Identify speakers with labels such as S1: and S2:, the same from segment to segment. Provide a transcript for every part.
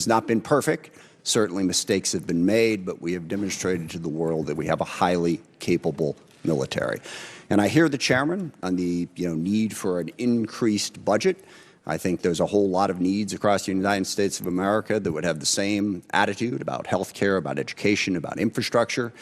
S1: It's not been perfect. Certainly mistakes have been made, but we have demonstrated to the world that we have a highly capable military. And I hear the chairman on the need for an increased budget. I think there's a whole lot of needs across the United States of America that would have the same attitude about health care, about education, about infrastructure.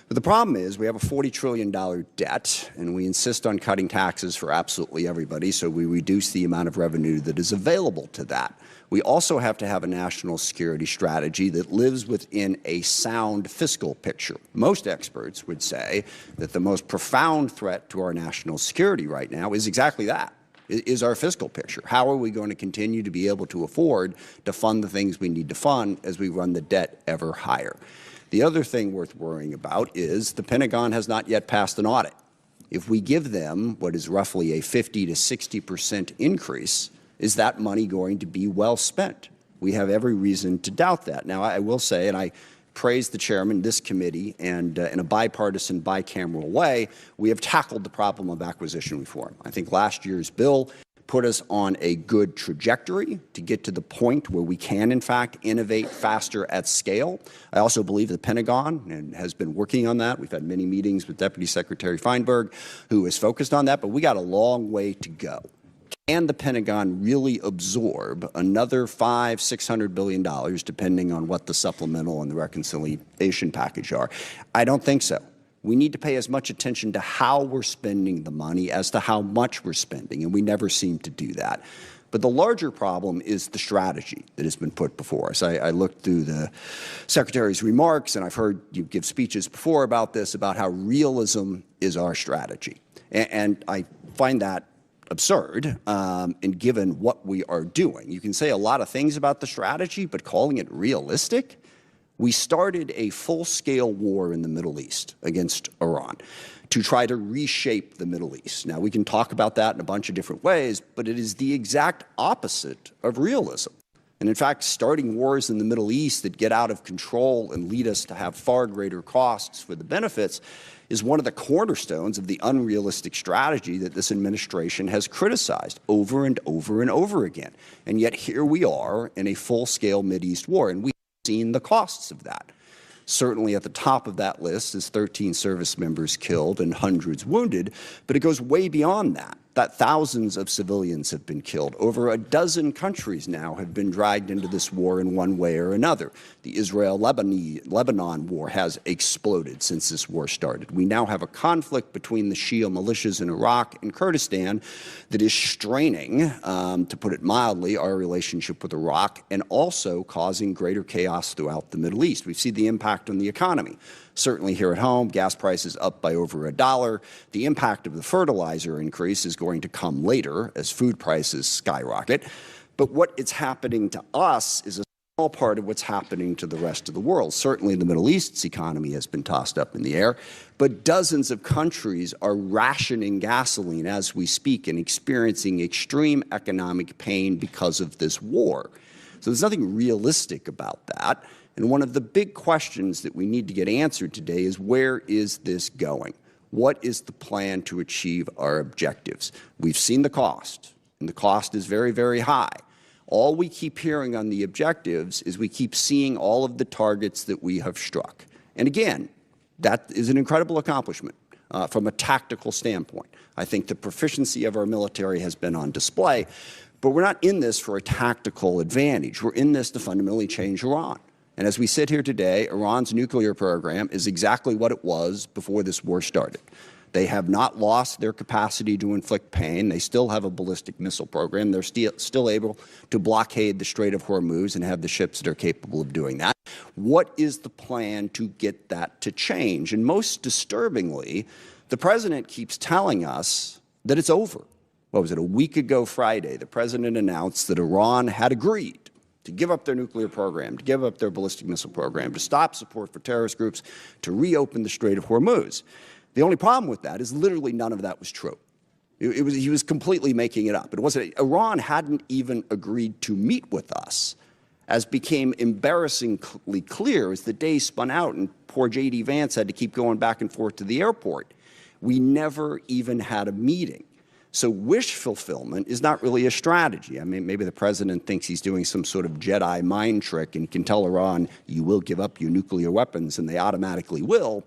S1: But the problem is we have a $40 trillion debt, and we insist on cutting taxes for absolutely everybody, so we reduce the amount of revenue that is available to that. We also have to have a national security strategy that lives within a sound fiscal picture. Most experts would say that the most profound threat to our national security right now is exactly that, is our fiscal picture. How are we going to continue to be able to afford to fund the things we need to fund as we run the debt ever higher? The other thing worth worrying about is the Pentagon has not yet passed an audit. If we give them what is roughly a 50 to 60% increase, is that money going to be well spent? We have every reason to doubt that. Now, I will say, and I praise the chairman, this committee, and in a bipartisan, bicameral way, we have tackled the problem of acquisition reform. I think last year's bill put us on a good trajectory to get to the point where we can, in fact, innovate faster at scale. I also believe the Pentagon has been working on that. We've had many meetings with Deputy Secretary Feinberg, who is focused on that, but we got a long way to go. Can the Pentagon really absorb another $500–600 billion, depending on what the supplemental and the reconciliation package are? I don't think so. We need to pay as much attention to how we're spending the money as to how much we're spending, and we never seem to do that. But the larger problem is the strategy that has been put before us. I looked through the Secretary's remarks, and I've heard you give speeches before about this, about how realism is our strategy. And I find that absurd, and given what we are doing. You can say a lot of things about the strategy, but calling it realistic? We started a full-scale war in the Middle East against Iran to try to reshape the Middle East. Now, we can talk about that in a bunch of different ways, but it is the exact opposite of realism. And in fact, starting wars in the Middle East that get out of control and lead us to have far greater costs for the benefits is one of the cornerstones of the unrealistic strategy that this administration has criticized over and over and over again. And yet here we are in a full-scale Mideast war, and we've seen the costs of that. Certainly at the top of that list is 13 service members killed and hundreds wounded, but it goes way beyond that. Thousands of civilians have been killed. Over a dozen countries now have been dragged into this war in one way or another. The Israel-Lebanon war has exploded since this war started. We now have a conflict between the Shia militias in Iraq and Kurdistan that is straining, to put it mildly, our relationship with Iraq and also causing greater chaos throughout the Middle East. We've seen the impact on the economy. Certainly here at home, gas prices up by over $1. The impact of the fertilizer increase is going to come later as food prices skyrocket. But what is happening to us is a small part of what's happening to the rest of the world. Certainly the Middle East's economy has been tossed up in the air, but dozens of countries are rationing gasoline as we speak and experiencing extreme economic pain because of this war. So there's nothing realistic about that. And one of the big questions that we need to get answered today is, where is this going? What is the plan to achieve our objectives? We've seen the cost, and the cost is very, very high. All we keep hearing on the objectives is we keep seeing all of the targets that we have struck. And again, that is an incredible accomplishment from a tactical standpoint. I think the proficiency of our military has been on display, but we're not in this for a tactical advantage. We're in this to fundamentally change Iran. And as we sit here today, Iran's nuclear program is exactly what it was before this war started. They have not lost their capacity to inflict pain. They still have a ballistic missile program. They're still able to blockade the Strait of Hormuz and have the ships that are capable of doing that. What is the plan to get that to change? And most disturbingly, the president keeps telling us that it's over. What was it, a week ago Friday, the president announced that Iran had agreed to give up their nuclear program, to give up their ballistic missile program, to stop support for terrorist groups, to reopen the Strait of Hormuz. The only problem with that is literally none of that was true. He was completely making it up. It wasn't. Iran hadn't even agreed to meet with us, as became embarrassingly clear as the days spun out and poor J.D. Vance had to keep going back and forth to the airport. We never even had a meeting. So wish fulfillment is not really a strategy. I mean, maybe the president thinks he's doing some sort of Jedi mind trick and he can tell Iran, you will give up your nuclear weapons, and they automatically will.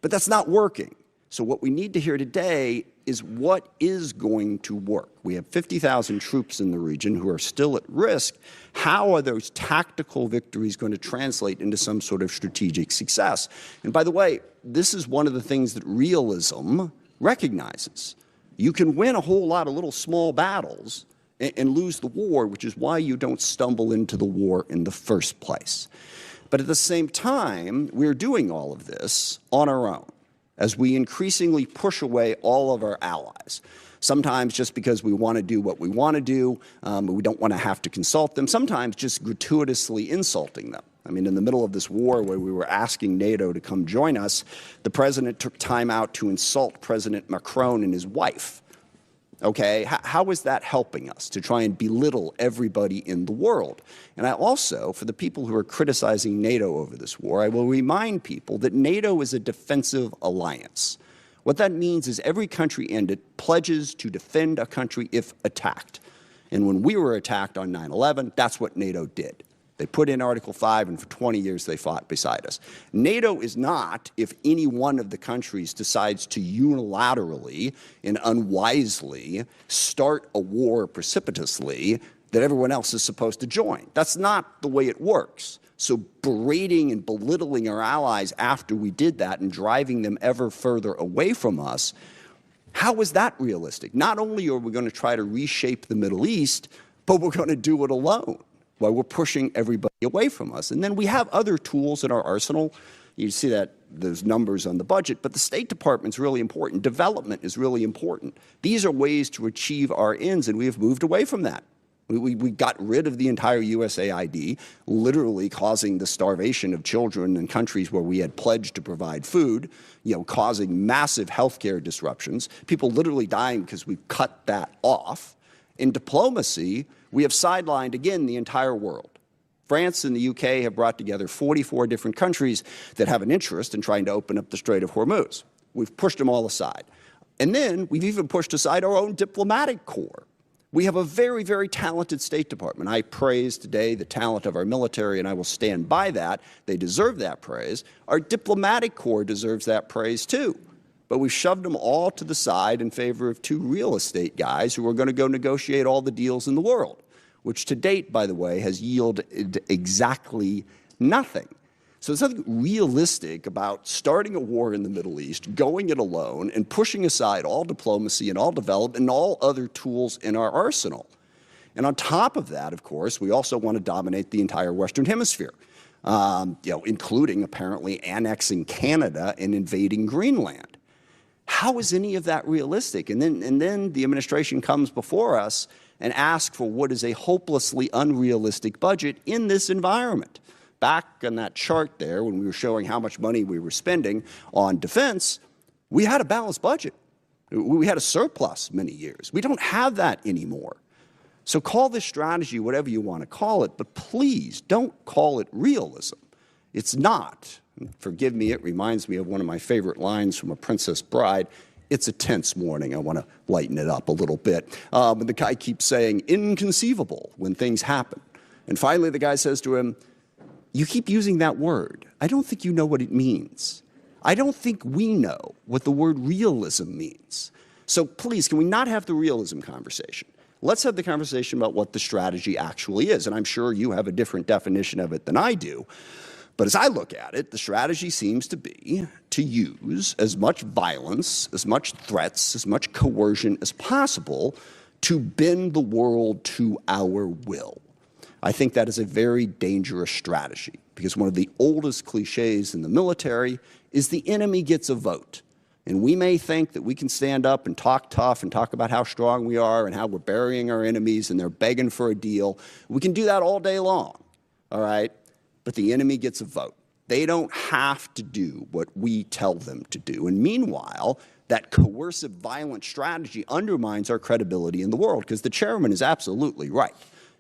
S1: But that's not working. So what we need to hear today is what is going to work. We have 50,000 troops in the region who are still at risk. How are those tactical victories going to translate into some sort of strategic success? And by the way, this is one of the things that realism recognizes. You can win a whole lot of little small battles and lose the war, which is why you don't stumble into the war in the first place. But at the same time, we're doing all of this on our own as we increasingly push away all of our allies. Sometimes just because we want to do what we want to do, but we don't want to have to consult them. Sometimes just gratuitously insulting them. I mean, in the middle of this war where we were asking NATO to come join us, the president took time out to insult President Macron and his wife. Okay, how is that helping us to try and belittle everybody in the world? And I also, for the people who are criticizing NATO over this war, I will remind people that NATO is a defensive alliance. What that means is every country in it pledges to defend a country if attacked. And when we were attacked on 9/11, that's what NATO did. They put in Article 5, and for 20 years they fought beside us. NATO is not if any one of the countries decides to unilaterally and unwisely start a war precipitously that everyone else is supposed to join. That's not the way it works. So berating and belittling our allies after we did that and driving them ever further away from us, how is that realistic? Not only are we going to try to reshape the Middle East, but we're going to do it alone, while we're pushing everybody away from us. And then we have other tools in our arsenal. You see that those numbers on the budget, but the State Department's really important. Development is really important. These are ways to achieve our ends, and we have moved away from that. We got rid of the entire USAID, literally causing the starvation of children in countries where we had pledged to provide food, causing massive healthcare disruptions, people literally dying because we cut that off. In diplomacy, we have sidelined, again, the entire world. France and the UK have brought together 44 different countries that have an interest in trying to open up the Strait of Hormuz. We've pushed them all aside. And then we've even pushed aside our own diplomatic corps. We have a very, very talented State Department. I praise today the talent of our military, and I will stand by that. They deserve that praise. Our diplomatic corps deserves that praise, too. But we've shoved them all to the side in favor of two real estate guys who are going to go negotiate all the deals in the world, which to date, by the way, has yielded exactly nothing. So there's nothing realistic about starting a war in the Middle East, going it alone, and pushing aside all diplomacy and all development and all other tools in our arsenal. And on top of that, of course, we also want to dominate the entire Western Hemisphere, including apparently annexing Canada and invading Greenland. How is any of that realistic? And then the administration comes before us and asks for what is a hopelessly unrealistic budget in this environment. Back on that chart there, when we were showing how much money we were spending on defense, we had a balanced budget. We had a surplus many years. We don't have that anymore. So call this strategy whatever you want to call it, but please don't call it realism. It's not. Forgive me, it reminds me of one of my favorite lines from A Princess Bride. It's a tense morning. I want to lighten it up a little bit. And the guy keeps saying, inconceivable, when things happen. And finally, the guy says to him, you keep using that word. I don't think you know what it means. I don't think we know what the word realism means. So please, can we not have the realism conversation? Let's have the conversation about what the strategy actually is. And I'm sure you have a different definition of it than I do. But as I look at it, the strategy seems to be to use as much violence, as much threats, as much coercion as possible to bend the world to our will. I think that is a very dangerous strategy because one of the oldest cliches in the military is the enemy gets a vote. And we may think that we can stand up and talk tough and talk about how strong we are and how we're burying our enemies and they're begging for a deal. We can do that all day long, all right? But the enemy gets a vote. They don't have to do what we tell them to do. And meanwhile, that coercive, violent strategy undermines our credibility in the world because the chairman is absolutely right.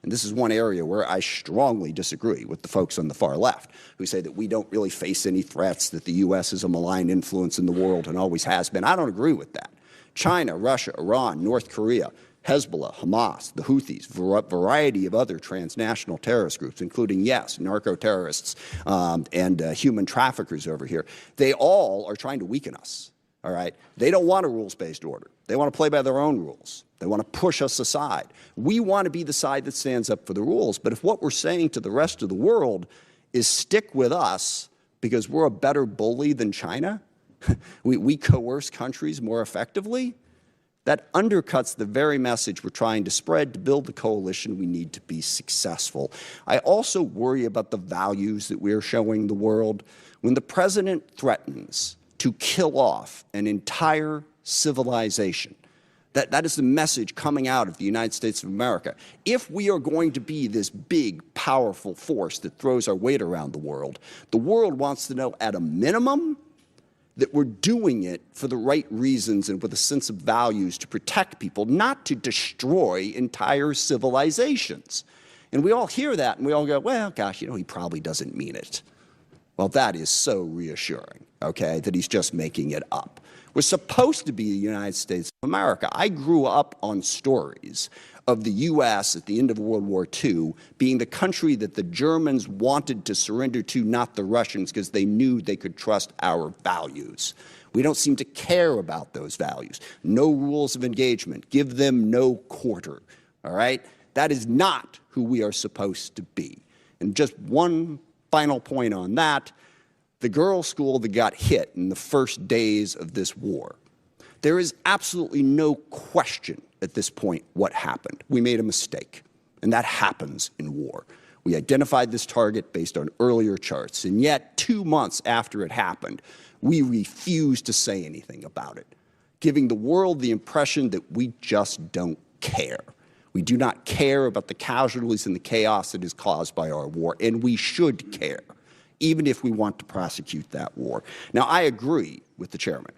S1: And this is one area where I strongly disagree with the folks on the far left who say that we don't really face any threats, that the U.S. is a malign influence in the world and always has been. I don't agree with that. China, Russia, Iran, North Korea, Hezbollah, Hamas, the Houthis, variety of other transnational terrorist groups, including, yes, narco-terrorists and human traffickers over here. They all are trying to weaken us, all right? They don't want a rules-based order. They want to play by their own rules. They want to push us aside. We want to be the side that stands up for the rules. But if what we're saying to the rest of the world is stick with us because we're a better bully than China, we coerce countries more effectively, that undercuts the very message we're trying to spread to build the coalition we need to be successful. I also worry about the values that we're showing the world. When the president threatens to kill off an entire civilization, that is the message coming out of the United States of America. If we are going to be this big, powerful force that throws our weight around the world wants to know at a minimum that we're doing it for the right reasons and with a sense of values to protect people, not to destroy entire civilizations. And we all hear that and we all go, well, gosh, you know, he probably doesn't mean it. Well, that is so reassuring, okay, that he's just making it up. We're supposed to be the United States of America. I grew up on stories of the U.S. at the end of World War II being the country that the Germans wanted to surrender to, not the Russians, because they knew they could trust our values. We don't seem to care about those values. No rules of engagement. Give them no quarter, all right? That is not who we are supposed to be. And just one final point on that. The girls' school that got hit in the first days of this war, there is absolutely no question at this point what happened. We made a mistake, and that happens in war. We identified this target based on earlier charts, and yet 2 months after it happened, we refused to say anything about it, giving the world the impression that we just don't care. We do not care about the casualties and the chaos that is caused by our war, and we should care, even if we want to prosecute that war. Now, I agree with the chairman.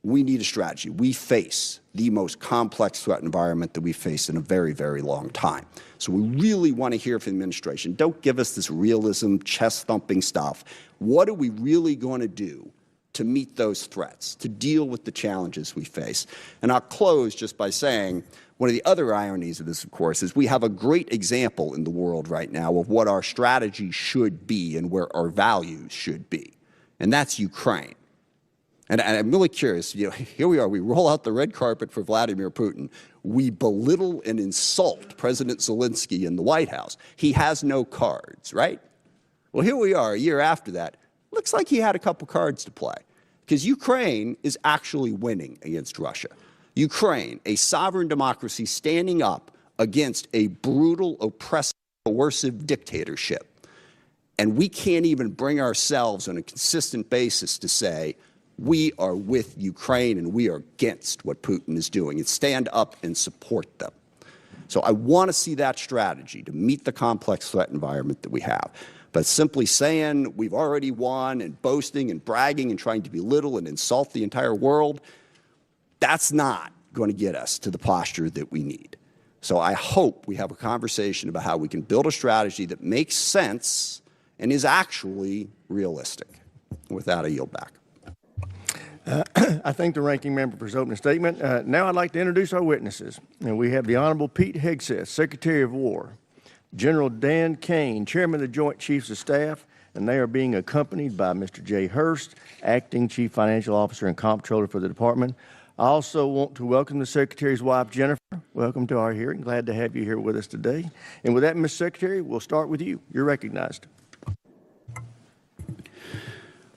S1: We need a strategy. We face the most complex threat environment that we've faced in a very, very long time. So we really want to hear from the administration. Don't give us this realism, chest-thumping stuff. What are we really going to do to meet those threats, to deal with the challenges we face? And I'll close just by saying one of the other ironies of this, of course, is we have a great example in the world right now of what our strategy should be and where our values should be, and that's Ukraine. And I'm really curious, you know, here we are, we roll out the red carpet for Vladimir Putin. We belittle and insult President Zelensky in the White House. He has no cards, right? Well, here we are a year after that. Looks like he had a couple cards to play, because Ukraine is actually winning against Russia. Ukraine, a sovereign democracy standing up against a brutal, oppressive, coercive dictatorship. And we can't even bring ourselves on a consistent basis to say, we are with Ukraine and we are against what Putin is doing, and stand up and support them. So I want to see that strategy to meet the complex threat environment that we have. But simply saying we've already won and boasting and bragging and trying to belittle and insult the entire world, that's not going to get us to the posture that we need. So I hope we have a conversation about how we can build a strategy that makes sense and is actually realistic. With that, I yield back.
S2: I thank the ranking member for his opening statement. Now I'd like to introduce our witnesses. And we have the Honorable Pete Hegseth, Secretary of War, General Dan Kane, Chairman of the Joint Chiefs of Staff, and they are being accompanied by Mr. Jay Hurst, Acting Chief Financial Officer and Comptroller for the Department. I also want to welcome the Secretary's wife, Jennifer. Welcome to our hearing. Glad to have you here with us today. And with that, Ms. Secretary, we'll start with you. You're recognized.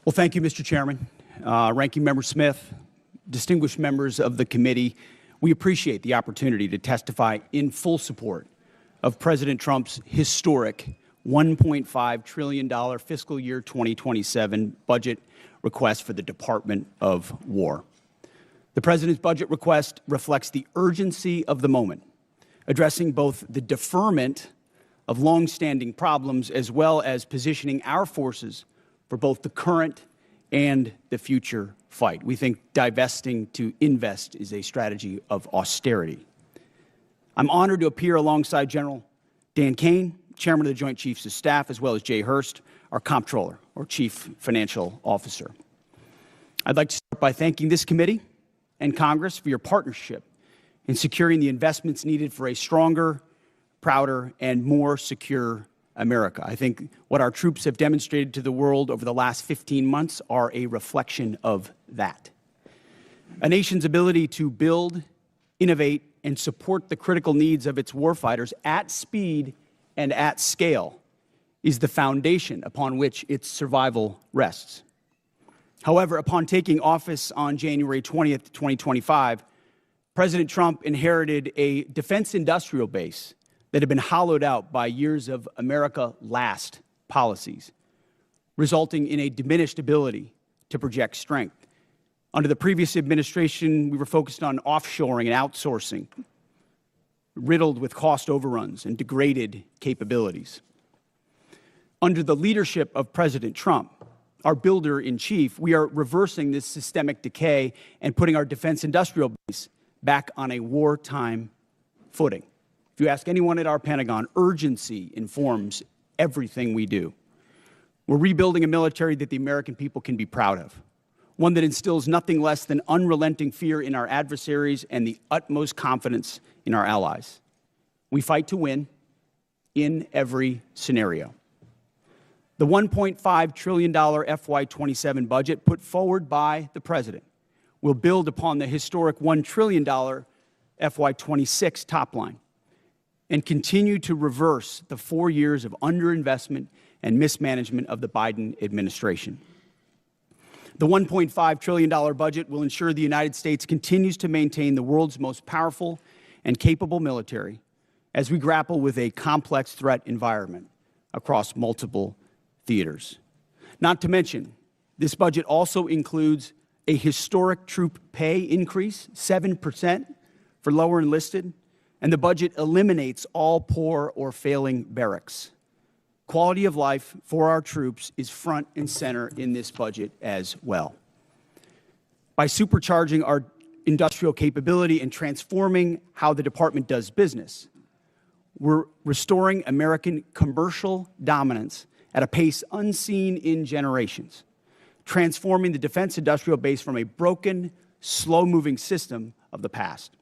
S3: Well, thank you, Mr. Chairman. Ranking Member Smith, distinguished members of the committee, we appreciate the opportunity to testify in full support of President Trump's historic $1.5 trillion fiscal year 2027 budget request for the Department of War. The President's budget request reflects the urgency of the moment, addressing both the deferment of longstanding problems as well as positioning our forces for both the current and the future fight. We think divesting to invest is a strategy of austerity. I'm honored to appear alongside General Dan Kane, Chairman of the Joint Chiefs of Staff, as well as Jay Hurst, our Comptroller, or Chief Financial Officer. I'd like to start by thanking this committee and Congress for your partnership in securing the investments needed for a stronger, prouder, and more secure America. I think what our troops have demonstrated to the world over the last 15 months are a reflection of that. A nation's ability to build, innovate, and support the critical needs of its warfighters at speed and at scale is the foundation upon which its survival rests. However, upon taking office on January 20th, 2025, President Trump inherited a defense industrial base that had been hollowed out by years of America last policies, resulting in a diminished ability to project strength. Under the previous administration, we were focused on offshoring and outsourcing, riddled with cost overruns and degraded capabilities. Under the leadership of President Trump, our builder-in-chief, we are reversing this systemic decay and putting our defense industrial base back on a wartime footing. If you ask anyone at our Pentagon, urgency informs everything we do. We're rebuilding a military that the American people can be proud of, one that instills nothing less than unrelenting fear in our adversaries and the utmost confidence in our allies. We fight to win in every scenario. The $1.5 trillion FY27 budget put forward by the President will build upon the historic $1 trillion FY26 top line and continue to reverse the 4 years of underinvestment and mismanagement of the Biden administration. The $1.5 trillion budget will ensure the United States continues to maintain the world's most powerful and capable military as we grapple with a complex threat environment across multiple theaters. Not to mention, this budget also includes a historic troop pay increase, 7% for lower enlisted, and the budget eliminates all poor or failing barracks. Quality of life for our troops is front and center in this budget as well. By supercharging our industrial capability and transforming how the department does business, we're restoring American commercial dominance at a pace unseen in generations, transforming the defense industrial base from a broken, slow-moving system of the past.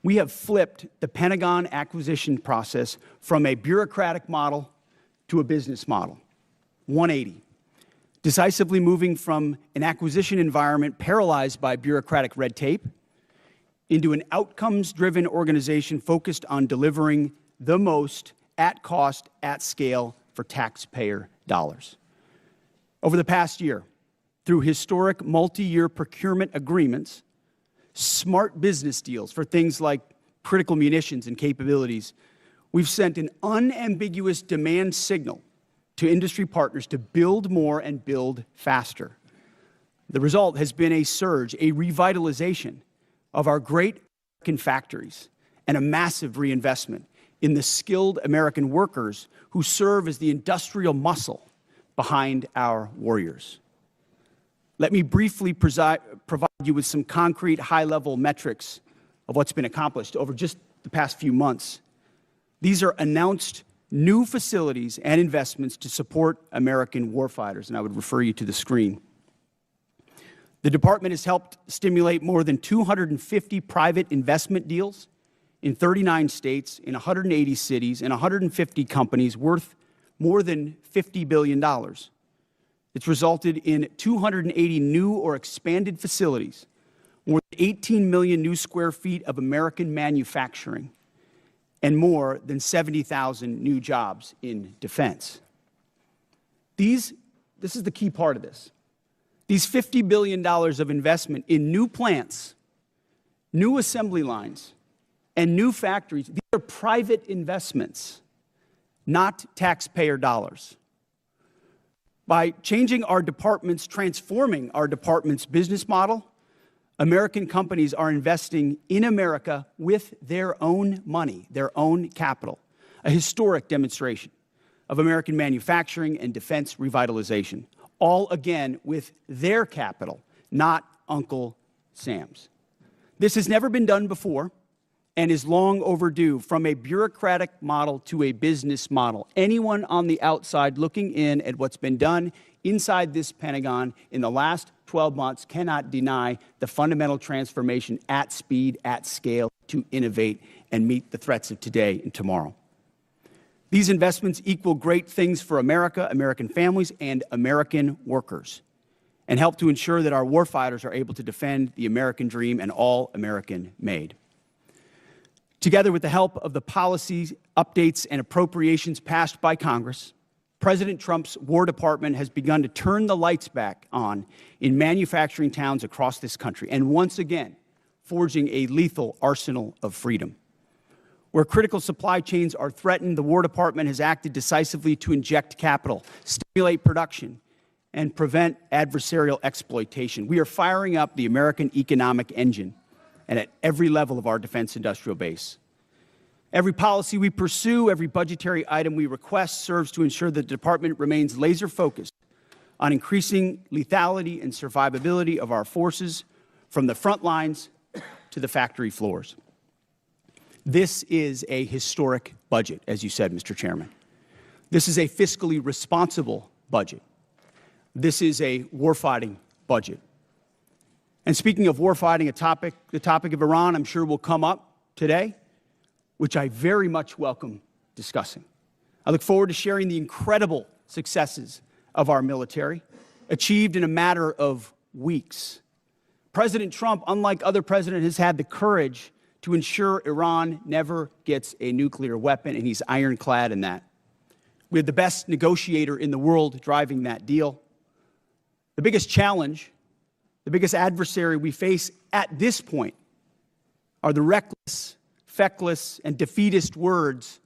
S3: We have flipped the Pentagon acquisition process from a bureaucratic model to a business model, 180, decisively moving from an acquisition environment paralyzed by bureaucratic red tape into an outcomes-driven organization focused on delivering the most at cost, at scale for taxpayer dollars. Over the past year, through historic multi-year procurement agreements, smart business deals for things like critical munitions and capabilities, we've sent an unambiguous demand signal to industry partners to build more and build faster. The result has been a surge, a revitalization of our great American factories and a massive reinvestment in the skilled American workers who serve as the industrial muscle behind our warriors. Let me briefly provide you with some concrete high-level metrics of what's been accomplished over just the past few months. These are announced new facilities and investments to support American warfighters, and I would refer you to the screen. The department has helped stimulate more than 250 private investment deals in 39 states, in 180 cities, and 150 companies worth more than $50 billion. It's resulted in 280 new or expanded facilities, more than 18 million new square feet of American manufacturing, and more than 70,000 new jobs in defense. This is the key part of this. These $50 billion of investment in new plants, new assembly lines, and new factories, these are private investments, not taxpayer dollars. By changing our department's, transforming our department's business model, American companies are investing in America with their own money, their own capital, a historic demonstration of American manufacturing and defense revitalization, all again with their capital, not Uncle Sam's. This has never been done before, and is long overdue, from a bureaucratic model to a business model. Anyone on the outside looking in at what's been done inside this Pentagon in the last 12 months cannot deny the fundamental transformation at speed, at scale, to innovate and meet the threats of today and tomorrow. These investments equal great things for America, American families, and American workers, and help to ensure that our warfighters are able to defend the American dream and all American made. Together with the help of the policies, updates, and appropriations passed by Congress, President Trump's War Department has begun to turn the lights back on in manufacturing towns across this country, and once again, forging a lethal arsenal of freedom. Where critical supply chains are threatened, the War Department has acted decisively to inject capital, stimulate production, and prevent adversarial exploitation. We are firing up the American economic engine, and at every level of our defense industrial base. Every policy we pursue, every budgetary item we request serves to ensure the department remains laser-focused on increasing lethality and survivability of our forces from the front lines to the factory floors. This is a historic budget, as you said, Mr. Chairman. This is a fiscally responsible budget. This is a warfighting budget. And speaking of warfighting, the topic of Iran, I'm sure will come up today, which I very much welcome discussing. I look forward to sharing the incredible successes of our military, achieved in a matter of weeks. President Trump, unlike other presidents, has had the courage to ensure Iran never gets a nuclear weapon, and he's ironclad in that. We have the best negotiator in the world driving that deal. The biggest challenge, the biggest adversary we face at this point are the reckless, feckless, and defeatist words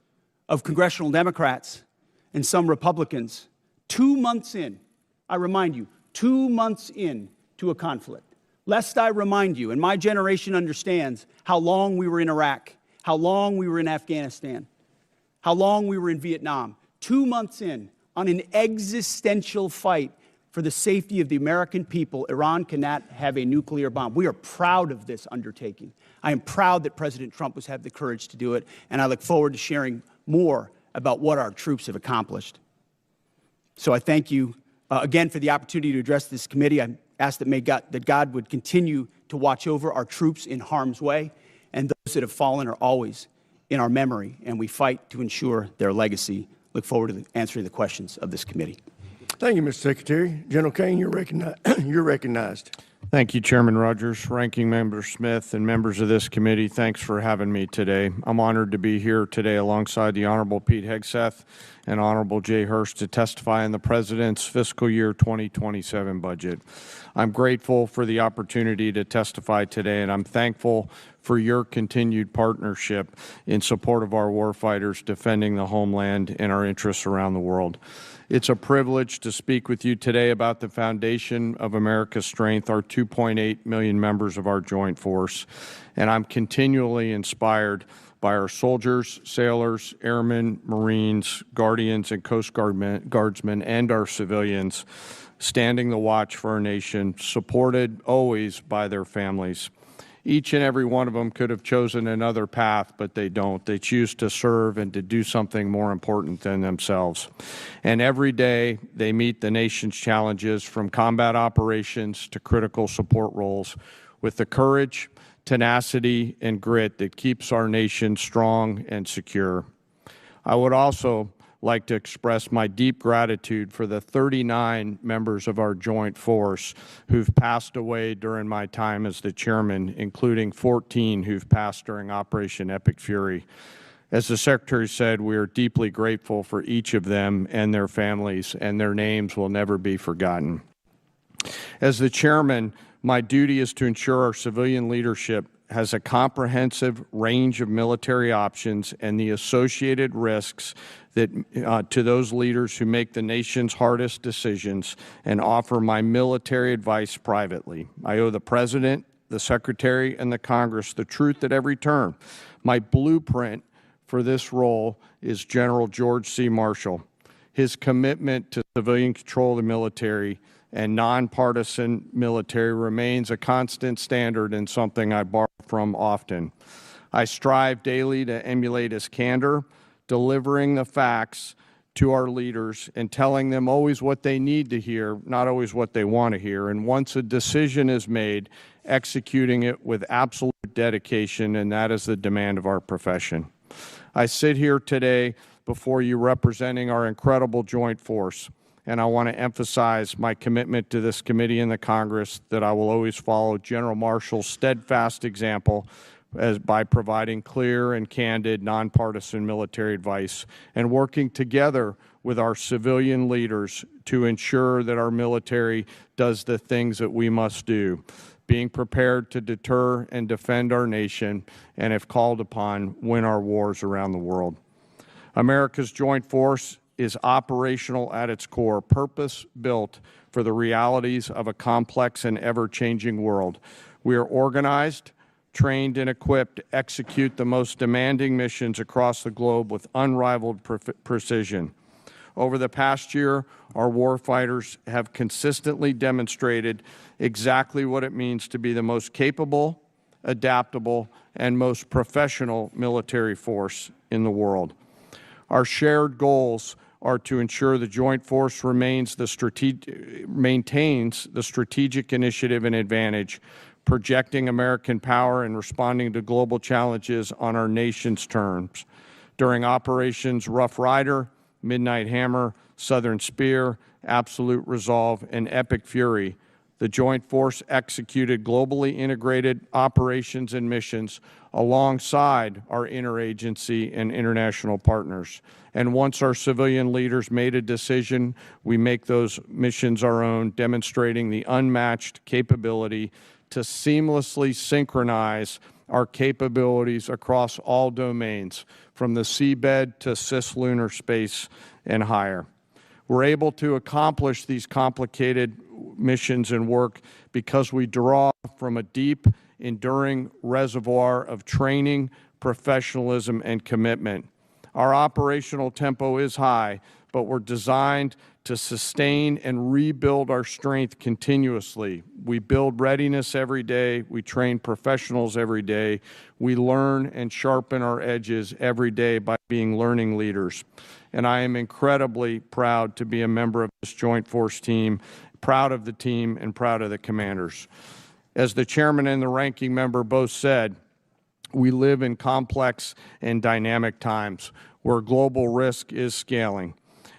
S3: of congressional Democrats and some Republicans 2 months in, I remind you, 2 months in to a conflict. Lest I remind you, and my generation understands how long we were in Iraq, how long we were in Afghanistan, how long we were in Vietnam. 2 months in on an existential fight for the safety of the American people, Iran cannot have a nuclear bomb. We are proud of this undertaking. I am proud that President Trump has had the courage to do it, and I look forward to sharing more about what our troops have accomplished. So I thank you again for the opportunity to address this committee. I ask that God would continue to watch over our troops in harm's way, and those that have fallen are always in our memory, and we fight to ensure their legacy. Look forward to answering the questions of this committee.
S2: Thank you, Mr. Secretary. General Kane, you're recognized.
S4: Thank you, Chairman Rogers, Ranking Member Smith, and members of this committee. Thanks for having me today. I'm honored to be here today alongside the Honorable Pete Hegseth and Honorable Jay Hurst to testify on the President's fiscal year 2027 budget. I'm grateful for the opportunity to testify today, and I'm thankful for your continued partnership in support of our warfighters defending the homeland and our interests around the world. It's a privilege to speak with you today about the foundation of America's strength, our 2.8 million members of our joint force. And I'm continually inspired by our soldiers, sailors, airmen, Marines, Guardians, and Coast Guardsmen, and our civilians standing the watch for our nation, supported always by their families. Each and every one of them could have chosen another path, but they don't. They choose to serve and to do something more important than themselves. And every day they meet the nation's challenges, from combat operations to critical support roles, with the courage, tenacity, and grit that keeps our nation strong and secure. I would also like to express my deep gratitude for the 39 members of our joint force who've passed away during my time as the chairman, including 14 who've passed during Operation Epic Fury. As the Secretary said, we are deeply grateful for each of them and their families, and their names will never be forgotten. As the chairman, my duty is to ensure our civilian leadership has a comprehensive range of military options and the associated risks that to those leaders who make the nation's hardest decisions, and offer my military advice privately. I owe the President, the Secretary, and the Congress the truth at every turn. My blueprint for this role is General George C. Marshall. His commitment to civilian control of the military and nonpartisan military remains a constant standard and something I borrow from often. I strive daily to emulate his candor, delivering the facts to our leaders and telling them always what they need to hear, not always what they want to hear. And once a decision is made, executing it with absolute dedication, and that is the demand of our profession. I sit here today before you representing our incredible joint force, and I want to emphasize my commitment to this committee and the Congress that I will always follow General Marshall's steadfast example by providing clear and candid, nonpartisan military advice and working together with our civilian leaders to ensure that our military does the things that we must do, being prepared to deter and defend our nation, and if called upon, win our wars around the world. America's joint force is operational at its core, purpose-built for the realities of a complex and ever-changing world. We are organized, trained, and equipped to execute the most demanding missions across the globe with unrivaled precision. Over the past year, our warfighters have consistently demonstrated exactly what it means to be the most capable, adaptable, and most professional military force in the world. Our shared goals are to ensure the joint force maintains the strategic initiative and advantage, projecting American power and responding to global challenges on our nation's terms. During operations Rough Rider, Midnight Hammer, Southern Spear, Absolute Resolve, and Epic Fury, the Joint Force executed globally integrated operations and missions alongside our interagency and international partners. And once our civilian leaders made a decision, we make those missions our own, demonstrating the unmatched capability to seamlessly synchronize our capabilities across all domains, from the seabed to cislunar space and higher. We're able to accomplish these complicated missions and work because we draw from a deep, enduring reservoir of training, professionalism, and commitment. Our operational tempo is high, but we're designed to sustain and rebuild our strength continuously. We build readiness every day. We train professionals every day. We learn and sharpen our edges every day by being learning leaders. And I am incredibly proud to be a member of this Joint Force team, proud of the team and proud of the commanders. As the chairman and the ranking member both said, we live in complex and dynamic times where global risk is scaling.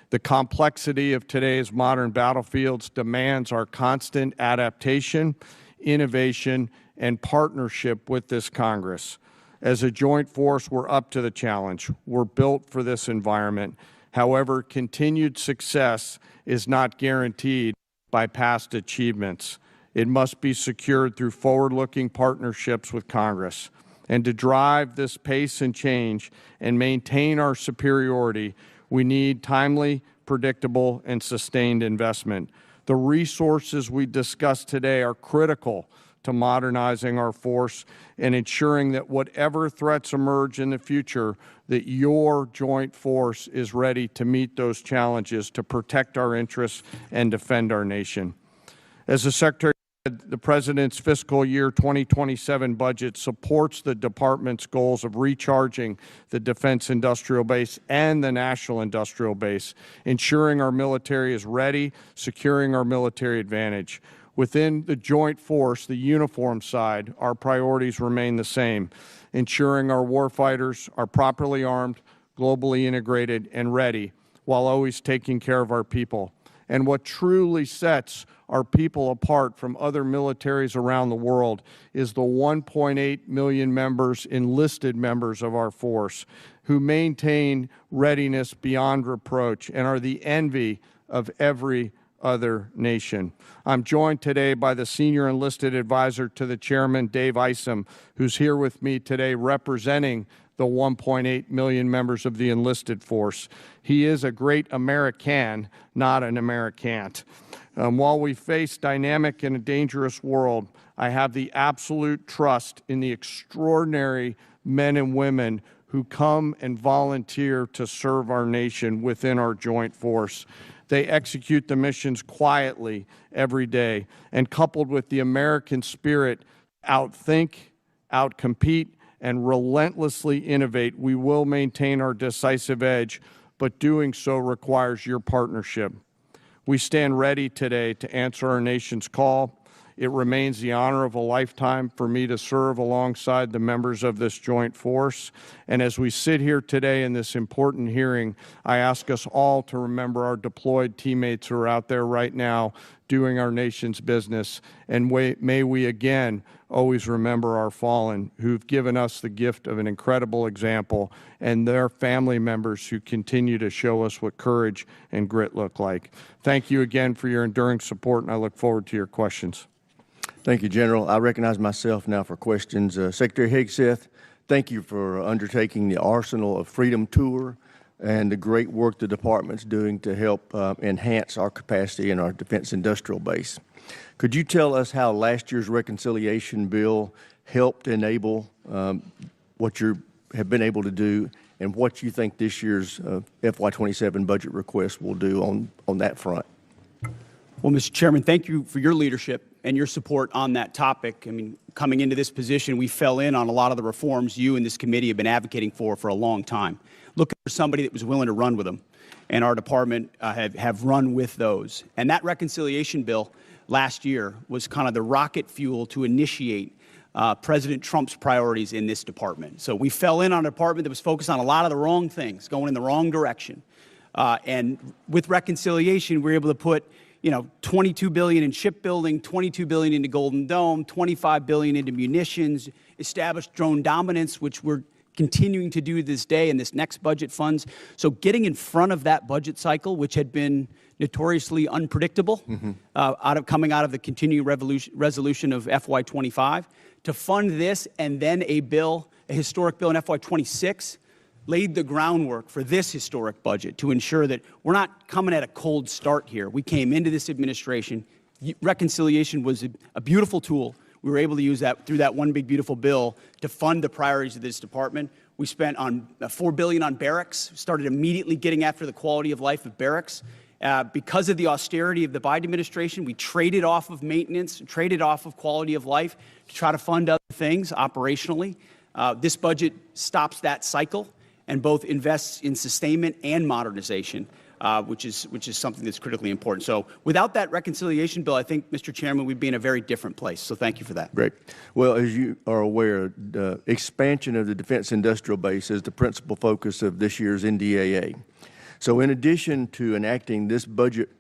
S4: The complexity of today's modern battlefields demands our constant adaptation, innovation, and partnership with this Congress. As a joint force, we're up to the challenge. We're built for this environment. However, continued success is not guaranteed by past achievements. It must be secured through forward-looking partnerships with Congress. And to drive this pace and change and maintain our superiority, we need timely, predictable, and sustained investment. The resources we discussed today are critical to modernizing our force and ensuring that whatever threats emerge in the future, that your joint force is ready to meet those challenges, to protect our interests and defend our nation. As the Secretary said, the President's fiscal year 2027 budget supports the Department's goals of recharging the defense industrial base and the national industrial base, ensuring our military is ready, securing our military advantage. Within the joint force, the uniform side, our priorities remain the same, ensuring our warfighters are properly armed, globally integrated, and ready, while always taking care of our people. And what truly sets our people apart from other militaries around the world is the 1.8 million members, enlisted members of our force, who maintain readiness beyond reproach and are the envy of every other nation. I'm joined today by the Senior Enlisted Advisor to the Chairman, Dave Isom, who's here with me today representing the 1.8 million members of the enlisted force. He is a great American, not an Americant. While we face dynamic and a dangerous world, I have the absolute trust in the extraordinary men and women who come and volunteer to serve our nation within our joint force. They execute the missions quietly every day, and coupled with the American spirit, outthink, outcompete, and relentlessly innovate, we will maintain our decisive edge, but doing so requires your partnership. We stand ready today to answer our nation's call. It remains the honor of a lifetime for me to serve alongside the members of this joint force. And as we sit here today in this important hearing, I ask us all to remember our deployed teammates who are out there right now doing our nation's business. And may we again always remember our fallen who've given us the gift of an incredible example, and their family members who continue to show us what courage and grit look like. Thank you again for your enduring support, and I look forward to your questions.
S2: Thank you, General. I recognize myself now for questions. Secretary Hegseth, thank you for undertaking the Arsenal of Freedom tour and the great work the department's doing to help enhance our capacity in our defense industrial base. Could you tell us how last year's reconciliation bill helped enable what you have been able to do, and what you think this year's FY27 budget request will do on that front?
S3: Well, Mr. Chairman, thank you for your leadership and your support on that topic. I mean, coming into this position, we fell in on a lot of the reforms you and this committee have been advocating for a long time, looking for somebody that was willing to run with them. And our department have run with those. And that reconciliation bill last year was kind of the rocket fuel to initiate President Trump's priorities in this department. So we fell in on a department that was focused on a lot of the wrong things, going in the wrong direction. And with reconciliation, we were able to put $22 billion in shipbuilding, $22 billion into Golden Dome, $25 billion into munitions, established drone dominance, which we're continuing to do this day in this next budget funds. So getting in front of that budget cycle, which had been notoriously unpredictable, coming out of the continuing resolution of FY25, to fund this and then a historic bill in FY26, laid the groundwork for this historic budget to ensure that we're not coming at a cold start here. We came into this administration. Reconciliation was a beautiful tool. We were able to use that through that one big beautiful bill to fund the priorities of this department. We spent on $4 billion on barracks, started immediately getting after the quality of life of barracks. Because of the austerity of the Biden administration, we traded off of maintenance, traded off of quality of life to try to fund other things operationally. This budget stops that cycle and both invests in sustainment and modernization, which is something that's critically important. So without that reconciliation bill, I think, Mr. Chairman, we'd be in a very different place. So thank you for that.
S2: Great. Well, as you are aware, the expansion of the defense industrial base is the principal focus of this year's NDAA. So in addition to enacting this budget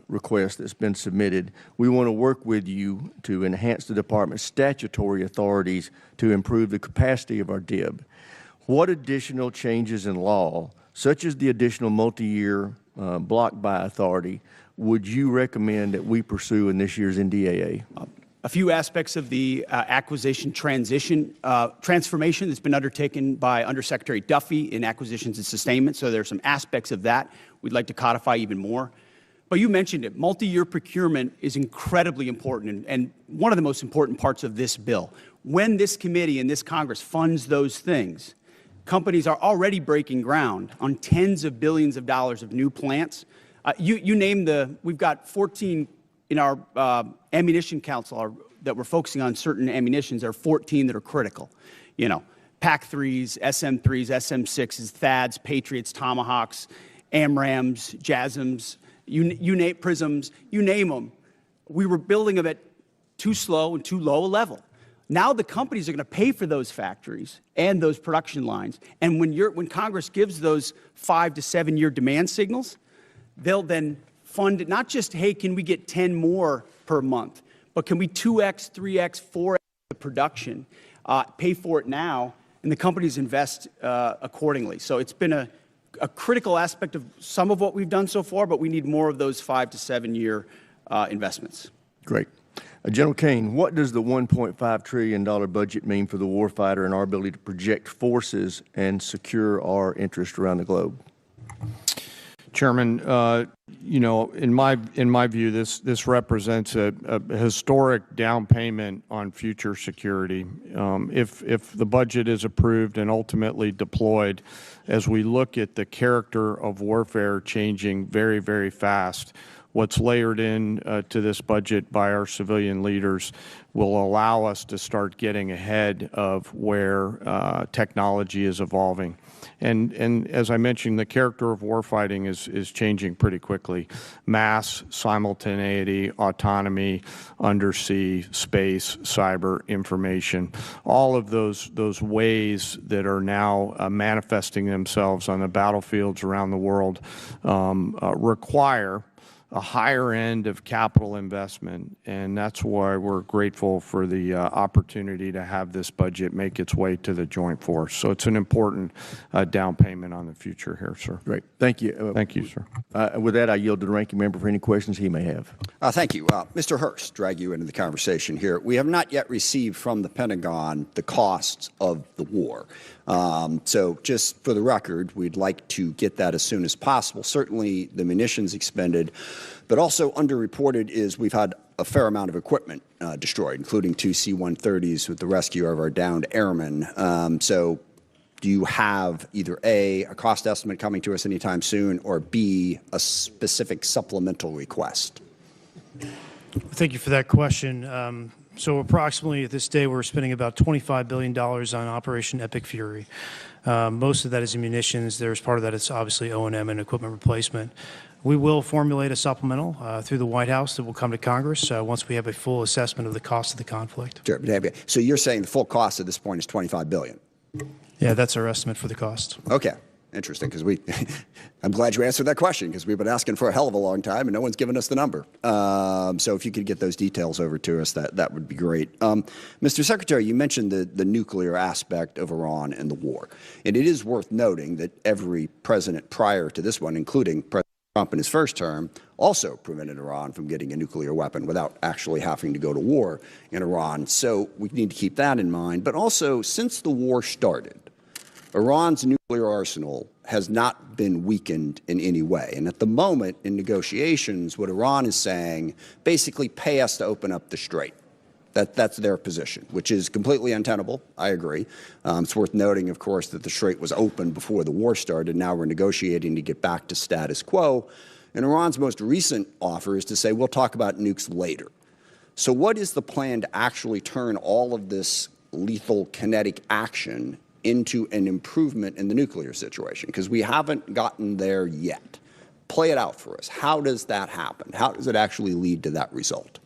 S2: request that's been submitted, we want to work with you to enhance the department's statutory authorities to improve the capacity of our DIB. What additional changes in law, such as the additional multi-year block buy authority, would you recommend that we pursue in this year's NDAA?
S3: A few aspects of the acquisition transformation that's been undertaken by Undersecretary Duffy in acquisitions and sustainment. So there are some aspects of that we'd like to codify even more. But you mentioned it. Multi-year procurement is incredibly important and one of the most important parts of this bill. When this committee and this Congress funds those things, companies are already breaking ground on tens of billions of dollars of new plants. You name we've got 14 in our ammunition council that we're focusing on certain ammunitions. There are 14 that are critical. PAC-3s, SM-3s, SM-6s, THAADs, Patriots, Tomahawks, AMRAAMs, JASSMs, you name prisms, you name them. We were building them at too slow and too low a level. Now the companies are going to pay for those factories and those production lines. And when Congress gives those 5 to 7 year demand signals, they'll then fund it, not just, hey, can we get 10 more per month, but can we 2x, 3x, 4x the production, pay for it now, and the companies invest accordingly. So it's been a critical aspect of some of what we've done so far, but we need more of those 5 to 7 year investments.
S2: Great. General Kane, what does the $1.5 trillion budget mean for the warfighter and our ability to project forces and secure our interests around the globe?
S4: Chairman, in my view, this represents a historic down payment on future security. If the budget is approved and ultimately deployed, as we look at the character of warfare changing very, very fast, what's layered in to this budget by our civilian leaders will allow us to start getting ahead of where technology is evolving. And as I mentioned, the character of warfighting is changing pretty quickly. Mass, simultaneity, autonomy, undersea, space, cyber, information, all of those ways that are now manifesting themselves on the battlefields around the world require a higher end of capital investment, and that's why we're grateful for the opportunity to have this budget make its way to the joint force. So it's an important down payment on the future here, sir.
S2: Great. Thank you.
S4: Thank you, sir.
S2: With that, I yield to the ranking member for any questions he may have.
S1: Thank you. Mr. Hurst, drag you into the conversation here. We have not yet received from the Pentagon the costs of the war. So just for the record, we'd like to get that as soon as possible. Certainly the munitions expended, but also underreported is we've had a fair amount of equipment destroyed, including 2 C-130s with the rescue of our downed airmen. So do you have either A, a cost estimate coming to us anytime soon, or B, a specific supplemental request?
S5: Thank you for that question. So approximately at this day, we're spending about $25 billion on Operation Epic Fury. Most of that is in munitions. There's part of that is obviously O&M and equipment replacement. We will formulate a supplemental through the White House that will come to Congress once we have a full assessment of the cost of the conflict.
S1: Sure. So you're saying the full cost at this point is $25 billion?
S5: Yeah, that's our estimate for the cost.
S1: Okay. Interesting, because I'm glad you answered that question, because we've been asking for a hell of a long time, and no one's given us the number. So if you could get those details over to us, that would be great. Mr. Secretary, you mentioned the nuclear aspect of Iran and the war. And it is worth noting that every president prior to this one, including President Trump in his first term, also prevented Iran from getting a nuclear weapon without actually having to go to war in Iran. So we need to keep that in mind. But also, since the war started, Iran's nuclear arsenal has not been weakened in any way. And at the moment, in negotiations, what Iran is saying, basically pay us to open up the strait. That's their position, which is completely untenable. I agree. It's worth noting, of course, that the strait was open before the war started. Now we're negotiating to get back to status quo. And Iran's most recent offer is to say, we'll talk about nukes later. So what is the plan to actually turn all of this lethal kinetic action into an improvement in the nuclear situation? Because we haven't gotten there yet. Play it out for us. How does that happen? How does it actually lead to that result?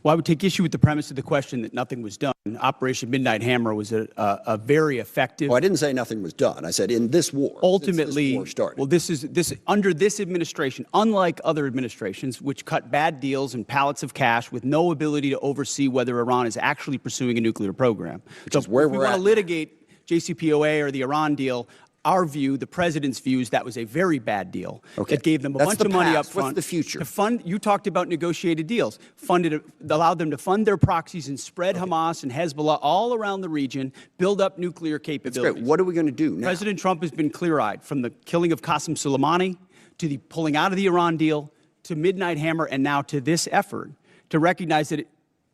S3: Well, I would take issue with the premise of the question that nothing was done. Operation Midnight Hammer was a very effective.
S1: Well, I didn't say nothing was done. I said in this war.
S3: Ultimately,
S1: this war started.
S3: Well, under this administration, unlike other administrations, which cut bad deals and pallets of cash with no ability to oversee whether Iran is actually pursuing a nuclear program.
S1: Which is where we're at.
S3: If we want to litigate JCPOA or the Iran deal, our view, the president's view, is that was a very bad deal.
S1: Okay.
S3: That gave them a
S1: That's
S3: bunch
S1: the
S3: of money up
S1: past.
S3: front.
S1: What's the future?
S3: To fund, you talked about negotiated deals. Allowed them to fund their proxies and spread Hamas and Hezbollah all around the region, build up nuclear capabilities.
S1: That's great. What are we going to do now?
S3: President Trump has been clear-eyed, from the killing of Qasem Soleimani to the pulling out of the Iran deal to Midnight Hammer and now to this effort to recognize that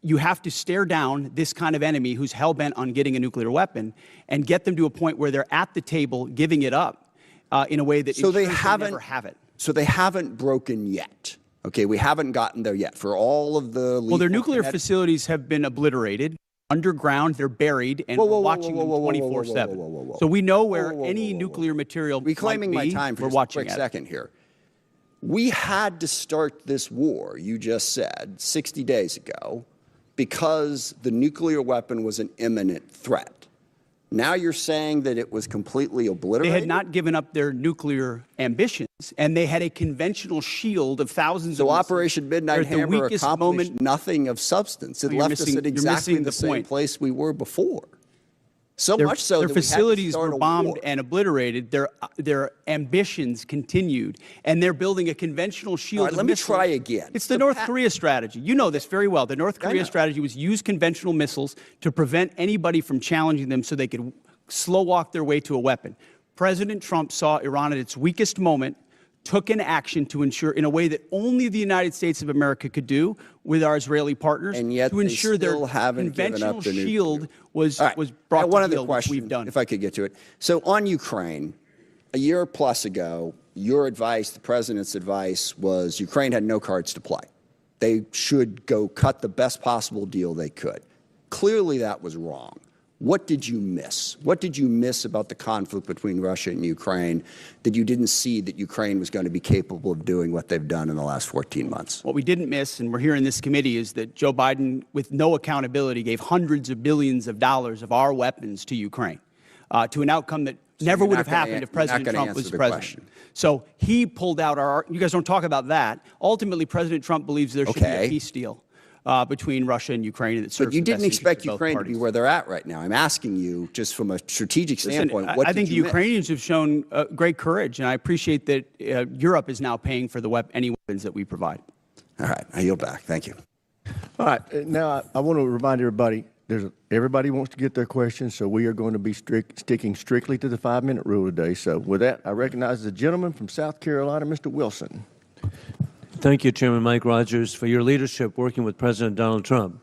S3: you have to stare down this kind of enemy who's hell-bent on getting a nuclear weapon and get them to a point where they're at the table giving it up in a way that ensures they never have it.
S1: So they haven't broken yet. Okay, we haven't gotten there yet. For all of the
S3: Well, their nuclear facilities have been obliterated. Underground, they're buried, and we're watching them 24/7. So we know where any nuclear material
S1: reclaiming
S3: might be.
S1: my time for
S3: we're
S1: just
S3: watching
S1: a quick second here. We had to start this war, you just said, 60 days ago, because the nuclear weapon was an imminent threat. Now you're saying that it was completely obliterated?
S3: They had not given up their nuclear ambitions, and they had a conventional shield of thousands of missiles.
S1: So Operation Midnight Hammer accomplished nothing of substance. It left us at exactly the same place we were before. So much so
S3: their
S1: that we had to
S3: facilities
S1: start
S3: were
S1: a
S3: bombed
S1: war.
S3: and obliterated. Their ambitions continued, and they're building a conventional shield.
S1: All right,
S3: of
S1: let me
S3: missiles.
S1: try again.
S3: It's the North Korea strategy. You know this very well. The North Korea
S1: know.
S3: strategy was use conventional missiles to prevent anybody from challenging them, so they could slow walk their way to a weapon. President Trump saw Iran at its weakest moment, took an action to ensure, in a way that only the United States of America could do with our Israeli partners,
S1: and yet
S3: to ensure their conventional shield was brought
S1: one
S3: to
S1: other
S3: heel,
S1: question,
S3: which we've done.
S1: if I could get to it. So on Ukraine, a year plus ago, your advice, the President's advice, was Ukraine had no cards to play. They should go cut the best possible deal they could. Clearly that was wrong. What did you miss? What did you miss about the conflict between Russia and Ukraine that you didn't see that Ukraine was going to be capable of doing what they've done in the last 14 months?
S3: What we didn't miss, and we're here in this committee, is that Joe Biden, with no accountability, gave hundreds of billions of dollars of our weapons to Ukraine, to an outcome that never would have happened if President Trump was president. So he pulled out our – you guys don't talk about that. Ultimately, President Trump believes there should be a peace deal between Russia and Ukraine that serves
S1: But you
S3: the best
S1: didn't expect
S3: interests of both
S1: Ukraine to
S3: parties.
S1: be where they're at right now. I'm asking you, just from a strategic standpoint,
S3: Listen,
S1: what
S3: I think
S1: did
S3: the
S1: you miss?
S3: Ukrainians have shown great courage, and I appreciate that Europe is now paying for any weapons that we provide.
S1: All right, I yield back. Thank you.
S2: All right, now I want to remind everybody, everybody wants to get their questions, so we are going to be sticking strictly to the 5-minute rule today. So with that, I recognize the gentleman from South Carolina, Mr. Wilson.
S6: Thank you, Chairman Mike Rogers, for your leadership working with President Donald Trump.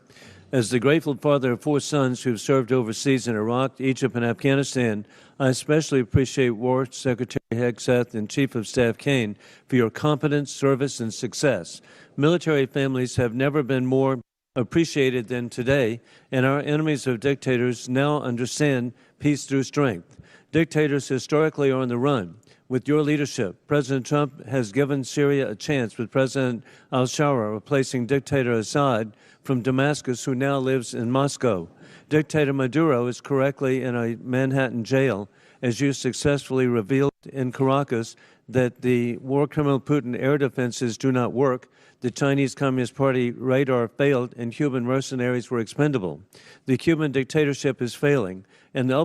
S6: As the grateful father of 4 sons who have served overseas in Iraq, Egypt, and Afghanistan, I especially appreciate War Secretary Hegseth and Chief of Staff Kane for your competence, service, and success. Military families have never been more appreciated than today, and our enemies of dictators now understand peace through strength. Dictators historically are on the run. With your leadership, President Trump has given Syria a chance with President al-Shara replacing dictator Assad from Damascus, who now lives in Moscow. Dictator Maduro is correctly in a Manhattan jail, as you successfully revealed in Caracas that the war criminal Putin air defenses do not work, the Chinese Communist Party radar failed, and Cuban mercenaries were expendable. The Cuban dictatorship is failing, and the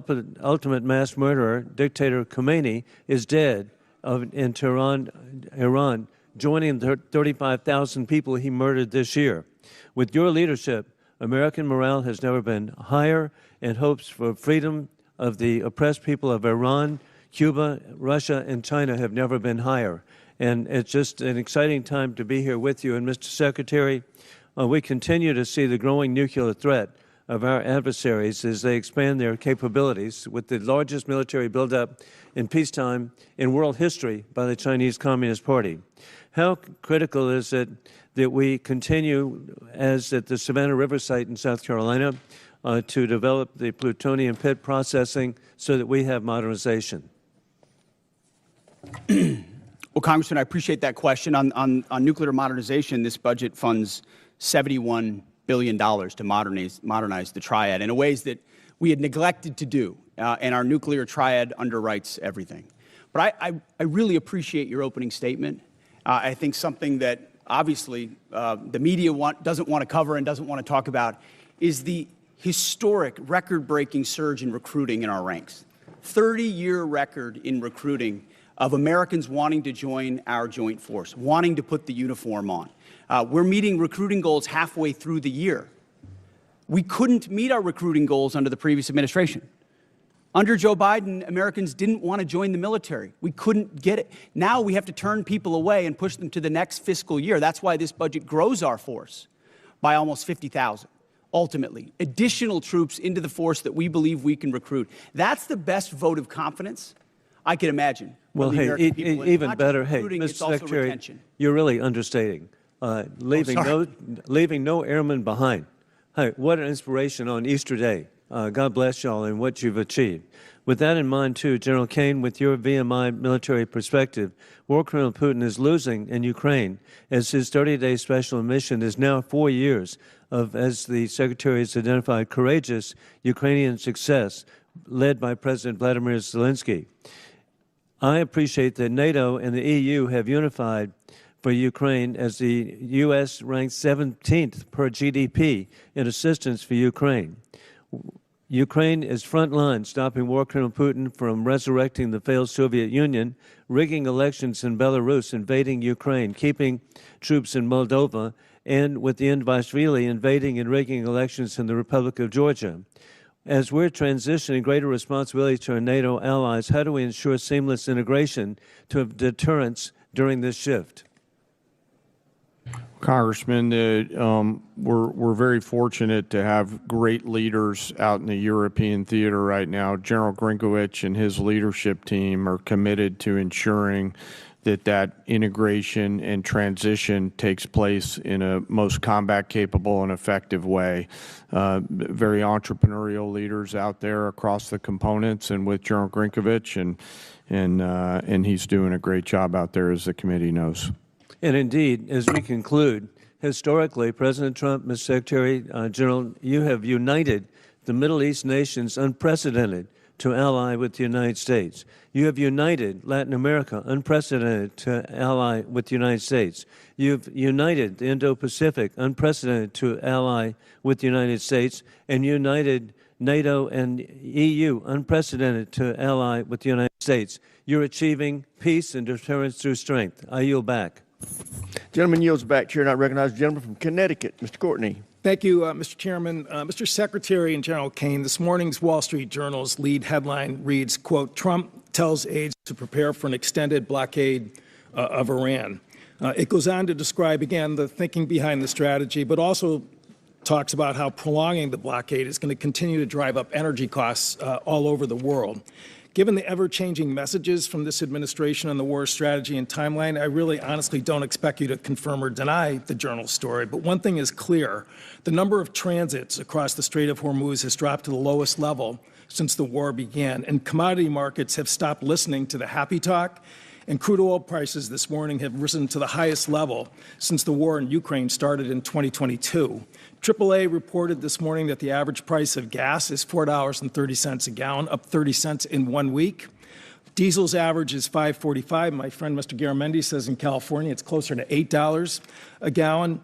S6: ultimate mass murderer, dictator Khomeini, is dead in Tehran, Iran, joining the 35,000 people he murdered this year. With your leadership, American morale has never been higher, and hopes for freedom of the oppressed people of Iran, Cuba, Russia, and China have never been higher. And it's just an exciting time to be here with you. And Mr. Secretary, we continue to see the growing nuclear threat of our adversaries as they expand their capabilities with the largest military buildup in peacetime in world history by the Chinese Communist Party. How critical is it that we continue, as at the Savannah River site in South Carolina, to develop the plutonium pit processing so that we have modernization?
S3: Well, Congressman, I appreciate that question. On nuclear modernization, this budget funds $71 billion to modernize the triad in ways that we had neglected to do, and our nuclear triad underwrites everything. But I really appreciate your opening statement. I think something that obviously the media doesn't want to cover and doesn't want to talk about is the historic, record-breaking surge in recruiting in our ranks. 30-year record in recruiting of Americans wanting to join our joint force, wanting to put the uniform on. We're meeting recruiting goals halfway through the year. We couldn't meet our recruiting goals under the previous administration. Under Joe Biden, Americans didn't want to join the military. We couldn't get it. Now we have to turn people away and push them to the next fiscal year. That's why this budget grows our force by almost 50,000. Ultimately, additional troops into the force that we believe we can recruit. That's the best vote of confidence I can imagine.
S6: Well, hey, even better, hey, Mr. Secretary, you're really understating. Leaving no airmen behind. Hey, what an inspiration on Easter Day. God bless y'all and what you've achieved. With that in mind, too, General Kane, with your VMI military perspective, war criminal Putin is losing in Ukraine as his 30-day special mission is now 4 years of, as the Secretary has identified, courageous Ukrainian success led by President Vladimir Zelensky. I appreciate that NATO and the EU have unified for Ukraine as the U.S. ranks 17th per GDP in assistance for Ukraine. Ukraine is frontline, stopping war criminal Putin from resurrecting the failed Soviet Union, rigging elections in Belarus, invading Ukraine, keeping troops in Moldova, and with the Indvaishvili invading and rigging elections in the Republic of Georgia. As we're transitioning greater responsibility to our NATO allies, how do we ensure seamless integration to have deterrence during this shift?
S4: Congressman, we're very fortunate to have great leaders out in the European theater right now. General Grinkowicz and his leadership team are committed to ensuring that integration and transition takes place in a most combat capable and effective way. Very entrepreneurial leaders out there across the components, and with General Grinkovich, and he's doing a great job out there, as the committee knows.
S6: And indeed, as we conclude, historically, President Trump, Mr. Secretary General, you have united the Middle East nations unprecedented to ally with the United States. You have united Latin America, unprecedented to ally with the United States. You've united the Indo-Pacific, unprecedented to ally with the United States, and united NATO and EU, unprecedented to ally with the United States. You're achieving peace and deterrence through strength. I yield back.
S2: Gentleman yields back. Chair, and I recognize the gentleman from Connecticut, Mr. Courtney.
S7: Thank you, Mr. Chairman. Mr. Secretary and General Kane, this morning's Wall Street Journal's lead headline reads, quote, Trump tells aides to prepare for an extended blockade of Iran. It goes on to describe, again, the thinking behind the strategy, but also talks about how prolonging the blockade is going to continue to drive up energy costs all over the world. Given the ever-changing messages from this administration on the war strategy and timeline, I really honestly don't expect you to confirm or deny the Journal's story. But one thing is clear. The number of transits across the Strait of Hormuz has dropped to the lowest level since the war began, and commodity markets have stopped listening to the happy talk, and crude oil prices this morning have risen to the highest level since the war in Ukraine started in 2022. AAA reported this morning that the average price of gas is $4.30 a gallon, up 30 cents in 1 week. Diesel's average is $5.45. My friend Mr. Garamendi says in California it's closer to $8 a gallon.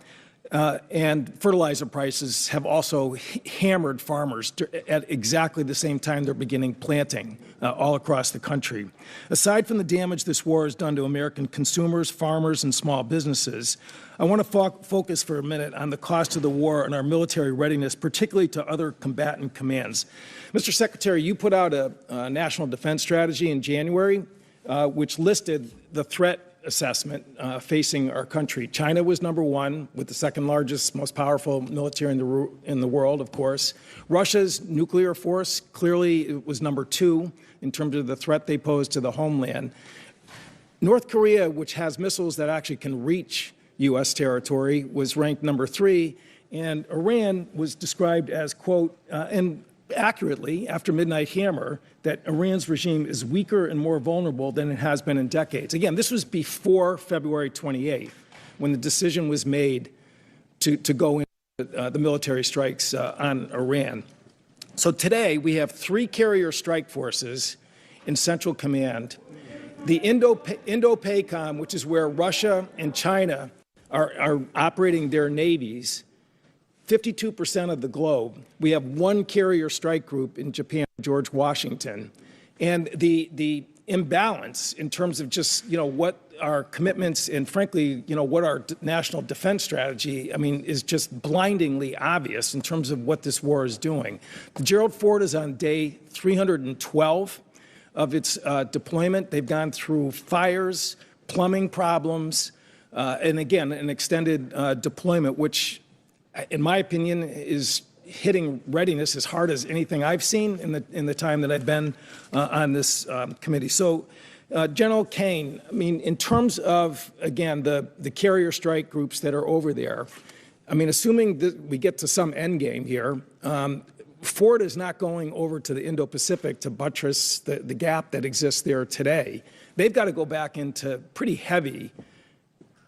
S7: And fertilizer prices have also hammered farmers at exactly the same time they're beginning planting all across the country. Aside from the damage this war has done to American consumers, farmers, and small businesses, I want to focus for a minute on the cost of the war and our military readiness, particularly to other combatant commands. Mr. Secretary, you put out a national defense strategy in January, which listed the threat assessment facing our country. China was number one, with the second largest, most powerful military in the world, of course. Russia's nuclear force clearly was number two in terms of the threat they pose to the homeland. North Korea, which has missiles that actually can reach U.S. territory, was ranked number three, and Iran was described as, quote, and accurately, after Midnight Hammer, that Iran's regime is weaker and more vulnerable than it has been in decades. Again, this was before February 28th, when the decision was made to go into the military strikes on Iran. So today, we have 3 carrier strike forces in Central Command. The Indo-PACOM, which is where Russia and China are operating their navies, 52% of the globe. We have 1 carrier strike group in Japan, George Washington. And the imbalance in terms of just, what our commitments and, frankly, what our national defense strategy, is just blindingly obvious in terms of what this war is doing. The Gerald Ford is on day 312 of its deployment. They've gone through fires, plumbing problems, and, again, an extended deployment, which, in my opinion, is hitting readiness as hard as anything I've seen in the time that I've been on this committee. So, General Kane, in terms of, again, the carrier strike groups that are over there, assuming that we get to some end game here, Ford is not going over to the Indo-Pacific to buttress the gap that exists there today. They've got to go back into pretty heavy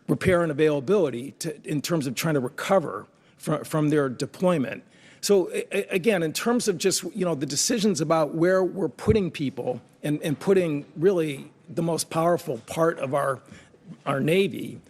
S7: repair and availability in terms of trying to recover from their deployment. So again, in terms of just, the decisions about where we're putting people and putting really the most powerful part of our Navy,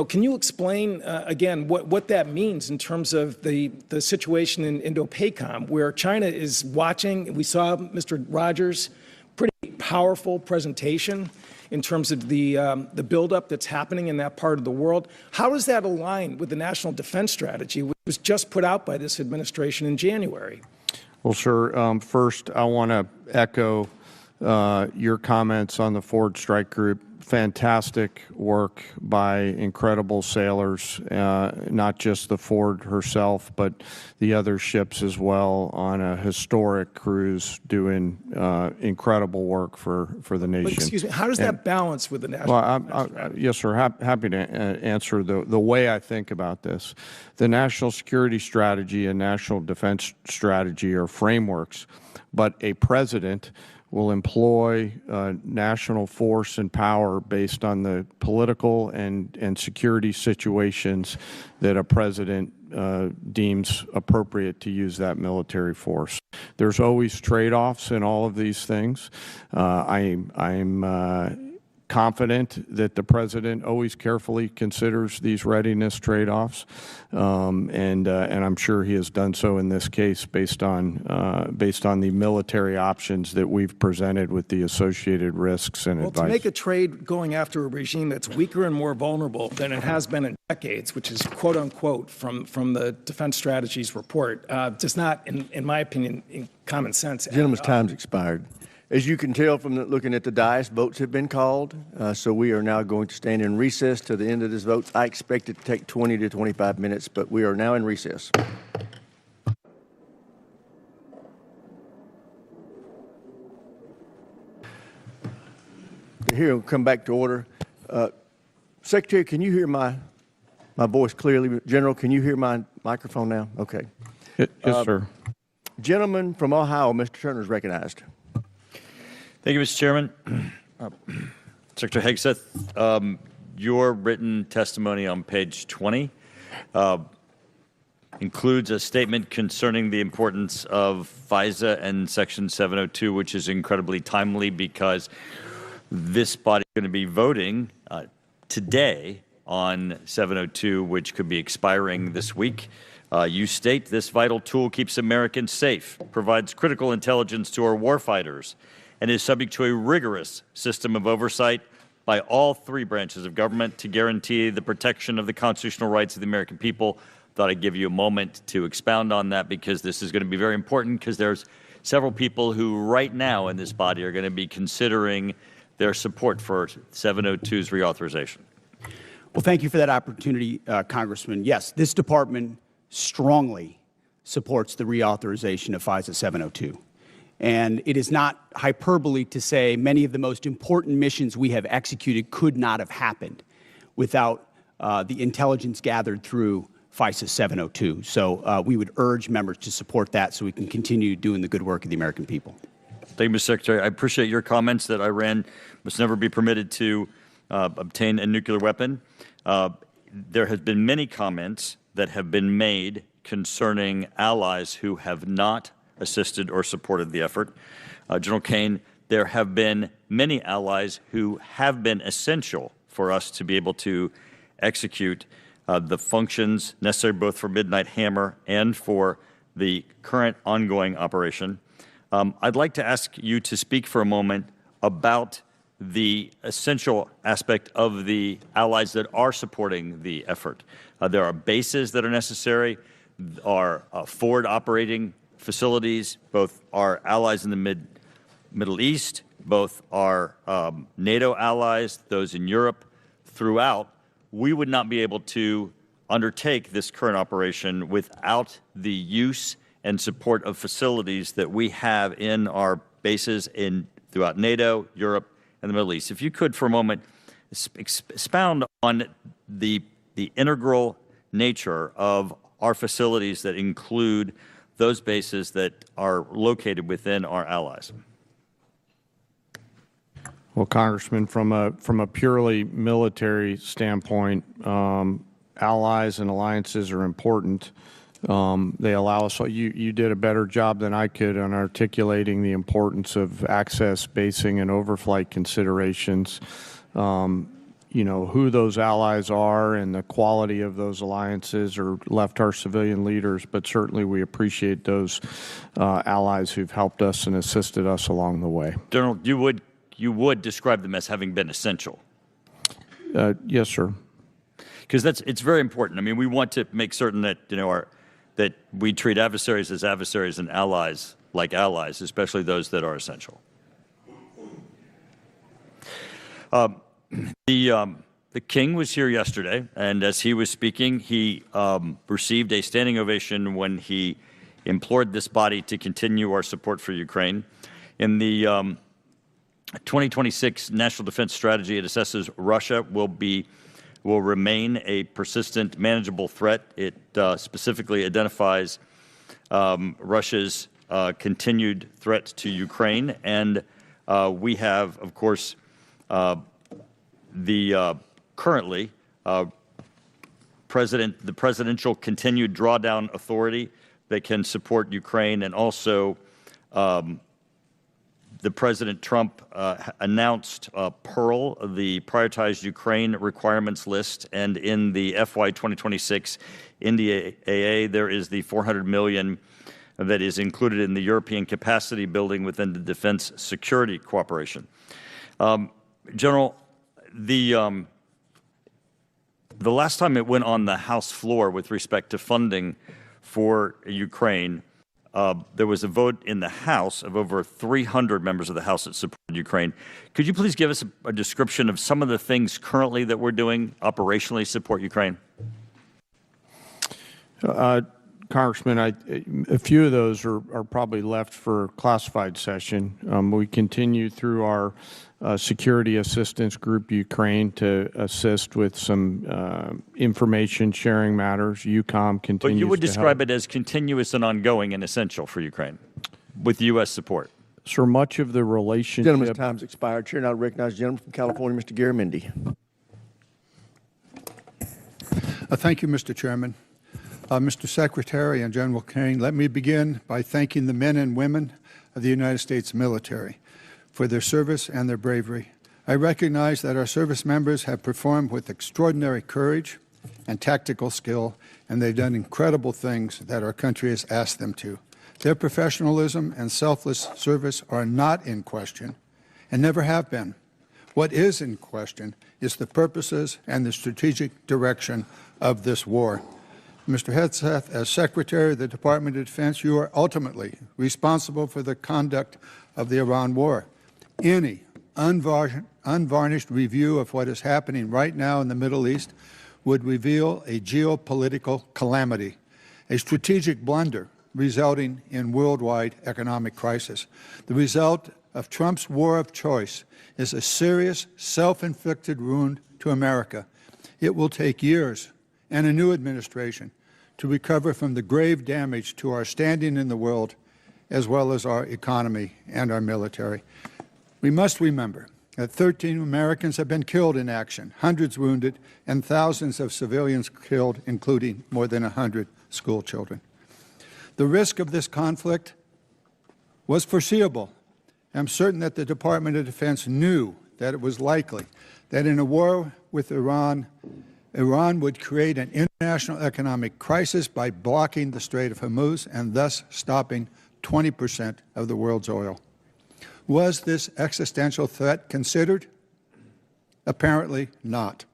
S7: can you explain, again, what that means in terms of the situation in Indo-PACOM, where China is watching? We saw Mr. Rogers' pretty powerful presentation in terms of the buildup that's happening in that part of the world. How does that align with the national defense strategy, which was just put out by this administration in January?
S4: Well, sir, first I want to echo your comments on the Ford Strike Group. fantastic work by incredible sailors, not just the Ford herself, but the other ships as well, on a historic cruise doing incredible work for the nation.
S7: But excuse me, how does that balance with the national defense strategy?
S4: Yes, sir. Happy to answer the way I think about this. The national security strategy and national defense strategy are frameworks, but a president will employ national force and power based on the political and security situations that a president deems appropriate to use that military force. There's always trade-offs in all of these things. I'm confident that the president always carefully considers these readiness trade-offs, and I'm sure he has done so in this case based on the military options that we've presented with the associated risks and advice.
S7: Well, to make a trade going after a regime that's weaker and more vulnerable than it has been in decades, which is quote unquote from the Defense Strategies report, does not, in my opinion, in common sense.
S2: Gentleman's time's expired. As you can tell from looking at the dais, votes have been called, so we are now going to stand in recess to the end of this vote. I expect it to take 20 to 25 minutes, but we are now in recess. Here, we'll come back to order. Secretary, can you hear my voice clearly? General, can you hear my microphone now? Okay.
S4: Yes, sir.
S2: Gentleman from Ohio, Mr. Turner, is recognized.
S8: Thank you, Mr. Chairman. Secretary Hegseth, your written testimony on page 20 includes a statement concerning the importance of FISA and Section 702, which is incredibly timely because this body is going to be voting today on 702, which could be expiring this week. You state this vital tool keeps Americans safe, provides critical intelligence to our warfighters, and is subject to a rigorous system of oversight by all three branches of government to guarantee the protection of the constitutional rights of the American people. Thought I'd give you a moment to expound on that because this is going to be very important because there's several people who right now in this body are going to be considering their support for 702's reauthorization.
S3: Well, thank you for that opportunity, Congressman. Yes, this department strongly supports the reauthorization of FISA 702. And it is not hyperbole to say many of the most important missions we have executed could not have happened without the intelligence gathered through FISA 702. So we would urge members to support that so we can continue doing the good work of the American people.
S8: Thank you, Mr. Secretary. I appreciate your comments that Iran must never be permitted to obtain a nuclear weapon. There have been many comments that have been made concerning allies who have not assisted or supported the effort. General Kane, there have been many allies who have been essential for us to be able to execute the functions necessary both for Midnight Hammer and for the current ongoing operation. I'd like to ask you to speak for a moment about the essential aspect of the allies that are supporting the effort. There are bases that are necessary, are forward operating facilities, both our allies in the Middle East, both our NATO allies, those in Europe, throughout. We would not be able to undertake this current operation without the use and support of facilities that we have in our bases throughout NATO, Europe, and the Middle East. If you could, for a moment, expound on the integral nature of our facilities that include those bases that are located within our allies.
S4: Well, Congressman, from a purely military standpoint, allies and alliances are important. They allow us. You did a better job than I could on articulating the importance of access, basing, and overflight considerations. You know, who those allies are and the quality of those alliances are left our civilian leaders, but certainly we appreciate those allies who've helped us and assisted us along the way.
S8: General, you would describe them as having been essential.
S4: Yes, sir.
S8: Because it's very important. I mean, we want to make certain that that we treat adversaries as adversaries and allies like allies, especially those that are essential. The king was here yesterday, and as he was speaking, he received a standing ovation when he implored this body to continue our support for Ukraine. In the 2026 National Defense Strategy, it assesses Russia will remain a persistent, manageable threat. It specifically identifies Russia's continued threat to Ukraine, and we have, of course, currently the presidential continued drawdown authority that can support Ukraine, and also the President Trump announced Pearl, the prioritized Ukraine requirements list, and in the FY 2026 NDAA, there is the $400 million that is included in the European capacity building within the Defense Security Cooperation. General, the last time it went on the House floor with respect to funding for Ukraine, there was a vote in the House of over 300 members of the House that supported Ukraine. Could you please give us a description of some of the things currently that we're doing operationally to support Ukraine?
S4: Congressman, a few of those are probably left for classified session. We continue through our security assistance group, Ukraine, to assist with some information sharing matters. UCOM continues. But
S8: you would describe it as continuous and ongoing and essential for Ukraine, with U.S. support.
S4: So much of the relationship.
S2: Gentleman's time's expired. Chair now recognizes the gentleman from California, Mr. Garamendi.
S9: Thank you, Mr. Chairman. Mr. Secretary and General Kane, let me begin by thanking the men and women of the United States military for their service and their bravery. I recognize that our service members have performed with extraordinary courage and tactical skill, and they've done incredible things that our country has asked them to. Their professionalism and selfless service are not in question and never have been. What is in question is the purposes and the strategic direction of this war. Mr. Hegseth, as Secretary of the Department of Defense, you are ultimately responsible for the conduct of the Iran war. Any unvarnished review of what is happening right now in the Middle East would reveal a geopolitical calamity, a strategic blunder resulting in worldwide economic crisis. The result of Trump's war of choice is a serious, self-inflicted wound to America. It will take years and a new administration to recover from the grave damage to our standing in the world, as well as our economy and our military. We must remember that 13 Americans have been killed in action, hundreds wounded, and thousands of civilians killed, including more than 100 school children. The risk of this conflict was foreseeable. I'm certain that the Department of Defense knew that it was likely that in a war with Iran would create an international economic crisis by blocking the Strait of Hormuz and thus stopping 20% of the world's oil. Was this existential threat considered? Apparently not.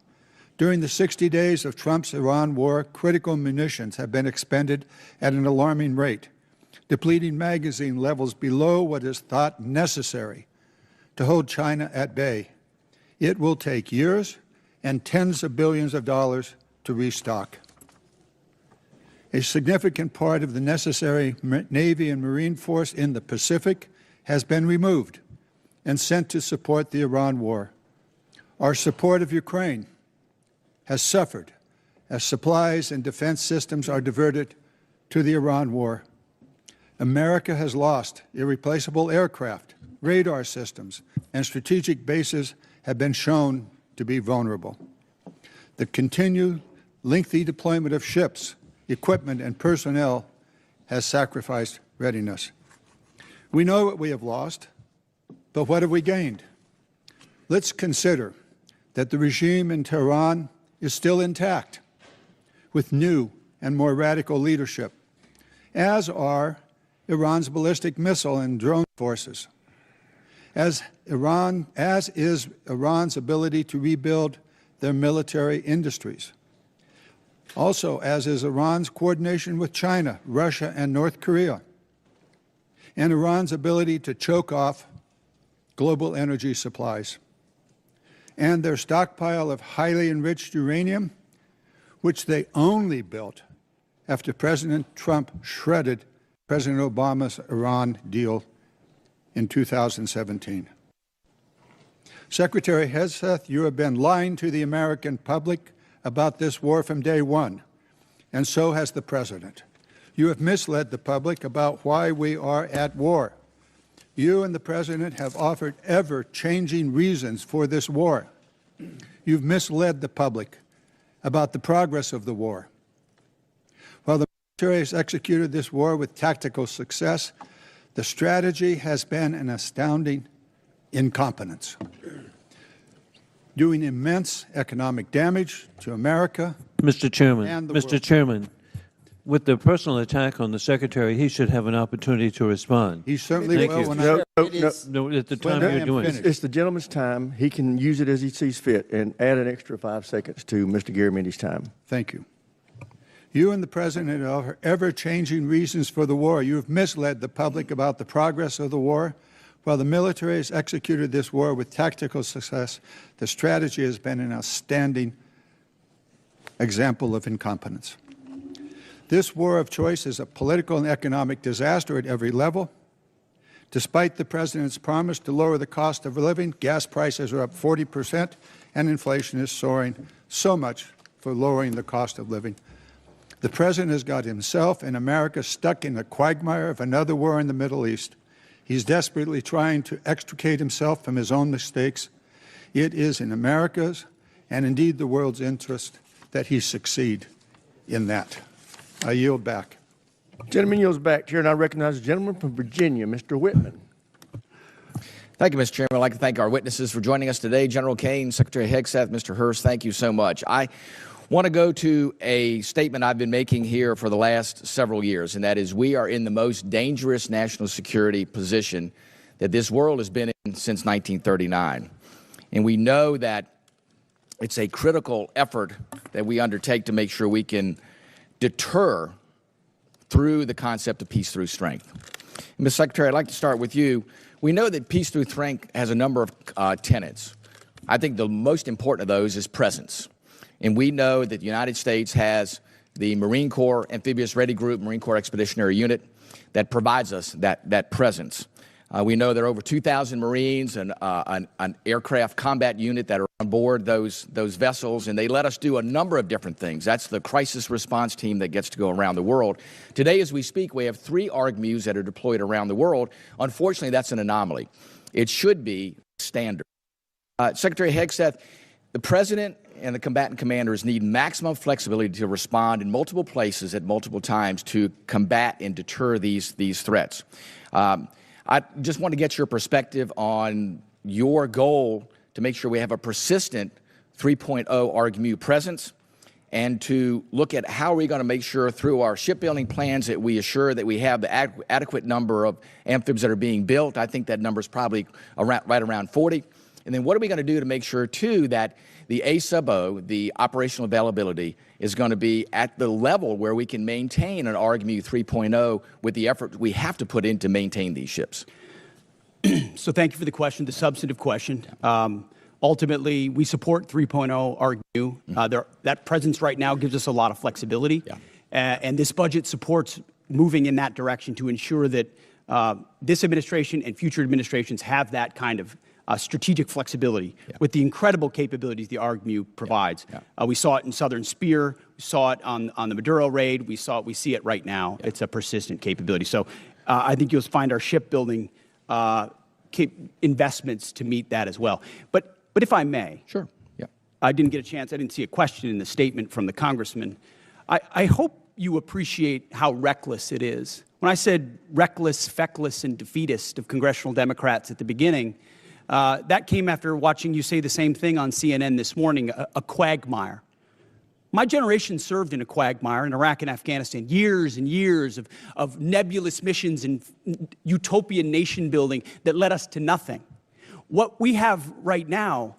S9: During the 60 days of Trump's Iran war, critical munitions have been expended at an alarming rate, depleting magazine levels below what is thought necessary to hold China at bay. It will take years and tens of billions of dollars to restock. A significant part of the necessary Navy and Marine force in the Pacific has been removed and sent to support the Iran war. Our support of Ukraine has suffered as supplies and defense systems are diverted to the Iran war. America has lost irreplaceable aircraft, radar systems, and strategic bases have been shown to be vulnerable. The continued lengthy deployment of ships, equipment, and personnel has sacrificed readiness. We know what we have lost, but what have we gained? Let's consider that the regime in Tehran is still intact, with new and more radical leadership, as are Iran's ballistic missile and drone forces, as is Iran's ability to rebuild their military industries. Also, as is Iran's coordination with China, Russia, and North Korea, and Iran's ability to choke off global energy supplies. and their stockpile of highly enriched uranium, which they only built after President Trump shredded President Obama's Iran deal in 2017. Secretary Hegseth, you have been lying to the American public about this war from day one, and so has the President. You have misled the public about why we are at war. You and the President have offered ever-changing reasons for this war. You've misled the public about the progress of the war. While the military has executed this war with tactical success, the strategy has been an astounding incompetence, doing immense economic damage to America.
S6: Mr. Chairman,
S9: and the
S6: Mr.
S9: world.
S6: Chairman, with the personal attack on the Secretary, he should have an opportunity to respond.
S9: He certainly
S6: Thank
S9: will
S6: you.
S9: when
S6: No, at the time
S9: Let
S6: you're
S9: him
S6: doing
S9: finish.
S6: it.
S2: It's the gentleman's time. He can use it as he sees fit and add an extra 5 seconds to Mr. Garamendi's time.
S9: Thank you. You and the President offer ever-changing reasons for the war. You have misled the public about the progress of the war. While the military has executed this war with tactical success, the strategy has been an outstanding example of incompetence. This war of choice is a political and economic disaster at every level. Despite the President's promise to lower the cost of living, gas prices are up 40%, and inflation is soaring so much for lowering the cost of living. The President has got himself and America stuck in the quagmire of another war in the Middle East. He's desperately trying to extricate himself from his own mistakes. It is in America's and indeed the world's interest that he succeed in that. I yield back.
S2: Gentleman yields back. Chair, and I recognize the gentleman from Virginia, Mr. Whitman.
S10: Thank you, Mr. Chairman. I'd like to thank our witnesses for joining us today. General Kane, Secretary Hegseth, Mr. Hurst, thank you so much. I want to go to a statement I've been making here for the last several years, and that is we are in the most dangerous national security position that this world has been in since 1939. And we know that it's a critical effort that we undertake to make sure we can deter through the concept of peace through strength. Ms. Secretary, I'd like to start with you. We know that peace through strength has a number of tenets. I think the most important of those is presence. And we know that the United States has the Marine Corps Amphibious Ready Group, Marine Corps Expeditionary Unit, that provides us that presence. We know there are over 2,000 Marines and an aircraft combat unit that are on board those vessels, and they let us do a number of different things. That's the crisis response team that gets to go around the world. Today, as we speak, we have 3 ARGMUs that are deployed around the world. Unfortunately, that's an anomaly. It should be standard. Secretary Hegseth, the President and the combatant commanders need maximum flexibility to respond in multiple places at multiple times to combat and deter these threats. I just want to get your perspective on your goal to make sure we have a persistent 3.0 ARGMU presence, and to look at how we're going to make sure through our shipbuilding plans that we assure that we have the adequate number of amphibs that are being built. I think that number is probably right around 40. And then what are we going to do to make sure, too, that the A-sub-O, the operational availability, is going to be at the level where we can maintain an ARGMU 3.0 with the effort we have to put in to maintain these ships?
S3: So thank you for the question, the substantive question. Ultimately, we support 3.0 ARGMU. That presence right now gives us a lot of flexibility. Yeah. And this budget supports moving in that direction to ensure that this administration and future administrations have that kind of strategic flexibility with the incredible capabilities the ARGMU provides. We saw it in Southern Spear. We saw it on the Maduro raid. We see it right now. It's a persistent capability. So I think you'll find our shipbuilding investments to meet that as well. But if I may. Sure. Yeah. I didn't get a chance. I didn't see a question in the statement from the congressman. I hope you appreciate how reckless it is. When I said reckless, feckless, and defeatist of congressional Democrats at the beginning, that came after watching you say the same thing on CNN this morning, a quagmire. My generation served in a quagmire in Iraq and Afghanistan, years and years of nebulous missions and utopian nation building that led us to nothing. What we have right now,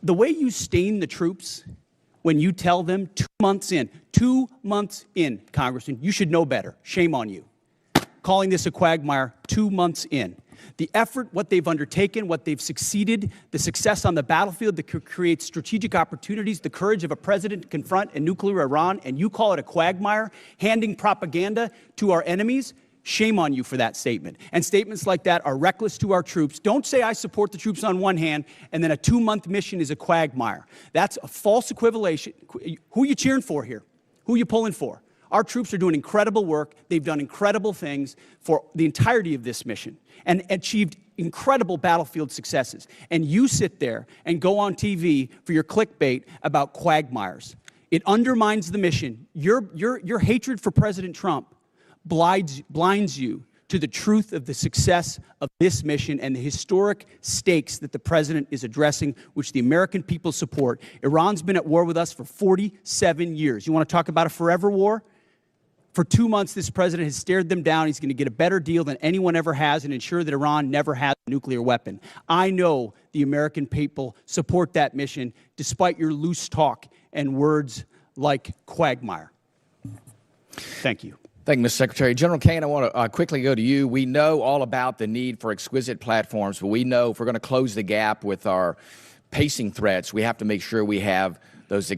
S3: the way you stain the troops when you tell them 2 months in, Congressman, you should know better. Shame on you. Calling this a quagmire 2 months in. The effort, what they've undertaken, what they've succeeded, the success on the battlefield that could create strategic opportunities, the courage of a president to confront a nuclear Iran, and you call it a quagmire, handing propaganda to our enemies. Shame on you for that statement. And statements like that are reckless to our troops. Don't say I support the troops on one hand, and then a 2-month mission is a quagmire. That's a false equivalation. Who are you cheering for here? Who are you pulling for? Our troops are doing incredible work. They've done incredible things for the entirety of this mission and achieved incredible battlefield successes. And you sit there and go on TV for your clickbait about quagmires. It undermines the mission. Your hatred for President Trump blinds you to the truth of the success of this mission and the historic stakes that the president is addressing, which the American people support. Iran's been at war with us for 47 years. You want to talk about a forever war? For 2 months, this president has stared them down. He's going to get a better deal than anyone ever has and ensure that Iran never has a nuclear weapon. I know the American people support that mission, despite your loose talk and words like quagmire. Thank you.
S10: Thank you, Mr. Secretary. General Kane, I want to quickly go to you. We know all about the need for exquisite platforms, but we know if we're going to close the gap with our pacing threats, we have to make sure we have those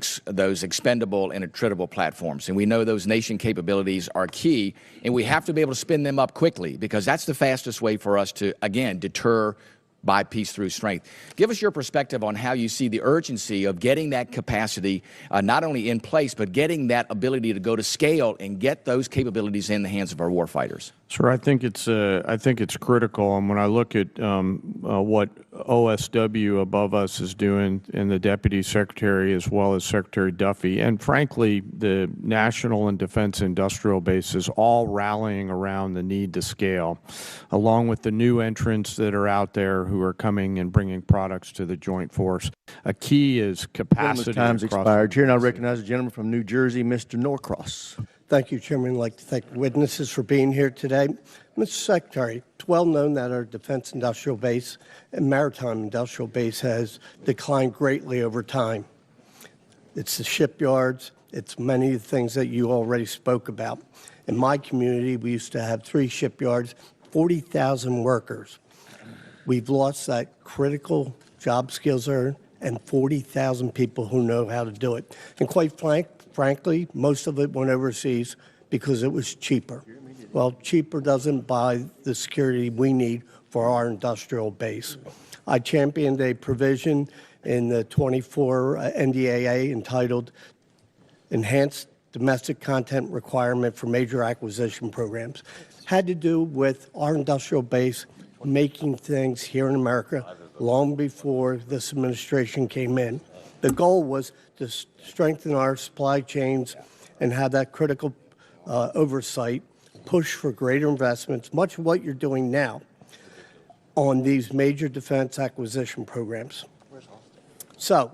S10: expendable and attritable platforms. And we know those nation capabilities are key, and we have to be able to spin them up quickly because that's the fastest way for us to, again, deter by peace through strength. Give us your perspective on how you see the urgency of getting that capacity not only in place, but getting that ability to go to scale and get those capabilities in the hands of our warfighters.
S4: Sir, I think it's critical, and when I look at what OSW above us is doing, and the Deputy Secretary as well as Secretary Duffy, and frankly, the national and defense industrial bases all rallying around the need to scale, along with the new entrants that are out there who are coming and bringing products to the joint force. A key is capacity.
S2: Time's expired. Here, and I recognize the gentleman from New Jersey, Mr. Norcross.
S11: Thank you, Chairman. I'd like to thank witnesses for being here today. Mr. Secretary, it's well known that our defense industrial base and maritime industrial base has declined greatly over time. It's the shipyards. It's many of the things that you already spoke about. In my community, we used to have 3 shipyards, 40,000 workers. We've lost that critical job skills there and 40,000 people who know how to do it. And quite frankly, most of it went overseas because it was cheaper. Well, cheaper doesn't buy the security we need for our industrial base. I championed a provision in the 24 NDAA entitled Enhanced Domestic Content Requirement for Major Acquisition Programs. Had to do with our industrial base making things here in America long before this administration came in. The goal was to strengthen our supply chains and have that critical oversight, push for greater investments, much of what you're doing now on these major defense acquisition programs. So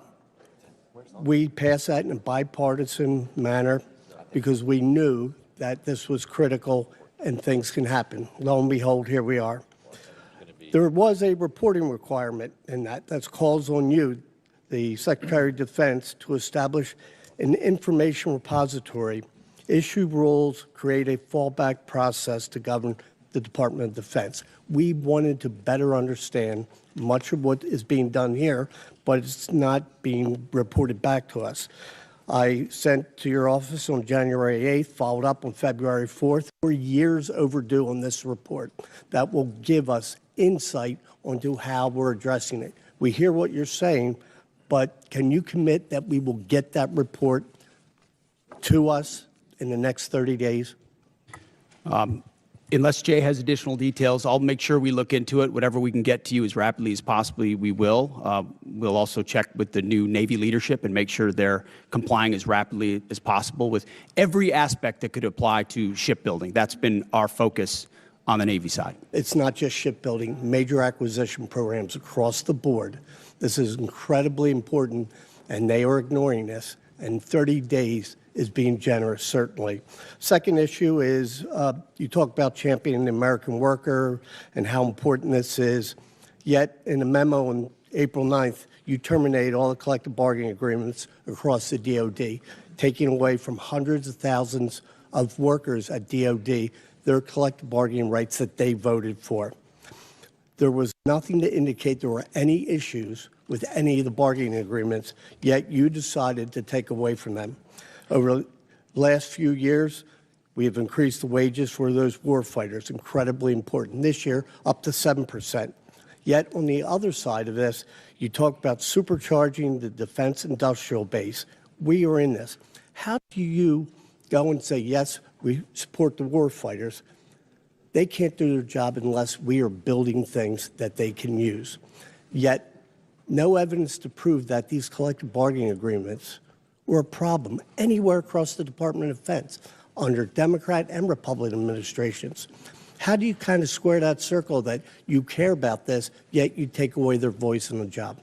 S11: we passed that in a bipartisan manner because we knew that this was critical and things can happen. Lo and behold, here we are. There was a reporting requirement in that. That calls on you, the Secretary of Defense, to establish an information repository, issue rules, create a fallback process to govern the Department of Defense. We wanted to better understand much of what is being done here, but it's not being reported back to us. I sent to your office on January 8th, followed up on February 4th. We're years overdue on this report that will give us insight onto how we're addressing it. We hear what you're saying, but can you commit that we will get that report to us in the next 30 days?
S3: Unless Jay has additional details, I'll make sure we look into it. Whatever we can get to you as rapidly as possibly, we will. We'll also check with the new Navy leadership and make sure they're complying as rapidly as possible with every aspect that could apply to shipbuilding. That's been our focus on the Navy side.
S11: It's not just shipbuilding, major acquisition programs across the board. This is incredibly important, and they are ignoring this. And 30 days is being generous, certainly. Second issue is you talk about championing the American worker and how important this is. Yet, in a memo on April 9th, you terminate all the collective bargaining agreements across the DOD, taking away from hundreds of thousands of workers at DOD their collective bargaining rights that they voted for. There was nothing to indicate there were any issues with any of the bargaining agreements, yet you decided to take away from them. Over the last few years, we have increased the wages for those war fighters, incredibly important. This year, up to 7%. Yet on the other side of this, you talk about supercharging the defense industrial base. We are in this. How do you go and say, yes, we support the war fighters? They can't do their job unless we are building things that they can use. Yet, no evidence to prove that these collective bargaining agreements were a problem anywhere across the Department of Defense under Democrat and Republican administrations. How do you kind of square that circle that you care about this, yet you take away their voice in the job?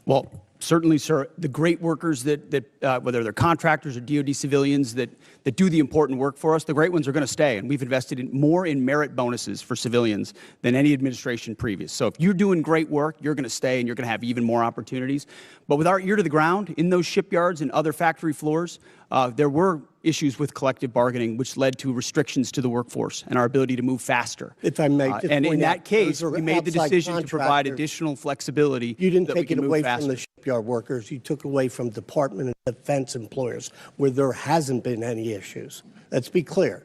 S3: Well, certainly, sir, the great workers that whether they're contractors or DoD civilians that do the important work for us, the great ones are going to stay. And we've invested more in merit bonuses for civilians than any administration previous. So if you're doing great work, you're going to stay and you're going to have even more opportunities. But with our ear to the ground in those shipyards and other factory floors, there were issues with collective bargaining, which led to restrictions to the workforce and our ability to move faster.
S11: If I may,
S3: and in that case, we made the decision to provide additional flexibility.
S11: You didn't take it away from the shipyard workers. You took away from Department of Defense employers where there hasn't been any issues. Let's be clear.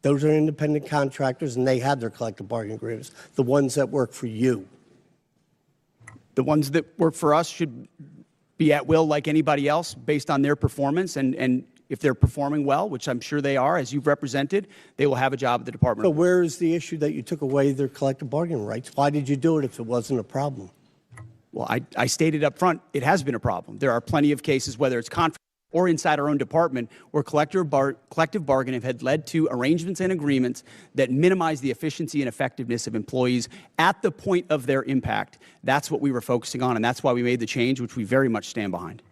S11: Those are independent contractors, and they had their collective bargaining agreements. The ones that work for you.
S3: The ones that work for us should be at will like anybody else based on their performance. And if they're performing well, which I'm sure they are, as you've represented, they will have a job at the Department.
S11: So where is the issue that you took away their collective bargaining rights? Why did you do it if it wasn't a problem?
S3: Well, I stated up front, it has been a problem. There are plenty of cases, whether it's contract or inside our own department, where collective bargaining had led to arrangements and agreements that minimize the efficiency and effectiveness of employees at the point of their impact. That's what we were focusing on, and that's why we made the change, which we very much stand behind.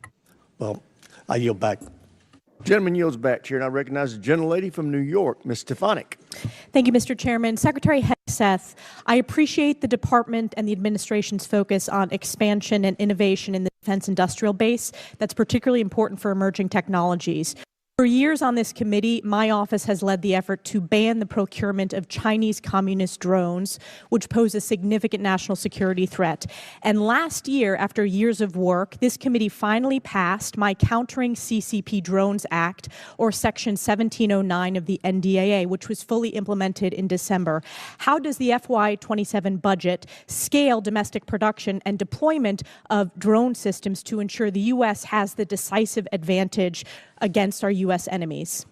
S11: Well, I yield back.
S2: Gentleman yields back, Chair, and I recognize the gentlelady from New York, Ms. Stefanik.
S12: Thank you, Mr. Chairman. Secretary Hegseth, I appreciate the department and the administration's focus on expansion and innovation in the defense industrial base. That's particularly important for emerging technologies. For years on this committee, my office has led the effort to ban the procurement of Chinese communist drones, which pose a significant national security threat. And last year, after years of work, this committee finally passed my Countering CCP Drones Act, or Section 1709 of the NDAA, which was fully implemented in December. How does the FY27 budget scale domestic production and deployment of drone systems to ensure the U.S. has the decisive advantage against our U.S. enemies?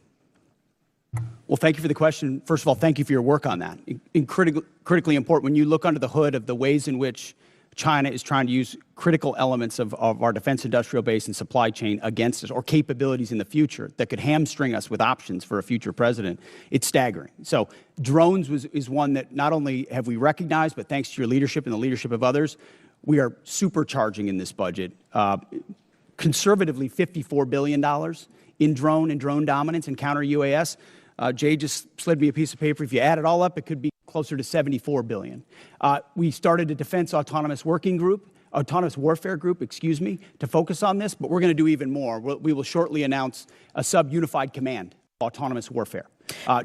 S3: Well, thank you for the question. First of all, thank you for your work on that. Critically important. When you look under the hood of the ways in which China is trying to use critical elements of our defense industrial base and supply chain against us, or capabilities in the future that could hamstring us with options for a future president, it's staggering. So drones is one that not only have we recognized, but thanks to your leadership and the leadership of others, we are supercharging in this budget. Conservatively $54 billion in drone and drone dominance and counter UAS. Jay just slid me a piece of paper. If you add it all up, it could be closer to $74 billion. We started a defense autonomous warfare group, to focus on this, but we're going to do even more. We will shortly announce a sub-unified command of autonomous warfare.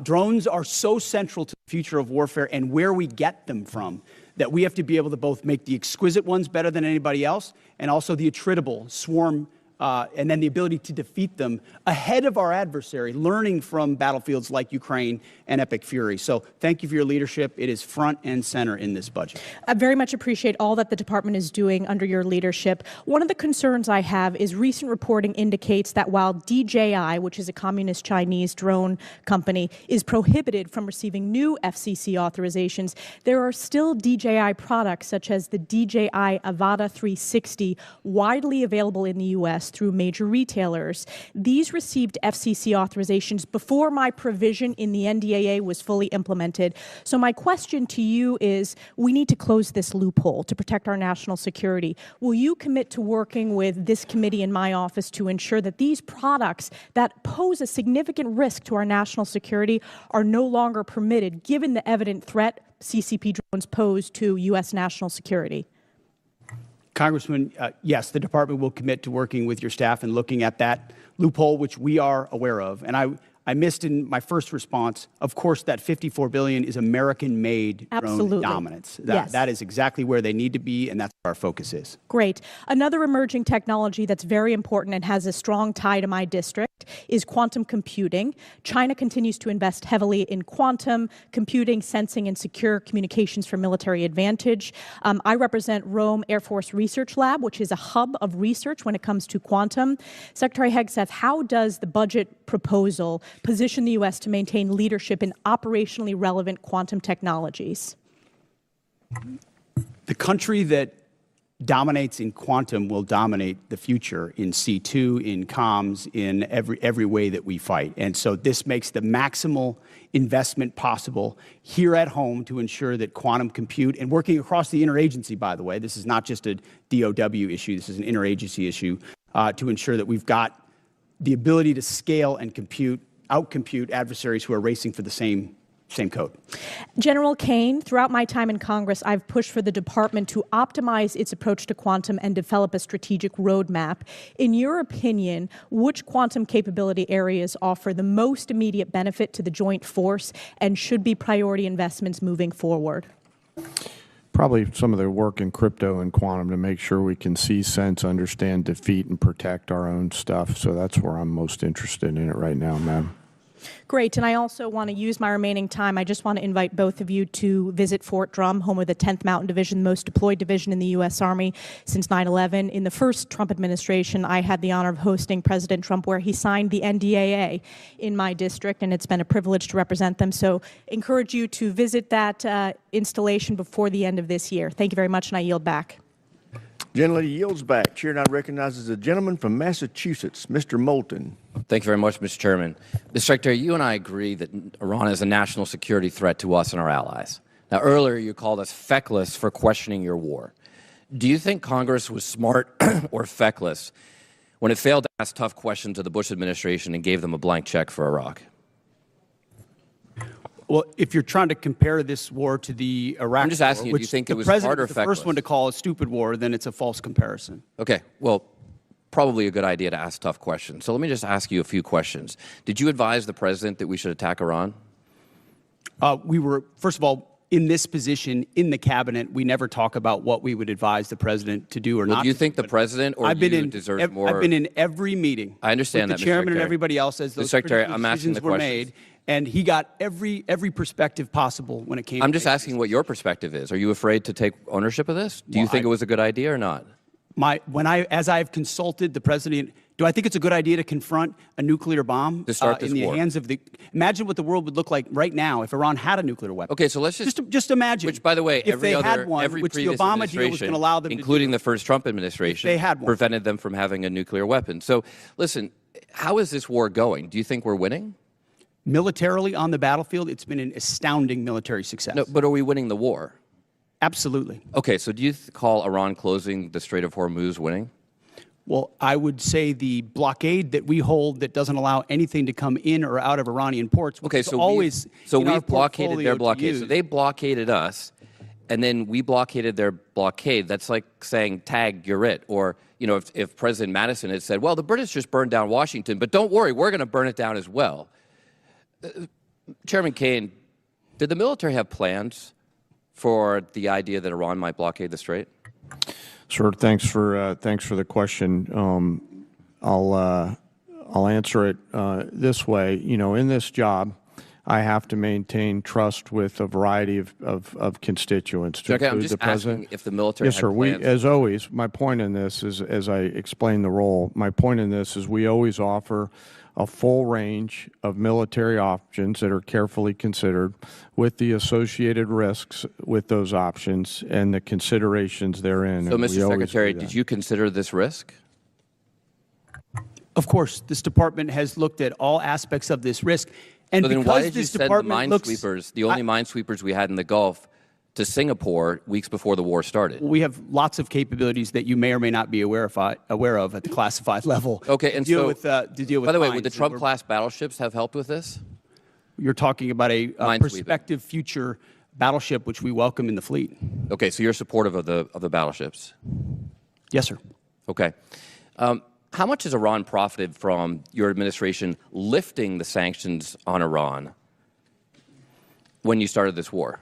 S3: Drones are so central to the future of warfare and where we get them from that we have to be able to both make the exquisite ones better than anybody else and also the attritable swarm and then the ability to defeat them ahead of our adversary, learning from battlefields like Ukraine and Epic Fury. So thank you for your leadership. It is front and center in this budget.
S12: I very much appreciate all that the department is doing under your leadership. One of the concerns I have is recent reporting indicates that while DJI, which is a communist Chinese drone company, is prohibited from receiving new FCC authorizations, there are still DJI products such as the DJI Avata 360 widely available in the U.S. through major retailers. These received FCC authorizations before my provision in the NDAA was fully implemented. So my question to you is, we need to close this loophole to protect our national security. Will you commit to working with this committee in my office to ensure that these products that pose a significant risk to our national security are no longer permitted, given the evident threat CCP drones pose to U.S. national security?
S3: Congressman, yes, the department will commit to working with your staff and looking at that loophole, which we are aware of. And I I missed in my first response, of course, that $54 billion is American-made drone dominance. That is exactly where they need to be, and that's where our focus is.
S12: Great. Another emerging technology that's very important and has a strong tie to my district is quantum computing. China continues to invest heavily in quantum computing, sensing, and secure communications for military advantage. I represent Rome Air Force Research Lab, which is a hub of research when it comes to quantum. Secretary Hegseth, how does the budget proposal position the U.S. to maintain leadership in operationally relevant quantum technologies?
S3: The country that dominates in quantum will dominate the future in C2, in comms, in every way that we fight. And so this makes the maximal investment possible here at home to ensure that quantum compute, and working across the interagency, by the way, this is not just a DOW issue, this is an interagency issue, to ensure that we've got the ability to scale and outcompute adversaries who are racing for the same code.
S12: General Kane, throughout my time in Congress, I've pushed for the department to optimize its approach to quantum and develop a strategic roadmap. In your opinion, which quantum capability areas offer the most immediate benefit to the joint force and should be priority investments moving forward?
S4: Probably some of the work in crypto and quantum to make sure we can see, sense, understand, defeat, and protect our own stuff. So that's where I'm most interested in it right now, ma'am.
S12: Great. And I also want to use my remaining time. I just want to invite both of you to visit Fort Drum, home of the 10th Mountain Division, the most deployed division in the U.S. Army since 9/11. In the first Trump administration, I had the honor of hosting President Trump, where he signed the NDAA in my district, and it's been a privilege to represent them. So encourage you to visit that installation before the end of this year. Thank you very much, and I yield back.
S2: Gentlelady yields back. Chair now recognizes the gentleman from Massachusetts, Mr. Moulton.
S13: Thank you very much, Mr. Chairman. Mr. Secretary, you and I agree that Iran is a national security threat to us and our allies. Now, earlier you called us feckless for questioning your war. Do you think Congress was smart or feckless when it failed to ask tough questions of the Bush administration and gave them a blank check for Iraq?
S3: Well, if you're trying to compare this war to the Iraq
S13: I'm just asking
S3: war,
S13: you, do you think it was
S3: smart
S13: smart or
S3: the
S13: feckless?
S3: first one to call a stupid war, then it's a false comparison.
S13: Okay, well, probably a good idea to ask tough questions. So let me just ask you a few questions. Did you advise the president that we should attack Iran?
S3: We were, first of all, in this position in the cabinet, we never talk about what we would advise the president to do or not.
S13: Do you think the president or you deserve more?
S3: I've been in every meeting.
S13: I understand
S3: with
S13: that,
S3: the chairman
S13: Mr.
S3: and everybody else as those
S13: Secretary,
S3: critical
S13: I'm asking
S3: decisions
S13: the
S3: were
S13: questions.
S3: made, and he got every perspective possible when it came.
S13: I'm just asking what your perspective is. Are you afraid to take ownership of this? Do you think it was a good idea or not?
S3: As I've consulted the president, do I think it's a good idea to confront a nuclear bomb
S13: to start this
S3: in the
S13: war?
S3: hands of the? Imagine what the world would look like right now if Iran had a nuclear weapon.
S13: Okay, so let's just
S3: imagine.
S13: Which, by the way,
S3: if they had one,
S13: every
S3: which the
S13: previous
S3: Obama deal was going to allow them,
S13: including the first Trump administration,
S3: they had one,
S13: prevented them from having a nuclear weapon. So, listen, how is this war going? Do you think we're winning?
S3: Militarily on the battlefield, it's been an astounding military success.
S13: No, but are we winning the war?
S3: Absolutely.
S13: Okay, so do you call Iran closing the Strait of Hormuz winning?
S3: Well, I would say the blockade that we hold that doesn't allow anything to come in or out of Iranian ports.
S13: Okay, so
S3: we've
S13: blockaded their blockade. So they blockaded us, and then we blockaded their blockade. That's like saying, tag, you're it. Or, you know, if President Madison had said, well, the British just burned down Washington, but don't worry, we're going to burn it down as well. Chairman Kane, did the military have plans for the idea that Iran might blockade the Strait?
S4: Sure. Thanks for the question. I'll answer it this way. You know, in this job, I have to maintain trust with a variety of constituents. To
S13: okay, I'm just
S4: the president.
S13: asking if the military
S4: yes,
S13: had
S4: sir.
S13: plans.
S4: As always, my point in this is, as I explain the role, my point in this is we always offer a full range of military options that are carefully considered with the associated risks with those options and the considerations therein.
S13: So, Mr. Secretary, did you consider this risk?
S3: Of course, this department has looked at all aspects of this risk. And
S13: so then why did you
S3: this
S13: send the
S3: department
S13: minesweepers, the only minesweepers we had in the Gulf, to Singapore weeks before the war started?
S3: We have lots of capabilities that you may or may not be aware of at the classified level.
S13: Okay, and
S3: to deal with
S13: by the way, would the Trump-class battleships have helped with this?
S3: You're talking about a prospective future battleship, which we welcome in the fleet.
S13: Okay, so you're supportive of the battleships?
S3: Yes, sir.
S13: Okay. How much has Iran profited from your administration lifting the sanctions on Iran when you started this war?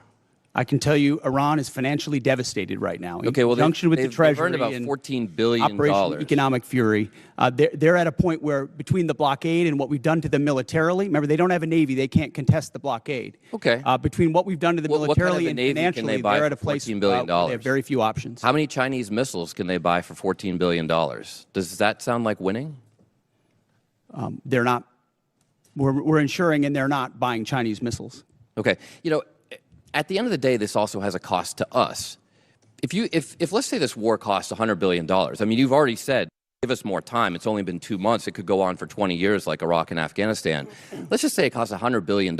S3: I can tell you Iran is financially devastated right now.
S13: Okay, well,
S3: in conjunction with the Treasury,
S13: they've earned about $14 billion.
S3: Operation Economic Fury. They're at a point where between the blockade and what we've done to them militarily, remember, they don't have a Navy. They can't contest the blockade.
S13: Okay.
S3: Between what we've done to them militarily and financially, they're at a place
S13: $14 billion?
S3: Where they have very few options.
S13: How many Chinese missiles can they buy for $14 billion? Does that sound like winning?
S3: They're not. We're ensuring, and they're not buying Chinese missiles.
S13: Okay. You know, at the end of the day, this also has a cost to us. If let's say this war costs $100 billion, I mean, you've already said, give us more time. It's only been 2 months. It could go on for 20 years like Iraq and Afghanistan. Let's just say it costs $100 billion.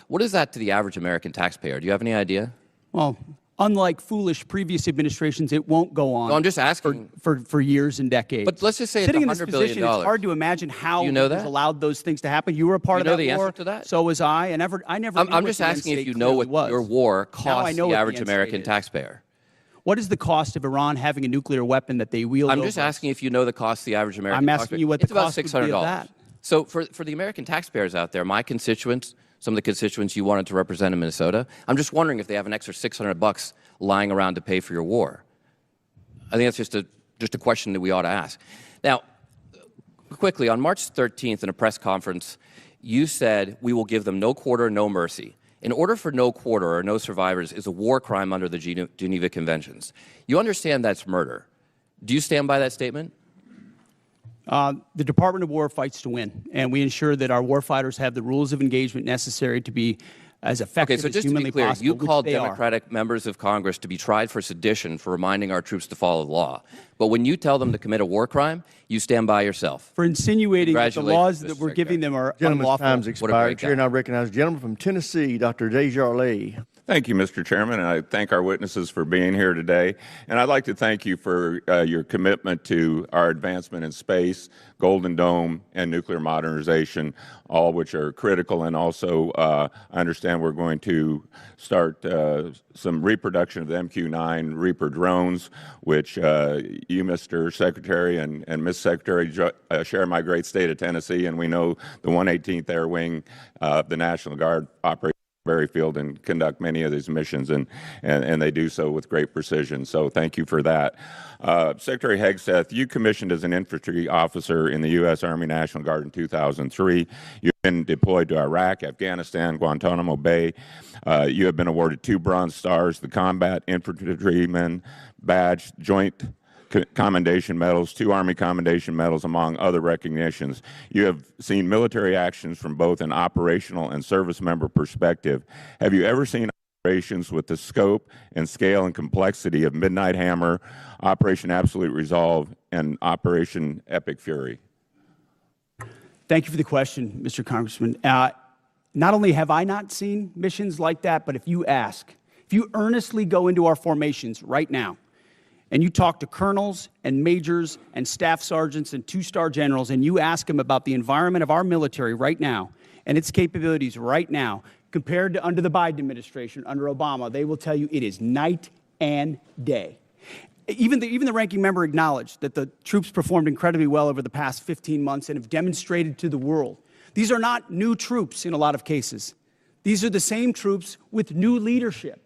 S13: What is that to the average American taxpayer? Do you have any idea?
S3: Well, unlike foolish previous administrations, it won't go on.
S13: No, I'm just asking.
S3: For years and decades.
S13: But let's just say it's
S3: Sitting in
S13: $100
S3: this
S13: billion.
S3: position, it's hard to imagine how
S13: you know
S3: it was allowed those things to happen. You were a part of that war.
S13: You know the answer to that?
S3: So was I. I never.
S13: I'm just asking if you know what your war costs the average American taxpayer.
S3: What is the cost of Iran having a nuclear weapon that they wield?
S13: I'm just asking if you know the cost of the average American taxpayer.
S3: I'm asking you what the cost would be of that.
S13: So for the American taxpayers out there, my constituents, some of the constituents you wanted to represent in Minnesota, I'm just wondering if they have an extra $600 lying around to pay for your war. I think that's just a question that we ought to ask. Now, quickly, on March 13th in a press conference, you said we will give them no quarter, no mercy. In order for no quarter or no survivors is a war crime under the Geneva Conventions. You understand that's murder. Do you stand by that statement?
S3: The Department of War fights to win, and we ensure that our warfighters have the rules of engagement necessary to be as effective as humanly possible.
S13: Okay, so just to be clear, you called Democratic members of Congress to be tried for sedition for reminding our troops to follow the law. But when you tell them to commit a war crime, you stand by yourself.
S3: For insinuating that the laws that we're giving them are unlawful.
S2: Gentleman's time's expired. Chair now recognizes the gentleman from Tennessee, Dr. Desjardins.
S14: Thank you, Mr. Chairman, and I thank our witnesses for being here today. And I'd like to thank you for your commitment to our advancement in space, Golden Dome, and nuclear modernization, all which are critical. And also, I understand we're going to start some reproduction of the MQ-9 Reaper drones, which you, Mr. Secretary, and Ms. Secretary share my great state of Tennessee, and we know the 118th Air Wing of the National Guard operates Field and conduct many of these missions, and they do so with great precision. So thank you for that. Secretary Hegseth, you commissioned as an infantry officer in the U.S. Army National Guard in 2003. You've been deployed to Iraq, Afghanistan, Guantanamo Bay. You have been awarded 2 Bronze Stars, the Combat Infantryman Badge, Joint Commendation Medals, 2 Army Commendation Medals, among other recognitions. You have seen military actions from both an operational and service member perspective. Have you ever seen operations with the scope and scale and complexity of Midnight Hammer, Operation Absolute Resolve, and Operation Epic Fury?
S3: Thank you for the question, Mr. Congressman. Not only have I not seen missions like that, but if you earnestly go into our formations right now, and you talk to colonels and majors and staff sergeants and 2-star generals, and you ask them about the environment of our military right now and its capabilities right now, compared to under the Biden administration, under Obama, they will tell you it is night and day. Even the ranking member acknowledged that the troops performed incredibly well over the past 15 months and have demonstrated to the world. These are not new troops in a lot of cases. These are the same troops with new leadership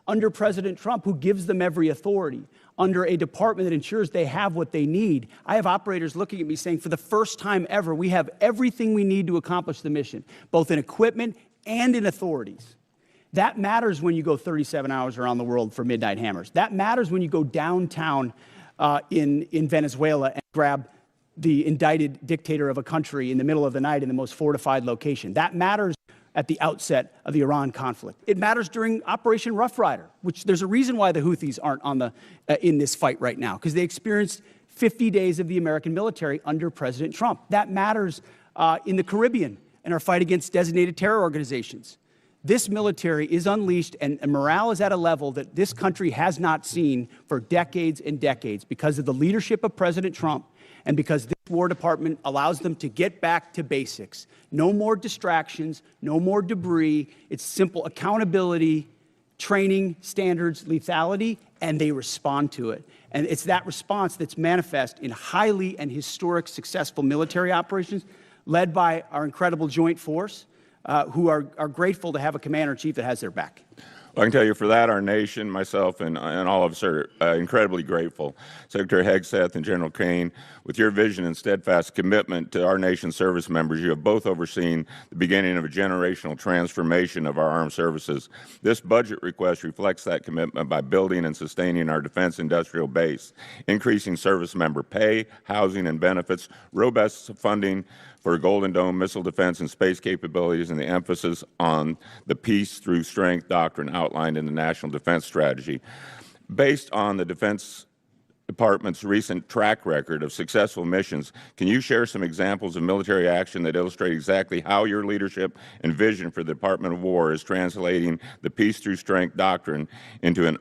S3: under President Trump, who gives them every authority, under a department that ensures they have what they need. I have operators looking at me saying, for the first time ever, we have everything we need to accomplish the mission, both in equipment and in authorities. That matters when you go 37 hours around the world for Midnight Hammers. That matters when you go downtown in Venezuela and grab the indicted dictator of a country in the middle of the night in the most fortified location. That matters at the outset of the Iran conflict. It matters during Operation Rough Rider, which there's a reason why the Houthis aren't on in this fight right now, because they experienced 50 days of the American military under President Trump. That matters in the Caribbean in our fight against designated terror organizations. This military is unleashed, and morale is at a level that this country has not seen for decades and decades because of the leadership of President Trump and because this War Department allows them to get back to basics. No more distractions, no more debris. It's simple accountability, training, standards, lethality, and they respond to it. And it's that response that's manifest in highly and historic successful military operations led by our incredible joint force, who are grateful to have a commander-in-chief that has their back.
S14: Well, I can tell you for that, our nation, myself, and all of us are incredibly grateful. Secretary Hegseth and General Kane, with your vision and steadfast commitment to our nation's service members, you have both overseen the beginning of a generational transformation of our armed services. This budget request reflects that commitment by building and sustaining our defense industrial base, increasing service member pay, housing, and benefits, robust funding for Golden Dome missile defense and space capabilities, and the emphasis on the peace through strength doctrine outlined in the National Defense Strategy. Based on the Defense Department's recent track record of successful missions, can you share some examples of military action that illustrate exactly how your leadership and vision for the Department of War is translating the peace through strength doctrine into an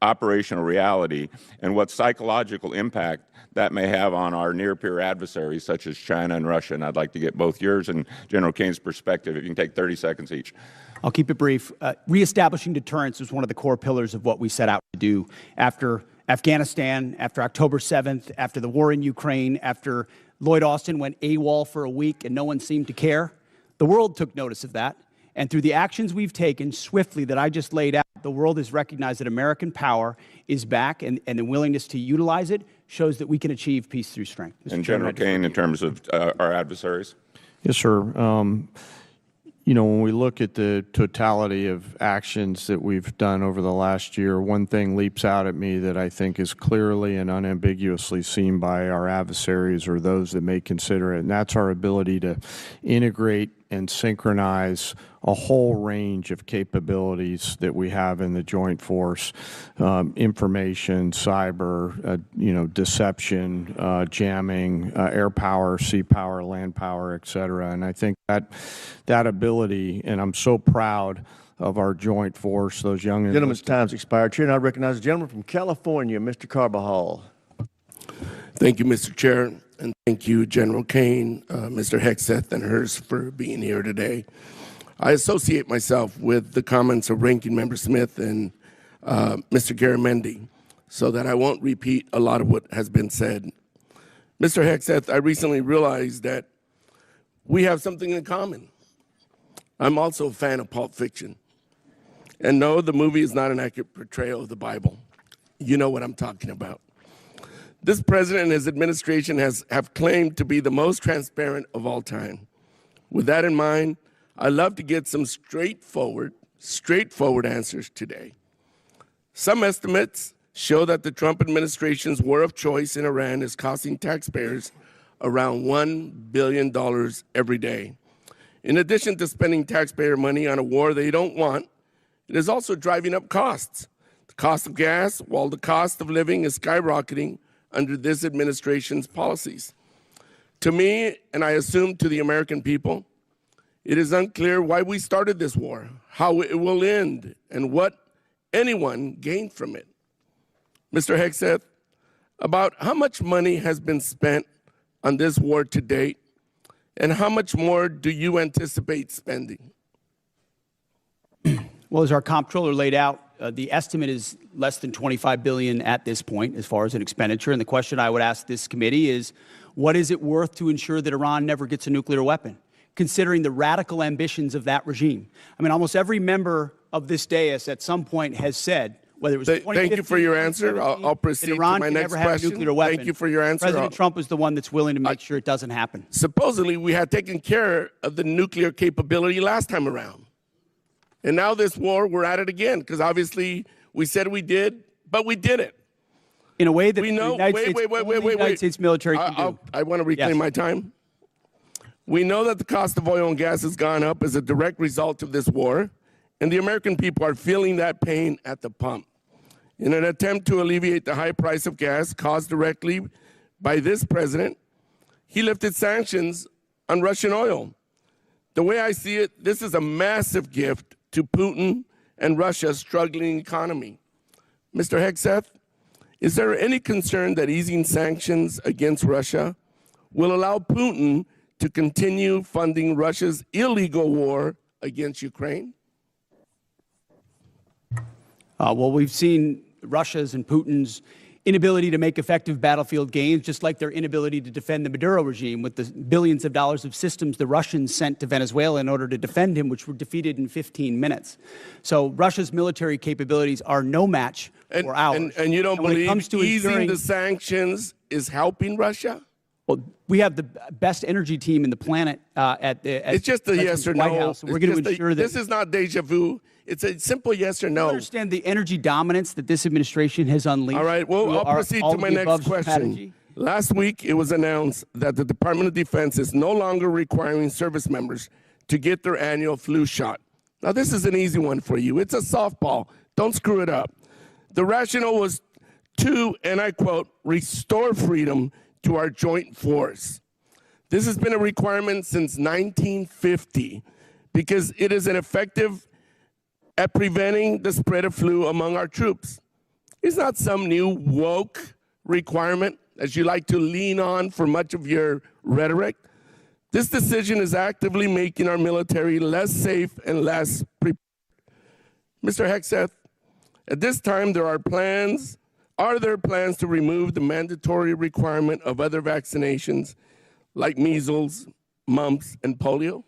S14: operational reality, and what psychological impact that may have on our near-peer adversaries such as China and Russia? And I'd like to get both yours and General Kane's perspective. If you can take 30 seconds each.
S3: I'll keep it brief. Reestablishing deterrence was one of the core pillars of what we set out to do after Afghanistan, after October 7th, after the war in Ukraine, after Lloyd Austin went AWOL for a week and no one seemed to care. The world took notice of that. And through the actions we've taken swiftly that I just laid out, the world has recognized that American power is back, and the willingness to utilize it shows that we can achieve peace through strength.
S14: And General Kane, in terms of our adversaries?
S4: Yes, sir. You know, when we look at the totality of actions that we've done over the last year, one thing leaps out at me that I think is clearly and unambiguously seen by our adversaries or those that may consider it, and that's our ability to integrate and synchronize a whole range of capabilities that we have in the joint force, information, cyber, deception, jamming, air power, sea power, land power, et cetera. And I think that ability, and I'm so proud of our joint force, those young...
S2: Gentleman's time's expired. Chair, and I recognize the gentleman from California, Mr. Carbajal.
S15: Thank you, Mr. Chair, and thank you, General Kane, Mr. Hegseth, and hers for being here today. I associate myself with the comments of Ranking Member Smith and Mr. Garamendi, so that I won't repeat a lot of what has been said. Mr. Hegseth, I recently realized that we have something in common. I'm also a fan of Pulp Fiction. And no, the movie is not an accurate portrayal of the Bible. You know what I'm talking about. This president and his administration have claimed to be the most transparent of all time. With that in mind, I'd love to get some straightforward answers today. Some estimates show that the Trump administration's war of choice in Iran is costing taxpayers around $1 billion every day. In addition to spending taxpayer money on a war they don't want, it is also driving up costs. The cost of gas, while the cost of living is skyrocketing under this administration's policies. To me, and I assume to the American people, it is unclear why we started this war, how it will end, and what anyone gained from it. Mr. Hegseth, about how much money has been spent on this war to date, and how much more do you anticipate spending?
S3: Well, as our comptroller laid out, the estimate is less than $25 billion at this point as far as an expenditure. And the question I would ask this committee is, what is it worth to ensure that Iran never gets a nuclear weapon, considering the radical ambitions of that regime? I mean, almost every member of this dais at some point has said, whether it was
S15: Thank you for your answer. I'll proceed to my next question. Thank you for your answer.
S3: President Trump is the one that's willing to make sure it doesn't happen.
S15: Supposedly, we had taken care of the nuclear capability last time around. And now this war, we're at it again, because obviously we said we did, but we didn't.
S3: In a way that
S15: we know,
S3: the United States military can do.
S15: I want to reclaim my time. We know that the cost of oil and gas has gone up as a direct result of this war, and the American people are feeling that pain at the pump. In an attempt to alleviate the high price of gas caused directly by this president, he lifted sanctions on Russian oil. The way I see it, this is a massive gift to Putin and Russia's struggling economy. Mr. Hegseth, is there any concern that easing sanctions against Russia will allow Putin to continue funding Russia's illegal war against Ukraine?
S3: Well, we've seen Russia's and Putin's inability to make effective battlefield gains, just like their inability to defend the Maduro regime with the billions of dollars of systems the Russians sent to Venezuela in order to defend him, which were defeated in 15 minutes. So Russia's military capabilities are no match for ours.
S15: And you don't believe easing the
S3: ensuring
S15: sanctions is helping Russia?
S3: Well, we have the best energy team in the planet
S15: it's just a yes or
S3: White
S15: no.
S3: House. We're going to ensure that
S15: this is not deja vu. It's a simple yes or no.
S3: I understand the energy dominance that this administration has unleashed.
S15: All right, well, I'll proceed to my next question.
S3: Strategy.
S15: Last week, it was announced that the Department of Defense is no longer requiring service members to get their annual flu shot. Now, this is an easy one for you. It's a softball. Don't screw it up. The rationale was to, and I quote, restore freedom to our joint force. This has been a requirement since 1950 because it is an effective at preventing the spread of flu among our troops. It's not some new woke requirement, as you like to lean on for much of your rhetoric. This decision is actively making our military less safe and less prepared. Mr. Hegseth, at this time, are there plans to remove the mandatory requirement of other vaccinations like measles, mumps, and polio?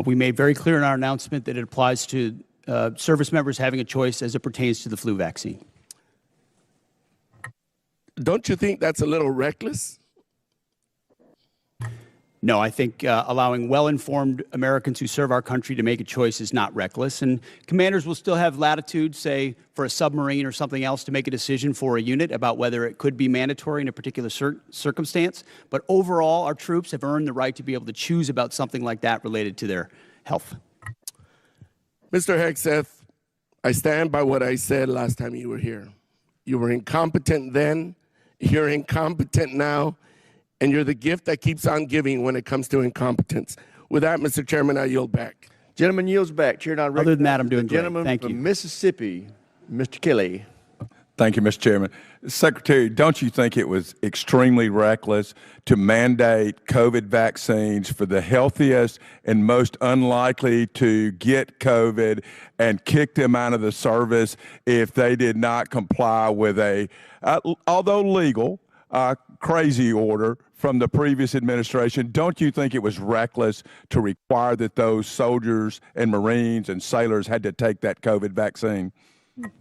S3: We made very clear in our announcement that it applies to service members having a choice as it pertains to the flu vaccine.
S15: Don't you think that's a little reckless?
S3: No, I think allowing well-informed Americans who serve our country to make a choice is not reckless. And commanders will still have latitude, say, for a submarine or something else to make a decision for a unit about whether it could be mandatory in a particular circumstance. But overall, our troops have earned the right to be able to choose about something like that related to their health.
S15: Mr. Hegseth, I stand by what I said last time you were here. You were incompetent then, you're incompetent now, and you're the gift that keeps on giving when it comes to incompetence. With that, Mr. Chairman, I yield back.
S2: Gentleman yields back. Chair, now
S3: other than that, I'm doing great.
S2: Gentleman
S3: Thank
S2: from
S3: you.
S2: Mississippi, Mr. Kelly.
S16: Thank you, Mr. Chairman. Secretary, don't you think it was extremely reckless to mandate COVID vaccines for the healthiest and most unlikely to get COVID and kick them out of the service if they did not comply with a, although legal, crazy order from the previous administration? Don't you think it was reckless to require that those soldiers and Marines and sailors had to take that COVID vaccine?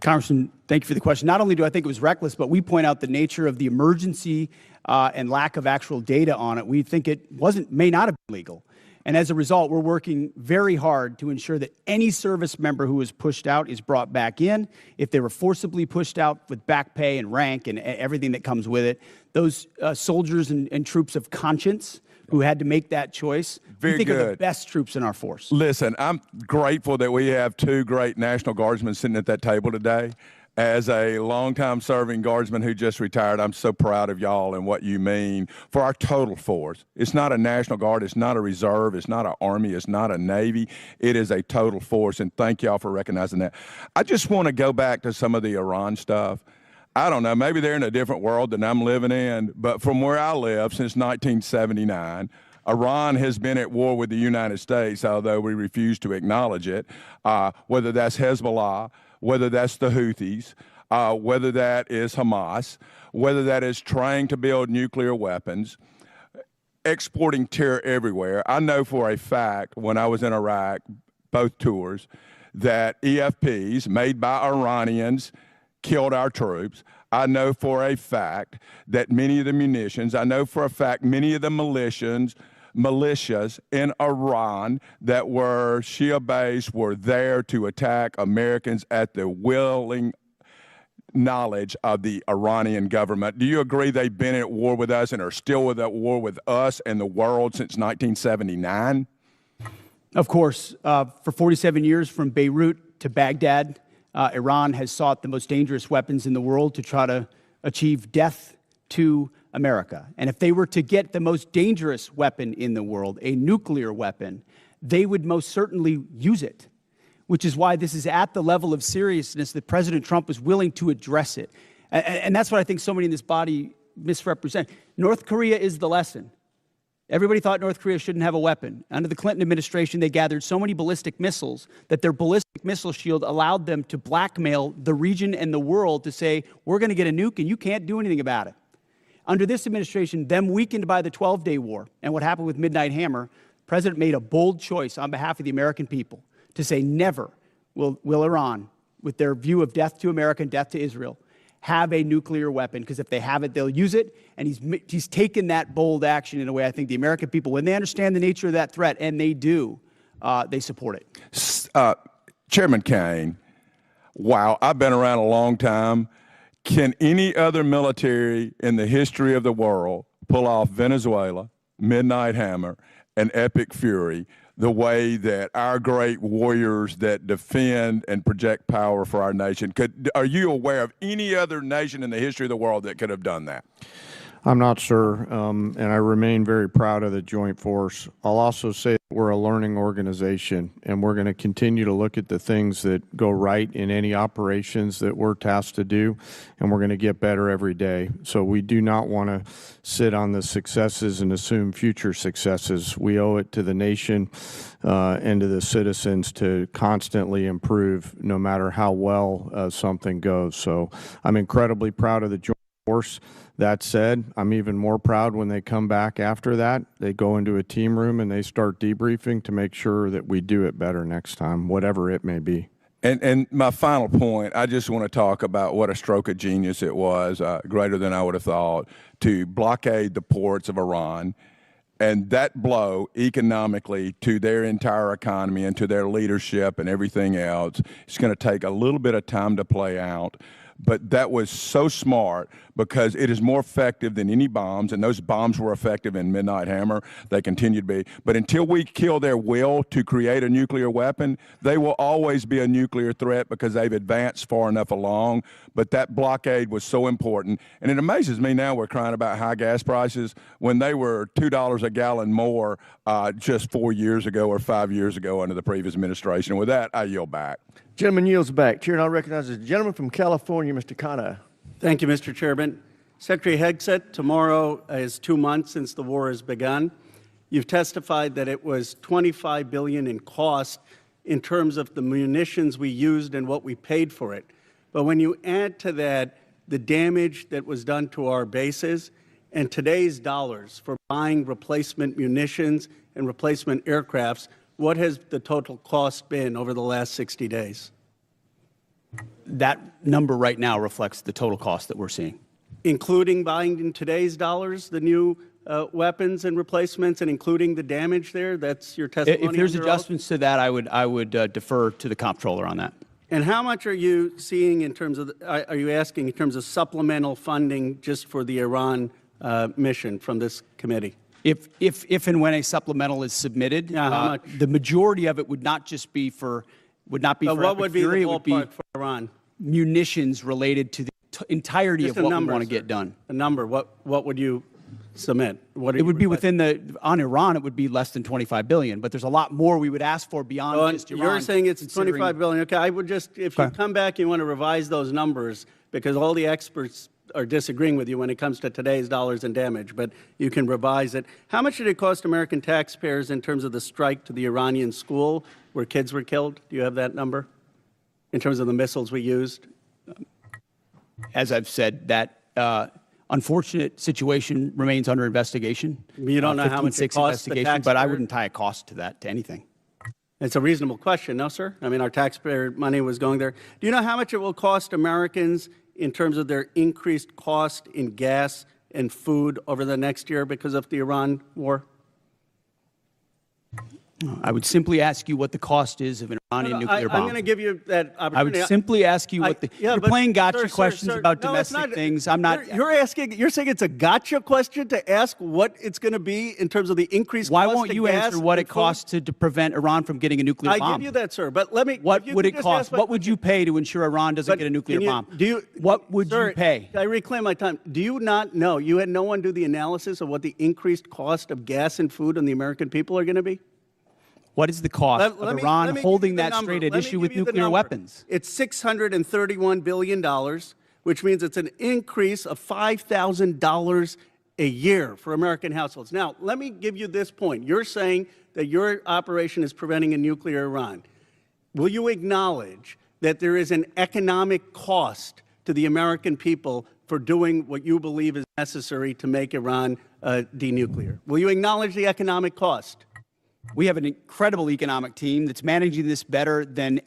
S3: Congressman, thank you for the question. Not only do I think it was reckless, but we point out the nature of the emergency and lack of actual data on it. We think it may not have been legal. And as a result, we're working very hard to ensure that any service member who is pushed out is brought back in. If they were forcibly pushed out with back pay and rank and everything that comes with it, those soldiers and troops of conscience who had to make that choice, we think are the best troops in our force.
S16: Listen, I'm grateful that we have two great National Guardsmen sitting at that table today. As a longtime serving Guardsman who just retired, I'm so proud of y'all and what you mean for our total force. It's not a National Guard, it's not a reserve, it's not an Army, it's not a Navy. It is a total force, and thank y'all for recognizing that. I just want to go back to some of the Iran stuff. I don't know, maybe they're in a different world than I'm living in, but from where I live since 1979, Iran has been at war with the United States, although we refuse to acknowledge it, whether that's Hezbollah, whether that's the Houthis, whether that is Hamas, whether that is trying to build nuclear weapons, exporting terror everywhere. I know for a fact when I was in Iraq, both tours, that EFPs made by Iranians killed our troops. I know for a fact that many of the munitions, I know for a fact many of the militias in Iran that were Shia-based were there to attack Americans at the willing knowledge of the Iranian government. Do you agree they've been at war with us and are still at war with us and the world since 1979?
S3: Of course. For 47 years from Beirut to Baghdad, Iran has sought the most dangerous weapons in the world to try to achieve death to America. And if they were to get the most dangerous weapon in the world, a nuclear weapon, they would most certainly use it, which is why this is at the level of seriousness that President Trump was willing to address it. And that's what I think so many in this body misrepresent. North Korea is the lesson. Everybody thought North Korea shouldn't have a weapon. Under the Clinton administration, they gathered so many ballistic missiles that their ballistic missile shield allowed them to blackmail the region and the world to say, we're going to get a nuke and you can't do anything about it. Under this administration, them weakened by the 12-day war and what happened with Midnight Hammer, the President made a bold choice on behalf of the American people to say never will Iran, with their view of death to America and death to Israel, have a nuclear weapon, because if they have it, they'll use it. And he's taken that bold action in a way I think the American people, when they understand the nature of that threat, and they do, they support it.
S16: Chairman Kaine, wow, I've been around a long time. Can any other military in the history of the world pull off Venezuela, Midnight Hammer, and Epic Fury the way that our great warriors that defend and project power for our nation? Are you aware of any other nation in the history of the world that could have done that?
S4: I'm not sure, and I remain very proud of the Joint Force. I'll also say that we're a learning organization, and we're going to continue to look at the things that go right in any operations that we're tasked to do, and we're going to get better every day. So we do not want to sit on the successes and assume future successes. We owe it to the nation and to the citizens to constantly improve no matter how well something goes. So I'm incredibly proud of the Joint Force. That said, I'm even more proud when they come back after that. They go into a team room and they start debriefing to make sure that we do it better next time, whatever it may be.
S16: And my final point, I just want to talk about what a stroke of genius it was, greater than I would have thought, to blockade the ports of Iran. And that blow economically to their entire economy and to their leadership and everything else, it's going to take a little bit of time to play out. But that was so smart because it is more effective than any bombs, and those bombs were effective in Midnight Hammer. They continue to be. But until we kill their will to create a nuclear weapon, they will always be a nuclear threat because they've advanced far enough along. But that blockade was so important. And it amazes me now we're crying about high gas prices when they were $2 a gallon more just 4 years ago or 5 years ago under the previous administration. And with that, I yield back.
S2: Gentleman yields back. Chair, and I recognize the gentleman from California, Mr. Khanna.
S17: Thank you, Mr. Chairman. Secretary Hegseth, tomorrow is 2 months since the war has begun. You've testified that it was $25 billion in cost in terms of the munitions we used and what we paid for it. But when you add to that the damage that was done to our bases and today's dollars for buying replacement munitions and replacement aircrafts, what has the total cost been over the last 60 days?
S3: That number right now reflects the total cost that we're seeing.
S17: Including buying in today's dollars the new weapons and replacements and including the damage there? That's your testimony?
S3: If there's adjustments to that, I would defer to the comptroller on that.
S17: And how much are you seeing in terms of, are you asking in terms of supplemental funding just for the Iran mission from this committee?
S3: If and when a supplemental is submitted, the majority of it would not just be for, would not be for
S17: what would be the
S3: ballpark
S17: for Iran?
S3: Munitions related to the entirety
S17: just
S3: of what
S17: number,
S3: we want to get done.
S17: A number, what would you submit?
S3: It would be within the, on Iran, it would be less than $25 billion, but there's a lot more we would ask for beyond just Iran.
S17: You're saying it's $25 billion. Okay, I would just, if you come back, you want to revise those numbers because all the experts are disagreeing with you when it comes to today's dollars and damage, but you can revise it. How much did it cost American taxpayers in terms of the strike to the Iranian school where kids were killed? Do you have that number in terms of the missiles we used?
S3: As I've said, that unfortunate situation remains under investigation.
S17: You don't know how much it costs the taxpayer?
S3: But I wouldn't tie a cost to that, to anything.
S17: It's a reasonable question, no, sir? I mean, our taxpayer money was going there. Do you know how much it will cost Americans in terms of their increased cost in gas and food over the next year because of the Iran war?
S3: I would simply ask you what the cost is of an Iranian nuclear bomb.
S17: I'm going to give you that opportunity.
S3: I would simply ask you what the... you're playing gotcha questions about domestic things. I'm not...
S17: You're saying it's a gotcha question to ask what it's going to be in terms of the increased
S3: Why
S17: cost
S3: won't
S17: of
S3: you
S17: gas
S3: answer what it
S17: food?
S3: costs to prevent Iran from getting a nuclear bomb?
S17: I give you that, sir, but let me...
S3: What would it cost? What would you pay to ensure Iran doesn't get a nuclear bomb? What would you pay?
S17: I reclaim my time. Do you not know? You had no one do the analysis of what the increased cost of gas and food on the American people are going to be?
S3: What is the cost of Iran holding that straight at issue with nuclear weapons?
S17: It's $631 billion, which means it's an increase of $5,000 a year for American households. Now, let me give you this point. You're saying that your operation is preventing a nuclear Iran. will you acknowledge that there is an economic cost to the American people for doing what you believe is necessary to make Iran denuclear? Will you acknowledge the economic cost?
S3: We have an incredible economic team that's managing this better than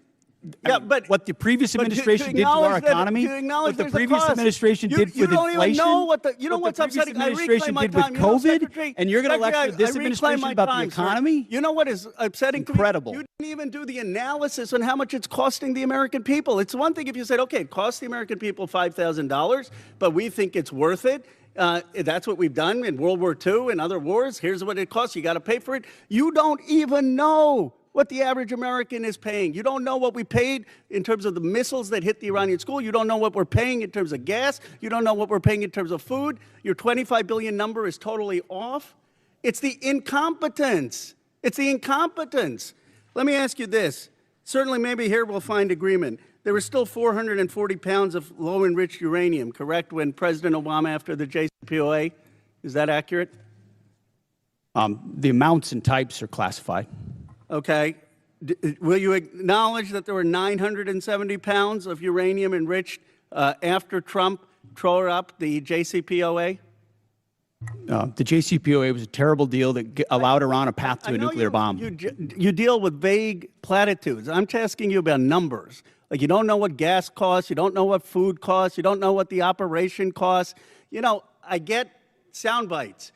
S3: what the previous administration did to our economy, what the previous administration did with inflation, what the previous administration did with COVID, and you're going to lecture this administration about the economy?
S17: You know what is upsetting?
S3: Incredible.
S17: You didn't even do the analysis on how much it's costing the American people. It's one thing if you said, okay, it costs the American people $5,000, but we think it's worth it. That's what we've done in World War II and other wars. Here's what it costs. You got to pay for it. You don't even know what the average American is paying. You don't know what we paid in terms of the missiles that hit the Iranian school. You don't know what we're paying in terms of gas. You don't know what we're paying in terms of food. Your 25 billion number is totally off. It's the incompetence. It's the incompetence. Let me ask you this. Certainly maybe here we'll find agreement. There was still 440 pounds of low-enriched uranium, correct, when President Obama after the JCPOA? Is that accurate?
S3: The amounts and types are classified.
S17: Okay. Will you acknowledge that there were 970 pounds of uranium enriched after Trump tore up the JCPOA?
S3: The JCPOA was a terrible deal that allowed Iran a path to a nuclear bomb.
S17: You deal with vague platitudes. I'm asking you about numbers. Like you don't know what gas costs, you don't know what food costs, you don't know what the operation costs. You know, I get sound bites,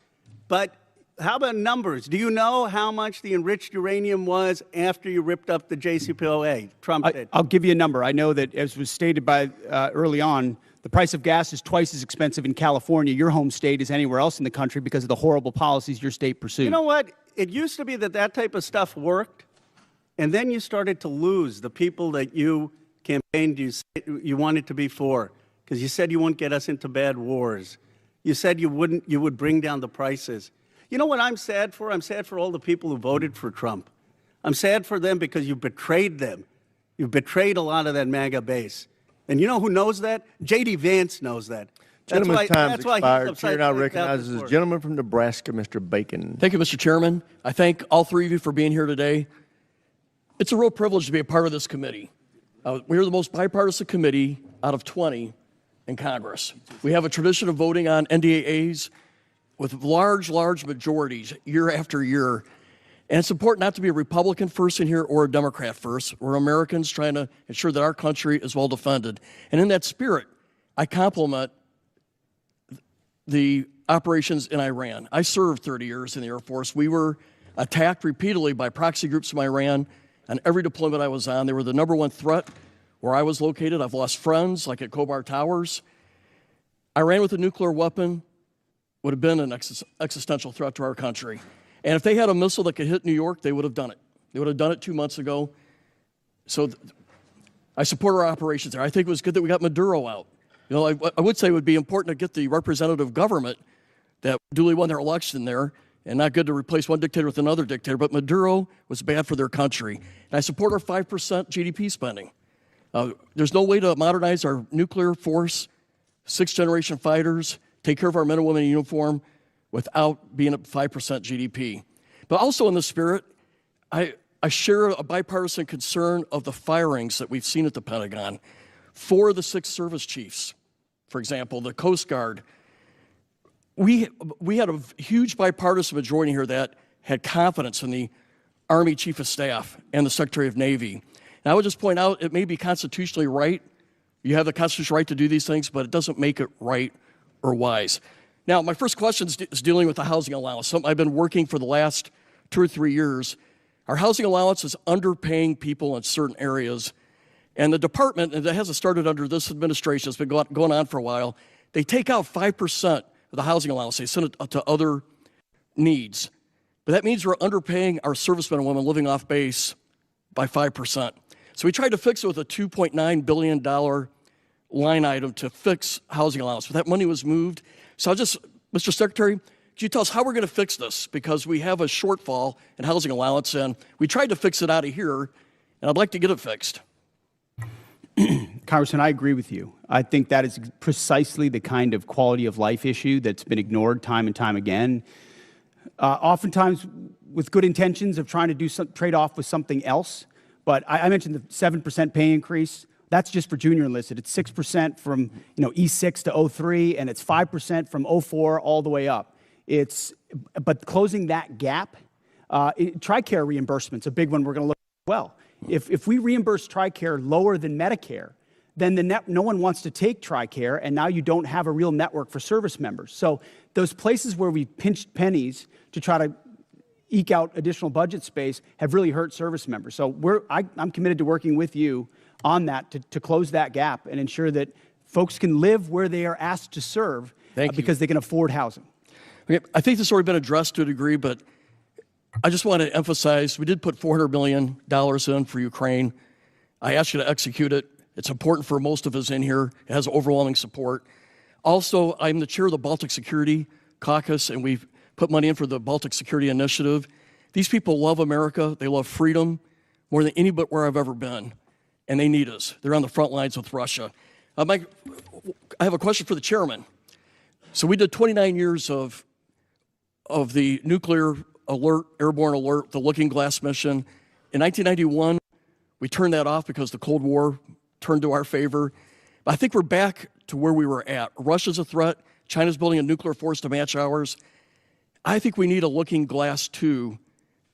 S17: but how about numbers? Do you know how much the enriched uranium was after you ripped up the JCPOA? Trump did.
S3: I'll give you a number. I know that, as was stated by early on, the price of gas is twice as expensive in California, your home state, as anywhere else in the country because of the horrible policies your state pursued.
S17: You know what? It used to be that that type of stuff worked, and then you started to lose the people that you campaigned you wanted to be for, because you said you wouldn't get us into bad wars. You said you would bring down the prices. You know what I'm sad for? I'm sad for all the people who voted for Trump. I'm sad for them because you betrayed them. You betrayed a lot of that MAGA base. And you know who knows that? J.D. Vance knows that.
S2: Gentleman's time has expired. Chair now recognizes the gentleman from Nebraska, Mr. Bacon.
S18: Thank you, Mr. Chairman. I thank all three of you for being here today. It's a real privilege to be a part of this committee. We're the most bipartisan committee out of 20 in Congress. We have a tradition of voting on NDAAs with large majorities year after year. And it's important not to be a Republican first in here or a Democrat first. We're Americans trying to ensure that our country is well defended. And in that spirit, I compliment the operations in Iran. I served 30 years in the Air Force. We were attacked repeatedly by proxy groups from Iran on every deployment I was on. They were the #1 threat where I was located. I've lost friends, like at Khobar Towers. Iran with a nuclear weapon would have been an existential threat to our country. And if they had a missile that could hit New York, they would have done it. They would have done it 2 months ago. So I support our operations there. I think it was good that we got Maduro out. You know, I would say it would be important to get the representative government that duly won their election there, and not good to replace one dictator with another dictator, but Maduro was bad for their country. And I support our 5% GDP spending. There's no way to modernize our nuclear force, 6th-generation fighters, take care of our men and women in uniform without being at 5% GDP. But also in the spirit, I share a bipartisan concern of the firings that we've seen at the Pentagon. 4 of the 6 service chiefs, for example, the Coast Guard. We had a huge bipartisan majority here that had confidence in the Army Chief of Staff and the Secretary of Navy. And I would just point out, it may be constitutionally right. You have the constitutional right to do these things, but it doesn't make it right or wise. Now, my first question is dealing with the housing allowance, something I've been working for the last 2 or 3 years. Our housing allowance is underpaying people in certain areas. And the department, and it hasn't started under this administration, it's been going on for a while, they take out 5% of the housing allowance. They send it to other needs. But that means we're underpaying our servicemen and women living off base by 5%. So we tried to fix it with a $2.9 billion line item to fix housing allowance. But that money was moved. So Mr. Secretary, could you tell us how we're going to fix this? Because we have a shortfall in housing allowance, and we tried to fix it out of here, and I'd like to get it fixed.
S3: Congressman, I agree with you. I think that is precisely the kind of quality of life issue that's been ignored time and time again. Oftentimes with good intentions of trying to do some trade-off with something else, But I mentioned the 7% pay increase. That's just for junior enlisted. It's 6% from E6 to 03, and it's 5% from 04 all the way up. But closing that gap, TRICARE reimbursement's a big one we're going to look at as well. If we reimburse TRICARE lower than Medicare, then no one wants to take TRICARE, and now you don't have a real network for service members. So those places where we pinched pennies to try to eke out additional budget space have really hurt service members. So I'm committed to working with you on that to close that gap and ensure that folks can live where they are asked to serve because they can afford housing.
S18: Okay, I think this has already been addressed to a degree, but I just want to emphasize we did put $400 million in for Ukraine. I asked you to execute it. It's important for most of us in here. It has overwhelming support. Also, I'm the chair of the Baltic Security Caucus, and we've put money in for the Baltic Security Initiative. These people love America. They love freedom more than anywhere I've ever been, and they need us. They're on the front lines with Russia. Mike, I have a question for the chairman. So we did 29 years of the nuclear alert, airborne alert, the Looking Glass mission. In 1991, we turned that off because the Cold War turned to our favor. But I think we're back to where we were at. Russia's a threat. China's building a nuclear force to match ours. I think we need a Looking Glass 2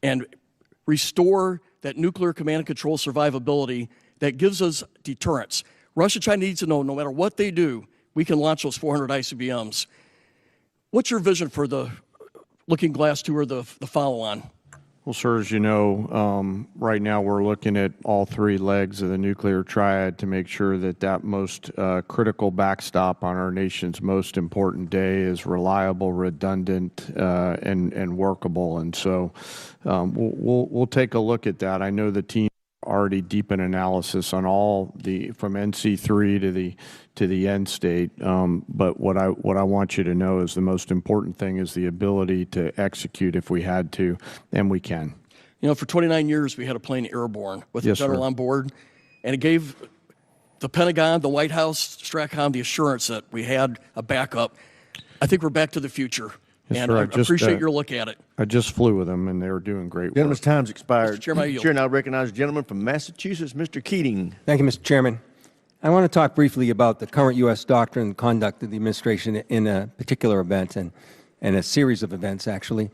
S18: and restore that nuclear command and control survivability that gives us deterrence. Russia, China needs to know no matter what they do, we can launch those 400 ICBMs. What's your vision for the Looking Glass 2 or the follow-on?
S4: Well, sir, as you know, right now we're looking at all three legs of the nuclear triad to make sure that that most critical backstop on our nation's most important day is reliable, redundant, and workable. And so we'll take a look at that. I know the team already deep in analysis on all from NC3 to the end state. But what I want you to know is the most important thing is the ability to execute if we had to, and we can.
S18: You know, for 29 years we had a plane airborne with a general on board, and it gave the Pentagon, the White House, STRATCOM the assurance that we had a backup. I think we're back to the future.
S4: Yes,
S18: and
S4: sir,
S18: I appreciate your look at it.
S4: I just flew with them, and they were doing great work.
S2: Gentleman's time's expired.
S18: Mr. Chairman, I yield.
S2: Chair now recognizes the gentleman from Massachusetts, Mr. Keating.
S19: Thank you, Mr. Chairman. I want to talk briefly about the current U.S. doctrine and conduct of the administration in a particular event and a series of events, actually.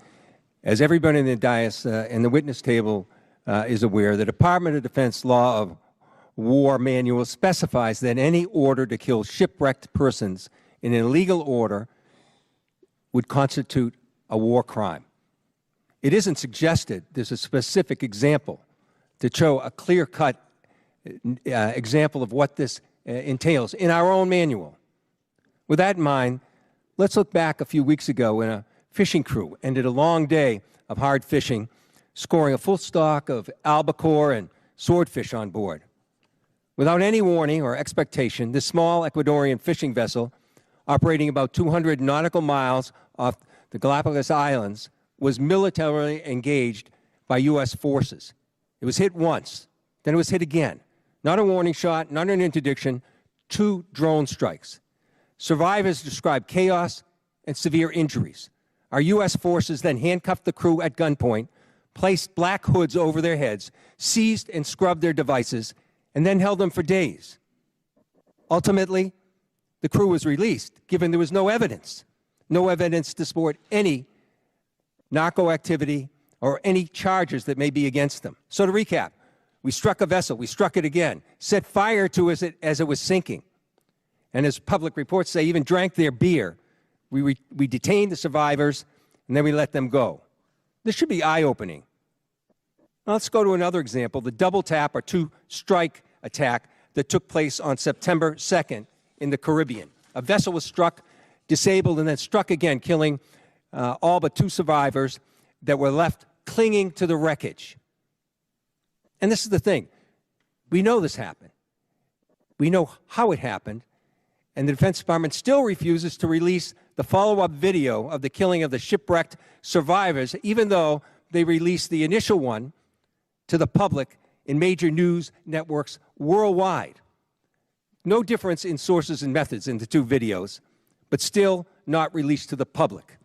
S19: As everybody in the dais and the witness table is aware, the Department of Defense Law of War Manual specifies that any order to kill shipwrecked persons in an illegal order would constitute a war crime. It isn't suggested there's a specific example to show a clear-cut example of what this entails in our own manual. With that in mind, let's look back a few weeks ago when a fishing crew ended a long day of hard fishing, scoring a full stock of albacore and swordfish on board. Without any warning or expectation, this small Ecuadorian fishing vessel, operating about 200 nautical miles off the Galapagos Islands, was militarily engaged by U.S. forces. It was hit once, then it was hit again. Not a warning shot, not an interdiction, 2 drone strikes. Survivors described chaos and severe injuries. Our U.S. forces then handcuffed the crew at gunpoint, placed black hoods over their heads, seized and scrubbed their devices, and then held them for days. Ultimately, the crew was released, given there was no evidence to support any narco activity or any charges that may be against them. So to recap, we struck a vessel, we struck it again, set fire to it as it was sinking, and as public reports say, even drank their beer. We detained the survivors, and then we let them go. This should be eye-opening. Now let's go to another example, the double tap or 2-strike attack that took place on September 2nd in the Caribbean. A vessel was struck, disabled, and then struck again, killing all but 2 survivors that were left clinging to the wreckage. And this is the thing. We know this happened. We know how it happened. And the Defense Department still refuses to release the follow-up video of the killing of the shipwrecked survivors, even though they released the initial one to the public in major news networks worldwide. No difference in sources and methods in the 2 videos, but still not released to the public.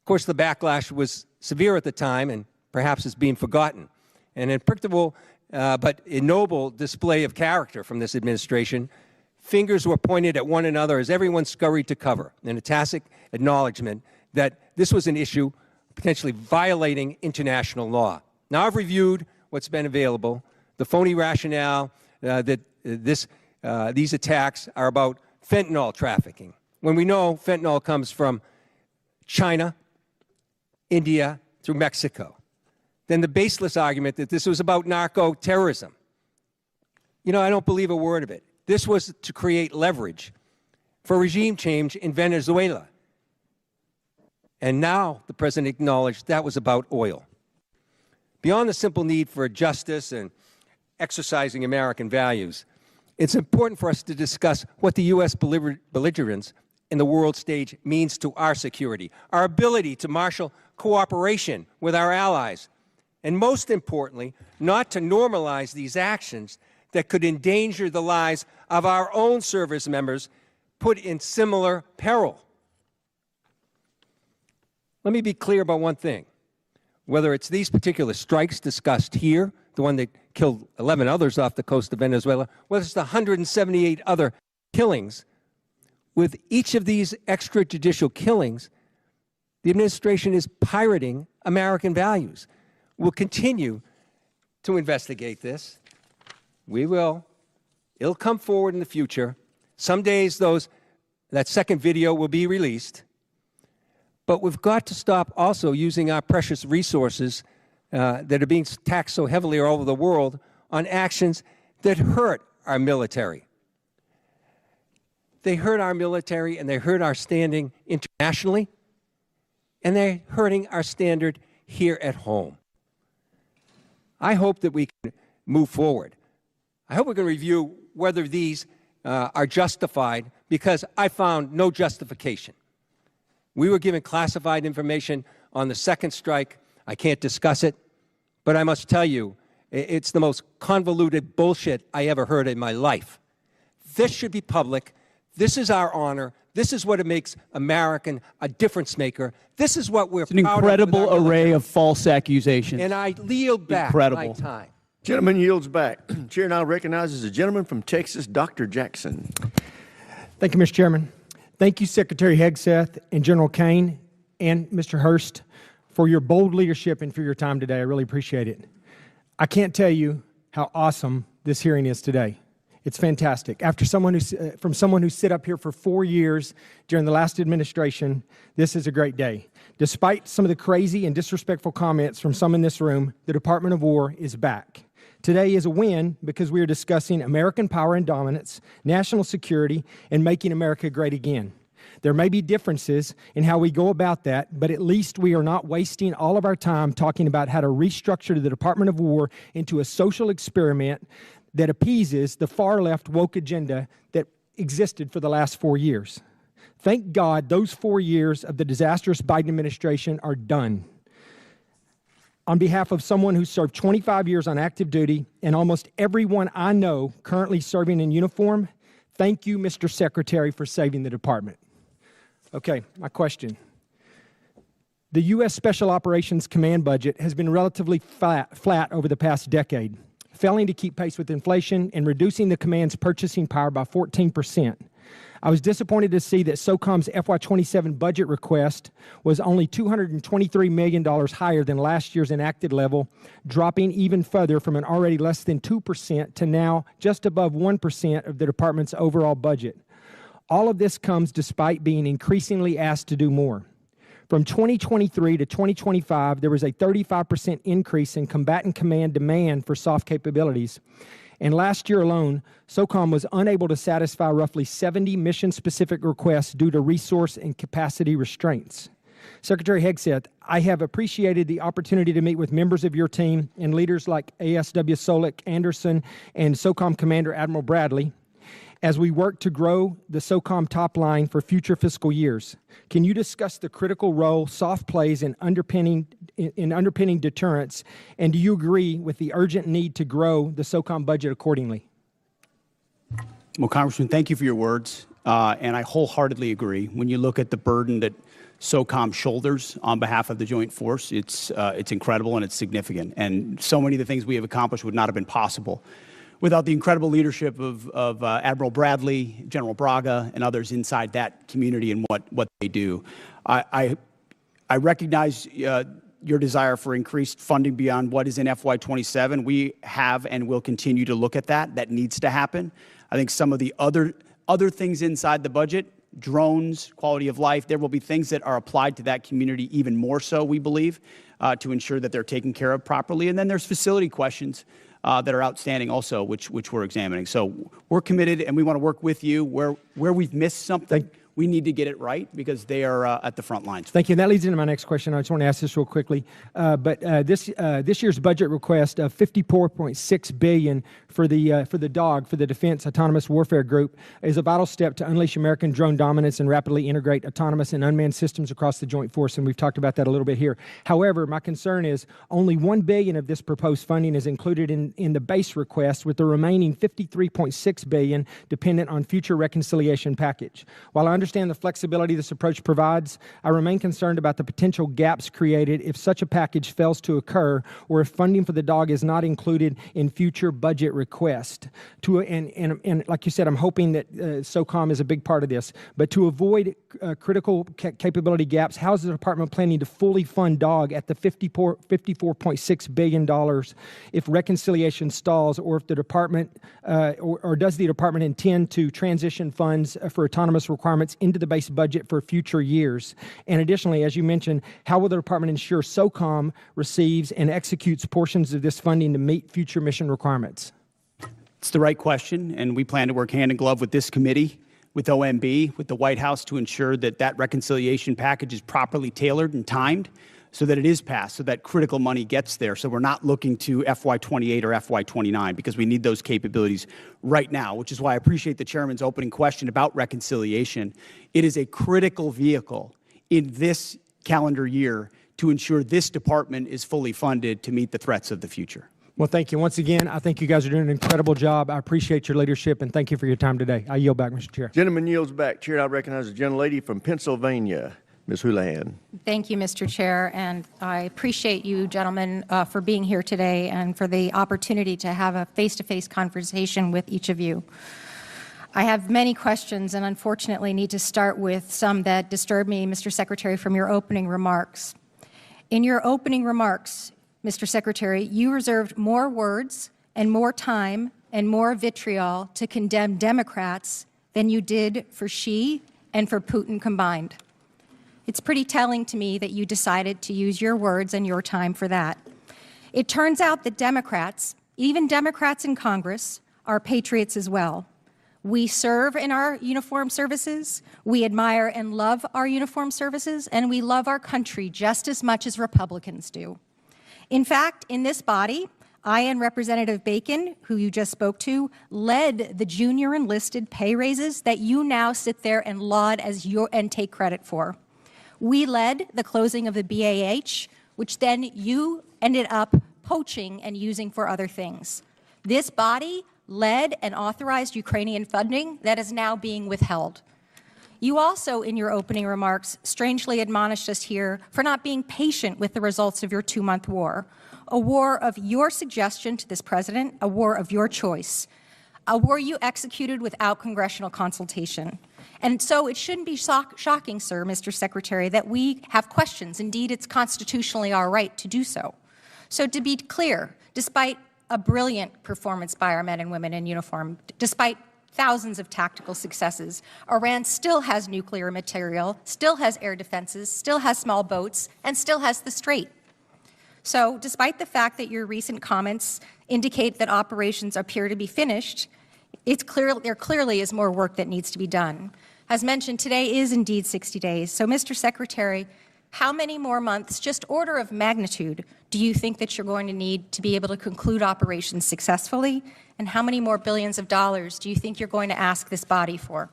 S19: Of course, the backlash was severe at the time and perhaps is being forgotten. And in predictable but noble display of character from this administration, fingers were pointed at one another as everyone scurried to cover, in a tacit acknowledgement that this was an issue potentially violating international law. Now, I've reviewed what's been available, the phony rationale that these attacks are about fentanyl trafficking, when we know fentanyl comes from China, India, through Mexico. Then the baseless argument that this was about narco-terrorism. You know, I don't believe a word of it. This was to create leverage for regime change in Venezuela. And now the president acknowledged that was about oil. Beyond the simple need for justice and exercising American values, it's important for us to discuss what the U.S. belligerence in the world stage means to our security, our ability to marshal cooperation with our allies, and most importantly, not to normalize these actions that could endanger the lives of our own service members put in similar peril. Let me be clear about one thing. Whether it's these particular strikes discussed here, the one that killed 11 others off the coast of Venezuela, whether it's the 178 other killings, with each of these extrajudicial killings, the administration is pirating American values. We'll continue to investigate this. We will. It'll come forward in the future. Some days that second video will be released. But we've got to stop also using our precious resources that are being taxed so heavily all over the world on actions that hurt our military. They hurt our military and they hurt our standing internationally, and they're hurting our standard here at home. I hope that we can move forward. I hope we can review whether these are justified, because I found no justification. We were given classified information on the second strike. I can't discuss it, but I must tell you, it's the most convoluted bullshit I ever heard in my life. This should be public. This is our honor. This is what it makes American a difference maker. This is what we're
S3: proud of. It's an incredible array of false accusations.
S19: And I yield back my time.
S2: Gentleman yields back. Chair now recognizes the gentleman from Texas, Dr. Jackson.
S20: Thank you, Mr. Chairman. Thank you, Secretary Hegseth and General Kane and Mr. Hurst, for your bold leadership and for your time today. I really appreciate it. I can't tell you how awesome this hearing is today. It's fantastic. After from someone who sat up here for 4 years during the last administration, this is a great day. Despite some of the crazy and disrespectful comments from some in this room, the Department of War is back. Today is a win because we are discussing American power and dominance, national security, and making America great again. There may be differences in how we go about that, but at least we are not wasting all of our time talking about how to restructure the Department of War into a social experiment that appeases the far-left woke agenda that existed for the last 4 years. Thank God those 4 years of the disastrous Biden administration are done. On behalf of someone who served 25 years on active duty and almost everyone I know currently serving in uniform, thank you, Mr. Secretary, for saving the department. Okay, my question. The U.S. Special Operations Command budget has been relatively flat over the past decade, failing to keep pace with inflation and reducing the command's purchasing power by 14%. I was disappointed to see that SOCOM's FY27 budget request was only $223 million higher than last year's enacted level, dropping even further from an already less than 2% to now just above 1% of the department's overall budget. All of this comes despite being increasingly asked to do more. From 2023 to 2025, there was a 35% increase in combatant command demand for soft capabilities. And last year alone, SOCOM was unable to satisfy roughly 70 mission-specific requests due to resource and capacity restraints. Secretary Hegseth, I have appreciated the opportunity to meet with members of your team and leaders like ASW Solik Anderson and SOCOM Commander Admiral Bradley as we work to grow the SOCOM top line for future fiscal years. Can you discuss the critical role soft plays in underpinning deterrence, and do you agree with the urgent need to grow the SOCOM budget accordingly?
S3: Well, Congressman, thank you for your words, and I wholeheartedly agree. When you look at the burden that SOCOM shoulders on behalf of the joint force. It's incredible and it's significant. And so many of the things we have accomplished would not have been possible without the incredible leadership of Admiral Bradley, General Braga, and others inside that community and what they do. I recognize your desire for increased funding beyond what is in FY27. We have and will continue to look at that. That needs to happen. I think some of the other things inside the budget, drones, quality of life, there will be things that are applied to that community even more so, we believe, to ensure that they're taken care of properly. And then there's facility questions that are outstanding also, which we're examining. So we're committed, and we want to work with you. Where we've missed something, we need to get it right because they are at the front lines.
S20: Thank you. And that leads into my next question. I just want to ask this real quickly. This year's budget request of $54.6 billion for the DAWG, for the Defense Autonomous Warfare Group, is a vital step to unleash American drone dominance and rapidly integrate autonomous and unmanned systems across the joint force. And we've talked about that a little bit here. However, my concern is only $1 billion of this proposed funding is included in the base request, with the remaining $53.6 billion dependent on future reconciliation package. While I understand the flexibility this approach provides, I remain concerned about the potential gaps created if such a package fails to occur, or if funding for the DAWG is not included in future budget requests. And like you said, I'm hoping that SOCOM is a big part of this. But to avoid critical capability gaps, how is the department planning to fully fund DAWG at the $54.6 billion if reconciliation stalls, or if the department or does the department intend to transition funds for autonomous requirements into the base budget for future years? And additionally, as you mentioned, how will the department ensure SOCOM receives and executes portions of this funding to meet future mission requirements?
S3: It's the right question, and we plan to work hand in glove with this committee, with OMB, with the White House, to ensure that that reconciliation package is properly tailored and timed so that it is passed, so that critical money gets there. So we're not looking to FY28 or FY29, because we need those capabilities right now, which is why I appreciate the chairman's opening question about reconciliation. It is a critical vehicle in this calendar year to ensure this department is fully funded to meet the threats of the future.
S20: Well, thank you. Once again, I think you guys are doing an incredible job. I appreciate your leadership, and thank you for your time today. I yield back, Mr. Chair.
S2: Gentleman yields back. Chair, I recognize the gentlelady from Pennsylvania, Ms. Houlihan.
S21: Thank you, Mr. Chair, and I appreciate you gentlemen for being here today and for the opportunity to have a face-to-face conversation with each of you. I have many questions and unfortunately need to start with some that disturb me, Mr. Secretary, from your opening remarks. In your opening remarks, Mr. Secretary, you reserved more words and more time and more vitriol to condemn Democrats than you did for Xi and for Putin combined. It's pretty telling to me that you decided to use your words and your time for that. It turns out that Democrats, even Democrats in Congress, are patriots as well. We serve in our uniformed services, we admire and love our uniformed services, and we love our country just as much as Republicans do. In fact, in this body, I and Representative Bacon, who you just spoke to, led the junior enlisted pay raises that you now sit there and laud as and take credit for. We led the closing of the BAH, which then you ended up poaching and using for other things. This body led and authorized Ukrainian funding that is now being withheld. You also, in your opening remarks, strangely admonished us here for not being patient with the results of your 2-month war, a war of your suggestion to this president, a war of your choice, a war you executed without congressional consultation. And so it shouldn't be shocking, sir, Mr. Secretary, that we have questions. Indeed, it's constitutionally our right to do so. So to be clear, despite a brilliant performance by our men and women in uniform, despite thousands of tactical successes, Iran still has nuclear material, still has air defenses, still has small boats, and still has the Strait. So despite the fact that your recent comments indicate that operations appear to be finished, there clearly is more work that needs to be done. As mentioned, today is indeed 60 days. So, Mr. Secretary, how many more months, just order of magnitude, do you think that you're going to need to be able to conclude operations successfully? And how many more billions of dollars do you think you're going to ask this body for?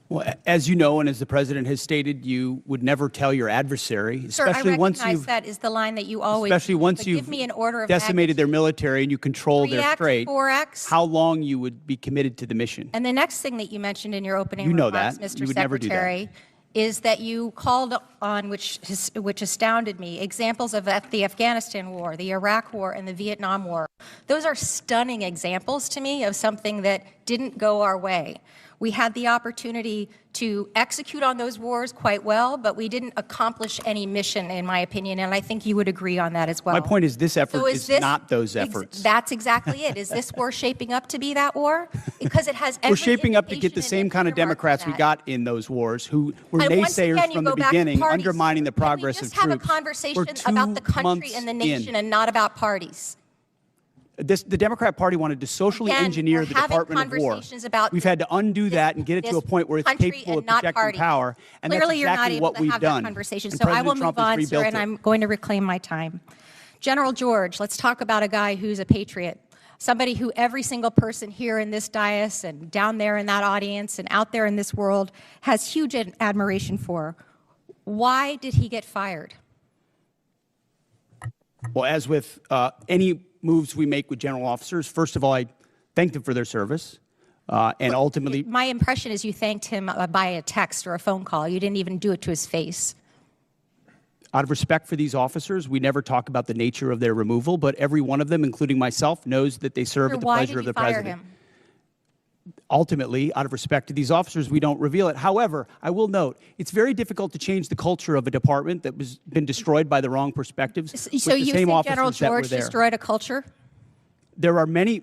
S3: Well, as you know, and as the President has stated, you would never tell your adversary, especially once you've
S21: that is the line that you always
S3: especially once you've
S21: give me an order of
S3: decimated their military and you control their
S21: 3X,
S3: strait,
S21: 4X.
S3: how long you would be committed to the mission.
S21: And the next thing that you mentioned in your opening
S3: You know
S21: remarks,
S3: that.
S21: Mr.
S3: You would never do that.
S21: Secretary, is that you called on, which astounded me, examples of the Afghanistan war, the Iraq war, and the Vietnam war. Those are stunning examples to me of something that didn't go our way. We had the opportunity to execute on those wars quite well, but we didn't accomplish any mission, in my opinion, and I think you would agree on that as well.
S3: My point is this effort
S21: So
S3: is not those efforts.
S21: That's exactly it. Is this war shaping up to be that war? Because it has every
S3: We're shaping up to get the same kind of Democrats we got in those wars who were
S21: and once
S3: naysayers
S21: again,
S3: from the beginning, undermining the progress of troops.
S21: Just have a conversation about the country and the nation and not about parties.
S3: The Democrat Party wanted to socially engineer the Department of War. We've had to undo that and get it to a point where it's capable of projecting power, and
S21: Clearly,
S3: that's exactly
S21: you're not
S3: what
S21: able to
S3: we've
S21: have
S3: done.
S21: that conversation.
S3: And
S21: So I will
S3: President Trump
S21: move
S3: has
S21: on, sir,
S3: rebuilt
S21: and
S3: it.
S21: I'm going to reclaim my time. General George, let's talk about a guy who's a patriot, somebody who every single person here in this dais and down there in that audience and out there in this world has huge admiration for. Why did he get fired?
S3: Well, as with any moves we make with general officers, first of all, I thank them for their service, and ultimately...
S21: My impression is you thanked him by a text or a phone call. You didn't even do it to his face.
S3: Out of respect for these officers, we never talk about the nature of their removal, but every one of them, including myself, knows that they serve at the pleasure of the President.
S21: Why did you fire him?
S3: Ultimately, out of respect to these officers, we don't reveal it. However, I will note, it's very difficult to change the culture of a department that was been destroyed by the wrong perspectives.
S21: So you think General George destroyed a culture?
S3: There are many,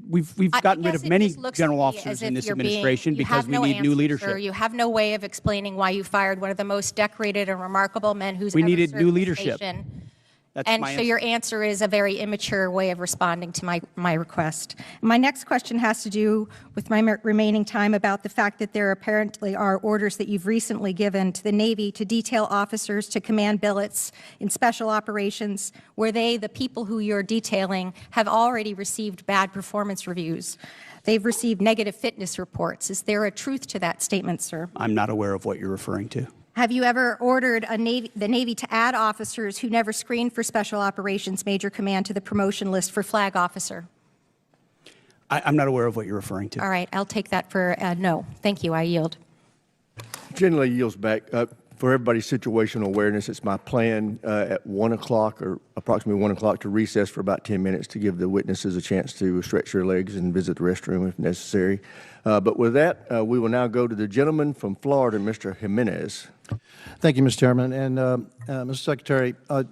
S3: we've gotten rid of many general officers in this administration because we need new leadership.
S21: Sir. You have no way of explaining why you fired one of the most decorated and remarkable men who's
S3: we
S21: ever
S3: needed
S21: served
S3: new
S21: this
S3: leadership.
S21: nation.
S3: That's
S21: And
S3: my
S21: so
S3: answer.
S21: your answer is a very immature way of responding to my request. My next question has to do with my remaining time about the fact that there apparently are orders that you've recently given to the Navy to detail officers to command billets in special operations where they, the people who you're detailing, have already received bad performance reviews. They've received negative fitness reports. Is there a truth to that statement, sir?
S3: I'm not aware of what you're referring to.
S21: Have you ever ordered the Navy to add officers who never screened for Special Operations Major Command to the promotion list for flag officer?
S3: I'm not aware of what you're referring to.
S21: All right, I'll take that for no. Thank you, I yield.
S2: Generally yields back. For everybody's situational awareness, it's my plan at 1 o'clock or approximately 1 o'clock to recess for about 10 minutes to give the witnesses a chance to stretch their legs and visit the restroom if necessary. But with that, we will now go to the gentleman from Florida, Mr. Jimenez.
S5: Thank you, Mr. Chairman. And Mr. Secretary, are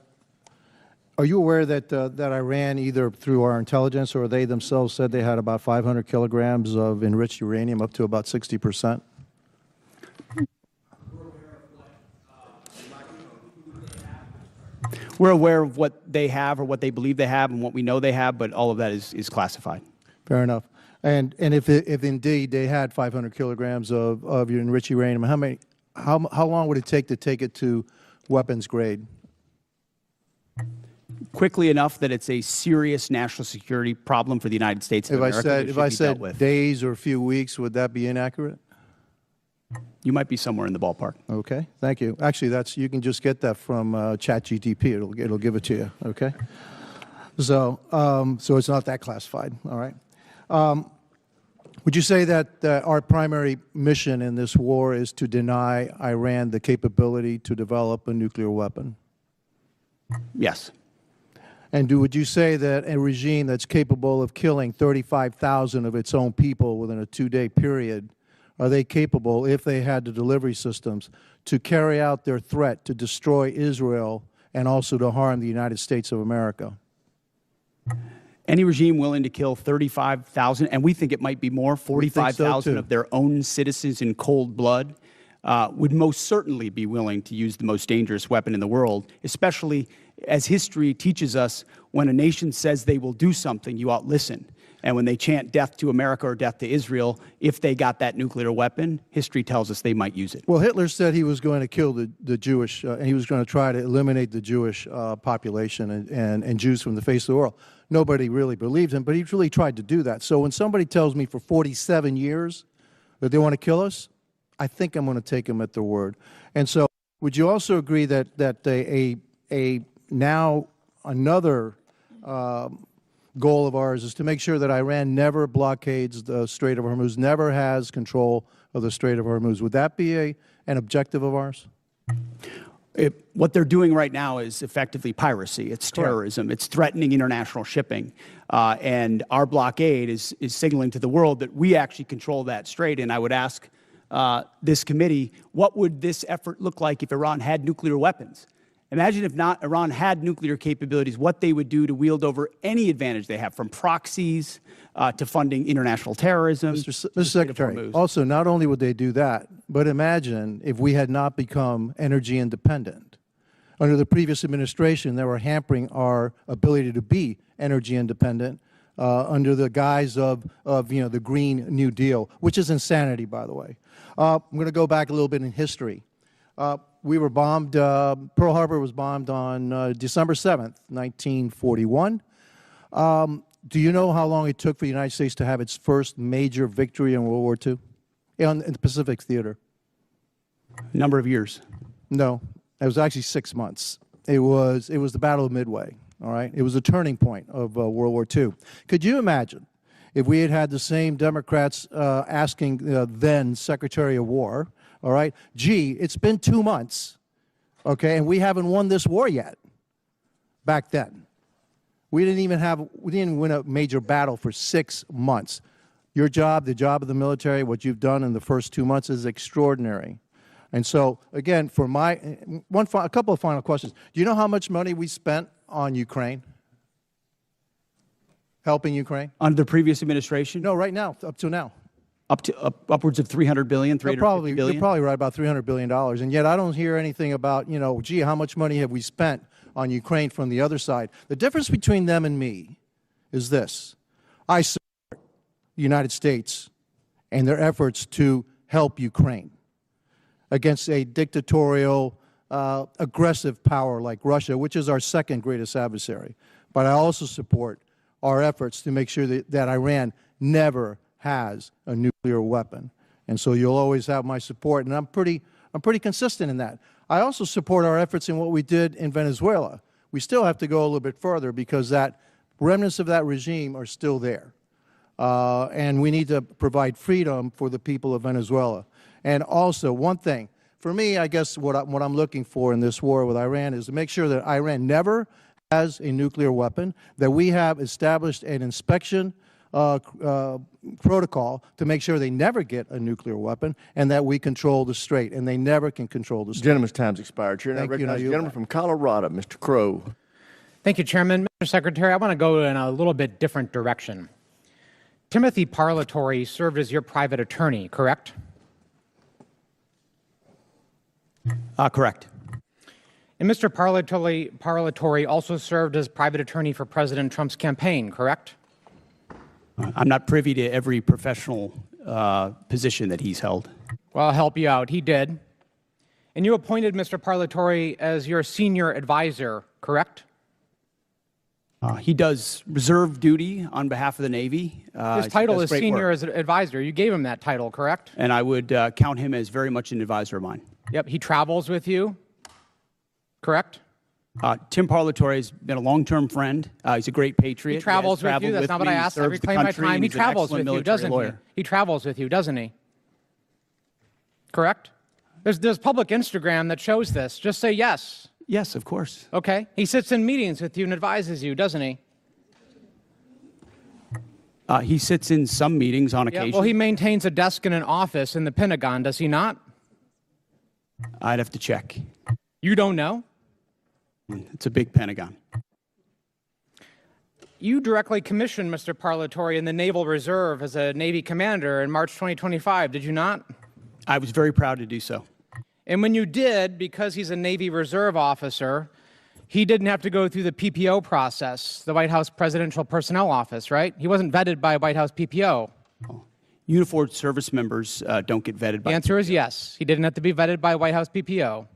S5: you aware that Iran, either through our intelligence or they themselves, said they had about 500 kilograms of enriched uranium, up to about 60%?
S3: We're aware of what they have or what they believe they have and what we know they have, but all of that is classified.
S5: Fair enough. And if indeed they had 500 kilograms of your enriched uranium, how long would it take it to weapons grade?
S3: Quickly enough that it's a serious national security problem for the United States of America.
S5: If I said days or a few weeks, would that be inaccurate?
S3: You might be somewhere in the ballpark.
S5: Okay, thank you. Actually, you can just get that from ChatGTP. It'll give it to you. Okay. So it's not that classified. All right. Would you say that our primary mission in this war is to deny Iran the capability to develop a nuclear weapon?
S3: Yes.
S5: And would you say that a regime that's capable of killing 35,000 of its own people within a 2-day period, are they capable, if they had the delivery systems, to carry out their threat to destroy Israel and also to harm the United States of America?
S3: Any regime willing to kill 35,000, and we think it might be more, 45,000 of their own citizens in cold blood, would most certainly be willing to use the most dangerous weapon in the world, especially as history teaches us, when a nation says they will do something, you ought listen. And when they chant death to America or death to Israel, if they got that nuclear weapon, history tells us they might use it.
S5: Well, Hitler said he was going to kill the Jewish, and he was going to try to eliminate the Jewish population and Jews from the face of the world. Nobody really believed him, but he really tried to do that. So when somebody tells me for 47 years that they want to kill us, I think I'm going to take them at their word. And so would you also agree that now another goal of ours is to make sure that Iran never blockades the Strait of Hormuz, never has control of the Strait of Hormuz? Would that be an objective of ours?
S3: What they're doing right now is effectively piracy. It's terrorism. It's threatening international shipping. And our blockade is signaling to the world that we actually control that strait. And I would ask this committee, what would this effort look like if Iran had nuclear weapons? Imagine if not Iran had nuclear capabilities, what they would do to wield over any advantage they have, from proxies to funding international terrorism.
S5: Mr. Secretary, also, not only would they do that, but imagine if we had not become energy independent. Under the previous administration, they were hampering our ability to be energy independent under the guise of the Green New Deal, which is insanity, by the way. I'm going to go back a little bit in history. We were bombed, Pearl Harbor was bombed on December 7th, 1941. Do you know how long it took for the United States to have its first major victory in World War II? In the Pacific Theater?
S3: A number of years.
S5: No, it was actually 6 months. It was the Battle of Midway, all right? It was a turning point of World War II. Could you imagine if we had had the same Democrats asking then Secretary of War, all right, gee, it's been 2 months, okay, and we haven't won this war yet. Back then, we didn't win a major battle for 6 months. Your job, the job of the military, what you've done in the first 2 months is extraordinary. And so, again, for a couple of final questions. Do you know how much money we spent on Ukraine? Helping Ukraine?
S3: Under the previous administration?
S5: No, right now, up to now.
S3: Upwards of $300 billion, $350 billion?
S5: You're probably right, about $300 billion. And yet I don't hear anything about, gee, how much money have we spent on Ukraine from the other side? The difference between them and me is this. I support the United States and their efforts to help Ukraine against a dictatorial, aggressive power like Russia, which is our second greatest adversary. But I also support our efforts to make sure that Iran never has a nuclear weapon. And so you'll always have my support, and I'm pretty consistent in that. I also support our efforts in what we did in Venezuela. We still have to go a little bit further because that remnants of that regime are still there. And we need to provide freedom for the people of Venezuela. And also, one thing, for me, I guess what I'm looking for in this war with Iran is to make sure that Iran never has a nuclear weapon, that we have established an inspection protocol to make sure they never get a nuclear weapon, and that we control the strait, and they never can control the strait.
S2: Gentleman's time's expired. Chair, I recognize the gentleman from Colorado, Mr. Crow.
S1: Thank you, Chairman. Mr. Secretary, I want to go in a little bit different direction. Timothy Parlatore served as your private attorney, correct?
S3: Correct.
S1: And Mr. Parlatore also served as private attorney for President Trump's campaign, correct?
S3: I'm not privy to every professional position that he's held.
S1: Well, I'll help you out. He did. And you appointed Mr. Parlatore as your senior advisor, correct?
S3: He does reserve duty on behalf of the Navy.
S1: His title is senior advisor. You gave him that title, correct?
S3: And I would count him as very much an advisor of mine.
S1: Yep. He travels with you, correct?
S3: Tim Parlatore has been a long-term friend. He's a great patriot.
S1: He travels with you. That's not what I asked. I reclaim my time. He travels with you, doesn't he? He travels with you, doesn't he? Correct? There's public Instagram that shows this. Just say yes.
S3: Yes, of course.
S1: Okay. He sits in meetings with you and advises you, doesn't he?
S3: He sits in some meetings on occasion.
S1: Well, he maintains a desk in an office in the Pentagon, does he not?
S3: I'd have to check.
S1: You don't know?
S3: It's a big Pentagon.
S1: You directly commissioned Mr. Parlatore in the Naval Reserve as a Navy commander in March 2025, did you not?
S3: I was very proud to do so.
S1: And when you did, because he's a Navy Reserve officer, he didn't have to go through the PPO process, the White House Presidential Personnel Office, right? He wasn't vetted by a White House PPO.
S3: Uniformed service members don't get vetted by
S1: The answer is yes. He didn't have to be vetted by a White House PPO.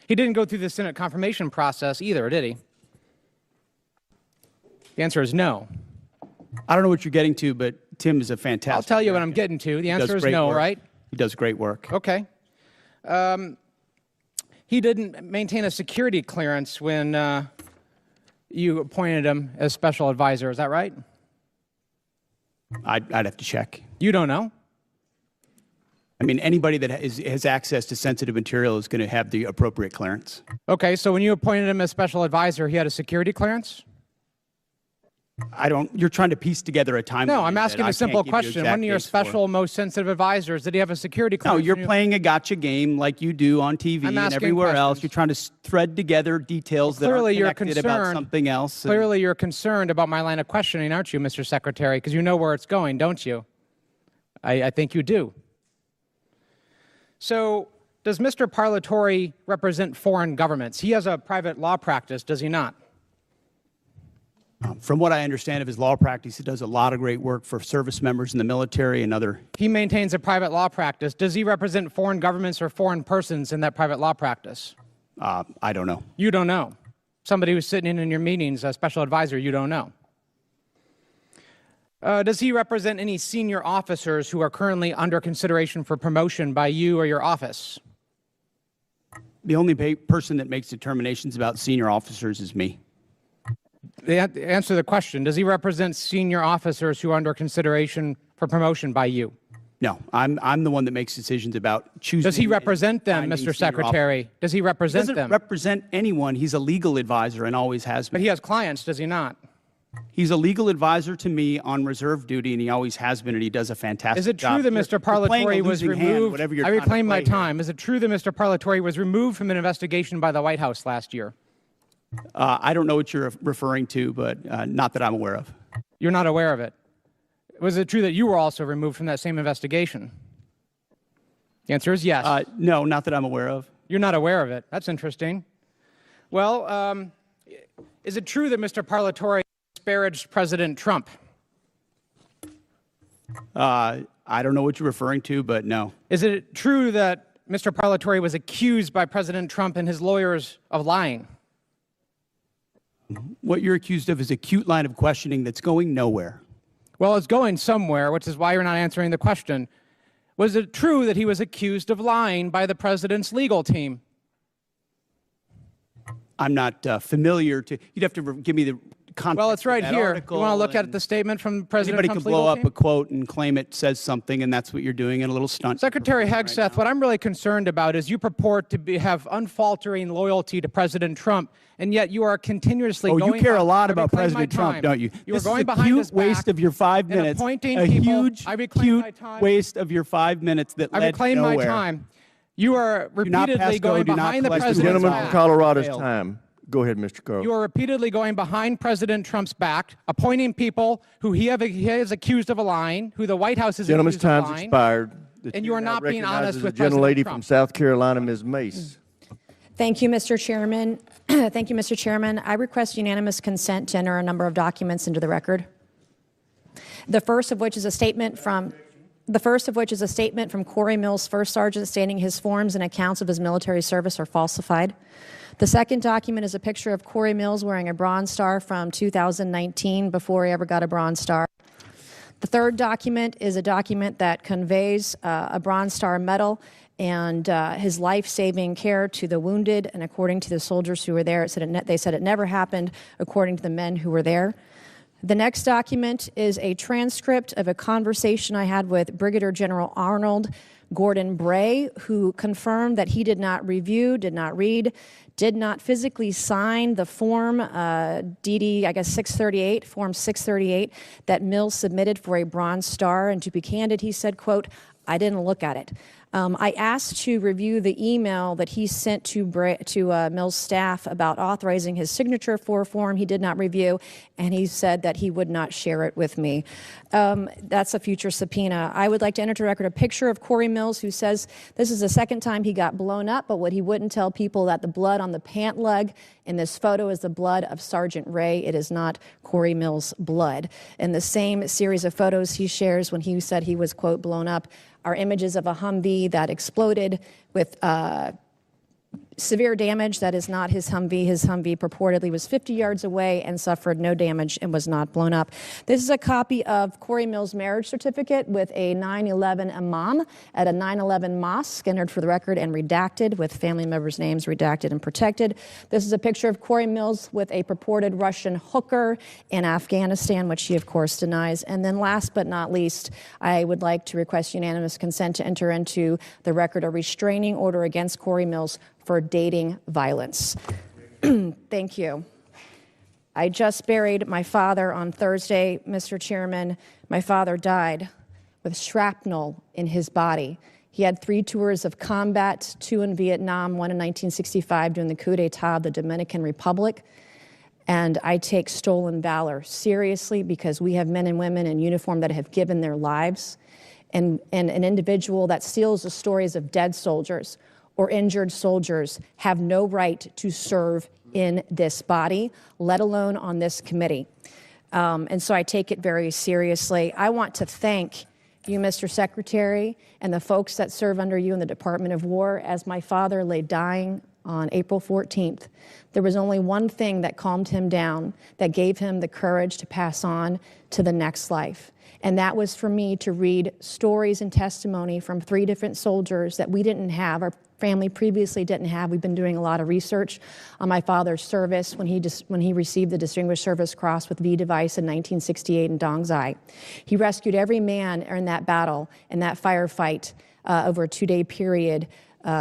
S1: He didn't go through the Senate confirmation process either, did he? The answer is no.
S3: I don't know what you're getting to, but Tim is a fantastic
S1: I'll tell you what I'm getting to. The answer is no, right?
S3: He does great work.
S1: Okay. He didn't maintain a security clearance when you appointed him as special advisor. Is that right?
S3: I'd have to check.
S1: You don't know?
S3: I mean, anybody that has access to sensitive material is going to have the appropriate clearance.
S1: Okay, so when you appointed him as special advisor, he had a security clearance?
S3: You're trying to piece together a timeline.
S1: No, I'm asking a simple question. One of your special, most sensitive advisors, did he have a security clearance?
S3: No, you're playing a gotcha game like you do on TV and everywhere else. You're trying to thread together details that are connected about something else.
S1: Clearly, you're concerned about my line of questioning, aren't you, Mr. Secretary? Because you know where it's going, don't you? I think you do. So, does Mr. Parlatore represent foreign governments? He has a private law practice, does he not?
S3: From what I understand of his law practice, he does a lot of great work for service members in the military and other.
S1: He maintains a private law practice. Does he represent foreign governments or foreign persons in that private law practice?
S3: I don't know.
S1: You don't know. Somebody who's sitting in your meetings, a special advisor, you don't know. Does he represent any senior officers who are currently under consideration for promotion by you or your office?
S3: The only person that makes determinations about senior officers is me.
S1: Answer the question. Does he represent senior officers who are under consideration for promotion by you?
S3: No, I'm the one that makes decisions about choosing.
S1: Does he represent them, Mr. Secretary? Does he represent them?
S3: He doesn't represent anyone. He's a legal advisor and always has been.
S1: But he has clients, does he not?
S3: He's a legal advisor to me on reserve duty, and he always has been, and he does a fantastic job.
S1: Is it true that Mr. Parlatore was removed? I reclaim my time. Is it true that Mr. Parlatore was removed from an investigation by the White House last year?
S3: I don't know what you're referring to, but not that I'm aware of.
S1: You're not aware of it? Was it true that you were also removed from that same investigation? The answer is yes.
S3: No, not that I'm aware of.
S1: You're not aware of it. That's interesting. Well, is it true that Mr. Parlatore disparaged President Trump?
S3: I don't know what you're referring to, but no.
S1: Is it true that Mr. Parlatore was accused by President Trump and his lawyers of lying?
S3: What you're accused of is a cute line of questioning that's going nowhere.
S1: Well, it's going somewhere, which is why you're not answering the question. Was it true that he was accused of lying by the president's legal team?
S3: I'm not familiar to. You'd have to give me the context.
S1: Well, it's right here. You want to look at the statement from President
S3: Trump's
S1: Trump's
S3: legal team? Anybody could blow up
S1: team?
S3: a quote and claim it says something, and that's what you're doing in a little stunt.
S1: Secretary Hegseth, what I'm really concerned about is you purport to have unfaltering loyalty to President Trump, and yet you are continuously going.
S3: Oh, you care a lot about
S1: reclaim
S3: President Trump, don't you?
S1: You are
S3: This
S1: going
S3: is a
S1: behind
S3: cute
S1: his back
S3: waste of your 5
S1: and
S3: minutes.
S1: appointing
S3: A
S1: people.
S3: huge,
S1: I reclaim
S3: cute
S1: my time.
S3: waste of your 5 minutes that
S1: I
S3: led
S1: reclaim
S3: nowhere.
S1: my time. You are
S3: Do not
S1: repeatedly
S3: pass go,
S1: going
S3: do not
S1: behind the
S3: collect
S1: president's
S2: Gentleman
S1: back.
S2: from Colorado's time. Go ahead, Mr. Carl.
S1: You are repeatedly going behind President Trump's back, appointing people who he is accused of lying, who the White House is
S2: Gentleman's
S1: accused of
S2: time's
S1: lying.
S2: expired.
S1: And you are not being honest with
S2: the gentlelady
S1: President
S2: from
S1: Trump.
S2: South Carolina, Ms. Mace.
S7: Thank you, Mr. Chairman. Thank you, Mr. Chairman. I request unanimous consent to enter a number of documents into the record. The first of which is a statement from Corey Mills, First Sergeant, stating his forms and accounts of his military service are falsified. The second document is a picture of Corey Mills wearing a Bronze Star from 2019 before he ever got a Bronze Star. The third document is a document that conveys a Bronze Star medal and his life-saving care to the wounded, and according to the soldiers who were there, they said it never happened, according to the men who were there. The next document is a transcript of a conversation I had with Brigadier General Arnold Gordon Bray, who confirmed that he did not review, did not read, did not physically sign the form DD, I guess 638, form 638, that Mills submitted for a Bronze Star. And to be candid, he said, quote, "I didn't look at it." I asked to review the email that he sent to Mills' staff about authorizing his signature for a form he did not review, and he said that he would not share it with me. That's a future subpoena. I would like to enter to record a picture of Corey Mills, who says this is the second time he got blown up, but what he wouldn't tell people that the blood on the pant leg in this photo is the blood of Sergeant Ray. It is not Corey Mills' blood. In the same series of photos he shares when he said he was, quote, blown up, are images of a Humvee that exploded with severe damage. That is not his Humvee. His Humvee purportedly was 50 yards away and suffered no damage and was not blown up. This is a copy of Corey Mills' marriage certificate with a 9/11 imam at a 9/11 mosque, entered for the record and redacted, with family members' names redacted and protected. This is a picture of Corey Mills with a purported Russian hooker in Afghanistan, which he, of course, denies. And then last but not least, I would like to request unanimous consent to enter into the record a restraining order against Corey Mills for dating violence. Thank you. I just buried my father on Thursday, Mr. Chairman. My father died with shrapnel in his body. He had 3 tours of combat, 2 in Vietnam, 1 in 1965 during the coup d'etat of the Dominican Republic. And I take stolen valor seriously because we have men and women in uniform that have given their lives. And an individual that steals the stories of dead soldiers or injured soldiers have no right to serve in this body, let alone on this committee. And so I take it very seriously. I want to thank you, Mr. Secretary, and the folks that serve under you in the Department of War. As my father lay dying on April 14th, there was only one thing that calmed him down, that gave him the courage to pass on to the next life. And that was for me to read stories and testimony from 3 different soldiers that we didn't have, our family previously didn't have. We've been doing a lot of research on my father's service when he received the Distinguished Service Cross with V device in 1968 in Dong Zai. He rescued every man in that battle, in that firefight over a 2-day period.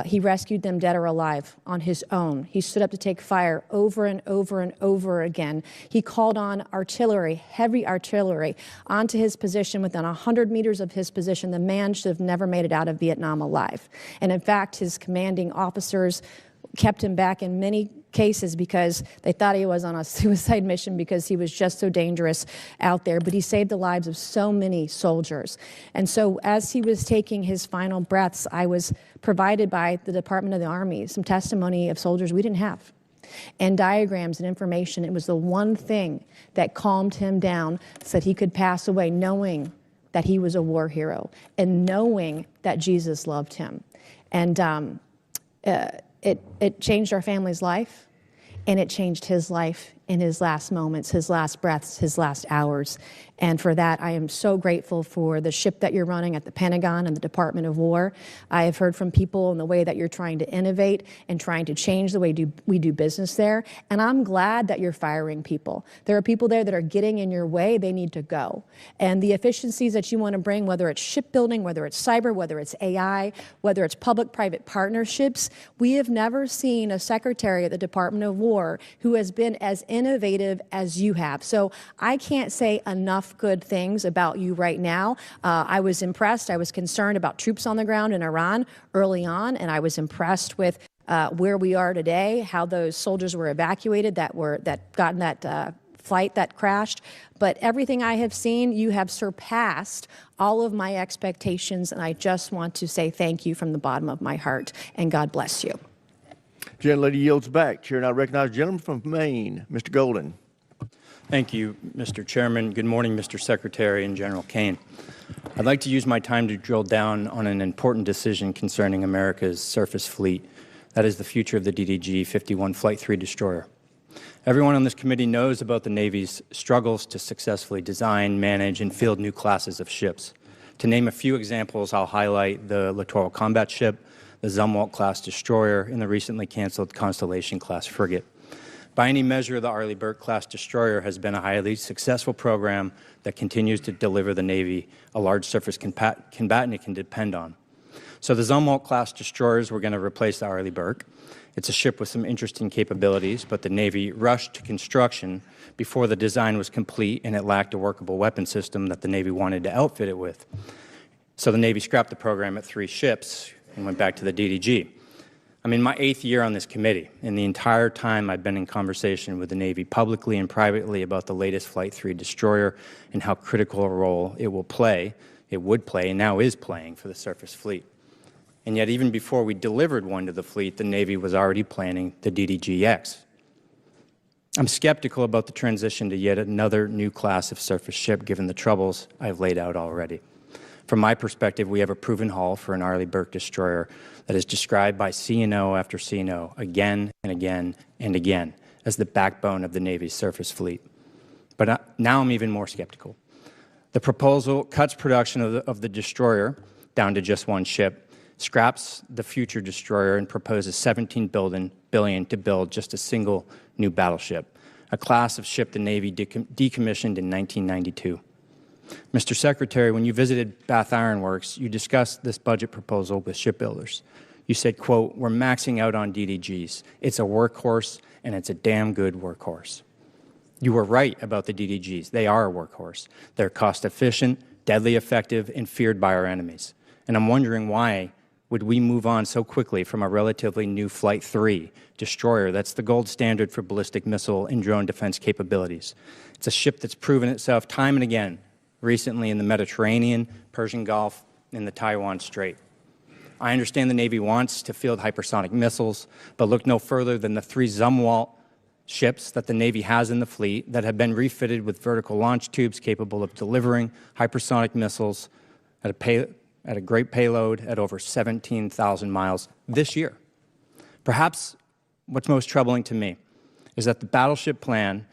S7: He rescued them dead or alive on his own. He stood up to take fire over and over and over again. He called on artillery, heavy artillery, onto his position within 100 meters of his position. The man should have never made it out of Vietnam alive. And in fact, his commanding officers kept him back in many cases because they thought he was on a suicide mission because he was just so dangerous out there. But he saved the lives of so many soldiers. And so as he was taking his final breaths, I was provided by the Department of the Army some testimony of soldiers we didn't have, and diagrams and information. It was the one thing that calmed him down so that he could pass away knowing that he was a war hero and knowing that Jesus loved him. And it changed our family's life, and it changed his life in his last moments, his last breaths, his last hours. And for that, I am so grateful for the ship that you're running at the Pentagon and the Department of War. I have heard from people in the way that you're trying to innovate and trying to change the way we do business there. And I'm glad that you're firing people. There are people there that are getting in your way. They need to go. And the efficiencies that you want to bring, whether it's shipbuilding, whether it's cyber, whether it's AI, whether it's public-private partnerships, we have never seen a secretary at the Department of War who has been as innovative as you have. So I can't say enough good things about you right now. I was impressed. I was concerned about troops on the ground in Iran early on, and I was impressed with where we are today, how those soldiers were evacuated that got in that flight that crashed. But everything I have seen, you have surpassed all of my expectations, and I just want to say thank you from the bottom of my heart, and God bless you.
S2: Gentlelady yields back. Chair now recognizes the gentleman from Maine, Mr. Golden.
S8: Thank you, Mr. Chairman. Good morning, Mr. Secretary and General Kane. I'd like to use my time to drill down on an important decision concerning America's surface fleet. That is the future of the DDG-51 Flight 3 destroyer. Everyone on this committee knows about the Navy's struggles to successfully design, manage, and field new classes of ships. To name a few examples, I'll highlight the Littoral Combat Ship, the Zumwalt-class destroyer, and the recently canceled Constellation-class frigate. By any measure, the Arleigh Burke-class destroyer has been a highly successful program that continues to deliver the Navy a large surface combatant it can depend on. So the Zumwalt-class destroyers were going to replace the Arleigh Burke. It's a ship with some interesting capabilities, but the Navy rushed to construction before the design was complete, and it lacked a workable weapon system that the Navy wanted to outfit it with. So the Navy scrapped the program at 3 ships and went back to the DDG. I'm in my 8th year on this committee, and the entire time I've been in conversation with the Navy publicly and privately about the latest Flight 3 destroyer and how critical a role it would play, and now is playing for the surface fleet. And yet, even before we delivered one to the fleet, the Navy was already planning the DDG-X. I'm skeptical about the transition to yet another new class of surface ship, given the troubles I've laid out already. From my perspective, we have a proven hull for an Arleigh Burke destroyer that is described by CNO after CNO again and again and again as the backbone of the Navy's surface fleet. But now I'm even more skeptical. The proposal cuts production of the destroyer down to just one ship, scraps the future destroyer, and proposes $17 billion to build just a single new battleship, a class of ship the Navy decommissioned in 1992. Mr. Secretary, when you visited Bath Iron Works, you discussed this budget proposal with shipbuilders. You said, quote, "We're maxing out on DDGs. It's a workhorse, and it's a damn good workhorse." You were right about the DDGs. They are a workhorse. They're cost-efficient, deadly effective, and feared by our enemies. And I'm wondering why would we move on so quickly from a relatively new Flight 3 destroyer that's the gold standard for ballistic missile and drone defense capabilities. It's a ship that's proven itself time and again, recently in the Mediterranean, Persian Gulf, and the Taiwan Strait. I understand the Navy wants to field hypersonic missiles, but look no further than the 3 Zumwalt ships that the Navy has in the fleet that have been refitted with vertical launch tubes capable of delivering hypersonic missiles at a great payload at over 17,000 miles this year. Perhaps what's most troubling to me is that the battleship plan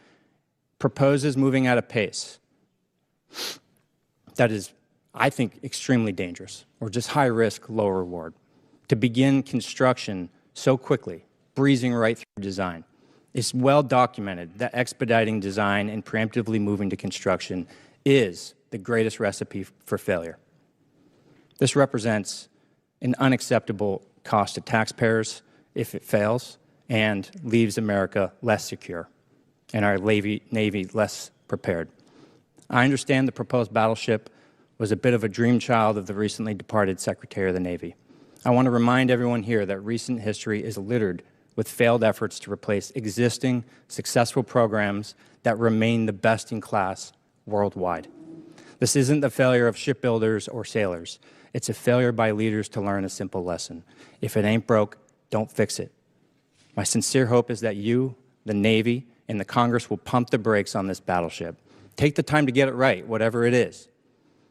S8: proposes moving at a pace that is, I think, extremely dangerous, or just high risk, low reward. To begin construction so quickly, breezing right through design. It's well documented that expediting design and preemptively moving to construction is the greatest recipe for failure. This represents an unacceptable cost to taxpayers if it fails and leaves America less secure and our Navy less prepared. I understand the proposed battleship was a bit of a dream child of the recently departed Secretary of the Navy. I want to remind everyone here that recent history is littered with failed efforts to replace existing successful programs that remain the best in class worldwide. This isn't the failure of shipbuilders or sailors. It's a failure by leaders to learn a simple lesson. If it ain't broke, don't fix it. My sincere hope is that you, the Navy, and the Congress will pump the brakes on this battleship. Take the time to get it right, whatever it is.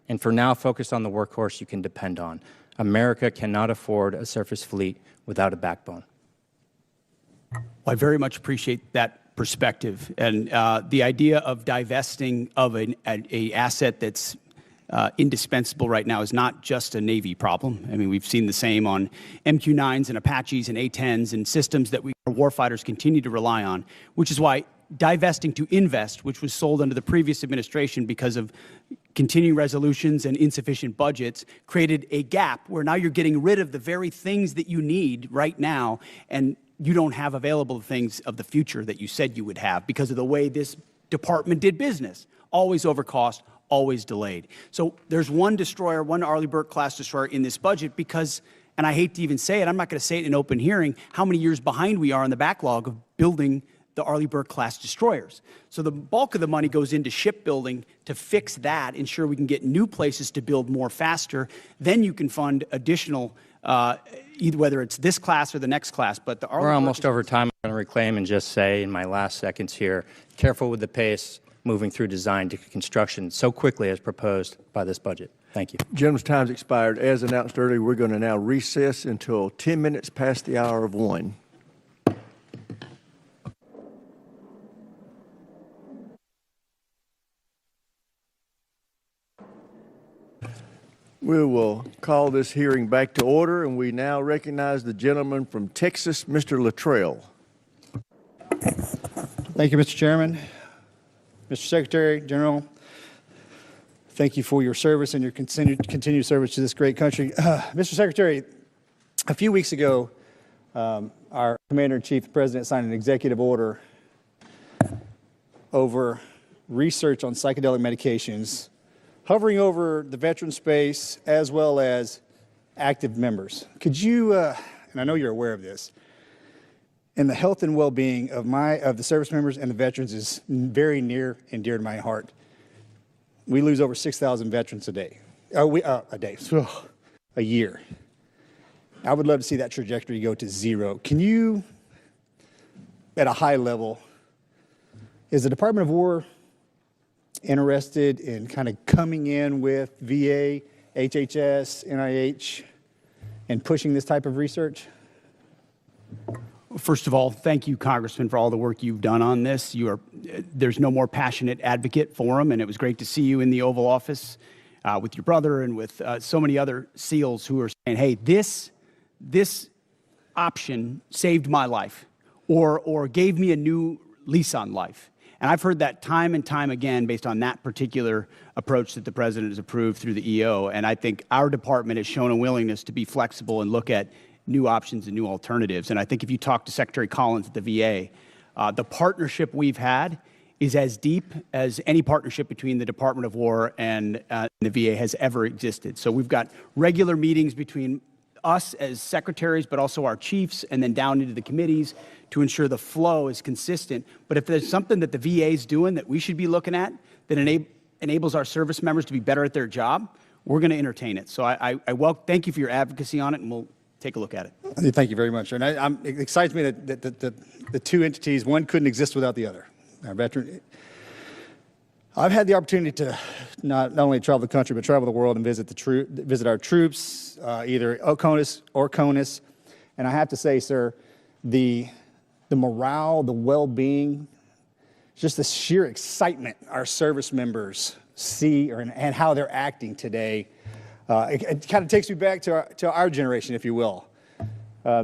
S8: And for now, focus on the workhorse you can depend on. America cannot afford a surface fleet without a backbone.
S3: I very much appreciate that perspective. And the idea of divesting of an asset that's indispensable right now is not just a Navy problem. I mean, we've seen the same on MQ-9s and Apaches and A-10s and systems that our warfighters continue to rely on, which is why divesting to invest, which was sold under the previous administration because of continuing resolutions and insufficient budgets, created a gap where now you're getting rid of the very things that you need right now, and you don't have available things of the future that you said you would have because of the way this department did business. Always overcost, always delayed. So there's one destroyer, one Arleigh Burke class destroyer in this budget because, and I hate to even say it, I'm not going to say it in open hearing, how many years behind we are in the backlog of building the Arleigh Burke class destroyers. So the bulk of the money goes into shipbuilding to fix that, ensure we can get new places to build more faster. Then you can fund additional, either whether it's this class or the next class. But the
S8: We're almost over time. I'm going to reclaim and just say in my last seconds here, careful with the pace moving through design to construction so quickly as proposed by this budget. Thank you.
S2: Gentlemen's time's expired. As announced earlier, we're going to now recess until 10 minutes past the hour of 1. We will call this hearing back to order, and we now recognize the gentleman from Texas, Mr. Luttrell.
S6: Thank you, Mr. Chairman. Mr. Secretary General, thank you for your service and your continued service to this great country. Mr. Secretary, a few weeks ago, our Commander-in-Chief, the President, signed an executive order over research on psychedelic medications hovering over the veteran space as well as active members. Could you, and I know you're aware of this, and the health and well-being of the service members and the veterans is very near and dear to my heart. We lose over 6,000 veterans a day. A year. I would love to see that trajectory go to zero. Can you, at a high level, is the Department of War interested in kind of coming in with VA HHS, NIH, in pushing this type of research?
S3: First of all, thank you, Congressman, for all the work you've done on this. There's no more passionate advocate for them, and it was great to see you in the Oval Office with your brother and with so many other SEALs who are saying, hey, this option saved my life or gave me a new lease on life. And I've heard that time and time again based on that particular approach that the President has approved through the EO. And I think our department has shown a willingness to be flexible and look at new options and new alternatives. And I think if you talk to Secretary Collins at the VA, the partnership we've had is as deep as any partnership between the Department of War and the VA has ever existed. So we've got regular meetings between us as secretaries, but also our chiefs, and then down into the committees to ensure the flow is consistent. But if there's something that the VA is doing that we should be looking at that enables our service members to be better at their job, we're going to entertain it. So thank you for your advocacy on it, and we'll take a look at it.
S6: Thank you very much. And it excites me that the two entities, one couldn't exist without the other. Our veteran. I've had the opportunity to not only travel the country, but travel the world and visit our troops, either OCONUS or CONUS. And I have to say, sir, the morale, the well-being, just the sheer excitement our service members see and how they're acting today, it kind of takes me back to our generation, if you will.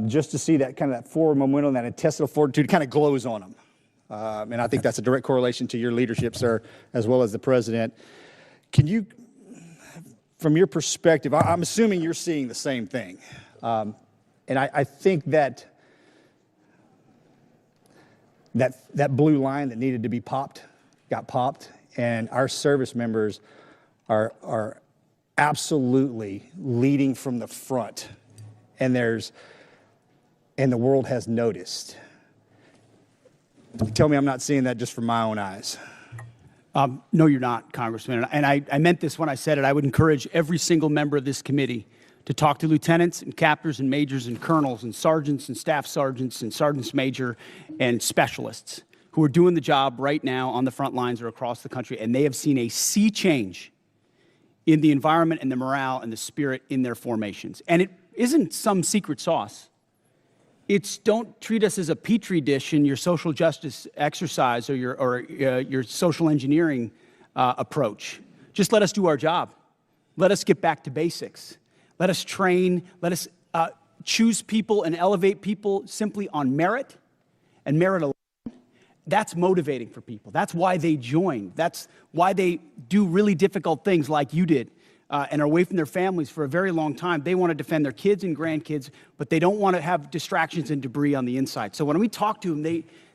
S6: Just to see that kind of that forward momentum, that intestinal fortitude kind of glows on them. And I think that's a direct correlation to your leadership, sir, as well as the President. Can you, from your perspective, I'm assuming you're seeing the same thing. And I think that blue line that needed to be popped got popped, and our service members are absolutely leading from the front, and the world has noticed. Tell me I'm not seeing that just from my own eyes.
S3: No, you're not, Congressman. And I meant this when I said it. I would encourage every single member of this committee to talk to lieutenants and captains and majors and colonels and sergeants and staff sergeants and sergeants major and specialists who are doing the job right now on the front lines or across the country, and they have seen a sea change in the environment and the morale and the spirit in their formations. And it isn't some secret sauce. It's don't treat us as a petri dish in your social justice exercise or your social engineering approach. Just let us do our job. Let us get back to basics. Let us train. Let us choose people and elevate people simply on merit and merit alone. That's motivating for people. That's why they join. That's why they do really difficult things like you did. And are away from their families for a very long time. They want to defend their kids and grandkids, but they don't want to have distractions and debris on the inside. So when we talk to them,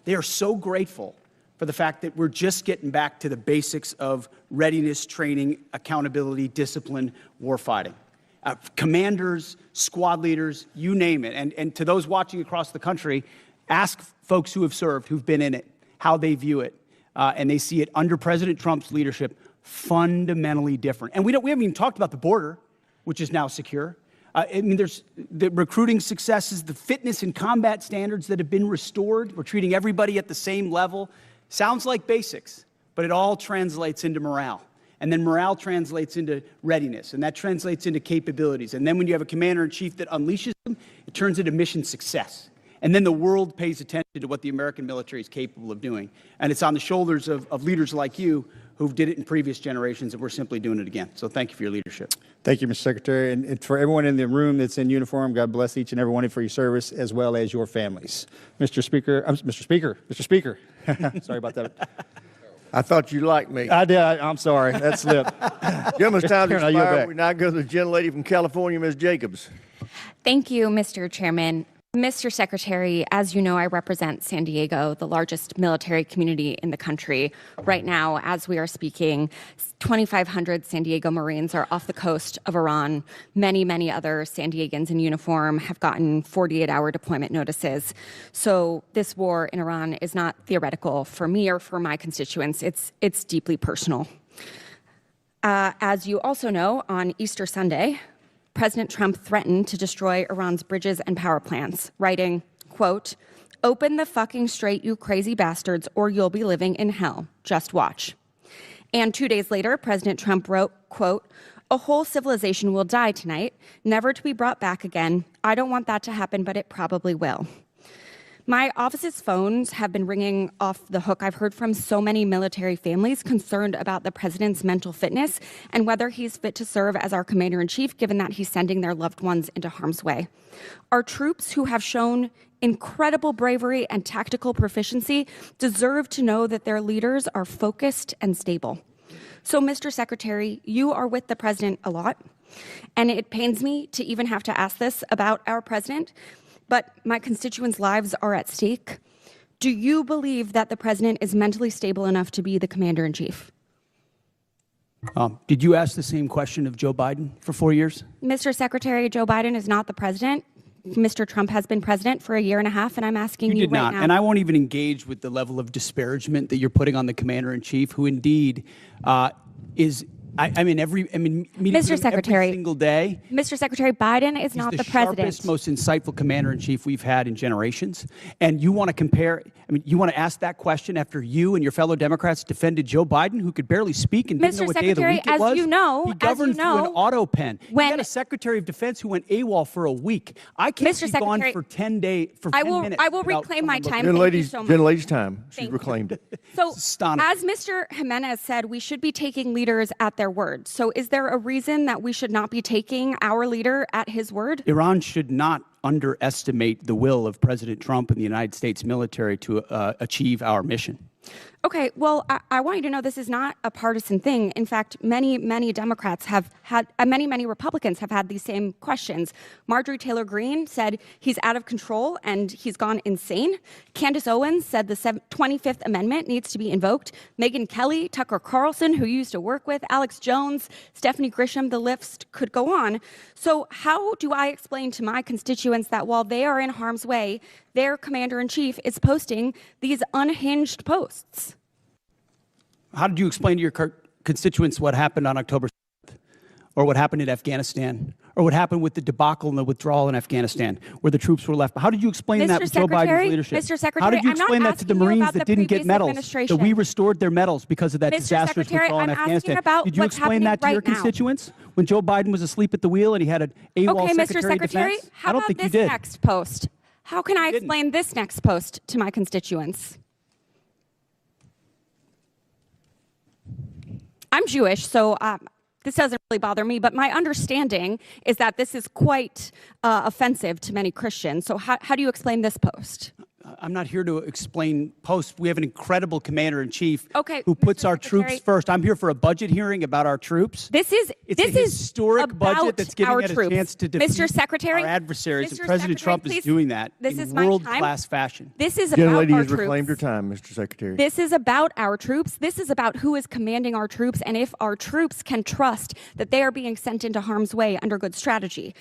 S3: they are so grateful for the fact that we're just getting back to the basics of readiness, training, accountability, discipline, warfighting. Commanders, squad leaders, you name it. And to those watching across the country, ask folks who have served, who've been in it, how they view it. And they see it under President Trump's leadership fundamentally different. And we haven't even talked about the border, which is now secure. I mean, there's the recruiting successes, the fitness and combat standards that have been restored. We're treating everybody at the same level. Sounds like basics, but it all translates into morale. And then morale translates into readiness, and that translates into capabilities. And then when you have a commander-in-chief that unleashes them, it turns into mission success. And then the world pays attention to what the American military is capable of doing. And it's on the shoulders of leaders like you who did it in previous generations, and we're simply doing it again. So thank you for your leadership.
S6: Thank you, Mr. Secretary. And for everyone in the room that's in uniform, God bless each and every one of you for your service, as well as your families. Mr. Speaker, sorry about that.
S2: I thought you liked me.
S6: I did. I'm sorry. That slipped.
S2: Gentleman's time to expire. We now go to the gentlelady from California, Ms. Jacobs.
S9: Thank you, Mr. Chairman. Mr. Secretary, as you know, I represent San Diego, the largest military community in the country. Right now, as we are speaking, 2,500 San Diego Marines are off the coast of Iran. Many, many other San Diegans in uniform have gotten 48-hour deployment notices. So this war in Iran is not theoretical for me or for my constituents. It's deeply personal. As you also know, on Easter Sunday, President Trump threatened to destroy Iran's bridges and power plants, writing, quote, "Open the fucking strait, you crazy bastards, or you'll be living in hell. Just watch." And 2 days later, President Trump wrote, quote, A whole civilization will die tonight, never to be brought back again. I don't want that to happen, but it probably will. My office's phones have been ringing off the hook. I've heard from so many military families concerned about the president's mental fitness and whether he's fit to serve as our commander-in-chief, given that he's sending their loved ones into harm's way. Our troops, who have shown incredible bravery and tactical proficiency, deserve to know that their leaders are focused and stable. So, Mr. Secretary, you are with the president a lot, and it pains me to even have to ask this about our president, but my constituents' lives are at stake. Do you believe that the president is mentally stable enough to be the commander-in-chief?
S3: Did you ask the same question of Joe Biden for 4 years?
S9: Mr. Secretary, Joe Biden is not the president. Mr. Trump has been president for a year and a half, and I'm asking you
S3: did
S9: right
S3: not,
S9: now.
S3: and I won't even engage with the level of disparagement that you're putting on the commander-in-chief, who indeed is. Meeting
S9: Mr.
S3: him
S9: Secretary,
S3: every single day.
S9: Mr. Secretary, Biden is not the president.
S3: He's the sharpest, most insightful commander-in-chief we've had in generations. And you want to compare, you want to ask that question after you and your fellow Democrats defended Joe Biden, who could barely speak and didn't know what day of the week it was?
S9: As you know,
S3: he governed through an auto pen. You got a Secretary of Defense who went AWOL for a week. I can't be gone for 10 days, for 10 minutes.
S9: I will reclaim my time.
S2: Gentlelady's time. She's reclaimed it.
S9: So, as Mr. Jimenez said, we should be taking leaders at their word. So is there a reason that we should not be taking our leader at his word?
S3: Iran should not underestimate the will of President Trump and the United States military to achieve our mission.
S9: Okay, well, I want you to know this is not a partisan thing. In fact, many Democrats have had, many Republicans have had these same questions. Marjorie Taylor Greene said he's out of control and he's gone insane. Candace Owens said the 25th Amendment needs to be invoked. Megyn Kelly, Tucker Carlson, who you used to work with, Alex Jones, Stephanie Grisham, the list could go on. So how do I explain to my constituents that while they are in harm's way, their commander-in-chief is posting these unhinged posts?
S3: How did you explain to your constituents what happened on October 7th, or what happened in Afghanistan, or what happened with the debacle and the withdrawal in Afghanistan, where the troops were left? How did you explain that with Joe Biden's leadership?
S9: Mr. Secretary,
S3: how did you explain that to the Marines that didn't get medals, that we restored their medals because of that disastrous withdrawal in Afghanistan? Did you explain that to your constituents when Joe Biden was asleep at the wheel and he had an AWOL Secretary of Defense?
S9: How about this next post? How can I explain this next post to my constituents? I'm Jewish, so this doesn't really bother me, but my understanding is that this is quite offensive to many Christians. So how do you explain this post?
S3: I'm not here to explain posts. We have an incredible commander-in-chief who puts our troops first. I'm here for a budget hearing about our troops.
S9: It's a
S3: historic budget that's giving us a chance to defeat
S9: Mr. Secretary,
S3: our adversaries,
S9: Mr.
S3: and President Trump is doing that in world-class fashion.
S9: This is about
S2: Gentlelady
S9: our
S2: has
S9: troops.
S2: reclaimed her time, Mr. Secretary.
S9: This is about our troops. This is about who is commanding our troops and if our troops can trust that they are being sent into harm's way under good strategy.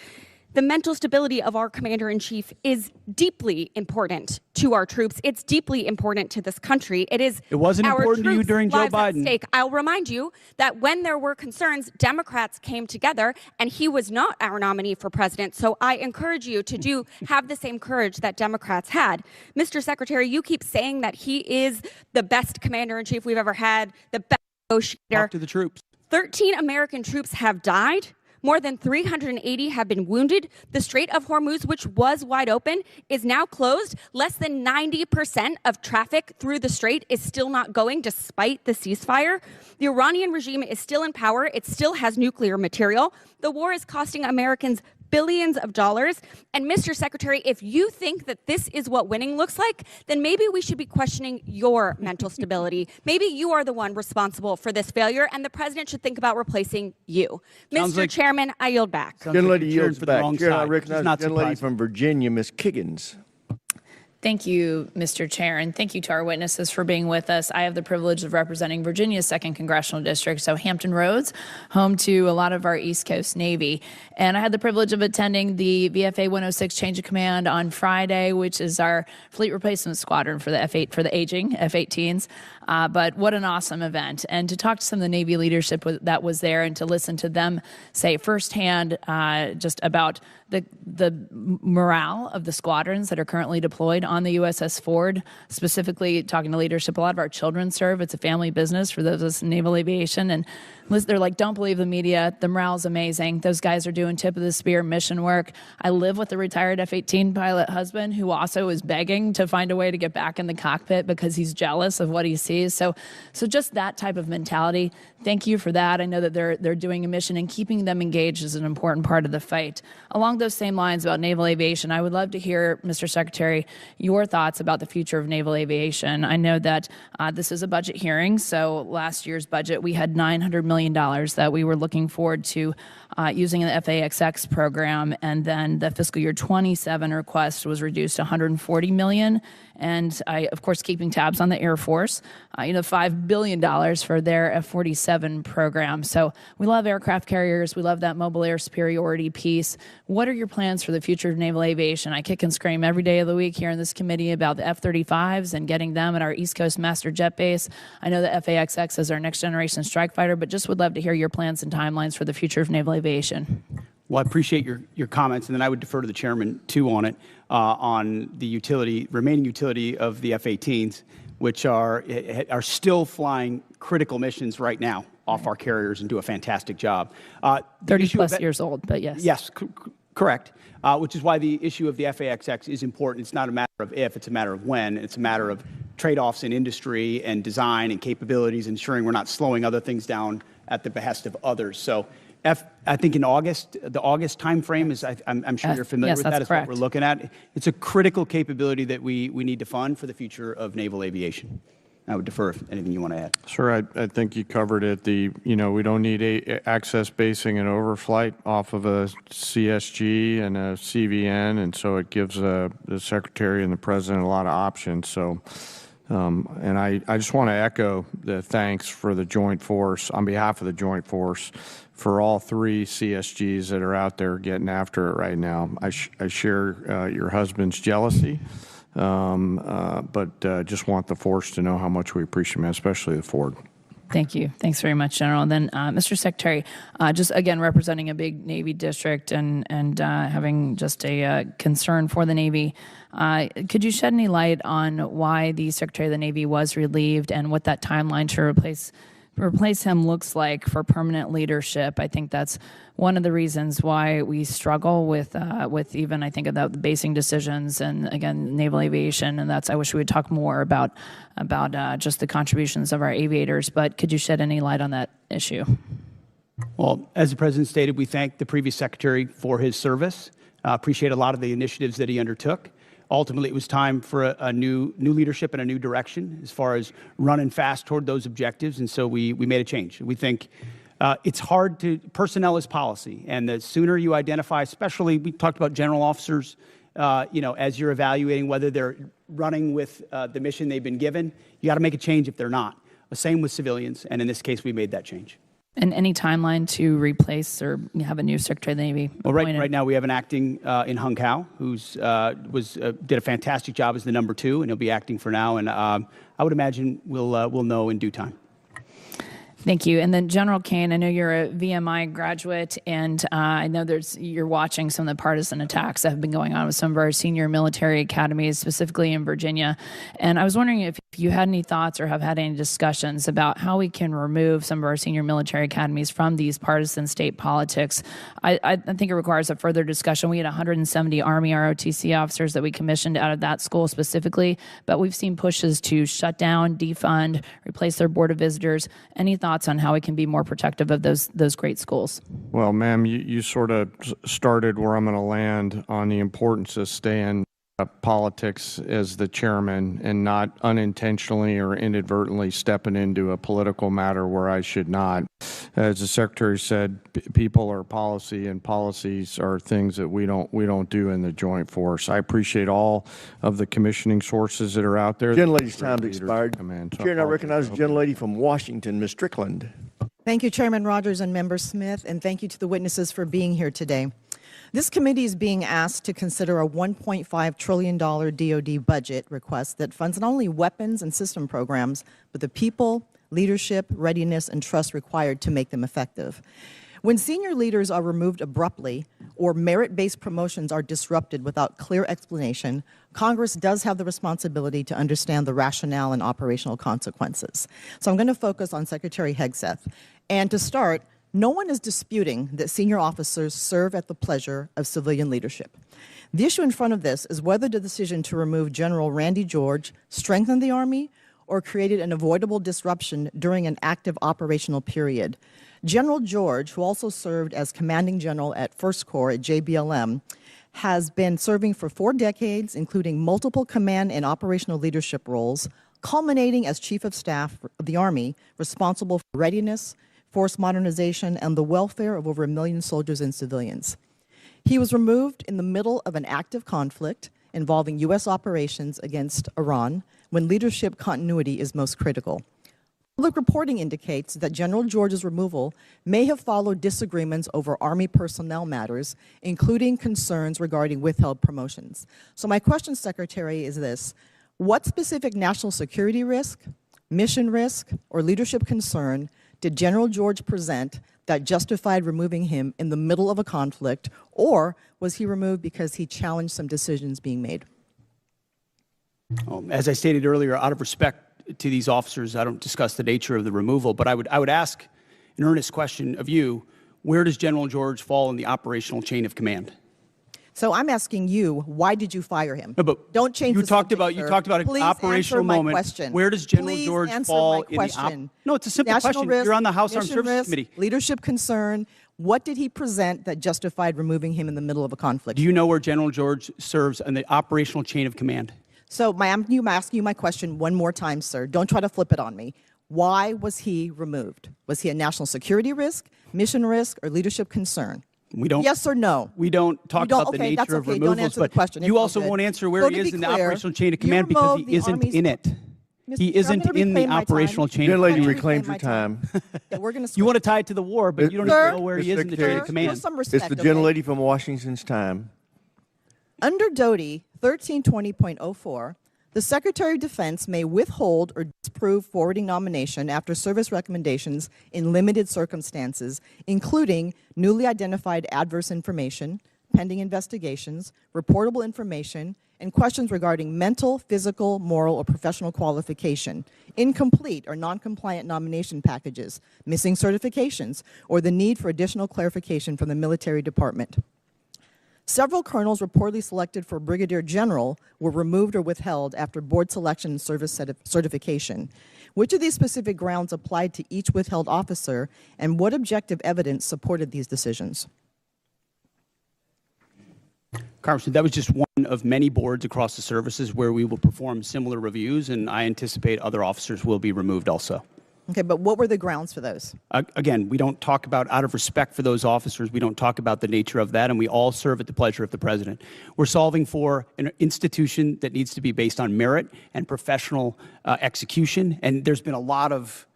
S9: The mental stability of our commander-in-chief is deeply important to our troops. It's deeply important to this country. It wasn't
S3: important to you during Joe Biden.
S9: Stake. I'll remind you that when there were concerns, Democrats came together, and he was not our nominee for president. So I encourage you to have the same courage that Democrats had. Mr. Secretary, you keep saying that he is the best commander-in-chief we've ever had, the best negotiator.
S3: Talk to the troops.
S9: 13 American troops have died. More than 380 have been wounded. The Strait of Hormuz, which was wide open, is now closed. Less than 90% of traffic through the strait is still not going despite the ceasefire. The Iranian regime is still in power. It still has nuclear material. The war is costing Americans billions of dollars. And Mr. Secretary, if you think that this is what winning looks like, then maybe we should be questioning your mental stability. Maybe you are the one responsible for this failure, and the president should think about replacing you. Mr. Chairman, I yield back.
S2: Gentlelady yields back. Chair, I recognize the gentlelady from Virginia, Ms. Kiggins.
S10: Thank you, Mr. Chair, and thank you to our witnesses for being with us. I have the privilege of representing Virginia's 2nd Congressional District, so Hampton Roads, home to a lot of our East Coast Navy. And I had the privilege of attending the VFA 106 Change of Command on Friday, which is our fleet replacement squadron for the F-8 for the aging F-18s. But what an awesome event. And to talk to some of the Navy leadership that was there and to listen to them say firsthand just about the morale of the squadrons that are currently deployed on on the USS Ford, specifically talking to leadership. A lot of our children serve. It's a family business for those of us in naval aviation. And they're like, don't believe the media. The morale's amazing. Those guys are doing tip of the spear mission work. I live with a retired F-18 pilot husband who also is begging to find a way to get back in the cockpit because he's jealous of what he sees. So just that type of mentality. Thank you for that. I know that they're doing a mission, and keeping them engaged is an important part of the fight. Along those same lines about naval aviation, I would love to hear, Mr. Secretary, your thoughts about the future of naval aviation. I know that this is a budget hearing, so last year's budget we had $900 million that we were looking forward to using in the FAXX program, and then the fiscal year 27 request was reduced to $140 million. And of course, keeping tabs on the Air Force, $5 billion for their F-47 program. So we love aircraft carriers. We love that mobile air superiority piece. What are your plans for the future of naval aviation? I kick and scream every day of the week here in this committee about the F-35s and getting them at our East Coast Master Jet Base. I know the FAXX is our next generation strike fighter, but just would love to hear your plans and timelines for the future of naval aviation.
S3: Well, I appreciate your comments, and then I would defer to the chairman, too, on it, on the remaining utility of the F-18s, which are still flying critical missions right now off our carriers and do a fantastic job.
S10: 30-plus years old, but yes.
S3: Yes, correct, which is why the issue of the FAXX is important. It's not a matter of if, it's a matter of when. It's a matter of trade-offs in industry and design and capabilities, ensuring we're not slowing other things down at the behest of others. So I think in August, the August timeframe is, I'm sure you're familiar with that, is what we're looking at. It's a critical capability that we need to fund for the future of naval aviation. I would defer if anything you want to add.
S4: Sir, I think you covered it. We don't need access basing and overflight off of a CSG and a CVN, and so it gives the Secretary and the President a lot of options. So, and I just want to echo the thanks for the Joint Force, on behalf of the Joint Force, for all three CSGs that are out there getting after it right now. I share your husband's jealousy. But just want the force to know how much we appreciate him, especially the Ford.
S10: Thank you. Thanks very much, General. And then, Mr. Secretary, just again representing a big Navy district and having just a concern for the Navy, could you shed any light on why the Secretary of the Navy was relieved and what that timeline to replace him looks like for permanent leadership? I think that's one of the reasons why we struggle with even, I think, about the basing decisions and, again, naval aviation. And I wish we would talk more about just the contributions of our aviators. But could you shed any light on that issue?
S3: Well, as the President stated, we thank the previous Secretary for his service. Appreciate a lot of the initiatives that he undertook. Ultimately, it was time for a new leadership and a new direction as far as running fast toward those objectives, and so we made a change. We think it's hard personnel is policy, and the sooner you identify, especially, we talked about general officers, as you're evaluating whether they're running with the mission they've been given, you got to make a change if they're not. The same with civilians, and in this case, we made that change.
S10: And any timeline to replace or have a new Secretary of the Navy appointed?
S3: Well, right now we have an acting in Hung Kao who's did a fantastic job as the number 2, and he'll be acting for now. And I would imagine we'll know in due time.
S10: Thank you. And then General Kane, I know you're a VMI graduate, and I know you're watching some of the partisan attacks that have been going on with some of our senior military academies, specifically in Virginia. And I was wondering if you had any thoughts or have had any discussions about how we can remove some of our senior military academies from these partisan state politics. I think it requires a further discussion. We had 170 Army ROTC officers that we commissioned out of that school specifically, but we've seen pushes to shut down, defund, replace their board of visitors. Any thoughts on how we can be more protective of those great schools?
S4: Well, ma'am, you sort of started where I'm going to land on the importance of staying politics as the chairman and not unintentionally or inadvertently stepping into a political matter where I should not. As the Secretary said, people are policy, and policies are things that we don't do in the Joint Force. I appreciate all of the commissioning sources that are out there.
S2: Gentlelady's time's expired. Chair now recognizes the gentlelady from Washington, Ms. Strickland.
S11: Thank you, Chairman Rogers and Member Smith, and thank you to the witnesses for being here today. This committee is being asked to consider a $1.5 trillion DoD budget request that funds not only weapons and system programs, but the people, leadership, readiness, and trust required to make them effective. When senior leaders are removed abruptly or merit-based promotions are disrupted without clear explanation, Congress does have the responsibility to understand the rationale and operational consequences. So I'm going to focus on Secretary Hegseth. And to start, no one is disputing that senior officers serve at the pleasure of civilian leadership. The issue in front of this is whether the decision to remove General Randy George strengthened the Army or created an avoidable disruption during an active operational period. General George, who also served as commanding general at First Corps at JBLM, has been serving for 4 decades, including multiple command and operational leadership roles, culminating as Chief of Staff of the Army, responsible for readiness, force modernization, and the welfare of over 1 million soldiers and civilians. He was removed in the middle of an active conflict involving U.S. operations against Iran, when leadership continuity is most critical. Public reporting indicates that General George's removal may have followed disagreements over Army personnel matters, including concerns regarding withheld promotions. So my question, Secretary, is this: what specific national security risk, mission risk, or leadership concern did General George present that justified removing him in the middle of a conflict, or was he removed because he challenged some decisions being made?
S3: As I stated earlier, out of respect to these officers, I don't discuss the nature of the removal, but I would ask an earnest question of you: where does General George fall in the operational chain of command?
S11: So I'm asking you, why did you fire him?
S3: No, but
S11: don't change
S3: you
S11: the
S3: talked
S11: subject,
S3: about
S11: sir.
S3: you talked about an
S11: Please
S3: operational
S11: answer my
S3: moment.
S11: question.
S3: Where does General
S11: Please
S3: George
S11: answer
S3: fall
S11: my
S3: in
S11: question.
S3: No, it's a simple
S11: National
S3: question.
S11: Risk,
S3: You're on the House Armed
S11: mission
S3: Services
S11: risk,
S3: Committee.
S11: Leadership concern. What did he present that justified removing him in the middle of a conflict?
S3: Do you know where General George serves in the operational chain of command?
S11: So I'm asking you my question one more time, sir. Don't try to flip it on me. Why was he removed? Was he a national security risk, mission risk, or leadership concern?
S3: We don't.
S11: Yes or no?
S3: We don't talk about the nature of removals,
S11: don't answer
S3: but
S11: the question.
S3: you
S11: It's
S3: also
S11: all good.
S3: won't answer where
S11: So
S3: he
S11: to
S3: is
S11: be
S3: in the
S11: clear,
S3: operational chain of
S11: you
S3: command because
S11: removed
S3: he
S11: the
S3: isn't
S11: Army's-
S3: in it. He isn't in the operational chain of
S2: Gentlelady
S3: command.
S2: reclaims her time.
S11: We're going to
S3: You want to tie it to the war, but you don't even know where he is in the chain of command.
S11: some
S2: It's
S11: respect,
S2: the
S11: okay?
S2: gentlelady from Washington's time.
S11: Under Doty 1320.04, the Secretary of Defense may withhold or disapprove forwarding nomination after service recommendations in limited circumstances, including newly identified adverse information, pending investigations, reportable information, and questions regarding mental, physical, moral, or professional qualification, incomplete or non-compliant nomination packages, missing certifications, or the need for additional clarification from the military department. Several colonels reportedly selected for brigadier general were removed or withheld after board selection and service certification. Which of these specific grounds applied to each withheld officer, and what objective evidence supported these decisions?
S3: Congressman, that was just one of many boards across the services where we will perform similar reviews, and I anticipate other officers will be removed also.
S11: Okay, but what were the grounds for those?
S3: Again, we don't talk about, out of respect for those officers, we don't talk about the nature of that, and we all serve at the pleasure of the President. We're solving for an institution that needs to be based on merit and professional execution, and there's been a lot of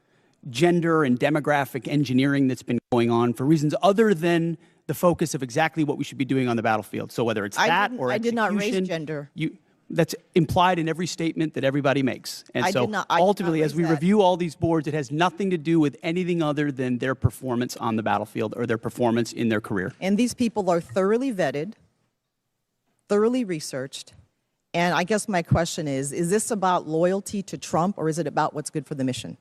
S3: gender and demographic engineering that's been going on for reasons other than the focus of exactly what we should be doing on the battlefield. So whether it's that or
S11: I did not raise
S3: execution,
S11: gender.
S3: that's implied in every statement that everybody makes. And
S11: I
S3: so
S11: did not
S3: ultimately, as
S11: raise
S3: we
S11: that.
S3: review all these boards, it has nothing to do with anything other than their performance on the battlefield or their performance in their career.
S11: And these people are thoroughly vetted, thoroughly researched. And I guess my question is this about loyalty to Trump, or is it about what's good for the mission?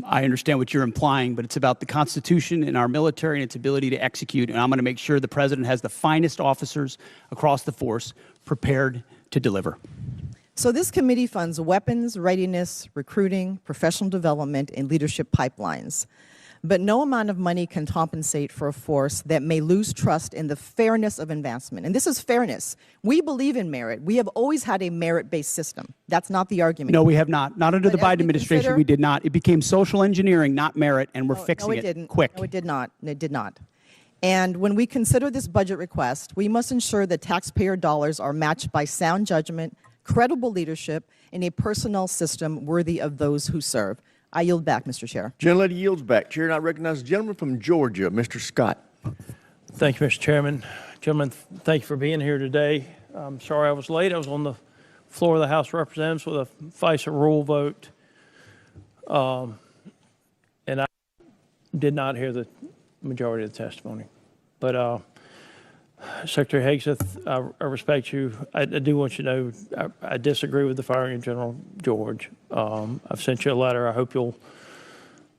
S3: I understand what you're implying, but it's about the Constitution and our military and its ability to execute. And I'm going to make sure the President has the finest officers across the force prepared to deliver.
S11: So this committee funds weapons, readiness, recruiting, professional development, and leadership pipelines. But no amount of money can compensate for a force that may lose trust in the fairness of advancement. And this is fairness. We believe in merit. We have always had a merit-based system. That's not the argument.
S3: No, we have not. Not under the Biden administration, we did not. It became social engineering, not merit, and we're fixing it quick.
S11: No, it did not. It did not. And when we consider this budget request, we must ensure that taxpayer dollars are matched by sound judgment, credible leadership, and a personnel system worthy of those who serve. I yield back, Mr. Chair.
S2: Gentlelady yields back. Chair, and I recognize the gentleman from Georgia, Mr. Scott.
S12: Thank you, Mr. Chairman. Gentlemen, thank you for being here today. I'm sorry I was late. I was on the floor of the House of Representatives with a FISA rule vote. And I did not hear the majority of the testimony. But Secretary Hegseth, I respect you. I do want you to know I disagree with the firing of General George. I've sent you a letter. I hope you'll,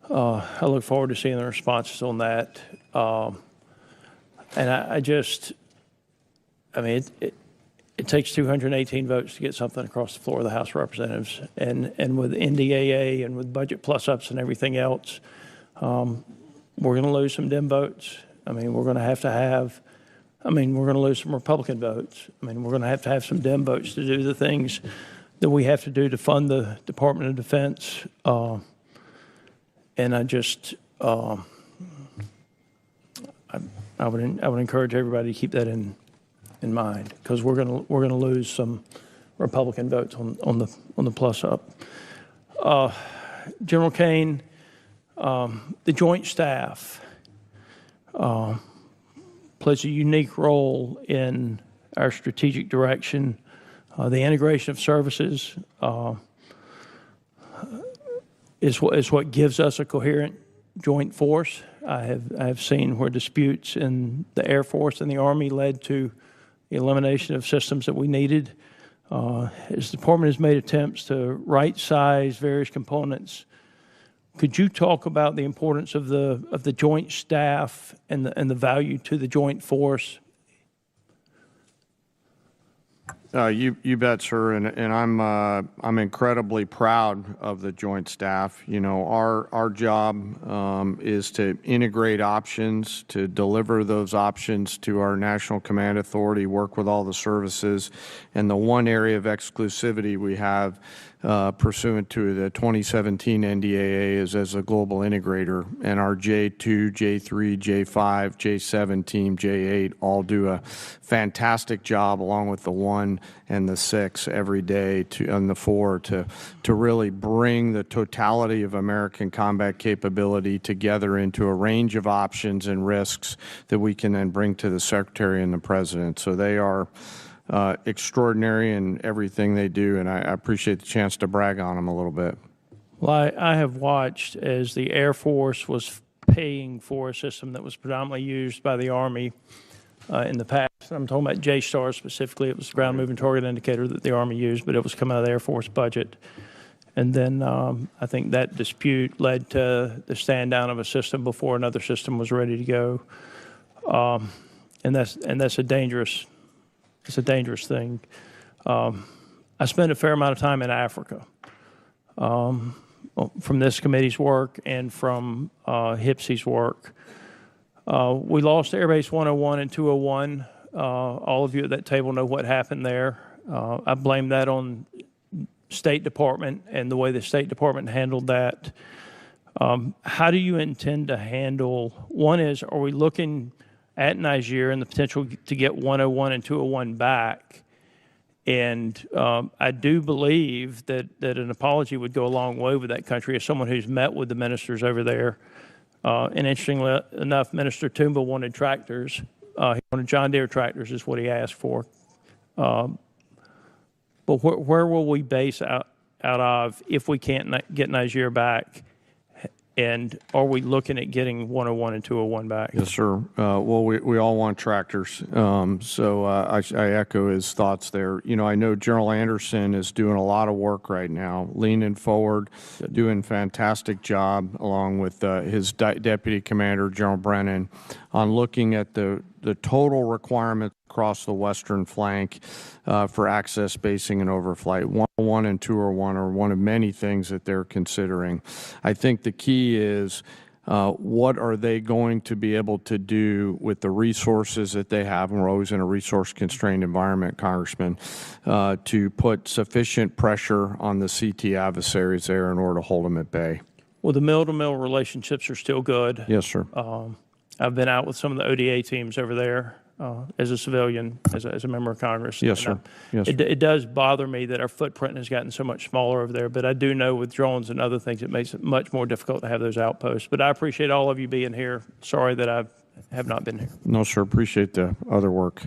S12: I look forward to seeing the responses on that. And I mean, it takes 218 votes to get something across the floor of the House of Representatives. And with NDAA and with budget plus-ups and everything else, we're going to lose some dim votes. I mean, we're going to have, we're going to lose some Republican votes. I mean, we're going to have some dim votes to do the things that we have to do to fund the Department of Defense. And I just, I would encourage everybody to keep that in mind, because we're gonna lose some Republican votes on the plus up. General Kane, the Joint Staff plays a unique role in our strategic direction. The integration of services is what gives us a coherent joint force. I have seen where disputes in the Air Force and the Army led to the elimination of systems that we needed. As the Department has made attempts to right-size various components, could you talk about the importance of the Joint Staff and the value to the joint force?
S4: You bet, sir, and I'm incredibly proud of the Joint Staff. You know, our job is to integrate options, to deliver those options to our National Command Authority, work with all the services, and the one area of exclusivity we have pursuant to the 2017 NDAA is as a global integrator, and our J2, J3, J5, J7 team, J8 all do a fantastic job along with the 1 and the 6 every day and the 4 to really bring the totality of American combat capability together into a range of options and risks that we can then bring to the Secretary and the President. So they are extraordinary in everything they do, and I appreciate the chance to brag on them a little bit.
S12: Well, I have watched as the Air Force was paying for a system that was predominantly used by the Army in the past. I'm talking about JSTAR specifically. It was the ground moving target indicator that the Army used, but it was coming out of the Air Force budget. And then I think that dispute led to the stand down of a system before another system was ready to go. And that's a dangerous. It's a dangerous thing. I spent a fair amount of time in Africa from this committee's work and from HPSC's work. We lost Air Base 101 and 201. All of you at that table know what happened there. I blame that on State Department and the way the State Department handled that. How do you intend to handle, one is, are we looking at Niger and the potential to get 101 and 201 back? And I do believe that an apology would go a long way with that country. As someone who's met with the ministers over there, and interestingly enough, Minister Toomba wanted tractors. He wanted John Deere tractors is what he asked for. But where will we base out of if we can't get Niger back? And are we looking at getting 101 and 201 back?
S4: Yes, sir. Well, we all want tractors. So I echo his thoughts there. You know, I know General Anderson is doing a lot of work right now, leaning forward, doing a fantastic job, along with his Deputy Commander, General Brennan, on looking at the total requirements across the western flank for access, basing, and overflight. 101 and 201 are one of many things that they're considering. I think the key is what are they going to be able to do with the resources that they have, and we're always in a resource-constrained environment, Congressman, to put sufficient pressure on the CT adversaries there in order to hold them at bay.
S12: Well, the mill-to-mill relationships are still good.
S4: Yes, sir.
S12: I've been out with some of the ODA teams over there as a civilian, as a member of Congress.
S4: Yes, sir. Yes, sir.
S12: It does bother me that our footprint has gotten so much smaller over there, but I do know with drones and other things, it makes it much more difficult to have those outposts. But I appreciate all of you being here. Sorry that I have not been here.
S4: No, sir. Appreciate the other work.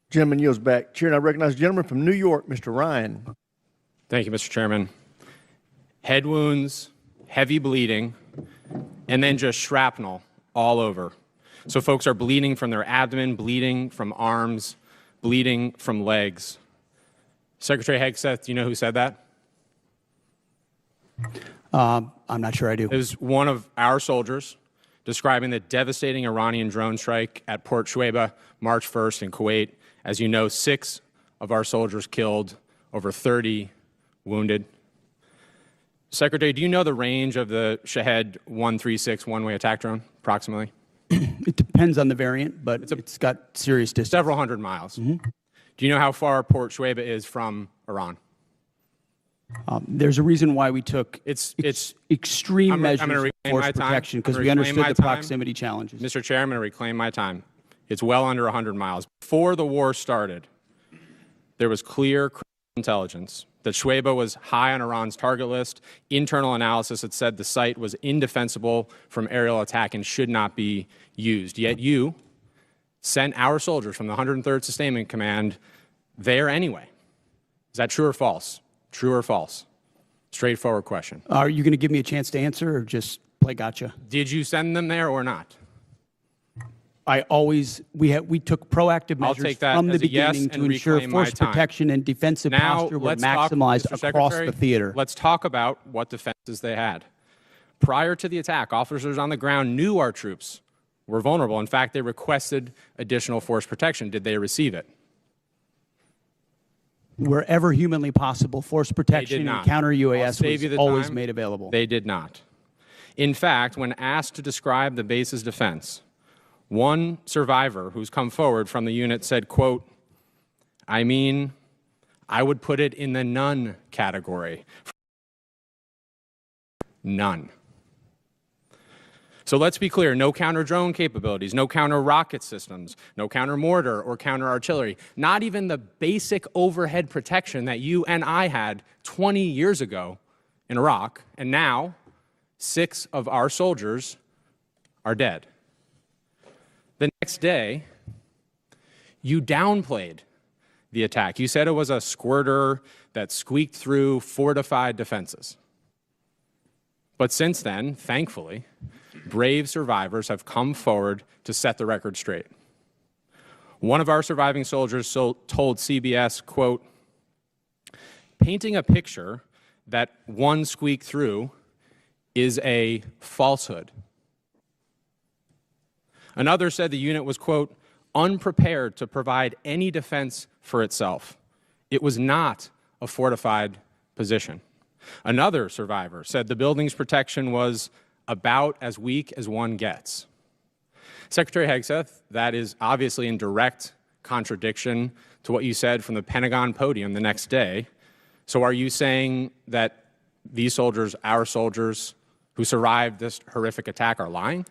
S2: Gentleman yields back. Chair, and I recognize the gentleman from New York, Mr. Ryan.
S13: Thank you, Mr. Chairman. Head wounds, heavy bleeding, and then just shrapnel all over. So folks are bleeding from their abdomen, bleeding from arms, bleeding from legs. Secretary Hegseth, do you know who said that?
S3: I'm not sure I do.
S13: It was one of our soldiers describing the devastating Iranian drone strike at Port Shuaibah, March 1st in Kuwait. As you know, 6 of our soldiers killed, over 30 wounded. Secretary, do you know the range of the Shahed 136 one-way attack drone, approximately?
S3: It depends on the variant, but it's got serious distance.
S13: Several hundred miles. Do you know how far Port Shuaibah is from Iran?
S3: There's a reason why we took extreme measures of force protection, because we understood the proximity challenges.
S13: Mr. Chair, I'm going to reclaim my time. It's well under 100 miles. Before the war started, there was clear intelligence that Shuaibah was high on Iran's target list. Internal analysis had said the site was indefensible from aerial attack and should not be used. Yet you sent our soldiers from the 103rd Sustainment Command there anyway. Is that true or false? True or false? Straightforward question.
S3: Are you going to give me a chance to answer or just play gotcha?
S13: Did you send them there or not?
S3: We took proactive measures from the beginning to ensure force protection and defensive posture were maximized across the theater.
S13: Let's talk about what defenses they had. Prior to the attack, officers on the ground knew our troops were vulnerable. In fact, they requested additional force protection. Did they receive it?
S3: Wherever humanly possible, force protection and counter UAS was always made available.
S13: They did not. In fact, when asked to describe the base's defense, one survivor who's come forward from the unit said, quote, I mean, I would put it in the none category. None. So let's be clear, no counter-drone capabilities, no counter-rocket systems, no counter-mortar or counter-artillery, not even the basic overhead protection that you and I had 20 years ago in Iraq, and now 6 of our soldiers are dead. The next day, you downplayed the attack. You said it was a squirter that squeaked through fortified defenses. But since then, thankfully, brave survivors have come forward to set the record straight. One of our surviving soldiers told CBS, quote, painting a picture that one squeaked through is a falsehood. Another said the unit was, quote, unprepared to provide any defense for itself. It was not a fortified position. Another survivor said the building's protection was about as weak as one gets. Secretary Hegseth, that is obviously in direct contradiction to what you said from the Pentagon podium the next day. So are you saying that these soldiers, our soldiers, who survived this horrific attack are lying?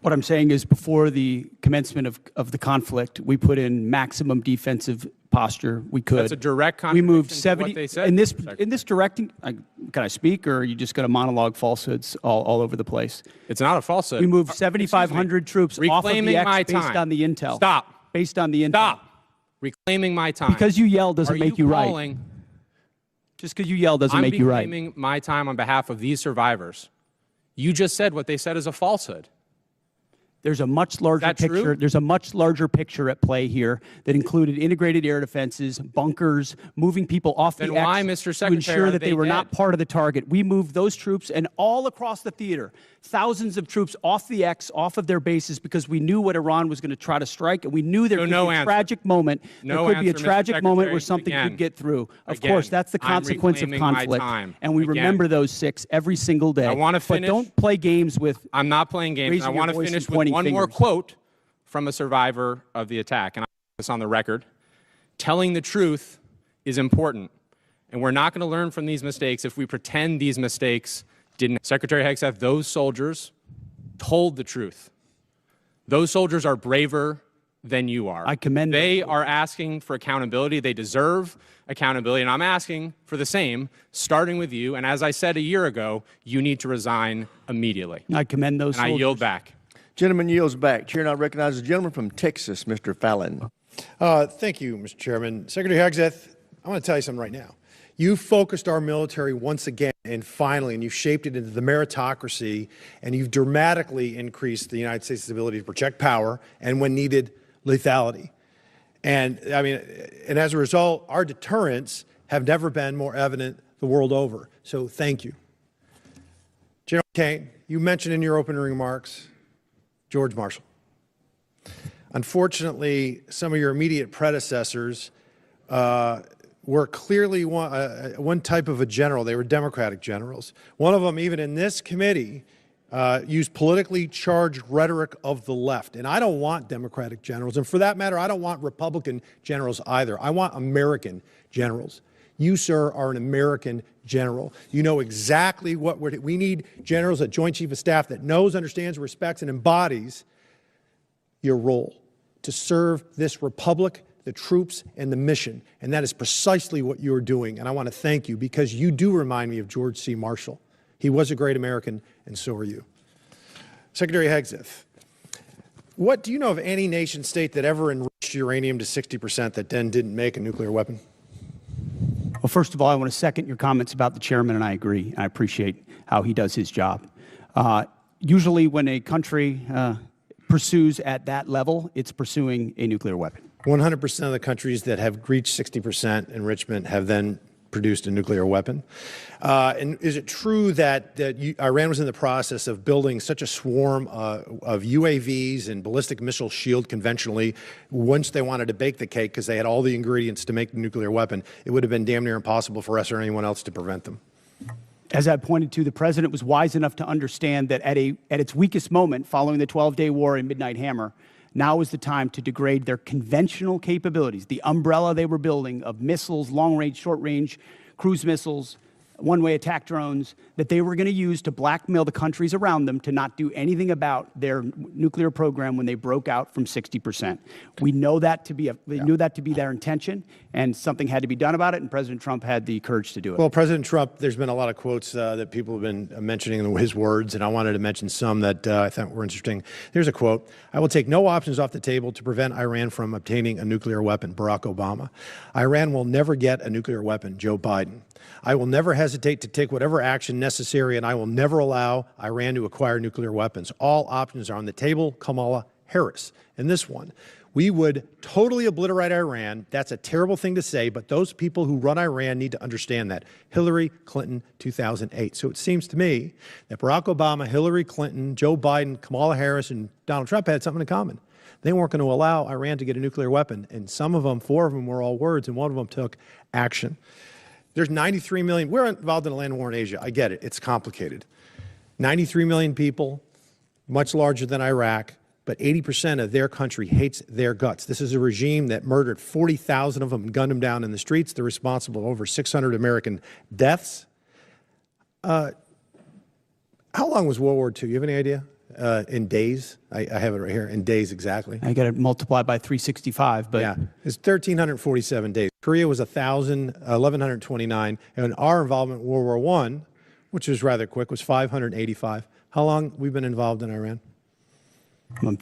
S3: What I'm saying is before the commencement of the conflict, we put in maximum defensive posture we could.
S13: That's a direct contradiction
S3: we moved
S13: to
S3: 70,
S13: what they said.
S3: in this directing, can I speak, or are you just going to monologue falsehoods all over the place?
S13: It's not a falsehood.
S3: We moved 7,500 troops off of the X based on the intel.
S13: Stop.
S3: Based on the intel.
S13: Stop. Reclaiming my time.
S3: Because you yell doesn't make you right. Just because you yell doesn't make you right.
S13: I'm reclaiming my time on behalf of these survivors. You just said what they said is a falsehood.
S3: There's a much larger picture.
S13: True?
S3: There's a much larger picture at play here that included integrated air defenses, bunkers, moving people off the X
S13: why, Mr. Secretary,
S3: to ensure that they were
S13: dead?
S3: not part of the target. We moved those troops and all across the theater, thousands of troops off the X, off of their bases, because we knew what Iran was going to try to strike, and we knew there could be a tragic moment. There could be a tragic moment where something could get through. Of course, that's the consequence of conflict, and we remember those 6 every single day.
S13: I want to finish.
S3: But don't play games with.
S13: I'm not playing games. I want to finish with one more quote from a survivor of the attack, and I put this on the record. Telling the truth is important, and we're not going to learn from these mistakes if we pretend these mistakes didn't. Secretary Hegseth, those soldiers told the truth. Those soldiers are braver than you are.
S3: I commend them.
S13: They are asking for accountability. They deserve accountability, and I'm asking for the same, starting with you. And as I said a year ago, you need to resign immediately.
S3: I commend those soldiers.
S13: I yield back.
S2: Gentleman yields back. Chair now recognizes the gentleman from Texas, Mr. Fallon.
S22: Thank you, Mr. Chairman. Secretary Hegseth, I want to tell you something right now.
S14: You focused our military once again and finally, and you've shaped it into the meritocracy, and you've dramatically increased the United States' ability to project power and, when needed, lethality. And I mean, and as a result, our deterrents have never been more evident the world over. So thank you. General Kane, you mentioned in your opening remarks George Marshall. Unfortunately, some of your immediate predecessors were clearly one type of a general. They were Democratic generals. One of them, even in this committee, used politically charged rhetoric of the left. And I don't want Democratic generals. And for that matter, I don't want Republican generals either. I want American generals. You, sir, are an American general. You know exactly what we need. Generals, a Joint Chief of Staff that knows, understands, respects, and embodies your role to serve this republic, the troops, and the mission. And that is precisely what you're doing. And I want to thank you because you do remind me of George C. Marshall. He was a great American, and so are you. Secretary Hegseth, what do you know of any nation state that ever enriched uranium to 60% that then didn't make a nuclear weapon?
S3: Well, first of all, I want to second your comments about the chairman, and I agree. I appreciate how he does his job. Usually when a country pursues at that level, it's pursuing a nuclear weapon.
S14: 100% of the countries that have reached 60% enrichment have then produced a nuclear weapon. And is it true that Iran was in the process of building such a swarm of UAVs and ballistic missile shield conventionally, once they wanted to bake the cake because they had all the ingredients to make the nuclear weapon, it would have been damn near impossible for us or anyone else to prevent them?
S3: As I pointed to, the president was wise enough to understand that at its weakest moment, following the 12-day war in Midnight Hammer, now is the time to degrade their conventional capabilities, the umbrella they were building of missiles, long-range, short-range, cruise missiles, one-way attack drones, that they were going to use to blackmail the countries around them to not do anything about their nuclear program when they broke out from 60%. We know that to be we knew that to be their intention, and something had to be done about it, and President Trump had the courage to do it.
S14: Well, President Trump, there's been a lot of quotes that people have been mentioning his words, and I wanted to mention some that I thought were interesting. Here's a quote: "I will take no options off the table to prevent Iran from obtaining a nuclear weapon." Barack Obama. "Iran will never get a nuclear weapon." Joe Biden. "I will never hesitate to take whatever action necessary, and I will never allow Iran to acquire nuclear weapons. All options are on the table." Kamala Harris. And this one: "We would totally obliterate Iran." That's a terrible thing to say, but those people who run Iran need to understand that. Hillary Clinton, 2008. So it seems to me that Barack Obama, Hillary Clinton, Joe Biden, Kamala Harris, and Donald Trump had something in common. They weren't going to allow Iran to get a nuclear weapon. And some of them, 4 of them, were all words, and one of them took action. There's 93 million. We're involved in a land war in Asia. I get it. It's complicated. 93 million people, much larger than Iraq, but 80% of their country hates their guts. This is a regime that murdered 40,000 of them and gunned them down in the streets. They're responsible for over 600 American deaths. How long was World War II? You have any idea? In days? I have it right here. In days, exactly.
S3: I got to multiply by 365, but
S14: yeah, it's 1,347 days. Korea was 1,129, and our involvement in World War I, which was rather quick, was 585. How long we've been involved in Iran?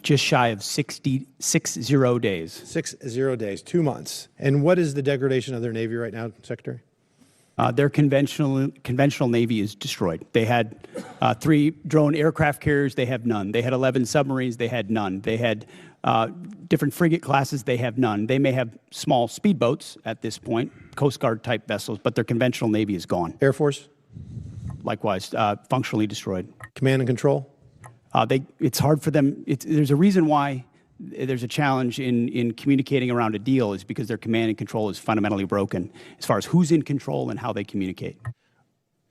S3: Just shy of 60 days.
S14: 60 days, 2 months. And what is the degradation of their Navy right now, Secretary?
S3: Their conventional Navy is destroyed. They had 3 drone aircraft carriers. They have none. They had 11 submarines. They had none. They had different frigate classes. They have none. They may have small speedboats at this point, Coast Guard type vessels, but their conventional Navy is gone.
S14: Air Force?
S3: Likewise, functionally destroyed.
S14: Command and control?
S3: It's hard for them. There's a reason why there's a challenge in communicating around a deal, is because their command and control is fundamentally broken as far as who's in control and how they communicate.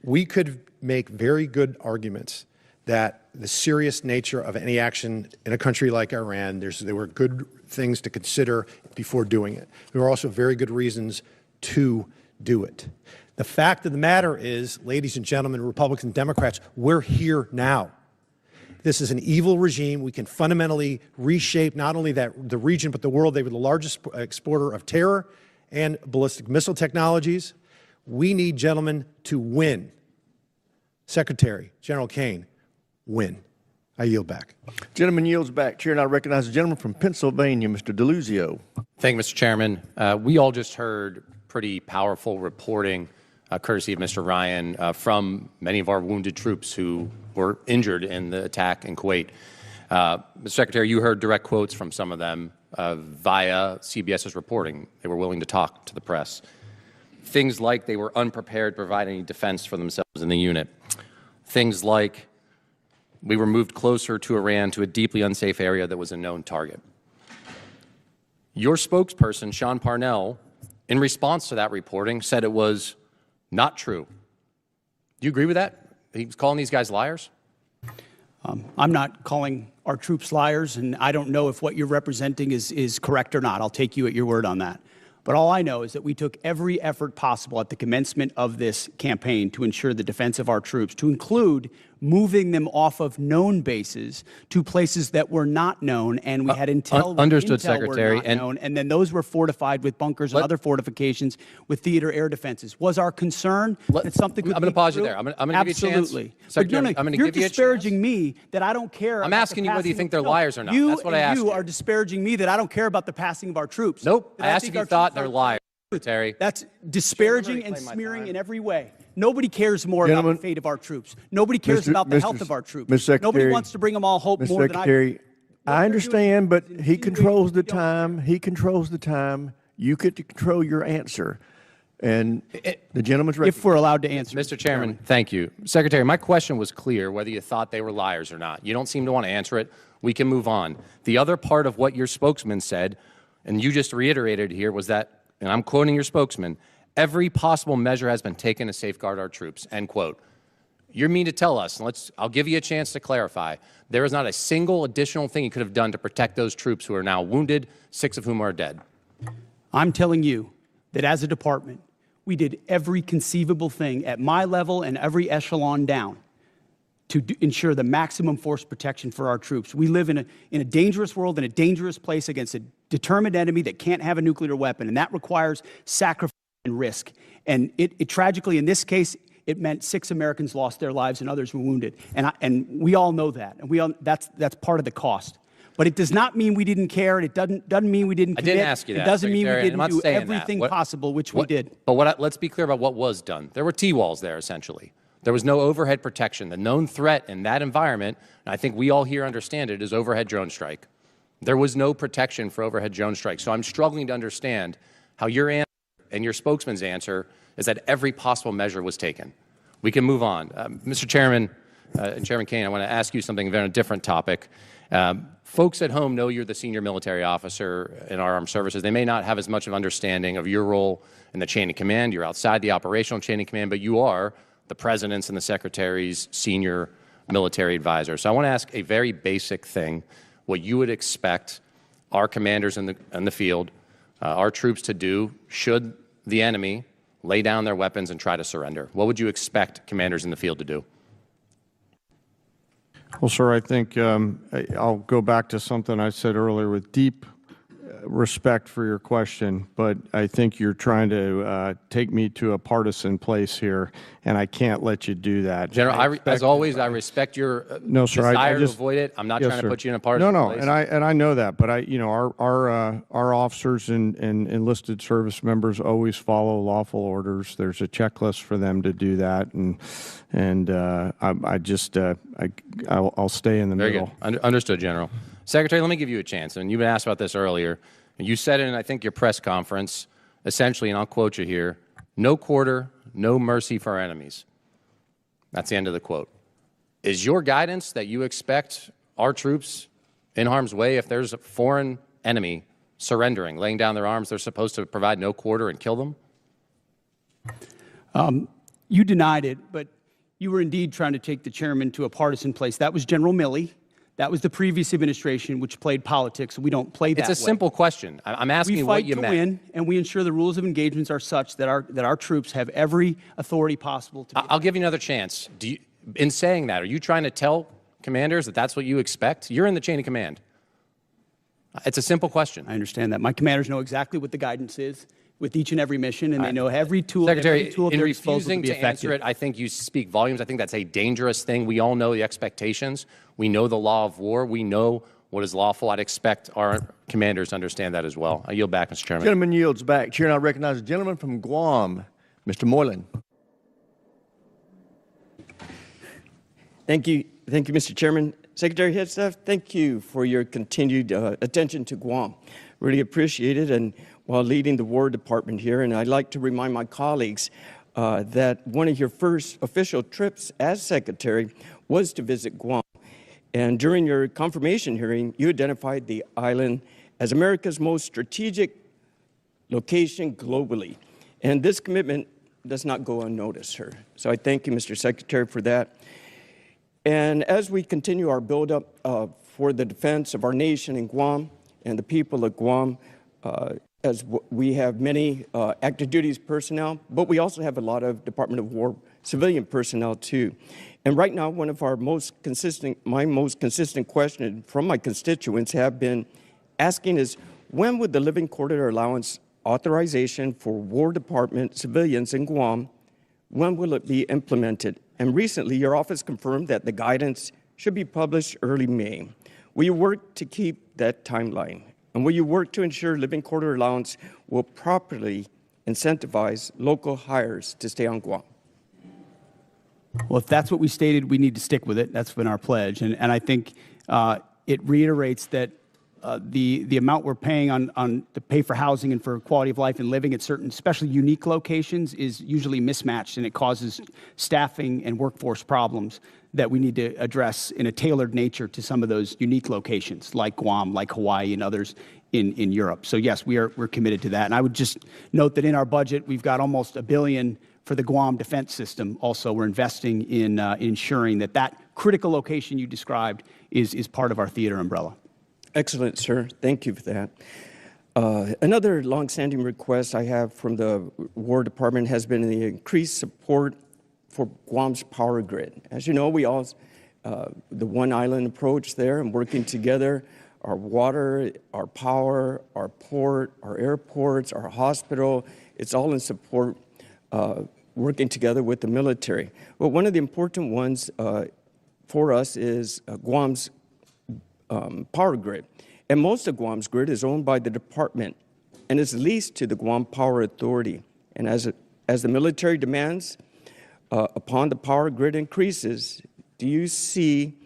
S14: We could make very good arguments that the serious nature of any action in a country like Iran, there were good things to consider before doing it. There were also very good reasons to do it. The fact of the matter is, ladies and gentlemen, Republicans and Democrats, we're here now. This is an evil regime. We can fundamentally reshape not only the region, but the world. They were the largest exporter of terror and ballistic missile technologies. We need, gentlemen, to win. Secretary, General Kane, win. I yield back.
S2: Gentleman yields back. Chair, and I recognize the gentleman from Pennsylvania, Mr. DeLuzio.
S22: Thank you, Mr. Chairman. We all just heard pretty powerful reporting
S15: courtesy of Mr. Ryan, from many of our wounded troops who were injured in the attack in Kuwait. Mr. Secretary, you heard direct quotes from some of them via CBS's reporting. They were willing to talk to the press. Things like they were unprepared to provide any defense for themselves in the unit. Things like we were moved closer to Iran, to a deeply unsafe area that was a known target. Your spokesperson, Sean Parnell, in response to that reporting, said it was not true. Do you agree with that? He was calling these guys liars?
S3: I'm not calling our troops liars, and I don't know if what you're representing is correct or not. I'll take you at your word on that. But all I know is that we took every effort possible at the commencement of this campaign to ensure the defense of our troops, to include moving them off of known bases to places that were not known, and we had intel.
S15: Understood,
S3: intel
S15: Secretary.
S3: were not known, and then those were fortified with bunkers and other fortifications with theater air defenses. Was our concern that something could
S15: I'm going to pause you there. I'm going to give you a chance.
S3: Absolutely.
S15: Secretary,
S3: But
S15: I'm going to
S3: you're
S15: give you a chance.
S3: disparaging me that I don't care.
S15: I'm
S3: about
S15: asking
S3: the
S15: you whether you
S3: passing
S15: think they're
S3: of-
S15: liars or not.
S3: You
S15: That's what I asked
S3: you
S15: you.
S3: are disparaging me that I don't care about the passing of our troops.
S15: Nope.
S3: That
S15: I asked
S3: think
S15: if you
S3: our
S15: thought
S3: troops
S15: they're
S3: are-
S15: liars, Secretary.
S3: That's disparaging and smearing in every way. Nobody cares more about the fate of our troops. Nobody cares about the health of our troops.
S2: Mr. Secretary,
S3: Nobody wants to bring them all hope
S2: Mr.
S3: more than I do.
S2: Secretary, I understand, but he controls the time. He controls the time. You get to control your answer. And the gentleman's recognized.
S3: If we're allowed to answer.
S15: Mr. Chairman, thank you. Secretary, my question was clear, whether you thought they were liars or not. You don't seem to want to answer it. We can move on. The other part of what your spokesman said, and you just reiterated here, was that, and I'm quoting your spokesman, every possible measure has been taken to safeguard our troops, end quote. You mean to tell us, and I'll give you a chance to clarify, there is not a single additional thing you could have done to protect those troops who are now wounded, 6 of whom are dead?
S3: I'm telling you that as a department, we did every conceivable thing at my level and every echelon down to ensure the maximum force protection for our troops. We live in a dangerous world, in a dangerous place against a determined enemy that can't have a nuclear weapon, and that requires sacrifice and risk. And it tragically, in this case, it meant 6 Americans lost their lives and others were wounded. And we all know that, and that's part of the cost. But it does not mean we didn't care. It doesn't mean we didn't commit.
S15: I didn't ask you that,
S3: It doesn't mean we
S15: Secretary,
S3: didn't
S15: I'm not
S3: do
S15: saying that.
S3: everything
S15: What-
S3: possible, which we did.
S15: But let's be clear about what was done. There were T-walls there, essentially. There was no overhead protection. The known threat in that environment, and I think we all here understand it, is overhead drone strike. There was no protection for overhead drone strike. So I'm struggling to understand how your answer and your spokesman's answer is that every possible measure was taken. We can move on. Mr. Chairman and Chairman Kaine, I want to ask you something on a different topic. Folks at home know you're the senior military officer in our armed services. They may not have as much of understanding of your role in the chain of command. You're outside the operational chain of command, but you are the President's and the Secretary's senior military advisor. So I want to ask a very basic thing, what you would expect our commanders in the field, our troops to do should the enemy lay down their weapons and try to surrender. What would you expect commanders in the field to do?
S4: Well, sir, I think I'll go back to something I said earlier with deep respect for your question, but I think you're trying to take me to a partisan place here, and I can't let you do that.
S15: General, as always, I respect your
S4: no, sir,
S15: desire
S4: I just,
S15: to avoid it. I'm not
S4: yes,
S15: trying
S4: sir.
S15: to put you in a partisan place.
S4: and I know that, but our officers and enlisted service members always follow lawful orders. There's a checklist for them to do that, and I'll stay in the
S15: Very
S4: middle.
S15: good. Understood, General. Secretary, let me give you a chance. And you've been asked about this earlier. You said in, I think, your press conference, essentially, and I'll quote you here, no quarter, no mercy for our enemies. That's the end of the quote. Is your guidance that you expect our troops in harm's way, if there's a foreign enemy surrendering, laying down their arms, they're supposed to provide no quarter and kill them?
S3: You denied it, but you were indeed trying to take the chairman to a partisan place. That was General Milley. That was the previous administration, which played politics. We don't play that way.
S15: It's a simple question. I'm asking you what you meant.
S3: We fight to win, and we ensure the rules of engagements are such that our troops have every authority possible to.
S15: I'll give you another chance. In saying that, are you trying to tell commanders that that's what you expect? You're in the chain of command. It's a simple question.
S3: I understand that. My commanders know exactly what the guidance is with each and every mission, and they know every tool.
S15: Secretary,
S3: every tool at
S15: in
S3: their disposal
S15: refusing
S3: to be
S15: to
S3: effective.
S15: answer it, I think you speak volumes. I think that's a dangerous thing. We all know the expectations. We know the law of war. We know what is lawful. I'd expect our commanders to understand that as well. I yield back, Mr. Chairman.
S2: Gentleman yields back. Chair, and I recognize the gentleman from Guam, Mr. Moylan.
S16: Thank you, Mr. Chairman. Secretary Hegseth, thank you for your continued attention to Guam. Really appreciate it, and while leading the War Department here, and I'd like to remind my colleagues that one of your first official trips as Secretary was to visit Guam. And during your confirmation hearing, you identified the island as America's most strategic location globally. And this commitment does not go unnoticed, sir. So I thank you, Mr. Secretary, for that. And as we continue our buildup for the defense of our nation in Guam and the people of Guam, we have many active duties personnel, but we also have a lot of Department of War civilian personnel too. And right now, one of my most consistent question from my constituents have been asking is, when would the living quarter allowance authorization for War Department civilians in Guam, when will it be implemented? And recently, your office confirmed that the guidance should be published early May. Will you work to keep that timeline? And will you work to ensure living quarter allowance will properly incentivize local hires to stay on Guam?
S3: Well, if that's what we stated, we need to stick with it. That's been our pledge. And I think it reiterates that the amount we're paying to pay for housing and for quality of life and living at certain, especially unique locations, is usually mismatched, and it causes staffing and workforce problems that we need to address in a tailored nature to some of those unique locations, like Guam, like Hawaii, and others in Europe. So yes, we're committed to that. And I would just note that in our budget, we've got almost $1 billion for the Guam defense system. Also, we're investing in ensuring that that critical location you described is part of our theater umbrella.
S16: Excellent, sir. Thank you for that. Another longstanding request I have from the War Department has been the increased support for Guam's power grid. As you know, we all, the one island approach there and working together, our water, our power, our port, our airports, our hospital, it's all in support, working together with the military. But one of the important ones for us is Guam's power grid. And most of Guam's grid is owned by the department and is leased to the Guam Power Authority. And as the military demands upon the power grid increases, do you see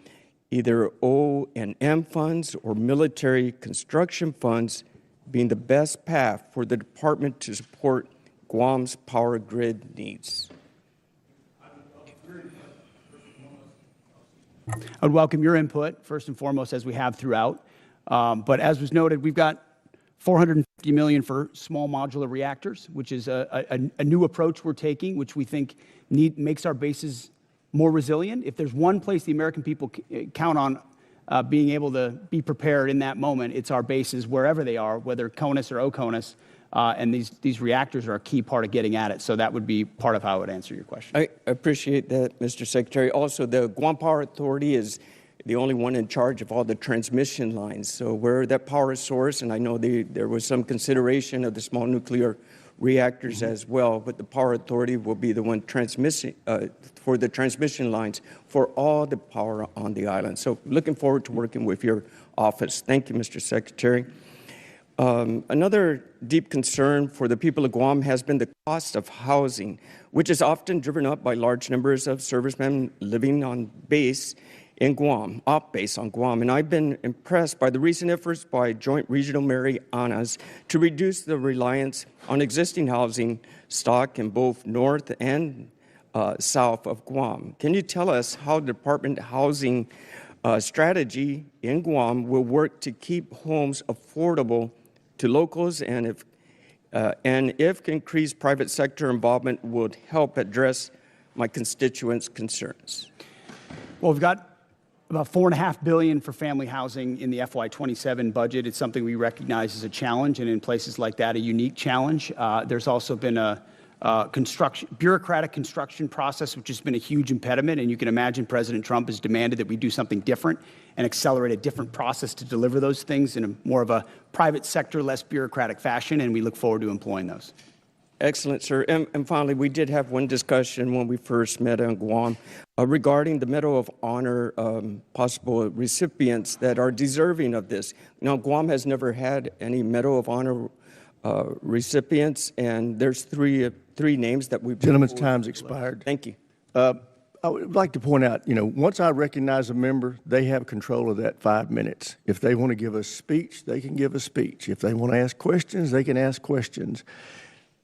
S16: either O&M funds or military construction funds being the best path for the department to support Guam's power grid needs?
S3: I would welcome your input, first and foremost, as we have throughout. But as was noted, we've got $450 million for small modular reactors, which is a new approach we're taking, which we think makes our bases more resilient. If there's one place the American people count on being able to be prepared in that moment, it's our bases, wherever they are, whether CONUS or OCONUS. And these reactors are a key part of getting at it. So that would be part of how I would answer your question.
S16: I appreciate that, Mr. Secretary. Also, the Guam Power Authority is the only one in charge of all the transmission lines. So we're that power source, and I know there was some consideration of the small nuclear reactors as well, but the Power Authority will be the one for the transmission lines for all the power on the island. So looking forward to working with your office. Thank you, Mr. Secretary. Another deep concern for the people of Guam has been the cost of housing, which is often driven up by large numbers of servicemen living on base in Guam, off base on Guam. And I've been impressed by the recent efforts by Joint Regional Marianas to reduce the reliance on existing housing stock in both north and south of Guam. Can you tell us how the Department Housing strategy in Guam will work to keep homes affordable to locals, and if increased private sector involvement would help address my constituents' concerns?
S3: Well, we've got about $4.5 billion for family housing in the FY27 budget. It's something we recognize as a challenge, and in places like that, a unique challenge. There's also been a bureaucratic construction process, which has been a huge impediment. And you can imagine President Trump has demanded that we do something different and accelerate a different process to deliver those things in more of a private sector, less bureaucratic fashion. And we look forward to employing those.
S16: Excellent, sir. And finally, we did have one discussion when we first met in Guam regarding the Medal of Honor possible recipients that are deserving of this. Now, Guam has never had any Medal of Honor recipients, and there's three names that we've...
S2: Gentleman's time's expired.
S16: Thank you.
S2: I would like to point out, once I recognize a member, they have control of that 5 minutes. If they want to give a speech, they can give a speech. If they want to ask questions, they can ask questions.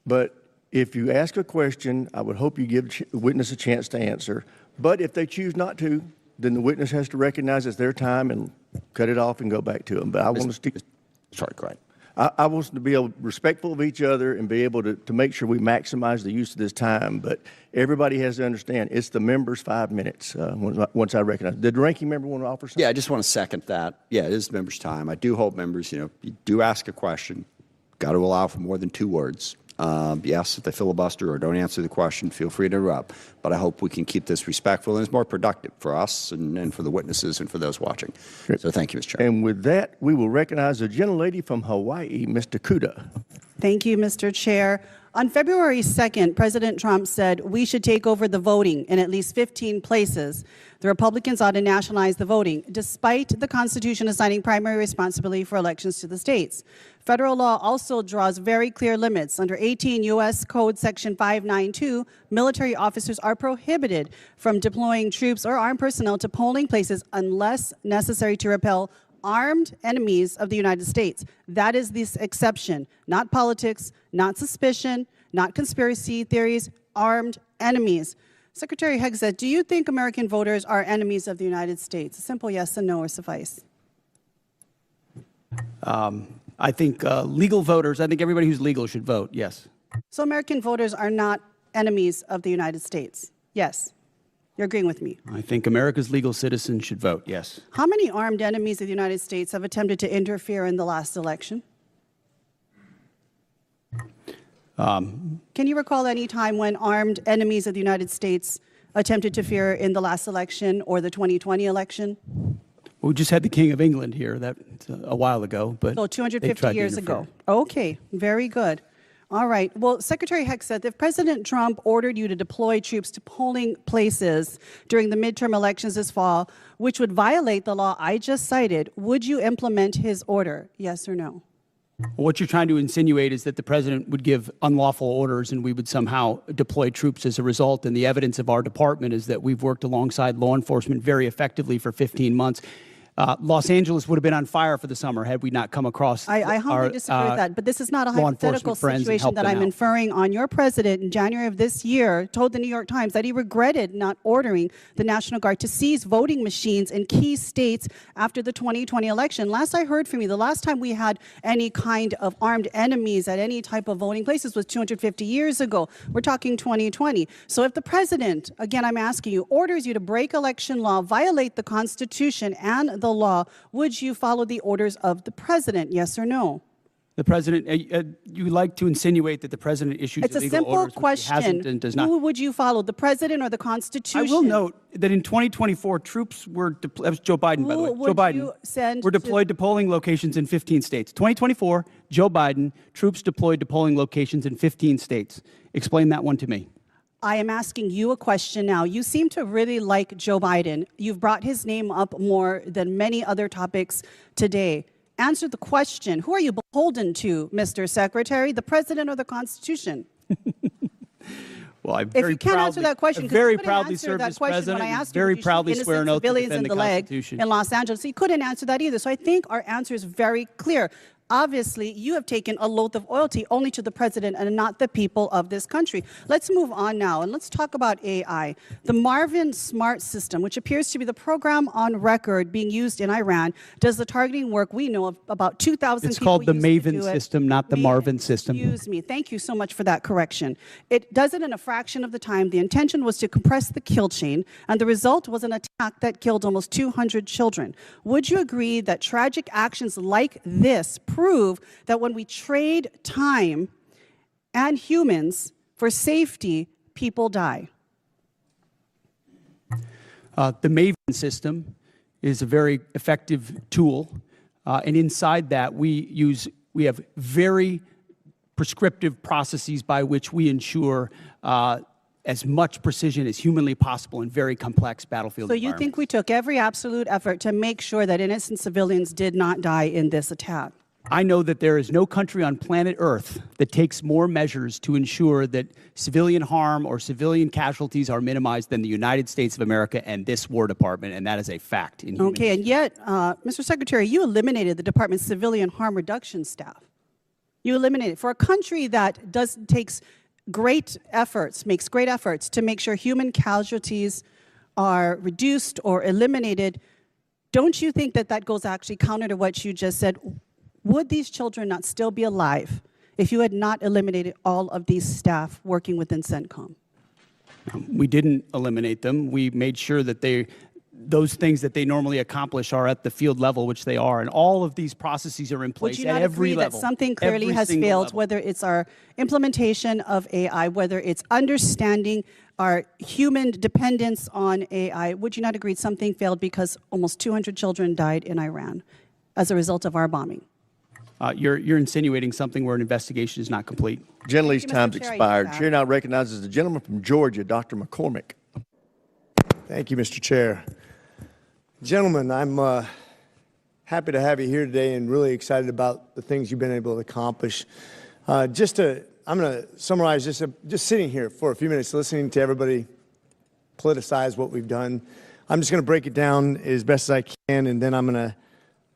S2: But if you ask a question, I would hope you give the witness a chance to answer. But if they choose not to, then the witness has to recognize it's their time and cut it off and go back to them. But I want to stick.
S17: Sorry, go ahead.
S2: I want us to be respectful of each other and be able to make sure we maximize the use of this time. But everybody has to understand it's the members' 5 minutes once I recognize. Did the ranking member want to offer something?
S22: Yeah, I just want to second that. Yeah, it is members' time. I do hope members, you do ask a question. Got to allow for more than 2 words. Yes, if they filibuster or don't answer the question, feel free to interrupt. But I hope we can keep this respectful and it's more productive for us and for the witnesses and for those watching. Great. So thank you, Mr. Chairman.
S2: And with that, we will recognize the gentlelady from Hawaii, Mr. Kuda.
S23: Thank you, Mr. Chair. On February 2nd, President Trump said we should take over the voting in at least 15 places. The Republicans ought to nationalize the voting, despite the Constitution assigning primary responsibility for elections to the states. Federal law also draws very clear limits. Under 18 U.S. Code Section 592, military officers are prohibited from deploying troops or armed personnel to polling places unless necessary to repel armed enemies of the United States. That is this exception, not politics, not suspicion, not conspiracy theories, armed enemies. Secretary Hegseth, do you think American voters are enemies of the United States? A simple yes and no or suffice.
S3: I think legal voters, I think everybody who's legal should vote, yes.
S23: So American voters are not enemies of the United States? Yes. You're agreeing with me?
S3: I think America's legal citizens should vote, yes.
S23: How many armed enemies of the United States have attempted to interfere in the last election? Can you recall any time when armed enemies of the United States attempted to interfere in the last election or the 2020 election?
S3: Well, we just had the King of England here a while ago, but
S23: so 250 years ago. Okay, very good. All right. Well, Secretary Hegseth, if President Trump ordered you to deploy troops to polling places during the midterm elections this fall, which would violate the law I just cited, would you implement his order? Yes or no?
S3: What you're trying to insinuate is that the president would give unlawful orders and we would somehow deploy troops as a result. And the evidence of our department is that we've worked alongside law enforcement very effectively for 15 months. Los Angeles would have been on fire for the summer had we not come across
S23: I humbly disagree with that, but this is not a hypothetical situation that I'm inferring on. Your president in January of this year told the New York Times that he regretted not ordering the National Guard to seize voting machines in key states after the 2020 election. Last I heard from you, the last time we had any kind of armed enemies at any type of voting places was 250 years ago. We're talking 2020. So if the president, again I'm asking you, orders you to break election law, violate the Constitution and the law, would you follow the orders of the president, yes or no?
S3: The president, you like to insinuate that the president issues
S23: it's
S3: illegal orders.
S23: It's a simple question.
S3: And does not.
S23: Who would you follow, the president or the Constitution?
S3: I will note that in 2024, troops were, that was Joe Biden, by the way. Joe Biden were deployed to polling locations in 15 states. 2024, Joe Biden, troops deployed to polling locations in 15 states. Explain that one to me.
S23: I am asking you a question now. You seem to really like Joe Biden. You've brought his name up more than many other topics today. Answer the question. Who are you beholden to, Mr. Secretary, the president or the Constitution?
S3: Well,
S23: if you can't answer that question,
S3: very proudly served as president.
S23: When I asked
S3: very
S23: you,
S3: proudly swear an oath to defend the Constitution
S23: in Los Angeles. So you couldn't answer that either. So I think our answer is very clear. Obviously, you have taken a oath of loyalty only to the president and not the people of this country. Let's move on now, and let's talk about AI. The Marvin Smart System, which appears to be the program on record being used in Iran, does the targeting work we know of about 2,000 people.
S3: It's called the Maven system, not the Marvin system.
S23: Excuse me. Thank you so much for that correction. It does it in a fraction of the time. The intention was to compress the kill chain, and the result was an attack that killed almost 200 children. Would you agree that tragic actions like this prove that when we trade time and humans for safety, people die?
S3: The Maven system is a very effective tool, and inside that we have very prescriptive processes by which we ensure as much precision as humanly possible in very complex battlefield environments.
S23: So you think we took every absolute effort to make sure that innocent civilians did not die in this attack?
S3: I know that there is no country on planet Earth that takes more measures to ensure that civilian harm or civilian casualties are minimized than the United States of America and this War Department, and that is a fact.
S23: Okay, and yet, Mr. Secretary, you eliminated the department's civilian harm reduction staff. You eliminated for a country that makes great efforts to make sure human casualties are reduced or eliminated. Don't you think that that goes actually counter to what you just said? Would these children not still be alive if you had not eliminated all of these staff working within CENTCOM?
S3: We didn't eliminate them. We made sure that those things that they normally accomplish are at the field level, which they are, and all of these processes are in place at every level.
S23: Would you not agree that something clearly has failed, whether it's our implementation of AI, whether it's understanding our human dependence on AI? Would you not agree something failed because almost 200 children died in Iran as a result of our bombing?
S3: You're insinuating something where an investigation is not complete.
S2: Gentlelady's time's expired. Chair now recognizes the gentleman from Georgia, Dr. McCormick.
S17: Thank you, Mr. Chair. Gentlemen, I'm happy to have you here today and really excited about the things you've been able to accomplish. I'm going to summarize just sitting here for a few minutes, listening to everybody politicize what we've done. I'm just going to break it down as best as I can, and then I'm going to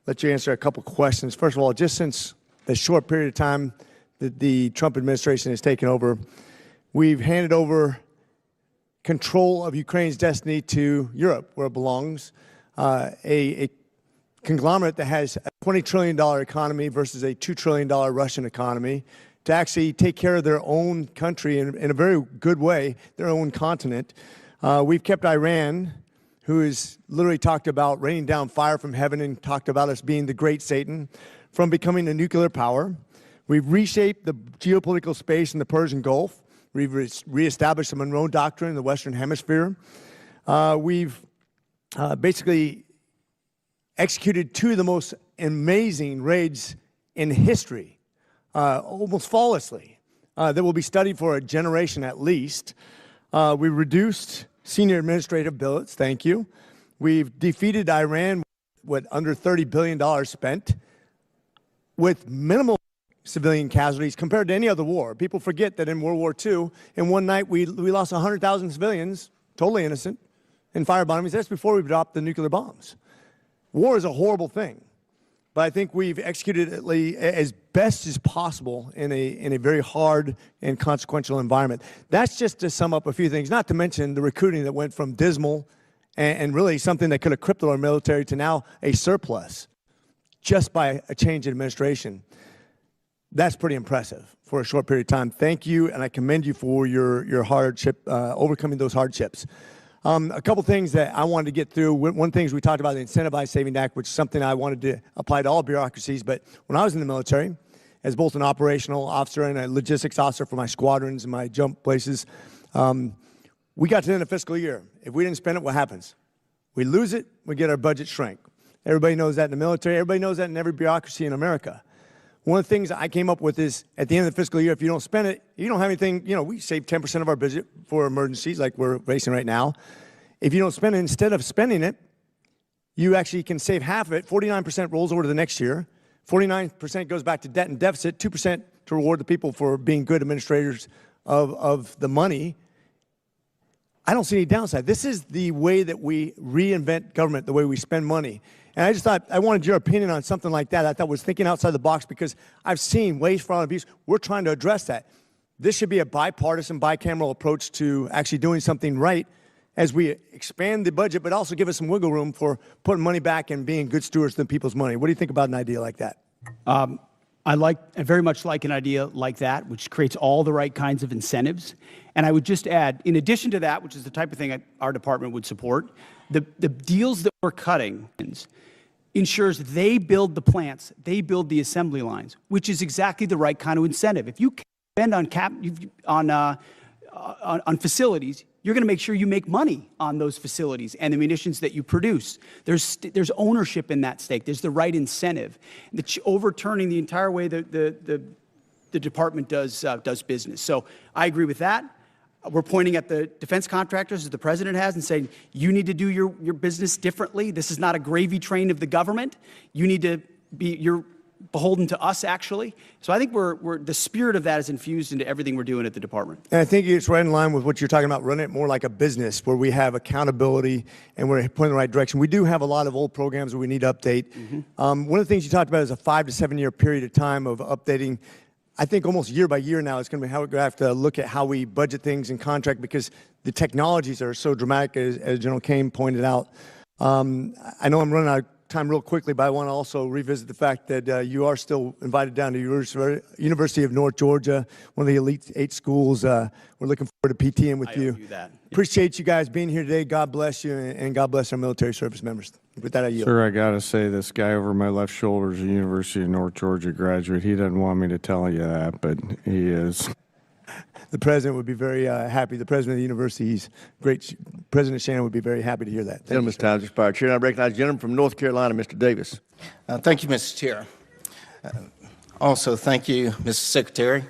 S17: let you answer a couple questions. First of all, just since the short period of time that the Trump administration has taken over, we've handed over control of Ukraine's destiny to Europe, where it belongs, a conglomerate that has a $20 trillion economy versus a $2 trillion Russian economy, to actually take care of their own country in a very good way, their own continent. We've kept Iran, who has literally talked about raining down fire from heaven and talked about us being the great Satan, from becoming a nuclear power. We've reshaped the geopolitical space in the Persian Gulf. We've reestablished the Monroe Doctrine in the Western Hemisphere. We've basically executed two of the most amazing raids in history, almost flawlessly, that will be studied for a generation at least. We reduced senior administrative billets, thank you. We've defeated Iran with under $30 billion spent, with minimal civilian casualties compared to any other war. People forget that in World War II, in one night, we lost 100,000 civilians, totally innocent, in firebombings. That's before we dropped the nuclear bombs. War is a horrible thing, but I think we've executed it as best as possible in a very hard and consequential environment. That's just to sum up a few things, not to mention the recruiting that went from dismal and really something that could have crippled our military to now a surplus just by a change in administration. That's pretty impressive for a short period of time. Thank you, and I commend you for your hardship, overcoming those hardships. A couple things that I wanted to get through. One thing is we talked about the Incentivized Savings Act, which is something I wanted to apply to all bureaucracies. But when I was in the military, as both an operational officer and a logistics officer for my squadrons and my jump places, we got to the end of the fiscal year. If we didn't spend it, what happens? We lose it, we get our budget shrink. Everybody knows that in the military. Everybody knows that in every bureaucracy in America. One of the things I came up with is, at the end of the fiscal year, if you don't spend it, you don't have anything. You know, we save 10% of our budget for emergencies like we're facing right now. If you don't spend it, instead of spending it, you actually can save half of it. 49% rolls over to the next year. 49% goes back to debt and deficit. 2% to reward the people for being good administrators of the money. I don't see any downside. This is the way that we reinvent government, the way we spend money. And I just thought, I wanted your opinion on something like that. I thought was thinking outside the box because I've seen waste, fraud, and abuse. We're trying to address that. This should be a bipartisan, bicameral approach to actually doing something right as we expand the budget, but also give us some wiggle room for putting money back and being good stewards of people's money. What do you think about an idea like that?
S3: I very much like an idea like that, which creates all the right kinds of incentives. And I would just add, in addition to that, which is the type of thing our department would support, the deals that we're cutting ensures they build the plants, they build the assembly lines, which is exactly the right kind of incentive. If you spend on facilities, you're going to make sure you make money on those facilities and the munitions that you produce. There's ownership in that stake. There's the right incentive. Overturning the entire way the department does business. So I agree with that. We're pointing at the defense contractors, as the president has, and saying, you need to do your business differently. This is not a gravy train of the government. You need to be, beholden to us, actually. So I think the spirit of that is infused into everything we're doing at the department.
S17: And I think it's right in line with what you're talking about, running it more like a business where we have accountability and we're pointing in the right direction. We do have a lot of old programs that we need to update. One of the things you talked about is a 5 to 7 year period of time of updating. I think almost year by year now, it's going to be how we're going to have to look at how we budget things and contract because the technologies are so dramatic, as General Kane pointed out. I know I'm running out of time real quickly, but I want to also revisit the fact that you are still invited down to University of North Georgia, one of the elite 8 schools. We're looking forward to PTing with you. Appreciate you guys being here today. God bless you, and God bless our military service members. With that, I yield.
S4: Sir, I got to say, this guy over my left shoulder is a University of North Georgia graduate. He doesn't want me to tell you that, but he is.
S17: The president would be very happy. The president of the university, he's great. President Shannon would be very happy to hear that.
S2: Gentleman's time has expired. Chair, I recognize the gentleman from North Carolina, Mr. Davis.
S18: Thank you, Mr. Chair. Also, thank you, Mr. Secretary,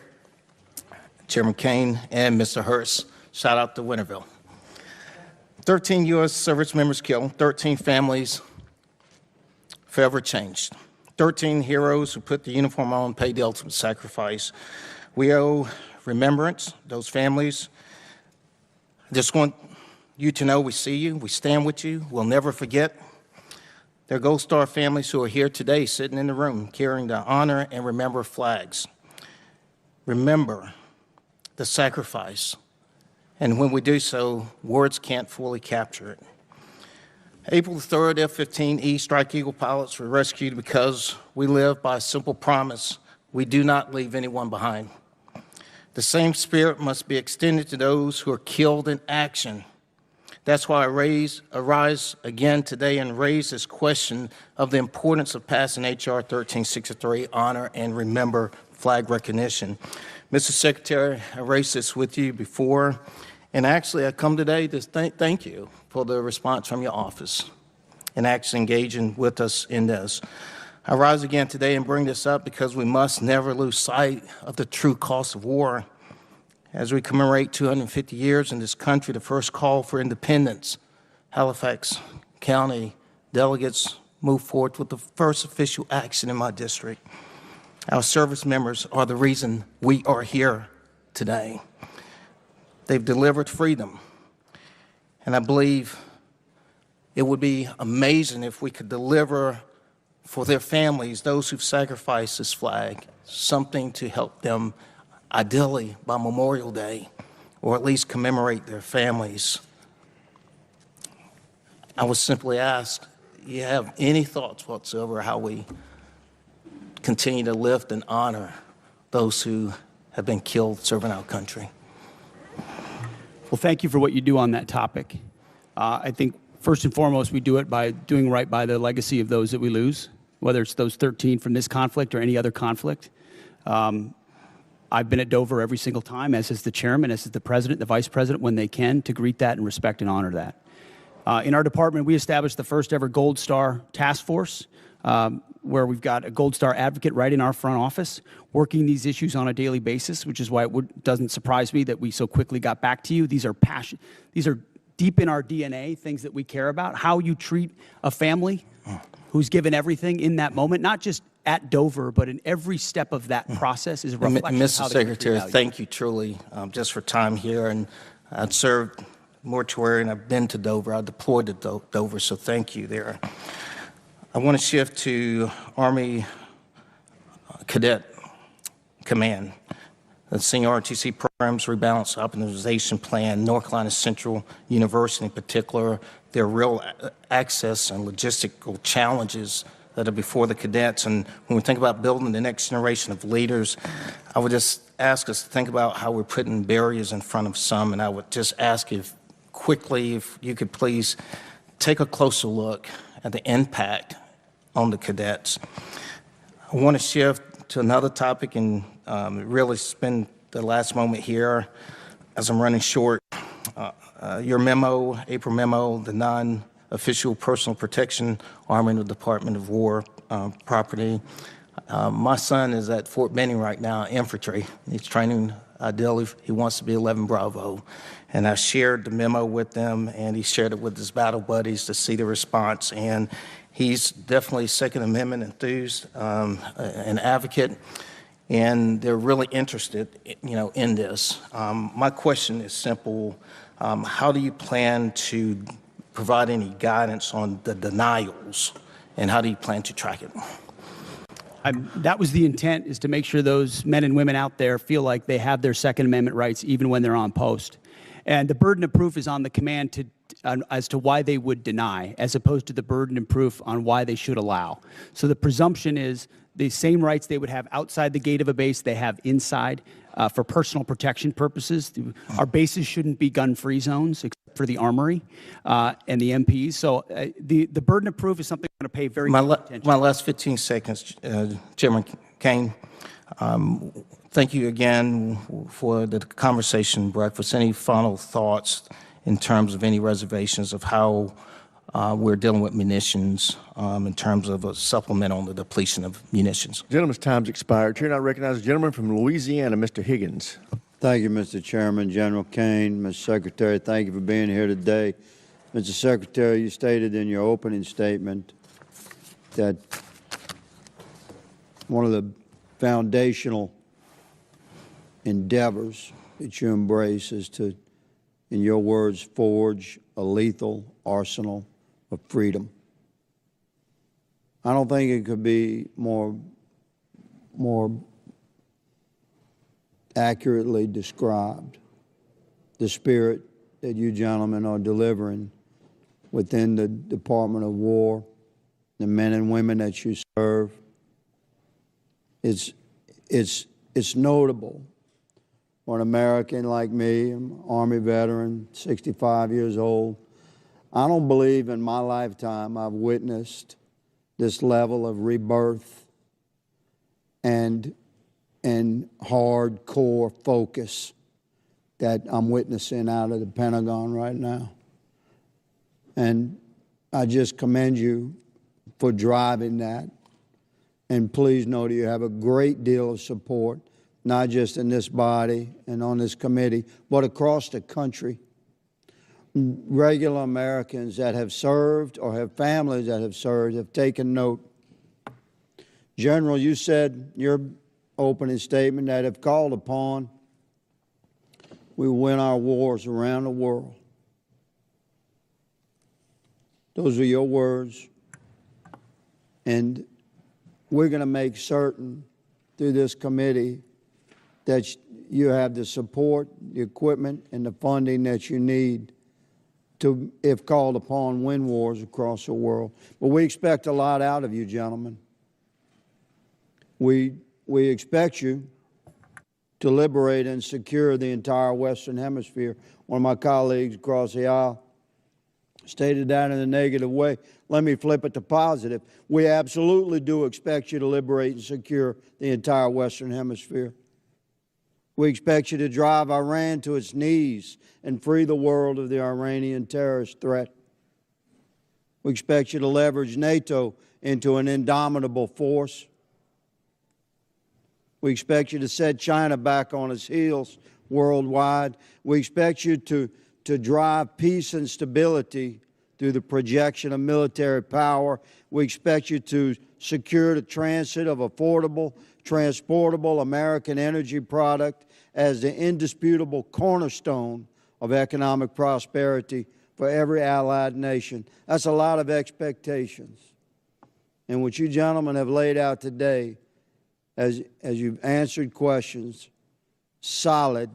S18: Chairman Kane, and Mr. Hurst. Shout out to Winterville. 13 U.S. service members killed, 13 families forever changed, 13 heroes who put the uniform on, paid the ultimate sacrifice. We owe remembrance, those families. I just want you to know we see you, we stand with you, we'll never forget. There are Gold Star families who are here today sitting in the room carrying the honor and remember flags. Remember the sacrifice. And when we do so, words can't fully capture it. April the 3rd, F-15E Strike Eagle pilots were rescued because we live by a simple promise: we do not leave anyone behind. The same spirit must be extended to those who are killed in action. That's why I arise again today and raise this question of the importance of passing H.R. 1363, Honor and Remember Flag Recognition. Mr. Secretary, I raised this with you before, and actually I come today to thank you for the response from your office and actually engaging with us in this. I rise again today and bring this up because we must never lose sight of the true cost of war. As we commemorate 250 years in this country, the first call for independence, Halifax County delegates moved forward with the first official action in my district. Our service members are the reason we are here today. They've delivered freedom, and I believe it would be amazing if we could deliver for their families, those who've sacrificed this flag, something to help them, ideally by Memorial Day, or at least commemorate their families. I was simply asked, do you have any thoughts whatsoever how we continue to lift and honor those who have been killed serving our country?
S3: Well, thank you for what you do on that topic. I think first and foremost, we do it by doing right by the legacy of those that we lose, whether it's those 13 from this conflict or any other conflict. I've been at Dover every single time, as is the chairman, as is the president, the vice president, when they can, to greet that and respect and honor that. In our department, we established the first ever Gold Star task force, where we've got a Gold Star advocate right in our front office working these issues on a daily basis, which is why it doesn't surprise me that we so quickly got back to you. These are deep in our DNA, things that we care about. How you treat a family who's given everything in that moment, not just at Dover, but in every step of that process is a reflection of how
S18: Mr. Secretary, thank you truly just for time here. And I've served mortuary and I've been to Dover. I deployed to Dover, so thank you there. I want to shift to Army Cadet Command. The Senior ROTC Programs Rebalance Optimization Plan, North Carolina Central University in particular, there are real access and logistical challenges that are before the cadets. And when we think about building the next generation of leaders, I would just ask us to think about how we're putting barriers in front of some. And I would just ask if you could please take a closer look at the impact on the cadets. I want to shift to another topic and really spend the last moment here as I'm running short. Your memo, April memo, the non-official personal protection arm in the Department of War property. My son is at Fort Benning right now, infantry. He's training, ideally, he wants to be 11 Bravo. and I shared the memo with them, and he shared it with his battle buddies to see the response. And he's definitely Second Amendment enthused, an advocate, and they're really interested, in this. My question is simple. How do you plan to provide any guidance on the denials, and how do you plan to track it?
S3: That was the intent, is to make sure those men and women out there feel like they have their Second Amendment rights even when they're on post. And the burden of proof is on the command as to why they would deny, as opposed to the burden of proof on why they should allow. So the presumption is the same rights they would have outside the gate of a base, they have inside for personal protection purposes. Our bases shouldn't be gun-free zones, except for the Armory and the MPs. So the burden of proof is something we're going to pay very close attention to.
S18: My last 15 seconds, Chairman Kane. Thank you again for the conversation breakfast. Any final thoughts in terms of any reservations of how we're dealing with munitions in terms of a supplement on the depletion of munitions?
S2: Gentleman's time's expired. Chair, I recognize the gentleman from Louisiana, Mr. Higgins.
S19: Thank you, Mr. Chairman. General Kane, Mr. Secretary, thank you for being here today. Mr. Secretary, you stated in your opening statement that one of the foundational endeavors that you embrace is to, in your words, forge a lethal arsenal of freedom. I don't think it could be more accurately described, the spirit that you gentlemen are delivering within the Department of War, the men and women that you serve. It's notable for an American like me, I'm an Army veteran, 65 years old. I don't believe in my lifetime I've witnessed this level of rebirth and hardcore focus that I'm witnessing out of the Pentagon right now. And I just commend you for driving that. And please know that you have a great deal of support, not just in this body and on this committee, but across the country. Regular Americans that have served or have families that have served have taken note. General, you said in your opening statement that if called upon, we will win our wars around the world. Those are your words. And we're going to make certain through this committee that you have the support, the equipment, and the funding that you need to, if called upon, win wars across the world. But we expect a lot out of you, gentlemen. We expect you to liberate and secure the entire Western Hemisphere. One of my colleagues across the aisle stated that in a negative way. Let me flip it to positive. We absolutely do expect you to liberate and secure the entire Western Hemisphere. We expect you to drive Iran to its knees and free the world of the Iranian terrorist threat. We expect you to leverage NATO into an indomitable force. We expect you to set China back on its heels worldwide. We expect you to drive peace and stability through the projection of military power. We expect you to secure the transit of affordable, transportable American energy product as the indisputable cornerstone of economic prosperity for every allied nation. That's a lot of expectations. And what you gentlemen have laid out today, as you've answered questions, solid,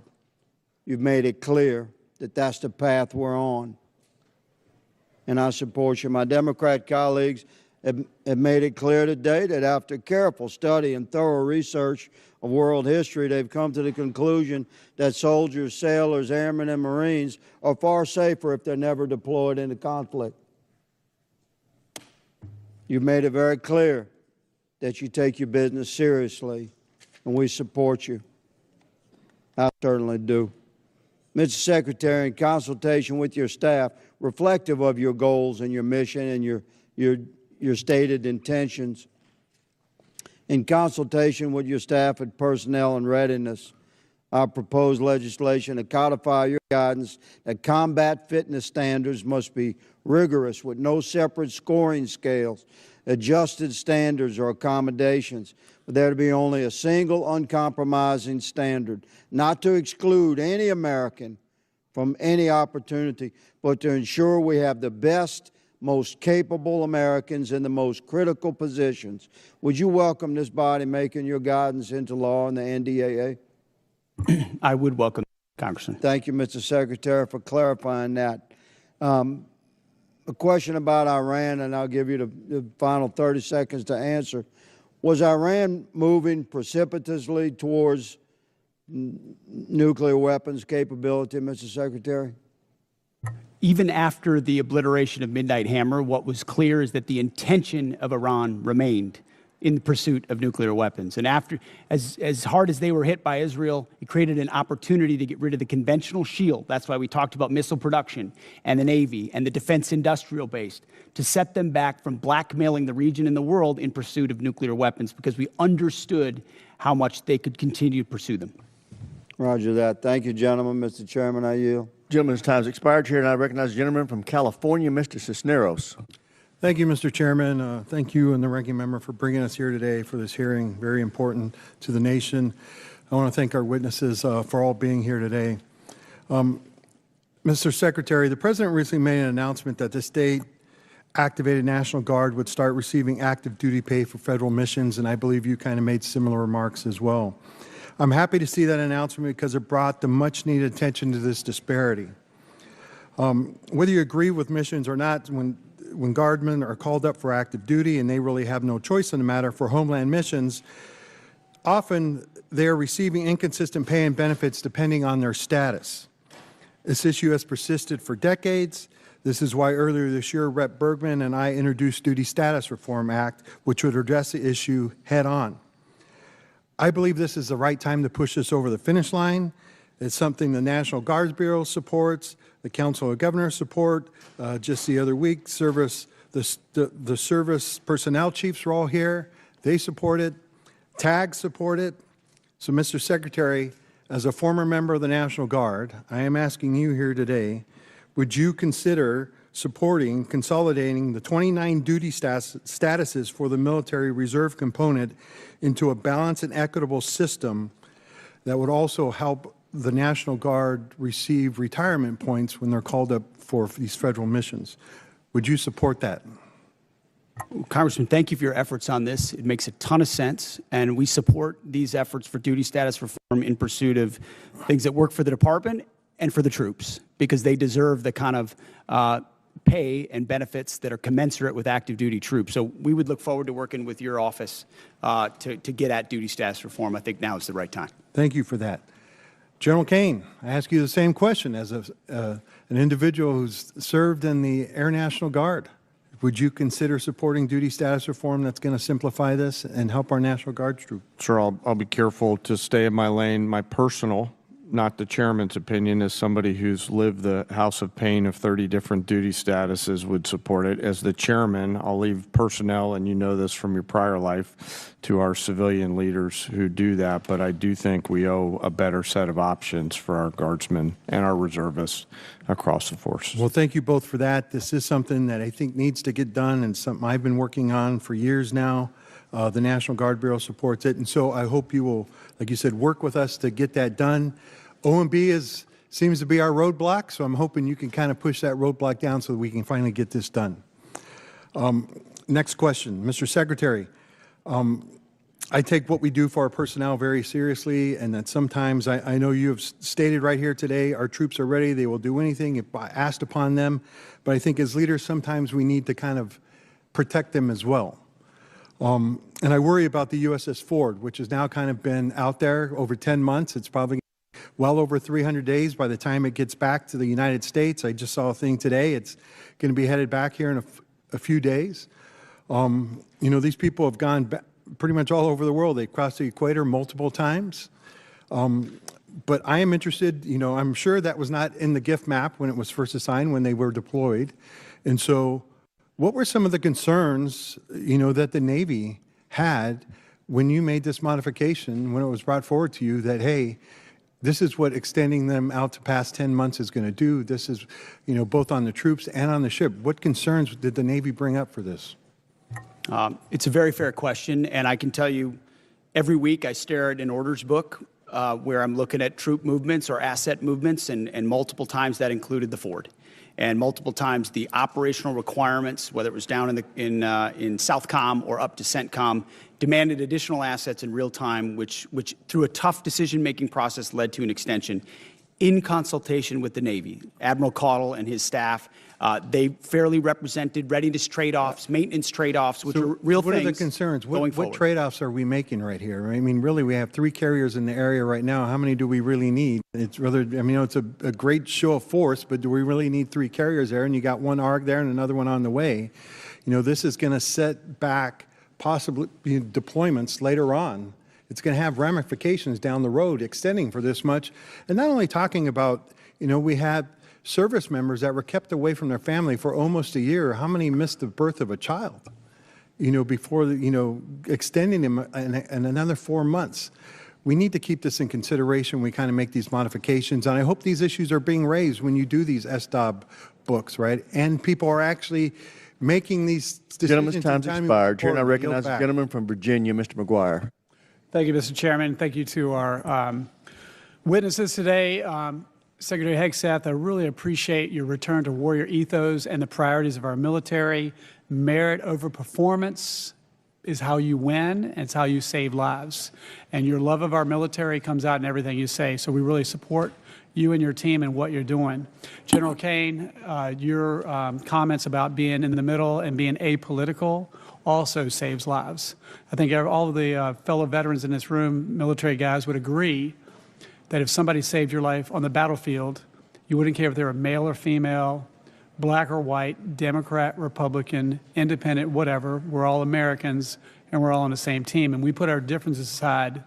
S19: you've made it clear that that's the path we're on. And I support you. My Democrat colleagues have made it clear today that after careful study and thorough research of world history, they've come to the conclusion that soldiers, sailors, airmen, and Marines are far safer if they're never deployed into conflict. You've made it very clear that you take your business seriously, and we support you. I certainly do. Mr. Secretary, in consultation with your staff, reflective of your goals and your mission and your stated intentions, in consultation with your staff at Personnel and Readiness, our proposed legislation to codify your guidance that combat fitness standards must be rigorous with no separate scoring scales, adjusted standards, or accommodations, but there to be only a single uncompromising standard, not to exclude any American from any opportunity, but to ensure we have the best, most capable Americans in the most critical positions. Would you welcome this body making your guidance into law in the NDAA?
S3: I would welcome, Congressman.
S19: Thank you, Mr. Secretary, for clarifying that. A question about Iran, and I'll give you the final 30 seconds to answer. Was Iran moving precipitously towards nuclear weapons capability, Mr. Secretary?
S3: Even after the obliteration of Midnight Hammer, what was clear is that the intention of Iran remained in the pursuit of nuclear weapons. And after, as hard as they were hit by Israel, it created an opportunity to get rid of the conventional shield. That's why we talked about missile production and the Navy and the defense industrial base, to set them back from blackmailing the region and the world in pursuit of nuclear weapons, because we understood how much they could continue to pursue them.
S19: Roger that. Thank you, gentlemen. Mr. Chairman, I yield.
S2: Gentleman's time's expired. Chair, and I recognize the gentleman from California, Mr. Cisneros.
S5: Thank you, Mr. Chairman. Thank you and the ranking member for bringing us here today for this hearing. Very important to the nation. I want to thank our witnesses for all being here today. Mr. Secretary, the President recently made an announcement that the state-activated National Guard would start receiving active duty pay for federal missions, and I believe you kind of made similar remarks as well. I'm happy to see that announcement because it brought the much-needed attention to this disparity. Whether you agree with missions or not, when guardsmen are called up for active duty and they really have no choice in the matter for homeland missions, often they are receiving inconsistent pay and benefits depending on their status. This issue has persisted for decades. This is why earlier this year, Rep. Bergman and I introduced Duty Status Reform Act, which would address the issue head on. I believe this is the right time to push this over the finish line. It's something the National Guards Bureau supports, the Council of Governors support. Just the other week, the service personnel chiefs were all here. They support it. TAG support it. So, Mr. Secretary, as a former member of the National Guard, I am asking you here today, would you consider supporting consolidating the 29 duty statuses for the military reserve component into a balanced and equitable system that would also help the National Guard receive retirement points when they're called up for these federal missions? Would you support that?
S3: Congressman, thank you for your efforts on this. It makes a ton of sense, and we support these efforts for duty status reform in pursuit of things that work for the department and for the troops, because they deserve the kind of pay and benefits that are commensurate with active duty troops. So we would look forward to working with your office to get at duty status reform. I think now is the right time.
S5: Thank you for that. General Kane, I ask you the same question as an individual who's served in the Air National Guard. Would you consider supporting duty status reform that's going to simplify this and help our National Guard troops?
S4: Sure, I'll be careful to stay in my lane. My personal, not the chairman's opinion, as somebody who's lived the house of pain of 30 different duty statuses, would support it. As the chairman, I'll leave personnel, and you know this from your prior life, to our civilian leaders who do that. But I do think we owe a better set of options for our guardsmen and our reservists across the forces.
S5: Well, thank you both for that. This is something that I think needs to get done and something I've been working on for years now. The National Guard Bureau supports it. And so I hope you will, like you said, work with us to get that done. OMB seems to be our roadblock, so I'm hoping you can kind of push that roadblock down so that we can finally get this done. Next question, Mr. Secretary. I take what we do for our personnel very seriously, and that sometimes I know you have stated right here today, our troops are ready, they will do anything if asked upon them, but I think as leaders sometimes we need to kind of protect them as well. And I worry about the USS Ford, which has now kind of been out there over 10 months. It's probably well over 300 days by the time it gets back to the United States. I just saw a thing today. It's going to be headed back here in a few days. You know, these people have gone pretty much all over the world. They've crossed the equator multiple times. But I am interested, you know, I'm sure that was not in the gift map when it was first assigned, when they were deployed. And so what were some of the concerns, you know, that the Navy had when you made this modification, when it was brought forward to you that, hey, This is what extending them out to past 10 months is going to do. This is, both on the troops and on the ship. What concerns did the Navy bring up for this?
S3: It's a very fair question, and I can tell you every week I stare at an orders book where I'm looking at troop movements or asset movements, and multiple times that included the Ford. And multiple times the operational requirements, whether it was down in Southcom or up to CENTCOM, demanded additional assets in real time, which through a tough decision-making process led to an extension. In consultation with the Navy, Admiral Caudle and his staff, they fairly represented readiness trade-offs, maintenance trade-offs, which are real things.
S5: What are the concerns? What trade-offs are we making right here? I mean, really, we have 3 carriers in the area right now. How many do we really need? It's rather, it's a great show of force, but do we really need 3 carriers there? And you got 1 ARG there and another one on the way. This is going to set back possibly deployments later on. It's going to have ramifications down the road extending for this much. And not only talking about, we had service members that were kept away from their family for almost a year. How many missed the birth of a child, before, extending them in another 4 months? We need to keep this in consideration when we kind of make these modifications. And I hope these issues are being raised when you do these SDOB books, right? And people are actually making these decisions.
S2: Gentleman's time's expired. Chair, I recognize the gentleman from Virginia, Mr. McGuire.
S1: Thank you, Mr. Chairman. Thank you to our witnesses today. Secretary Hegseth, I really appreciate your return to warrior ethos and the priorities of our military. Merit over performance is how you win, and it's how you save lives. And your love of our military comes out in everything you say. So we really support you and your team and what you're doing. General Kane, your comments about being in the middle and being apolitical also saves lives. I think all of the fellow veterans in this room, military guys, would agree that if somebody saved your life on the battlefield, you wouldn't care if they were male or female, black or white, Democrat, Republican, independent, whatever. We're all Americans, and we're all on the same team. And we put our differences aside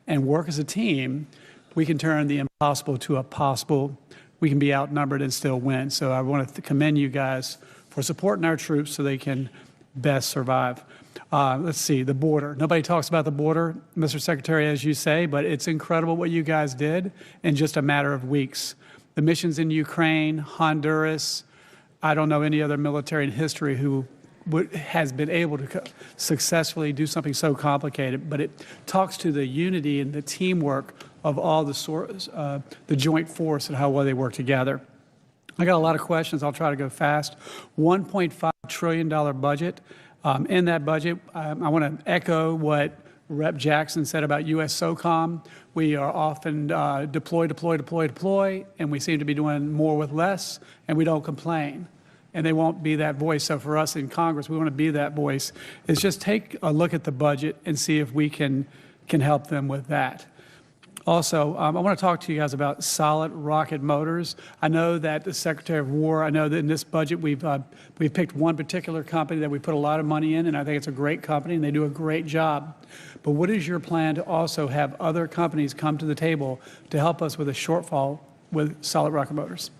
S1: and work as a team, we can turn the impossible to a possible. We can be outnumbered and still win. So I want to commend you guys for supporting our troops so they can best survive. Let's see, the border. Nobody talks about the border, Mr. Secretary, as you say, but it's incredible what you guys did in just a matter of weeks. The missions in Ukraine, Honduras, I don't know any other military in history who has been able to successfully do something so complicated, but it talks to the unity and the teamwork of all the joint force and how well they work together. I got a lot of questions. I'll try to go fast. $1.5 trillion budget. In that budget, I want to echo what Rep. Jackson said about U.S. SOCOM. We are often deploy, and we seem to be doing more with less, and we don't complain. And they won't be that voice. So for us in Congress, we want to be that voice. Is just take a look at the budget and see if we can help them with that. Also, I want to talk to you guys about solid rocket motors. I know that the Secretary of War, I know that in this budget we've picked one particular company that we put a lot of money in, and I think it's a great company, and they do a great job. But what is your plan to also have other companies come to the table to help us with a shortfall with solid rocket motors?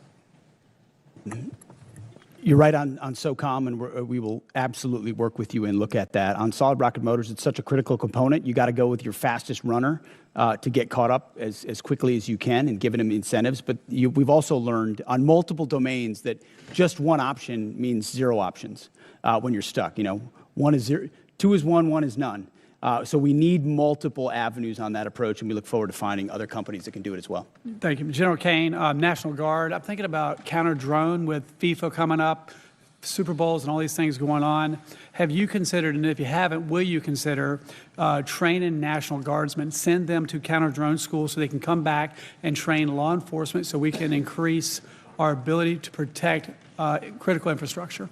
S3: You're right on SOCOM, and we will absolutely work with you and look at that. On solid rocket motors, it's such a critical component. You got to go with your fastest runner to get caught up as quickly as you can and giving them incentives. But we've also learned on multiple domains that just one option means 0 options when you're stuck. 1 is 0, 2 is 1, 1 is none. So we need multiple avenues on that approach, and we look forward to finding other companies that can do it as well.
S1: Thank you. General Kane, National Guard, I'm thinking about counter-drone with FIFA coming up, Super Bowls and all these things going on. Have you considered, and if you haven't, will you consider training National Guardsmen, send them to counter-drone schools so they can come back and train law enforcement so we can increase our ability to protect critical infrastructure?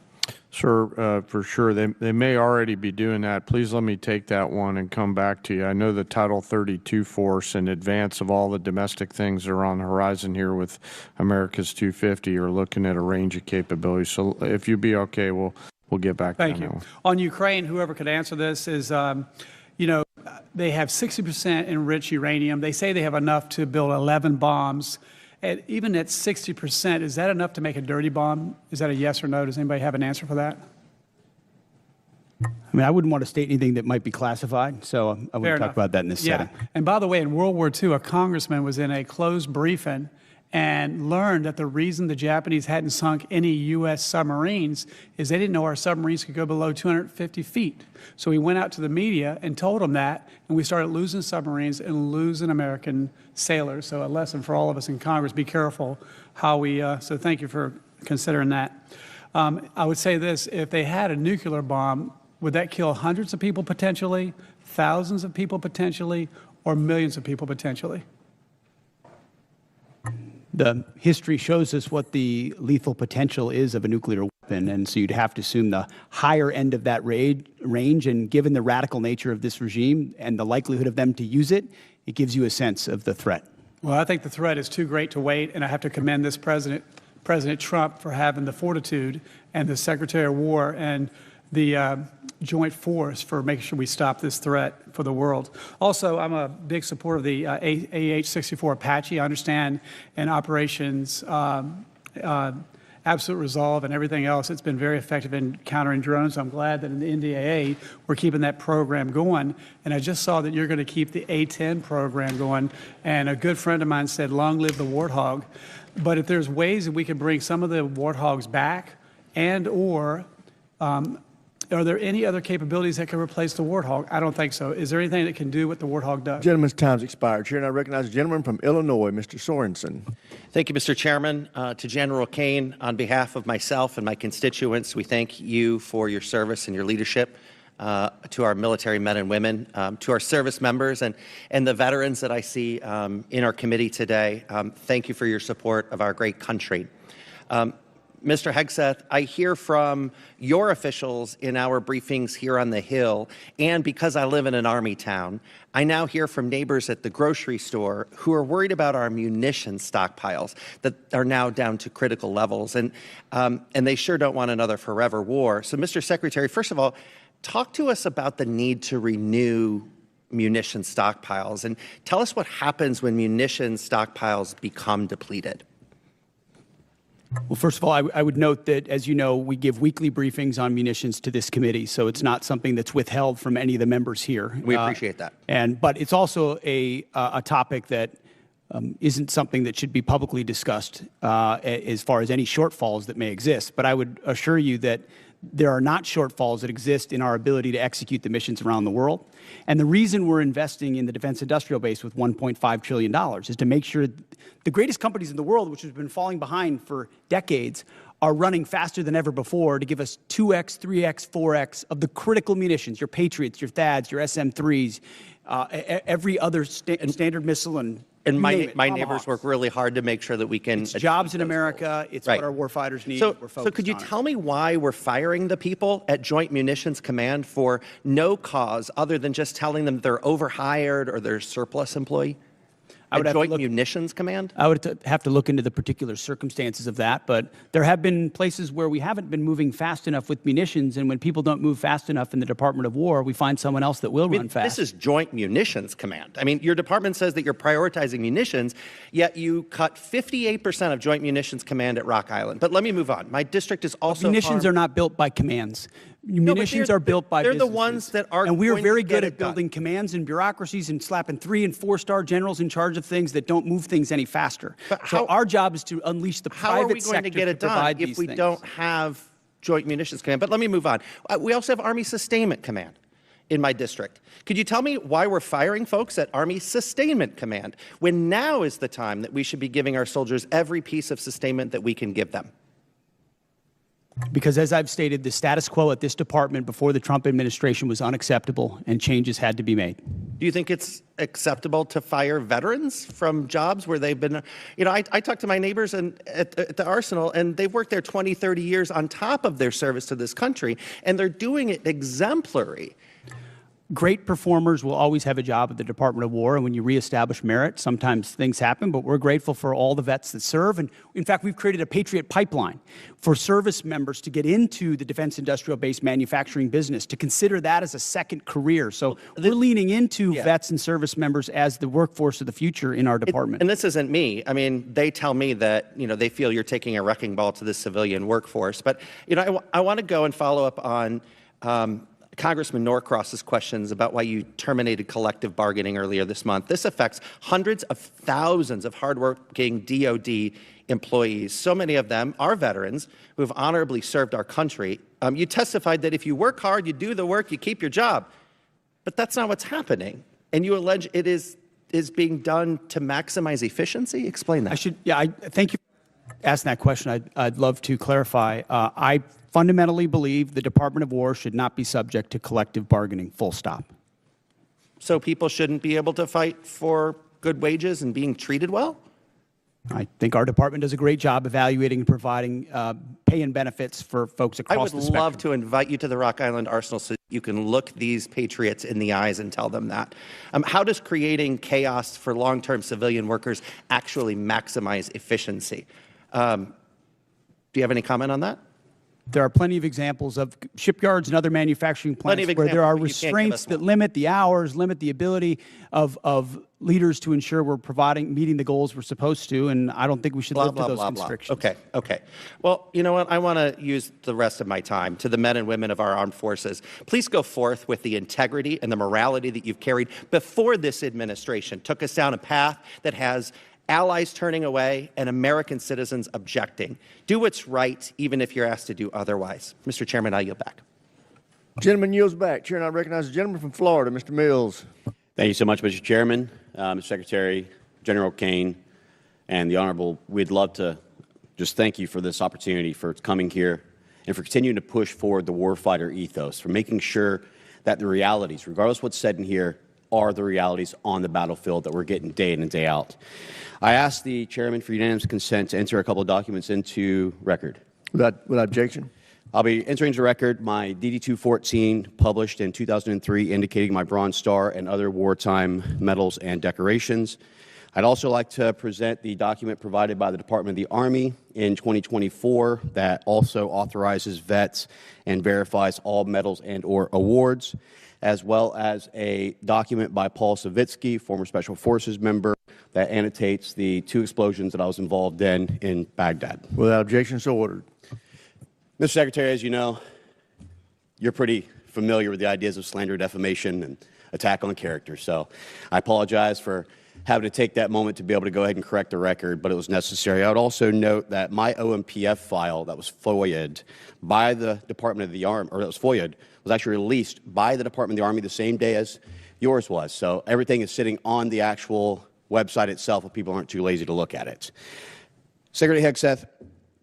S4: Sir, for sure. They may already be doing that. Please let me take that one and come back to you. I know the Title 32 force, in advance of all the domestic things that are on the horizon here with America's 250, are looking at a range of capabilities. So if you'd be okay, we'll get back to that.
S1: Thank you. On Ukraine, whoever could answer this is, they have 60% enriched uranium. They say they have enough to build 11 bombs. And even at 60%, is that enough to make a dirty bomb? Is that a yes or no? Does anybody have an answer for that?
S3: I mean, I wouldn't want to state anything that might be classified, so I wouldn't talk about that in this setting.
S1: And by the way, in World War II, a congressman was in a closed briefing and learned that the reason the Japanese hadn't sunk any U.S. submarines is they didn't know our submarines could go below 250 feet. So he went out to the media and told them that, and we started losing submarines and losing American sailors. So a lesson for all of us in Congress, be careful how we, so thank you for considering that. I would say this, if they had a nuclear bomb, would that kill hundreds of people potentially, thousands of people potentially, or millions of people potentially?
S3: The history shows us what the lethal potential is of a nuclear weapon, and so you'd have to assume the higher end of that range, and given the radical nature of this regime and the likelihood of them to use it, it gives you a sense of the threat.
S1: Well, I think the threat is too great to wait, and I have to commend this President Trump for having the fortitude, and the Secretary of War and the joint force for making sure we stop this threat for the world. Also, I'm a big supporter of the AH-64 Apache. I understand in operations Absolute Resolve and everything else, it's been very effective in countering drones. I'm glad that in the NDAA, we're keeping that program going. And I just saw that you're going to keep the A-10 program going. And a good friend of mine said, long live the Warthog. But if there's ways that we could bring some of the Warthogs back, and or are there any other capabilities that can replace the Warthog? I don't think so. Is there anything that can do what the Warthog does?
S2: Gentleman's time's expired. Chair, and I recognize the gentleman from Illinois, Mr. Sorensen.
S7: Thank you, Mr. Chairman. To General Kane, on behalf of myself and my constituents, we thank you for your service and your leadership. To our military men and women, to our service members and the veterans that I see in our committee today, thank you for your support of our great country. Mr. Hegseth, I hear from your officials in our briefings here on the Hill, and because I live in an Army town, I now hear from neighbors at the grocery store who are worried about our munitions stockpiles that are now down to critical levels, and they sure don't want another forever war. So, Mr. Secretary, first of all, talk to us about the need to renew munition stockpiles, and tell us what happens when munition stockpiles become depleted.
S3: Well, first of all, I would note that, as you know, we give weekly briefings on munitions to this committee, so it's not something that's withheld from any of the members here.
S7: We appreciate that.
S3: But it's also a topic that isn't something that should be publicly discussed as far as any shortfalls that may exist. But I would assure you that there are not shortfalls that exist in our ability to execute the missions around the world. And the reason we're investing in the defense industrial base with $1.5 trillion is to make sure the greatest companies in the world, which have been falling behind for decades, are running faster than ever before to give us 2x, 3x, 4x of the critical munitions, your Patriots, your THAADs, your SM-3s, every other standard missile
S7: And my neighbors work really hard to make sure that we can.
S3: It's jobs in America. It's what our warfighters need.
S7: So could you tell me why we're firing the people at Joint Munitions Command for no cause other than just telling them they're overhired or they're surplus employee? Joint Munitions Command?
S3: I would have to look into the particular circumstances of that, but there have been places where we haven't been moving fast enough with munitions, and when people don't move fast enough in the Department of War, we find someone else that will run fast.
S7: This is Joint Munitions Command. I mean, your department says that you're prioritizing munitions, yet you cut 58% of Joint Munitions Command at Rock Island. But let me move on. My district is also
S3: munitions are not built by commands. Munitions are built by businesses.
S7: They're the ones that are
S3: and we're
S7: going
S3: very
S7: to
S3: good
S7: get
S3: at
S7: it done.
S3: building commands and bureaucracies and slapping 3- and 4-star generals in charge of things that don't move things any faster. So our job is to unleash the private sector
S7: to provide these things. How are we going to get it done if we don't have Joint Munitions Command? But let me move on. We also have Army Sustainment Command in my district. Could you tell me why we're firing folks at Army Sustainment Command when now is the time that we should be giving our soldiers every piece of sustainment that we can give them?
S3: Because, as I've stated, the status quo at this department before the Trump administration was unacceptable, and changes had to be made.
S7: Do you think it's acceptable to fire veterans from jobs where they've been, you know, I talk to my neighbors at the Arsenal, and they've worked there 20, 30 years on top of their service to this country, and they're doing it exemplary.
S3: Great performers will always have a job at the Department of War, and when you reestablish merit, sometimes things happen, but we're grateful for all the vets that serve. And in fact, we've created a Patriot pipeline for service members to get into the defense industrial base manufacturing business, to consider that as a second career. So we're leaning into vets and service members as the workforce of the future in our department.
S7: And this isn't me. I mean, they tell me that, you know, they feel you're taking a wrecking ball to the civilian workforce. But, you know, I want to go and follow up on Congressman Norcross's questions about why you terminated collective bargaining earlier this month. This affects hundreds of thousands of hardworking DoD employees. So many of them are veterans who have honorably served our country. You testified that if you work hard, you do the work, you keep your job. But that's not what's happening. And you allege it is being done to maximize efficiency? Explain that.
S3: I thank you for asking that question. I'd love to clarify. I fundamentally believe the Department of War should not be subject to collective bargaining, full stop.
S7: So people shouldn't be able to fight for good wages and being treated well?
S3: I think our department does a great job evaluating and providing pay and benefits for folks across the spectrum.
S7: I would love to invite you to the Rock Island Arsenal so you can look these patriots in the eyes and tell them that. How does creating chaos for long-term civilian workers actually maximize efficiency? Do you have any comment on that?
S3: There are plenty of examples of shipyards and other manufacturing plants where there are restraints that limit the hours, limit the ability of leaders to ensure we're meeting the goals we're supposed to, and I don't think we should live to those constrictions.
S7: Okay. Well, you know what? I want to use the rest of my time to the men and women of our armed forces. Please go forth with the integrity and the morality that you've carried before this administration took us down a path that has allies turning away and American citizens objecting. Do what's right, even if you're asked to do otherwise. Mr. Chairman, I yield back.
S2: Gentleman yields back. Chair, and I recognize the gentleman from Florida, Mr. Mills.
S8: Thank you so much, Mr. Chairman, Mr. Secretary, General Kane, and the Honorable. We'd love to just thank you for this opportunity, for coming here, and for continuing to push forward the warfighter ethos, for making sure that the realities, regardless of what's said in here, are the realities on the battlefield that we're getting day in and day out. I asked the chairman for unanimous consent to enter a couple of documents into record.
S2: Without objection?
S8: I'll be entering into record my DD-214 published in 2003 indicating my Bronze Star and other wartime medals and decorations. I'd also like to present the document provided by the Department of the Army in 2024 that also authorizes vets and verifies all medals and or awards, as well as a document by Paul Savitsky, former Special Forces member, that annotates the 2 explosions that I was involved in Baghdad.
S2: Without objection, so ordered.
S8: Mr. Secretary, as you know, you're pretty familiar with the ideas of slander, defamation, and attack on character. So I apologize for having to take that moment to be able to go ahead and correct the record, but it was necessary. I would also note that my OMPF file that was FOIA'd by the Department of the Army, or that was FOIA'd, was actually released by the Department of the Army the same day as yours was. So everything is sitting on the actual website itself if people aren't too lazy to look at it. Secretary Hegseth,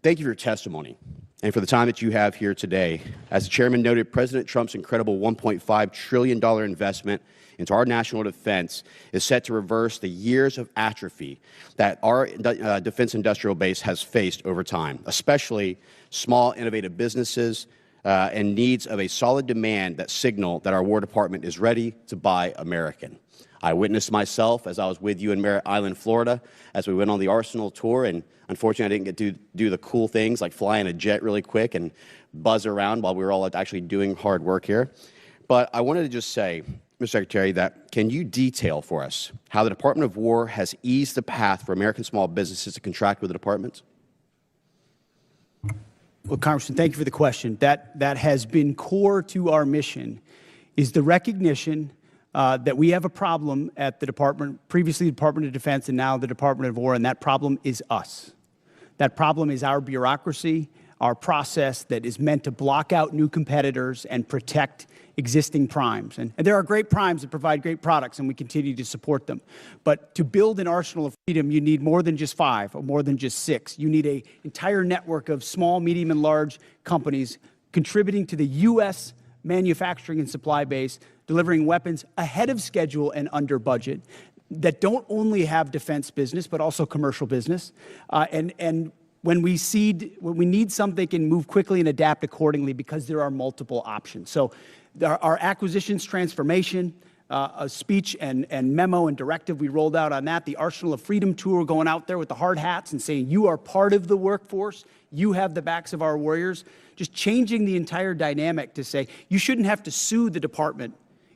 S8: thank you for your testimony and for the time that you have here today. As the chairman noted, President Trump's incredible $1.5 trillion investment into our national defense is set to reverse the years of atrophy that our defense industrial base has faced over time, especially small, innovative businesses and needs of a solid demand that signal that our War Department is ready to buy American. I witnessed myself as I was with you in Merritt Island, Florida, as we went on the Arsenal tour, and unfortunately I didn't get to do the cool things like fly in a jet really quick and buzz around while we were all actually doing hard work here. But I wanted to just say, Mr. Secretary, that can you detail for us how the Department of War has eased the path for American small businesses to contract with the department?
S3: Well, Congressman, thank you for the question. That has been core to our mission, is the recognition that we have a problem at the department, previously the Department of Defense and now the Department of War, and that problem is us. That problem is our bureaucracy, our process that is meant to block out new competitors and protect existing primes. And there are great primes that provide great products, and we continue to support them. But to build an arsenal of freedom, you need more than just 5 or more than just 6. You need an entire network of small, medium, and large companies contributing to the U.S. manufacturing and supply base, delivering weapons ahead of schedule and under budget that don't only have defense business, but also commercial business. And when we need something, can move quickly and adapt accordingly because there are multiple options. So our acquisitions transformation, a speech and memo and directive we rolled out on that, the Arsenal of Freedom tour, going out there with the hard hats and saying, you are part of the workforce, you have the backs of our warriors, just changing the entire dynamic to say, you shouldn't have to sue the department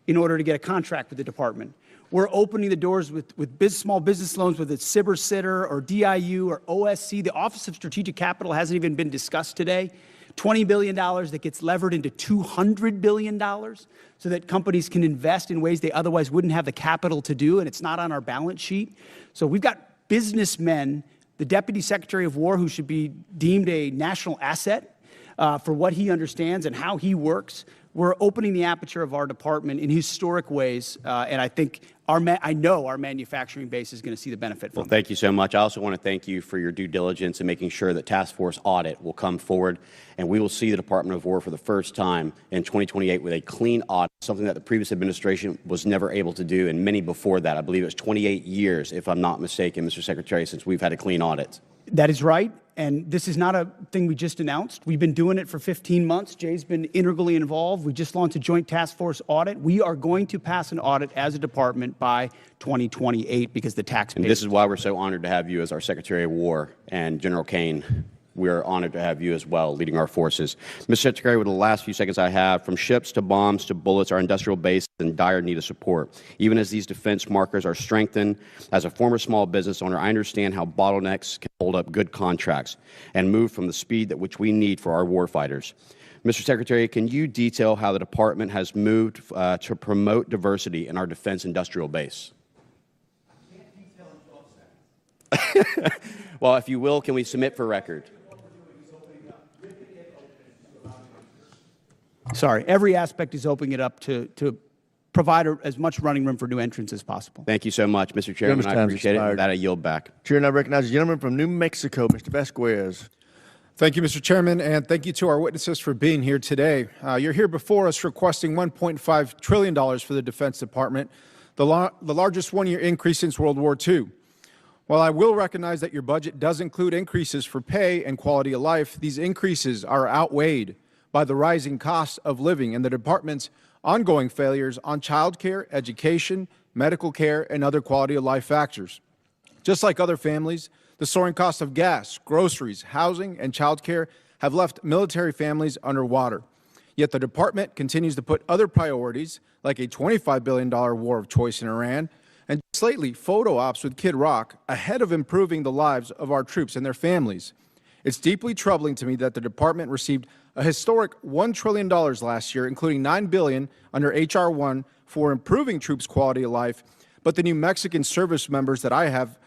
S3: in order to get a contract with the department. We're opening the doors with small business loans, whether it's SIBR-SITR or DIU or OSC. The Office of Strategic Capital hasn't even been discussed today. $20 billion that gets levered into $200 billion so that companies can invest in ways they otherwise wouldn't have the capital to do, and it's not on our balance sheet. So we've got businessmen, the Deputy Secretary of War, who should be deemed a national asset for what he understands and how he works. We're opening the aperture of our department in historic ways, and I think I know our manufacturing base is going to see the benefit from it.
S8: Well, thank you so much. I also want to thank you for your due diligence in making sure that Task Force Audit will come forward, and we will see the Department of War for the first time in 2028 with a clean audit, something that the previous administration was never able to do, and many before that. I believe it was 28 years, if I'm not mistaken, Mr. Secretary, since we've had a clean audit.
S3: That is right, and this is not a thing we just announced. We've been doing it for 15 months. Jay's been integrally involved. We just launched a joint task force audit. We are going to pass an audit as a department by 2028 because the taxpayers.
S8: And this is why we're so honored to have you as our Secretary of War, and General Kane. We're honored to have you as well, leading our forces. Mr. Secretary, with the last few seconds I have, from ships to bombs to bullets, our industrial base is in dire need of support. Even as these defense markers are strengthened, as a former small business owner, I understand how bottlenecks can hold up good contracts and move from the speed at which we need for our warfighters. Mr. Secretary, can you detail how the department has moved to promote diversity in our defense industrial base? Well, if you will, can we submit for record?
S3: Sorry, every aspect is opening it up to provide as much running room for new entrants as possible.
S8: Thank you so much, Mr. Chairman. I appreciate it. With that, I yield back.
S2: Chair now recognizes the gentleman from New Mexico, Mr. Vasquez.
S6: Thank you, Mr. Chairman, and thank you to our witnesses for being here today. You're here before us requesting $1.5 trillion for the Defense Department, the largest one-year increase since World War II. While I will recognize that your budget does include increases for pay and quality of life, these increases are outweighed by the rising costs of living and the department's ongoing failures on child care, education, medical care, and other quality of life factors. Just like other families, the soaring cost of gas, groceries, housing, and child care have left military families underwater. Yet the department continues to put other priorities, like a $25 billion war of choice in Iran, and just lately, photo ops with Kid Rock, ahead of improving the lives of our troops and their families. It's deeply troubling to me that the department received a historic $1 trillion last year, including $9 billion under H.R. 1 for improving troops' quality of life, but the New Mexican service members that I have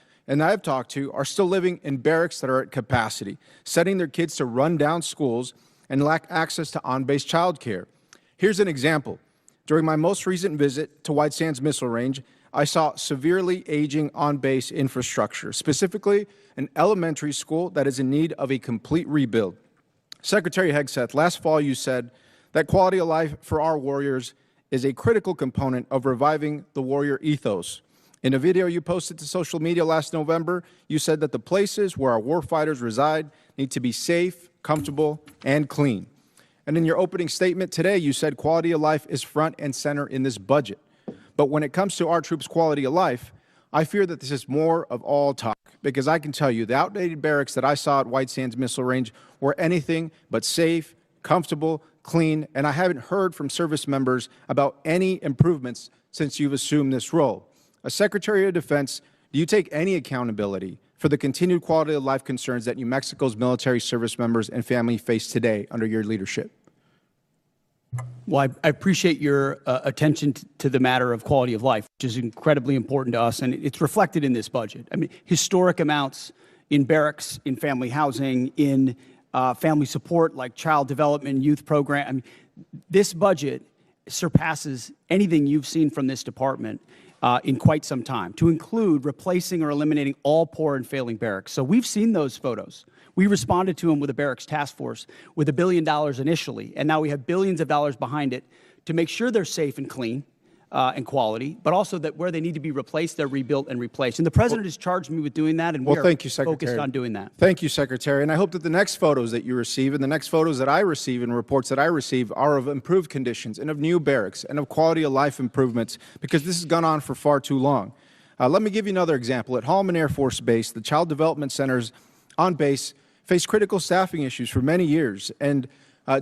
S6: talked to are still living in barracks that are at capacity, sending their kids to run-down schools and lack access to on-base child care. Here's an example. During my most recent visit to White Sands Missile Range, I saw severely aging on-base infrastructure, specifically an elementary school that is in need of a complete rebuild. Secretary Hegseth, last fall you said that quality of life for our warriors is a critical component of reviving the warrior ethos. In a video you posted to social media last November, you said that the places where our warfighters reside need to be safe, comfortable, and clean. And in your opening statement today, you said quality of life is front and center in this budget. But when it comes to our troops' quality of life, I fear that this is more of all talk, because I can tell you the outdated barracks that I saw at White Sands Missile Range were anything but safe, comfortable, clean, and I haven't heard from service members about any improvements since you've assumed this role. As Secretary of Defense, do you take any accountability for the continued quality of life concerns that New Mexico's military service members and family face today under your leadership?
S3: Well, I appreciate your attention to the matter of quality of life, which is incredibly important to us, and it's reflected in this budget. I mean, historic amounts in barracks, in family housing, in family support like child development, youth program. I mean, this budget surpasses anything you've seen from this department in quite some time, to include replacing or eliminating all poor and failing barracks. So we've seen those photos. We responded to them with a barracks task force with $1 billion initially, and now we have billions of dollars behind it to make sure they're safe and clean and quality, but also that where they need to be replaced, they're rebuilt and replaced. And the President has charged me with doing that, and we're focused on doing that.
S6: Thank you, Secretary. And I hope that the next photos that you receive and the next photos that I receive and reports that I receive are of improved conditions and of new barracks and of quality of life improvements, because this has gone on for far too long. Let me give you another example. At Holloman Air Force Base, the Child Development Centers on base faced critical staffing issues for many years, and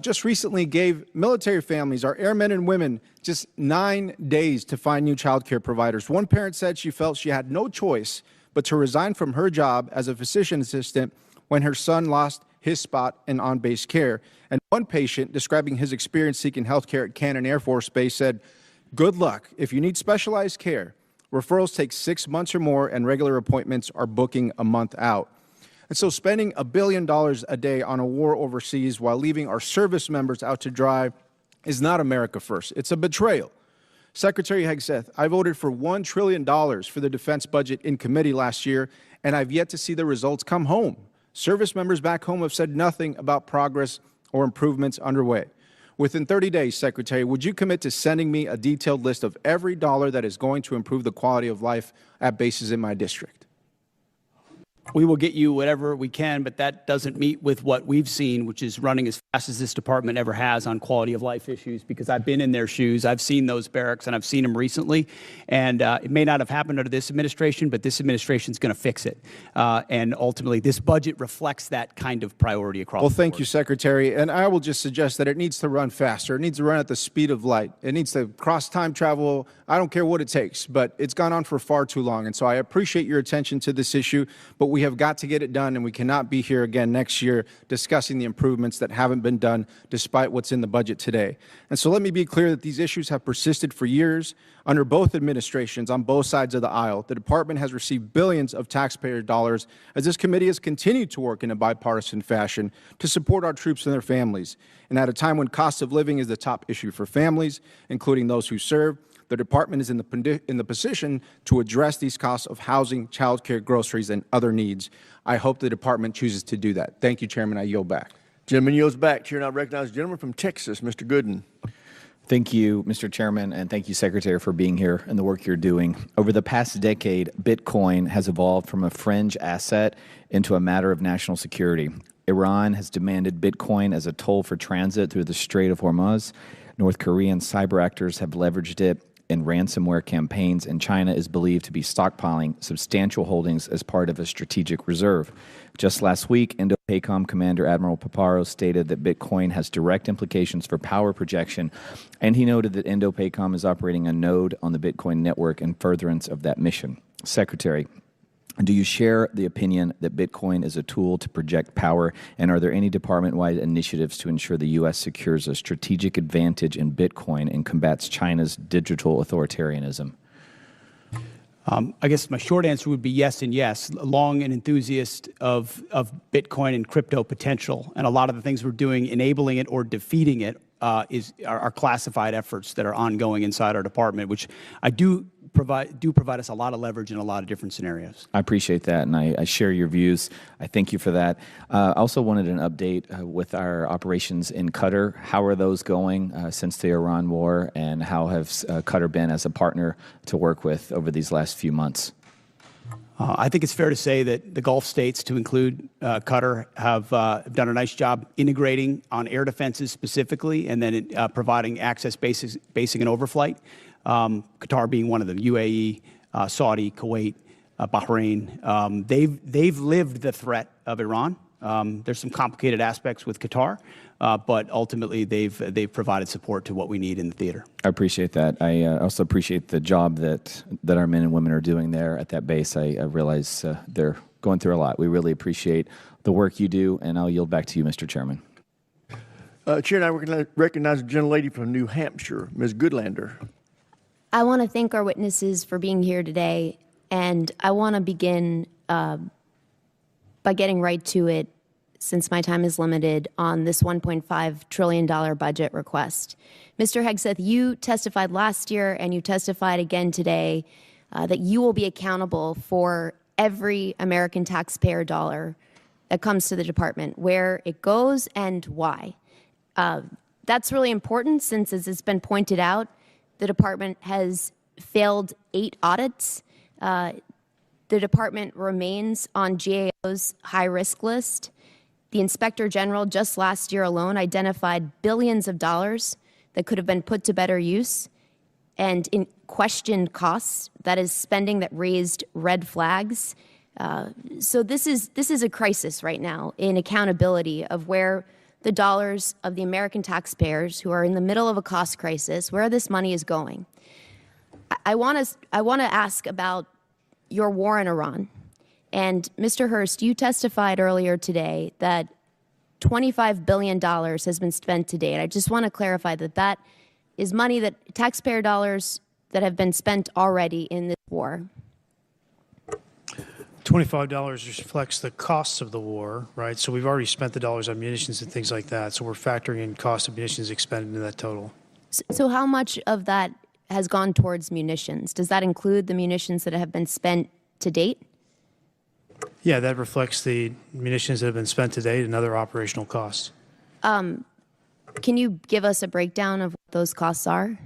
S6: just recently gave military families, our airmen and women, just 9 days to find new child care providers. One parent said she felt she had no choice but to resign from her job as a physician assistant when her son lost his spot in on-base care. And one patient describing his experience seeking health care at Cannon Air Force Base said, "Good luck. If you need specialized care, referrals take 6 months or more, and regular appointments are booking a month out." And so spending $1 billion a day on a war overseas while leaving our service members out to dry is not America first. It's a betrayal. Secretary Hegseth, I voted for $1 trillion for the defense budget in committee last year, and I've yet to see the results come home. Service members back home have said nothing about progress or improvements underway. Within 30 days, Secretary, would you commit to sending me a detailed list of every dollar that is going to improve the quality of life at bases in my district?
S3: We will get you whatever we can, but that doesn't meet with what we've seen, which is running as fast as this department ever has on quality of life issues, because I've been in their shoes. I've seen those barracks, and I've seen them recently. And it may not have happened under this administration, but this administration is going to fix it. And ultimately, this budget reflects that kind of priority across the board.
S6: Well, thank you, Secretary. And I will just suggest that it needs to run faster. It needs to run at the speed of light. It needs to cross time travel. I don't care what it takes, but it's gone on for far too long. And so I appreciate your attention to this issue, but we have got to get it done, and we cannot be here again next year discussing the improvements that haven't been done despite what's in the budget today. And so let me be clear that these issues have persisted for years under both administrations on both sides of the aisle. The department has received billions of taxpayer dollars as this committee has continued to work in a bipartisan fashion to support our troops and their families. And at a time when cost of living is the top issue for families, including those who serve, the department is in the position to address these costs of housing, child care, groceries, and other needs. I hope the department chooses to do that. Thank you, Chairman. I yield back.
S2: Gentleman yields back. Chair now recognizes the gentleman from Texas, Mr. Gooden.
S9: Thank you, Mr. Chairman, and thank you, Secretary, for being here and the work you're doing. Over the past decade, Bitcoin has evolved from a fringe asset into a matter of national security. Iran has demanded Bitcoin as a toll for transit through the Strait of Hormuz. North Korean cyber actors have leveraged it in ransomware campaigns, and China is believed to be stockpiling substantial holdings as part of a strategic reserve. Just last week, Indo-PACOM Commander Admiral Paparo stated that Bitcoin has direct implications for power projection, and he noted that Indo-PACOM is operating a node on the Bitcoin network in furtherance of that mission. Secretary, do you share the opinion that Bitcoin is a tool to project power, and are there any department-wide initiatives to ensure the U.S. secures a strategic advantage in Bitcoin and combats China's digital authoritarianism?
S3: I guess my short answer would be yes and yes. Long an enthusiast of Bitcoin and crypto potential, and a lot of the things we're doing enabling it or defeating it are classified efforts that are ongoing inside our department, which I do provide us a lot of leverage in a lot of different scenarios.
S9: I appreciate that, and I share your views. I thank you for that. I also wanted an update with our operations in Qatar. How are those going since the Iran war, and how has Qatar been as a partner to work with over these last few months?
S3: I think it's fair to say that the Gulf states, to include Qatar, have done a nice job integrating on air defenses specifically, and then providing access basing and overflight. Qatar being one of them, UAE, Saudi, Kuwait, Bahrain. They've lived the threat of Iran. There's some complicated aspects with Qatar, but ultimately they've provided support to what we need in the theater.
S9: I appreciate that. I also appreciate the job that our men and women are doing there at that base. I realize they're going through a lot. We really appreciate the work you do, and I'll yield back to you, Mr. Chairman.
S2: Chair, now we're going to recognize a gentlelady from New Hampshire, Ms. Goodlander.
S20: I want to thank our witnesses for being here today, and I want to begin by getting right to it, since my time is limited, on this $1.5 trillion budget request. Mr. Hegseth, you testified last year and you testified again today that you will be accountable for every American taxpayer dollar that comes to the department, where it goes and why. That's really important since, as it's been pointed out, the department has failed 8 audits. The department remains on GAO's high-risk list. The Inspector General just last year alone identified billions of dollars that could have been put to better use, and in questioned costs, that is spending that raised red flags. So this is a crisis right now in accountability of where the dollars of the American taxpayers who are in the middle of a cost crisis, where this money is going. I want to ask about your war in Iran. And Mr. Hurst, you testified earlier today that $25 billion has been spent to date. I just want to clarify that that is money that taxpayer dollars that have been spent already in this war.
S10: $25 reflects the costs of the war, right? So we've already spent the dollars on munitions and things like that. So we're factoring in cost of munitions expended into that total.
S20: So how much of that has gone towards munitions? Does that include the munitions that have been spent to date?
S10: Yeah, that reflects the munitions that have been spent to date and other operational costs.
S20: Can you give us a breakdown of what those costs are?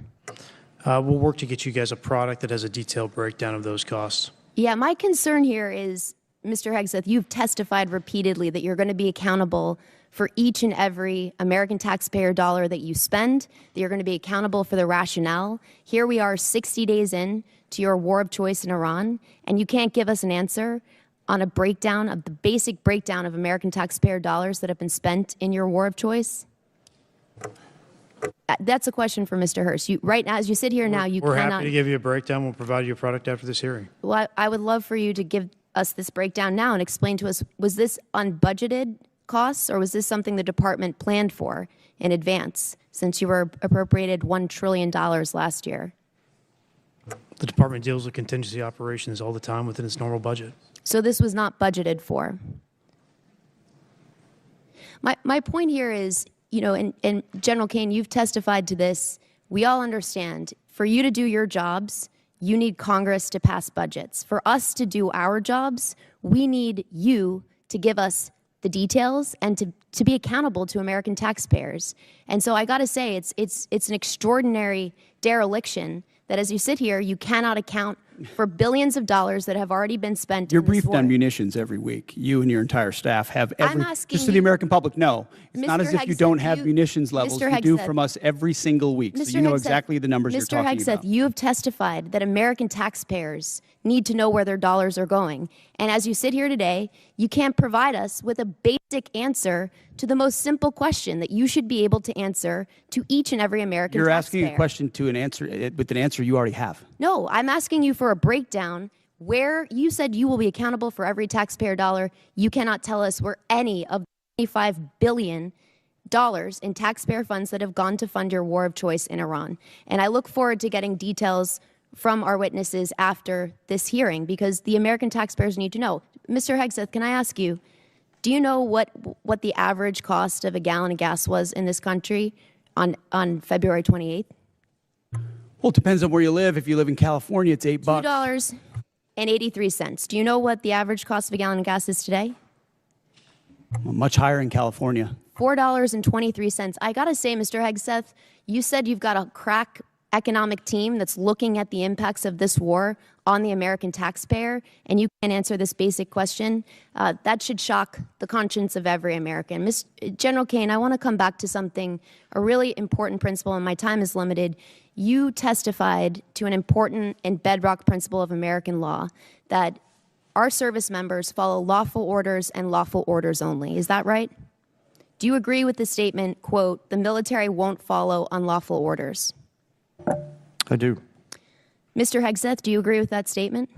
S10: We'll work to get you guys a product that has a detailed breakdown of those costs.
S20: Yeah, my concern here is, Mr. Hegseth, you've testified repeatedly that you're going to be accountable for each and every American taxpayer dollar that you spend, that you're going to be accountable for the rationale. Here we are 60 days in to your war of choice in Iran, and you can't give us an answer on a breakdown of the basic breakdown of American taxpayer dollars that have been spent in your war of choice? That's a question for Mr. Hurst. Right now, as you sit here now, you
S10: We're
S20: cannot.
S10: happy to give you a breakdown. We'll provide you a product after this hearing.
S20: Well, I would love for you to give us this breakdown now and explain to us, was this unbudgeted costs, or was this something the department planned for in advance, since you were appropriated $1 trillion last year?
S10: The department deals with contingency operations all the time within its normal budget.
S20: So this was not budgeted for. My point here is, and General Kane, you've testified to this. We all understand, for you to do your jobs, you need Congress to pass budgets. For us to do our jobs, we need you to give us the details and to be accountable to American taxpayers. And so I got to say, it's an extraordinary dereliction that as you sit here, you cannot account for billions of dollars that have already been spent.
S3: You're
S20: in this
S3: briefed
S20: war.
S3: on munitions every week. You and your entire staff have
S20: I'm asking
S3: just so the
S20: you-
S3: American public know. It's not
S20: Mr.
S3: as if you
S20: Hegseth,
S3: don't have munitions levels.
S20: Mr.
S3: You do
S20: Hegseth.
S3: from us every single week. So
S20: Mr.
S3: you know
S20: Hegseth,
S3: exactly the numbers you're talking
S20: Mr. Hegseth,
S3: about.
S20: you have testified that American taxpayers need to know where their dollars are going. And as you sit here today, you can't provide us with a basic answer to the most simple question that you should be able to answer to each and every American
S3: You're
S20: taxpayer.
S3: asking a question to an answer with an answer you already have.
S20: No, I'm asking you for a breakdown where you said you will be accountable for every taxpayer dollar. You cannot tell us where any of the $25 billion in taxpayer funds that have gone to fund your war of choice in Iran. And I look forward to getting details from our witnesses after this hearing, because the American taxpayers need to know. Mr. Hegseth, can I ask you, do you know what the average cost of a gallon of gas was in this country on February 28th?
S3: Well, it depends on where you live. If you live in California, it's $8.
S20: $2.83. Do you know what the average cost of a gallon of gas is today?
S3: Well, much higher in California.
S20: $4.23. I got to say, Mr. Hegseth, you said you've got a crack economic team that's looking at the impacts of this war on the American taxpayer, and you can't answer this basic question. That should shock the conscience of every American. General Kane, I want to come back to something, a really important principle, and my time is limited. You testified to an important and bedrock principle of American law, that our service members follow lawful orders and lawful orders only. Is that right? Do you agree with the statement, quote, the military won't follow unlawful orders?
S4: I do.
S20: Mr. Hegseth, do you agree with that statement?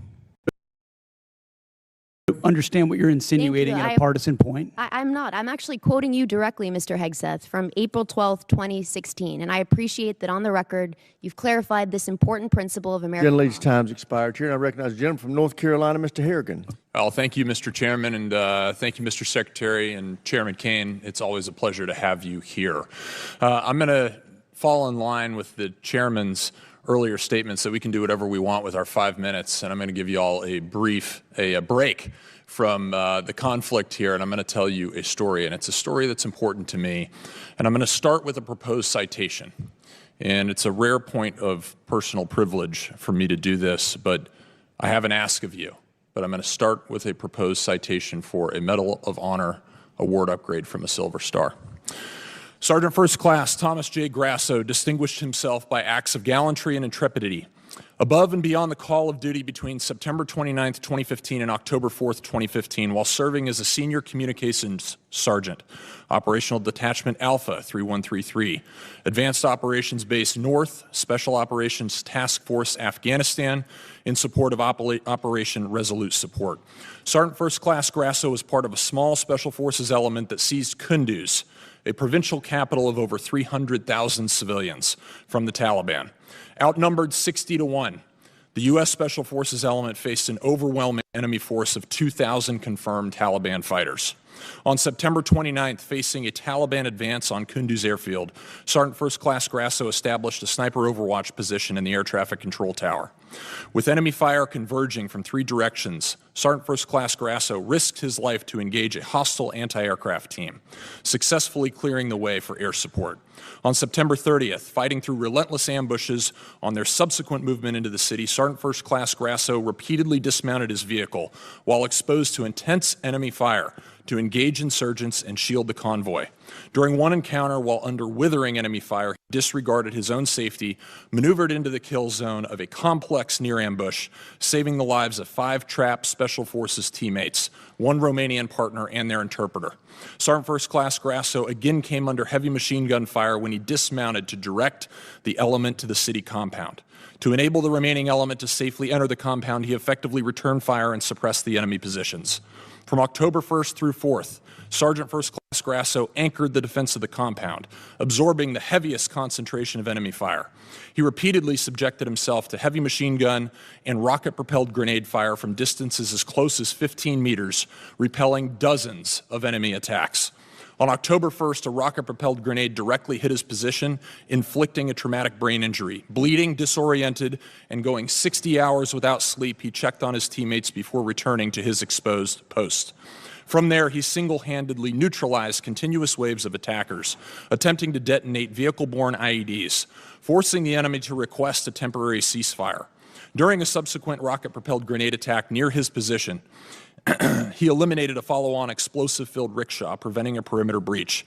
S3: Understand what you're insinuating at a partisan point?
S20: I'm not. I'm actually quoting you directly, Mr. Hegseth, from April 12th, 2016. And I appreciate that on the record, you've clarified this important principle of American
S2: Gentlelady's time's expired. Chair, I recognize the gentleman from North Carolina, Mr. Harrigan.
S11: Well, thank you, Mr. Chairman, and thank you, Mr. Secretary and Chairman Kane. It's always a pleasure to have you here. I'm going to fall in line with the chairman's earlier statements that we can do whatever we want with our 5 minutes, and I'm going to give you all a break from the conflict here, and I'm going to tell you a story, and it's a story that's important to me. And I'm going to start with a proposed citation. And it's a rare point of personal privilege for me to do this, but I have an ask of you. But I'm going to start with a proposed citation for a Medal of Honor award upgrade from a Silver Star. Sergeant First Class Thomas J. Grasso distinguished himself by acts of gallantry and intrepidity. Above and beyond the call of duty between September 29, 2015 and October 4, 2015, while serving as a senior communications sergeant, Operational Detachment Alpha 3133, Advanced Operations Base North, Special Operations Task Force Afghanistan, in support of Operation Resolute Support. Sergeant First Class Grasso was part of a small Special Forces element that seized Kunduz, a provincial capital of over 300,000 civilians, from the Taliban. Outnumbered 60-1, the U.S. Special Forces element faced an overwhelming enemy force of 2,000 confirmed Taliban fighters. On September 29th, facing a Taliban advance on Kunduz airfield, Sergeant First Class Grasso established a sniper overwatch position in the air traffic control tower. With enemy fire converging from 3 directions, Sergeant First Class Grasso risked his life to engage a hostile anti-aircraft team, successfully clearing the way for air support. On September 30th, fighting through relentless ambushes on their subsequent movement into the city, Sergeant First Class Grasso repeatedly dismounted his vehicle while exposed to intense enemy fire to engage insurgents and shield the convoy. During one encounter, while under withering enemy fire, he disregarded his own safety, maneuvered into the kill zone of a complex near ambush, saving the lives of 5 trapped Special Forces teammates, 1 Romanian partner, and their interpreter. Sergeant First Class Grasso again came under heavy machine gun fire when he dismounted to direct the element to the city compound. To enable the remaining element to safely enter the compound, he effectively returned fire and suppressed the enemy positions. From October 1st through 4th, Sergeant First Class Grasso anchored the defense of the compound, absorbing the heaviest concentration of enemy fire. He repeatedly subjected himself to heavy machine gun and rocket-propelled grenade fire from distances as close as 15 meters, repelling dozens of enemy attacks. On October 1st, a rocket-propelled grenade directly hit his position, inflicting a traumatic brain injury. Bleeding, disoriented, and going 60 hours without sleep, he checked on his teammates before returning to his exposed post. From there, he single-handedly neutralized continuous waves of attackers, attempting to detonate vehicle-borne IEDs, forcing the enemy to request a temporary ceasefire. During a subsequent rocket-propelled grenade attack near his position, he eliminated a follow-on explosive-filled rickshaw, preventing a perimeter breach.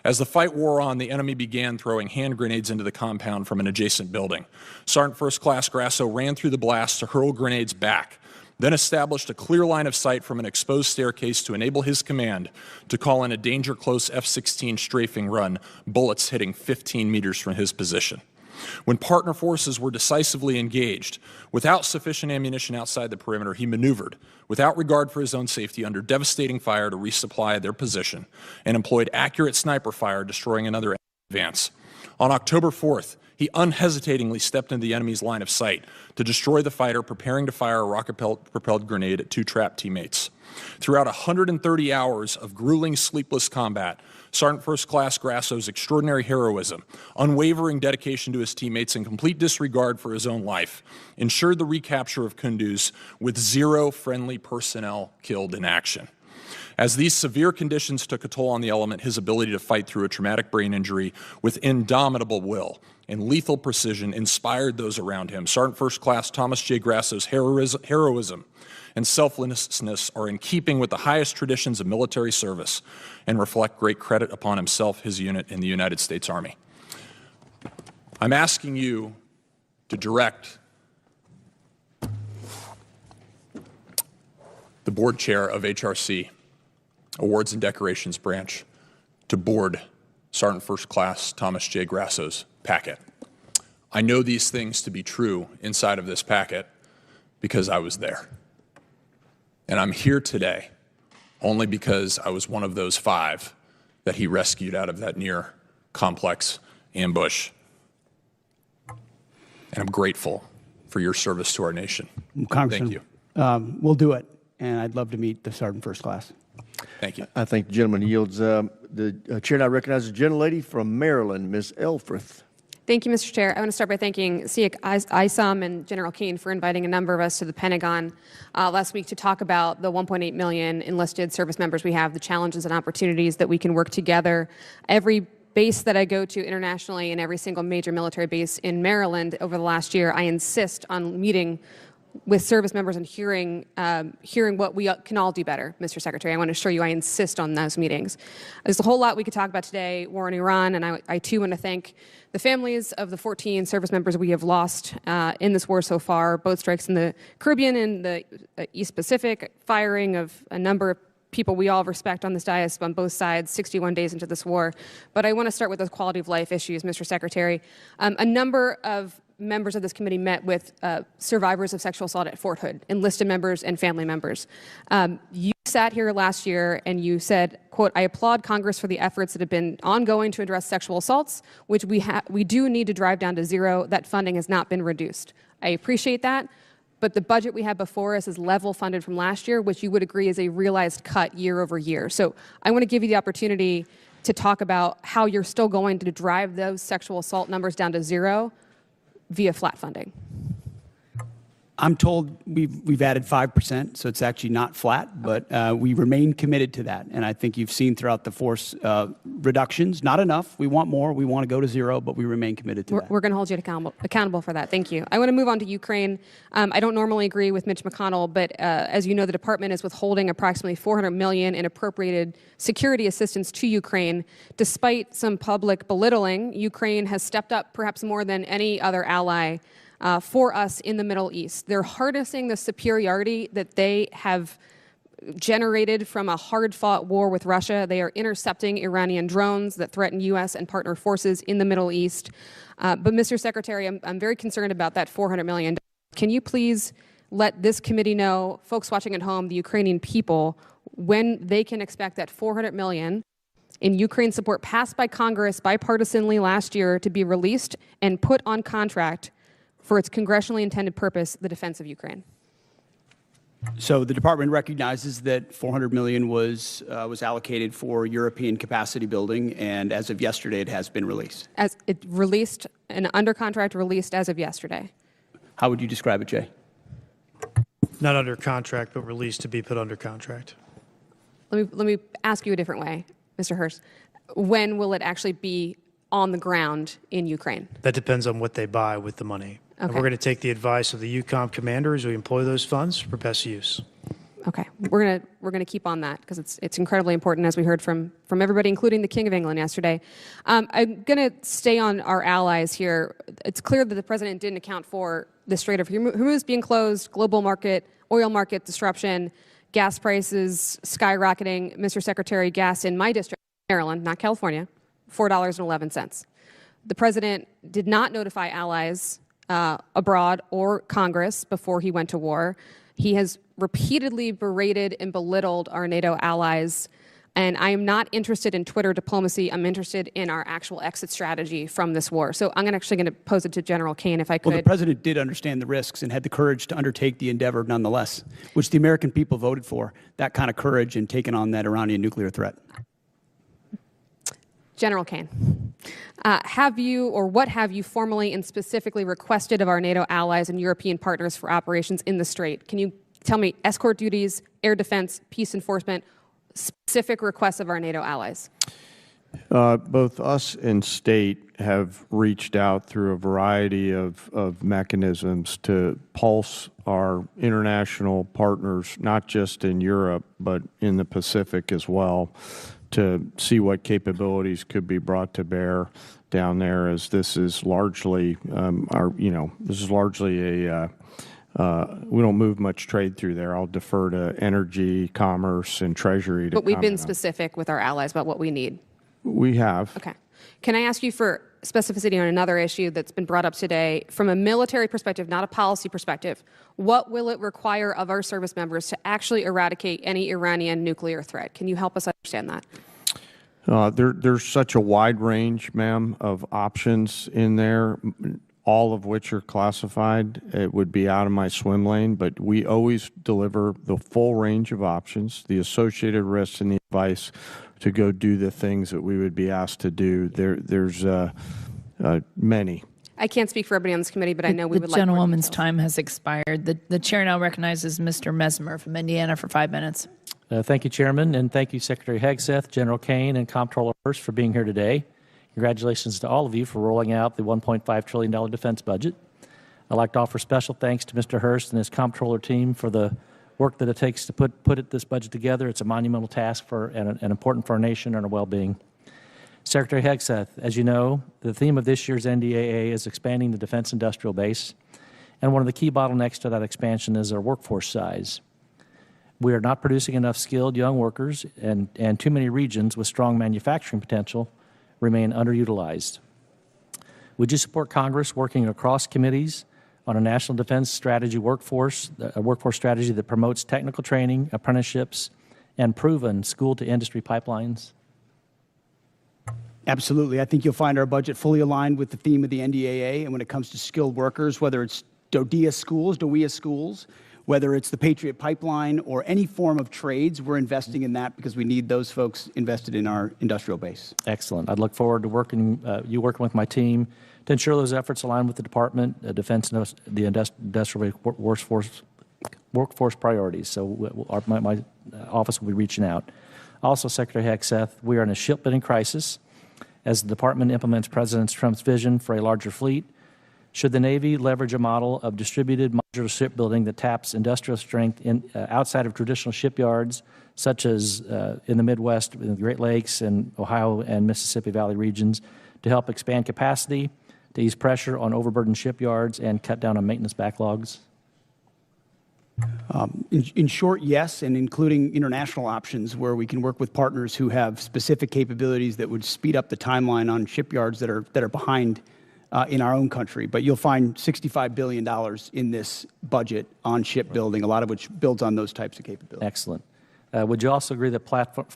S11: As the fight wore on, the enemy began throwing hand grenades into the compound from an adjacent building. Sergeant First Class Grasso ran through the blast to hurl grenades back, then established a clear line of sight from an exposed staircase to enable his command to call in a danger-close F-16 strafing run, bullets hitting 15 meters from his position. When partner forces were decisively engaged, without sufficient ammunition outside the perimeter, he maneuvered, without regard for his own safety, under devastating fire to resupply their position, and employed accurate sniper fire, destroying another advance. On October 4th, he unhesitatingly stepped into the enemy's line of sight to destroy the fighter, preparing to fire a rocket-propelled grenade at 2 trapped teammates. Throughout 130 hours of grueling, sleepless combat, Sergeant First Class Grasso's extraordinary heroism, unwavering dedication to his teammates, and complete disregard for his own life ensured the recapture of Kunduz with 0 friendly personnel killed in action. As these severe conditions took a toll on the element, his ability to fight through a traumatic brain injury with indomitable will and lethal precision inspired those around him. Sergeant First Class Thomas J. Grasso's heroism and selflessness are in keeping with the highest traditions of military service and reflect great credit upon himself, his unit, and the United States Army. I'm asking you to direct the board chair of HRC, Awards and Decorations Branch, to board Sergeant First Class Thomas J. Grasso's packet. I know these things to be true inside of this packet because I was there. And I'm here today only because I was one of those 5 that he rescued out of that near complex ambush. And I'm grateful for your service to our nation.
S3: Congressman,
S11: Thank you.
S3: We'll do it, and I'd love to meet the Sergeant First Class.
S11: Thank you.
S2: I think the gentleman yields. The chair now recognizes the gentlelady from Maryland, Ms. Elfreth.
S12: Thank you, Mr. Chair. I want to start by thanking SEAC ISOM and General Keane for inviting a number of us to the Pentagon last week to talk about the 1.8 million enlisted service members we have, the challenges and opportunities that we can work together. Every base that I go to internationally and every single major military base in Maryland over the last year, I insist on meeting with service members and hearing what we can all do better, Mr. Secretary. I want to assure you I insist on those meetings. There's a whole lot we could talk about today, war in Iran, and I too want to thank the families of the 14 service members we have lost in this war so far, both strikes in the Caribbean and the East Pacific, firing of a number of people we all respect on this dais on both sides 61 days into this war. But I want to start with those quality of life issues, Mr. Secretary. A number of members of this committee met with survivors of sexual assault at Fort Hood, enlisted members and family members. You sat here last year and you said, quote, "I applaud Congress for the efforts that have been ongoing to address sexual assaults, which we do need to drive down to zero. That funding has not been reduced." I appreciate that, but the budget we have before us is level funded from last year, which you would agree is a realized cut year over year. So I want to give you the opportunity to talk about how you're still going to drive those sexual assault numbers down to zero via flat funding.
S3: I'm told we've added 5%, so it's actually not flat, but we remain committed to that. And I think you've seen throughout the force reductions, not enough. We want more. We want to go to zero, but we remain committed to that.
S12: We're going to hold you accountable for that. Thank you. I want to move on to Ukraine. I don't normally agree with Mitch McConnell, but as you know, the department is withholding approximately $400 million in appropriated security assistance to Ukraine. Despite some public belittling, Ukraine has stepped up perhaps more than any other ally for us in the Middle East. They're harnessing the superiority that they have generated from a hard-fought war with Russia. They are intercepting Iranian drones that threaten U.S. and partner forces in the Middle East. But, Mr. Secretary, I'm very concerned about that $400 million. Can you please let this committee know, folks watching at home, the Ukrainian people, when they can expect that $400 million in Ukraine support passed by Congress bipartisanly last year to be released and put on contract for its congressionally intended purpose, the defense of Ukraine?
S3: So the department recognizes that $400 million was allocated for European capacity building, and as of yesterday, it has been released.
S12: As it released, an under contract released as of yesterday.
S3: How would you describe it, Jay?
S10: Not under contract, but released to be put under contract.
S12: Let me ask you a different way, Mr. Hurst. When will it actually be on the ground in Ukraine?
S10: That depends on what they buy with the money.
S12: Okay.
S10: And we're going to take the advice of the EUCOM commander as we employ those funds for best use.
S12: Okay, we're gonna keep on that because it's incredibly important, as we heard from everybody, including the King of England yesterday. I'm gonna stay on our allies here. It's clear that the president didn't account for the Strait of Hormuz being closed, global market, oil market disruption, gas prices skyrocketing. Mr. Secretary, gas in my district, Maryland, not California, $4.11. The president did not notify allies abroad or Congress before he went to war. He has repeatedly berated and belittled our NATO allies, and I am not interested in Twitter diplomacy. I'm interested in our actual exit strategy from this war. So I'm actually going to pose it to General Kane, if I could.
S3: Well, the president did understand the risks and had the courage to undertake the endeavor nonetheless, which the American people voted for, that kind of courage in taking on that Iranian nuclear threat.
S12: General Kane, have you or what have you formally and specifically requested of our NATO allies and European partners for operations in the Strait? Can you tell me escort duties, air defense, peace enforcement, specific requests of our NATO allies?
S4: Both us and state have reached out through a variety of mechanisms to pulse our international partners, not just in Europe, but in the Pacific as well, to see what capabilities could be brought to bear down there, as this is largely we don't move much trade through there. I'll defer to energy, commerce, and treasury to
S12: But we've been
S4: comment on.
S12: specific with our allies about what we need.
S4: We have.
S12: Okay. Can I ask you for specificity on another issue that's been brought up today? From a military perspective, not a policy perspective, what will it require of our service members to actually eradicate any Iranian nuclear threat? Can you help us understand that?
S4: There's such a wide range, ma'am, of options in there, all of which are classified. It would be out of my swim lane, but we always deliver the full range of options, the associated risks, and the advice to go do the things that we would be asked to do. There's many.
S12: I can't speak for everybody on this committee, but I know we would like more
S13: gentlewoman's
S12: details.
S13: time has expired. The chair now recognizes Mr. Mesmer from Indiana for 5 minutes.
S14: Thank you, Chairman, and thank you, Secretary Hegseth, General Kane, and Comptroller Hurst for being here today. Congratulations to all of you for rolling out the $1.5 trillion defense budget. I'd like to offer special thanks to Mr. Hurst and his comptroller team for the work that it takes to put this budget together. It's a monumental task and important for our nation and our well-being. Secretary Hegseth, as you know, the theme of this year's NDAA is expanding the defense industrial base, and one of the key bottlenecks to that expansion is our workforce size. We are not producing enough skilled young workers, and too many regions with strong manufacturing potential remain underutilized. Would you support Congress working across committees on a national defense strategy workforce strategy that promotes technical training, apprenticeships, and proven school-to-industry pipelines?
S3: Absolutely. I think you'll find our budget fully aligned with the theme of the NDAA. And when it comes to skilled workers, whether it's DODEA schools, whether it's the Patriot Pipeline or any form of trades, we're investing in that because we need those folks invested in our industrial base.
S14: Excellent. I'd look forward to working with my team to ensure those efforts align with the Department of Defense and the industrial workforce priorities. So my office will be reaching out. Also, Secretary Hegseth, we are in a shipbuilding crisis as the Department implements President Trump's vision for a larger fleet. Should the Navy leverage a model of distributed modular shipbuilding that taps industrial strength outside of traditional shipyards, such as in the Midwest, in the Great Lakes and Ohio and Mississippi Valley regions, to help expand capacity, to ease pressure on overburdened shipyards, and cut down on maintenance backlogs?
S3: In short, yes, and including international options where we can work with partners who have specific capabilities that would speed up the timeline on shipyards that are behind in our own country. But you'll find $65 billion in this budget on shipbuilding, a lot of which builds on those types of capabilities.
S14: Excellent. Would you also agree that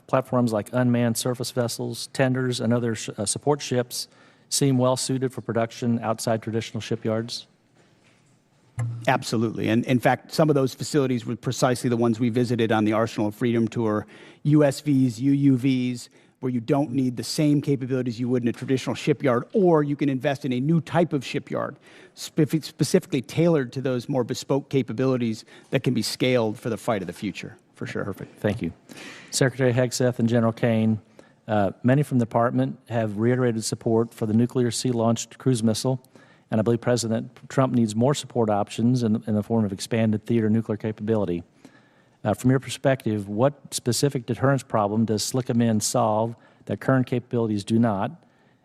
S14: platforms like unmanned surface vessels, tenders, and other support ships seem well suited for production outside traditional shipyards?
S3: Absolutely. And in fact, some of those facilities were precisely the ones we visited on the Arsenal of Freedom tour, USVs, UUVs, where you don't need the same capabilities you would in a traditional shipyard, or you can invest in a new type of shipyard, specifically tailored to those more bespoke capabilities that can be scaled for the fight of the future, for sure.
S14: Perfect. Thank you. Secretary Hegseth and General Kane, many from the Department have reiterated support for the nuclear sea-launched cruise missile, and I believe President Trump needs more support options in the form of expanded theater nuclear capability. From your perspective, what specific deterrence problem does SLCM solve that current capabilities do not,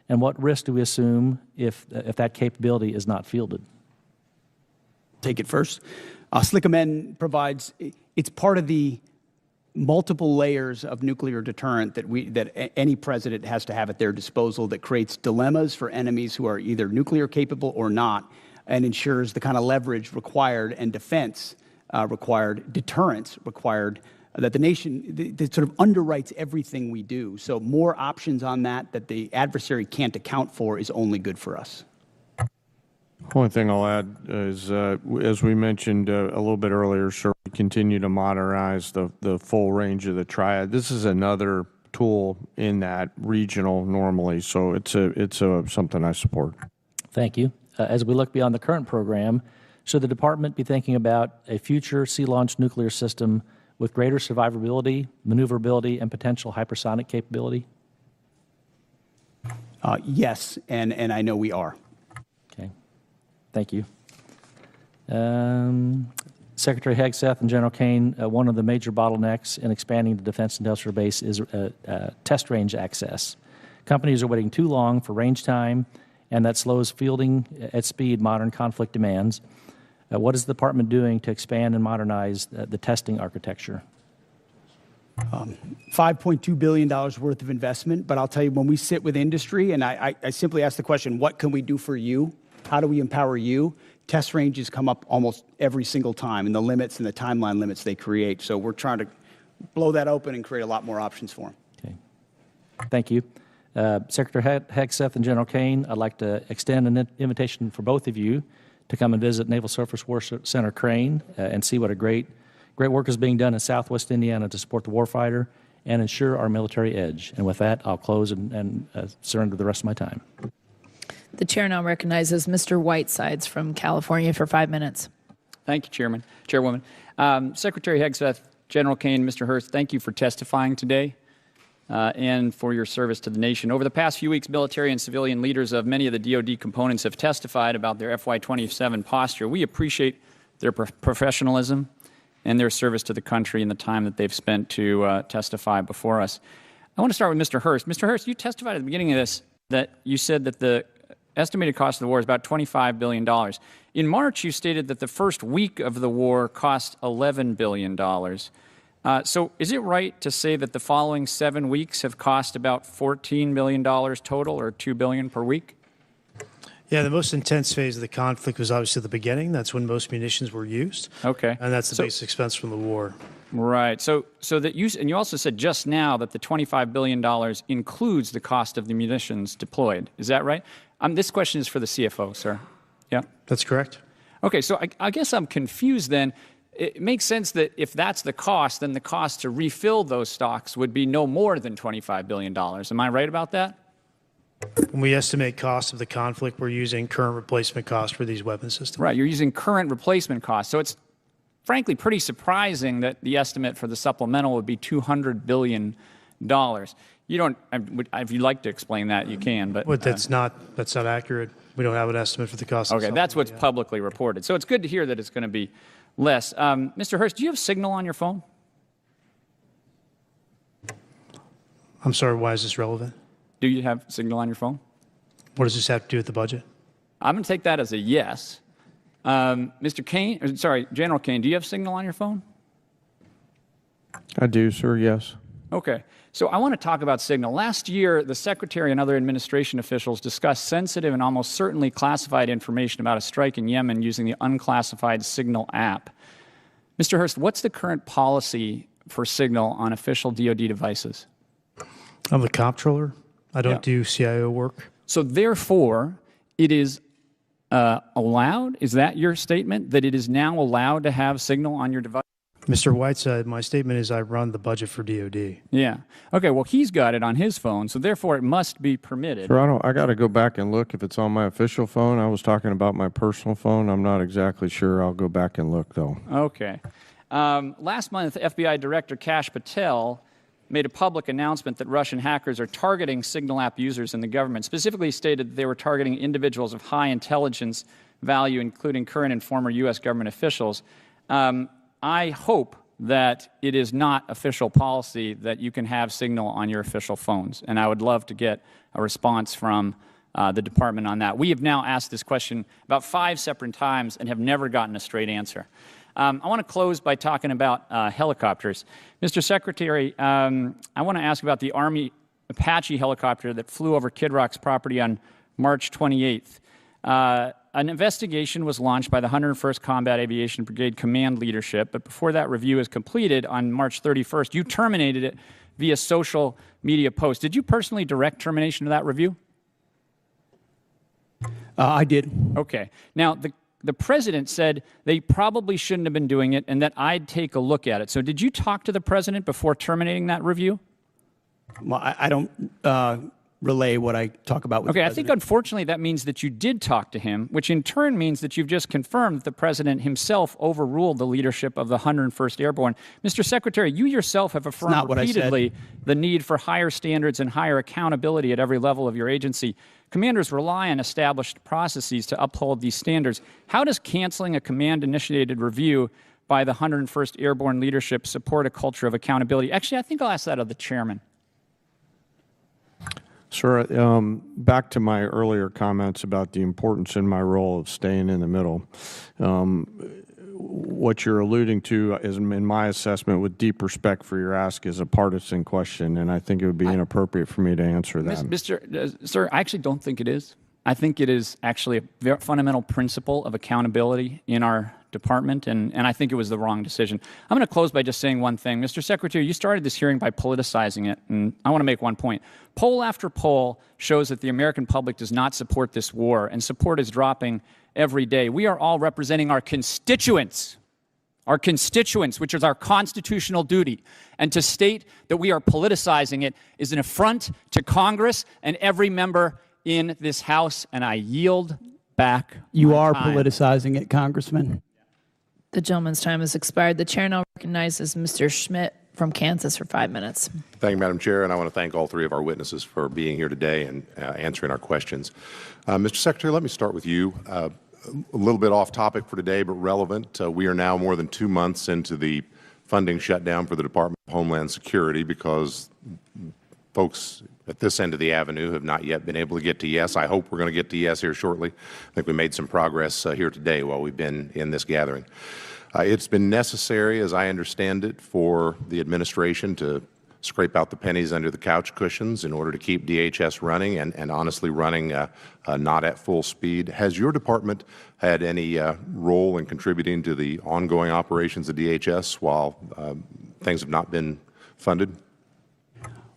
S14: and what risk do we assume if that capability is not fielded?
S3: Take it first. SLCM provides, it's part of the multiple layers of nuclear deterrent that any president has to have at their disposal that creates dilemmas for enemies who are either nuclear capable or not, and ensures the kind of leverage required and defense required, deterrence required, that the nation that sort of underwrites everything we do. So more options on that the adversary can't account for is only good for us.
S4: Only thing I'll add is, as we mentioned a little bit earlier, sir, we continue to modernize the full range of the triad. This is another tool in that regional normally, so it's something I support.
S14: Thank you. As we look beyond the current program, should the Department be thinking about a future sea-launched nuclear system with greater survivability, maneuverability, and potential hypersonic capability?
S3: Yes, and I know we are.
S14: Okay. Thank you. Secretary Hegseth and General Kane, one of the major bottlenecks in expanding the defense industrial base is test range access. Companies are waiting too long for range time, and that slows fielding at speed modern conflict demands. What is the Department doing to expand and modernize the testing architecture?
S3: $5.2 billion worth of investment, but I'll tell you, when we sit with industry, and I simply ask the question, what can we do for you? How do we empower you? Test ranges come up almost every single time, and the limits and the timeline limits they create. So we're trying to blow that open and create a lot more options for them.
S14: Okay. Thank you. Secretary Hegseth and General Kane, I'd like to extend an invitation for both of you to come and visit Naval Surface Warfare Center Crane and see what a great work is being done in Southwest Indiana to support the warfighter and ensure our military edge. And with that, I'll close and surrender the rest of my time.
S13: The chair now recognizes Mr. Whitesides from California for 5 minutes.
S15: Thank you, Chairwoman. Secretary Hegseth, General Kane, Mr. Hurst, thank you for testifying today. and for your service to the nation. Over the past few weeks, military and civilian leaders of many of the DoD components have testified about their FY27 posture. We appreciate their professionalism and their service to the country and the time that they've spent to testify before us. I want to start with Mr. Hurst. Mr. Hurst, you testified at the beginning of this that you said that the estimated cost of the war is about $25 billion. In March, you stated that the first week of the war cost $11 billion. So is it right to say that the following 7 weeks have cost about $14 billion total, or $2 billion per week?
S10: Yeah, the most intense phase of the conflict was obviously the beginning. That's when most munitions were used.
S15: Okay.
S10: And that's the base expense from the war.
S15: Right. So that you also said just now that the $25 billion includes the cost of the munitions deployed. Is that right? This question is for the CFO, sir. Yeah.
S10: That's correct.
S15: Okay. So I guess I'm confused then. It makes sense that if that's the cost, then the cost to refill those stocks would be no more than $25 billion. Am I right about that?
S10: When we estimate costs of the conflict, we're using current replacement cost for these weapon systems.
S15: Right. You're using current replacement costs. So it's frankly pretty surprising that the estimate for the supplemental would be $200 billion. You don't, if you'd like to explain that, you can. But
S10: that's not accurate. We don't have an estimate for the cost.
S15: Okay, that's what's publicly reported. So it's good to hear that it's going to be less. Mr. Hurst, do you have Signal on your phone?
S10: I'm sorry, why is this relevant?
S15: Do you have Signal on your phone?
S10: What does this have to do with the budget?
S15: I'm going to take that as a yes. Mr. Kane, sorry, General Kane, do you have Signal on your phone?
S4: I do, sir, yes.
S15: Okay. So I want to talk about Signal. Last year, the Secretary and other administration officials discussed sensitive and almost certainly classified information about a strike in Yemen using the unclassified Signal app. Mr. Hurst, what's the current policy for Signal on official DoD devices?
S10: I'm the comptroller. I don't do CIO work.
S15: So therefore, it is allowed, is that your statement, that it is now allowed to have Signal on your device?
S10: Mr. Whiteside, my statement is I run the budget for DoD.
S15: Yeah. Okay, well, he's got it on his phone, so therefore it must be permitted.
S4: Sir, I got to go back and look if it's on my official phone. I was talking about my personal phone. I'm not exactly sure. I'll go back and look, though.
S15: Okay. Last month, FBI Director Kash Patel made a public announcement that Russian hackers are targeting Signal app users in the government, specifically stated that they were targeting individuals of high intelligence value, including current and former U.S. government officials. I hope that it is not official policy that you can have Signal on your official phones, and I would love to get a response from the department on that. We have now asked this question about 5 separate times and have never gotten a straight answer. I want to close by talking about helicopters. Mr. Secretary, I want to ask about the Army Apache helicopter that flew over Kid Rock's property on March 28th. An investigation was launched by the 101st Combat Aviation Brigade Command Leadership, but before that review is completed on March 31st, you terminated it via social media post. Did you personally direct termination of that review?
S3: I did.
S15: Okay. Now, the president said they probably shouldn't have been doing it and that I'd take a look at it. So did you talk to the president before terminating that review?
S3: Well, I don't relay what I talk about with the president.
S15: I think unfortunately that means that you did talk to him, which in turn means that you've just confirmed that the president himself overruled the leadership of the 101st Airborne. Mr. Secretary, you yourself have affirmed repeatedly the need for higher standards and higher accountability at every level of your agency. Commanders rely on established processes to uphold these standards. How does canceling a command-initiated review by the 101st Airborne leadership support a culture of accountability? Actually, I think I'll ask that of the chairman.
S4: Sir, back to my earlier comments about the importance in my role of staying in the middle. What you're alluding to is, in my assessment, with deep respect for your ask, is a partisan question, and I think it would be inappropriate for me to answer that.
S15: Sir, I actually don't think it is. I think it is actually a very fundamental principle of accountability in our department, and I think it was the wrong decision. I'm going to close by just saying one thing. Mr. Secretary, you started this hearing by politicizing it, and I want to make one point. Poll after poll shows that the American public does not support this war, and support is dropping every day. We are all representing our constituents, which is our constitutional duty. And to state that we are politicizing it is an affront to Congress and every member in this House, and I yield back.
S3: You are politicizing it, Congressman.
S13: The gentleman's time has expired. The chair now recognizes Mr. Schmidt from Kansas for 5 minutes.
S16: Thank you, Madam Chair, and I want to thank all three of our witnesses for being here today and answering our questions. Mr. Secretary, let me start with you. A little bit off topic for today, but relevant. We are now more than 2 months into the funding shutdown for the Department of Homeland Security because folks at this end of the avenue have not yet been able to get to yes. I hope we're going to get to yes here shortly. I think we made some progress here today while we've been in this gathering. It's been necessary, as I understand it, for the administration to scrape out the pennies under the couch cushions in order to keep DHS running and honestly running not at full speed. Has your department had any role in contributing to the ongoing operations of DHS while things have not been funded?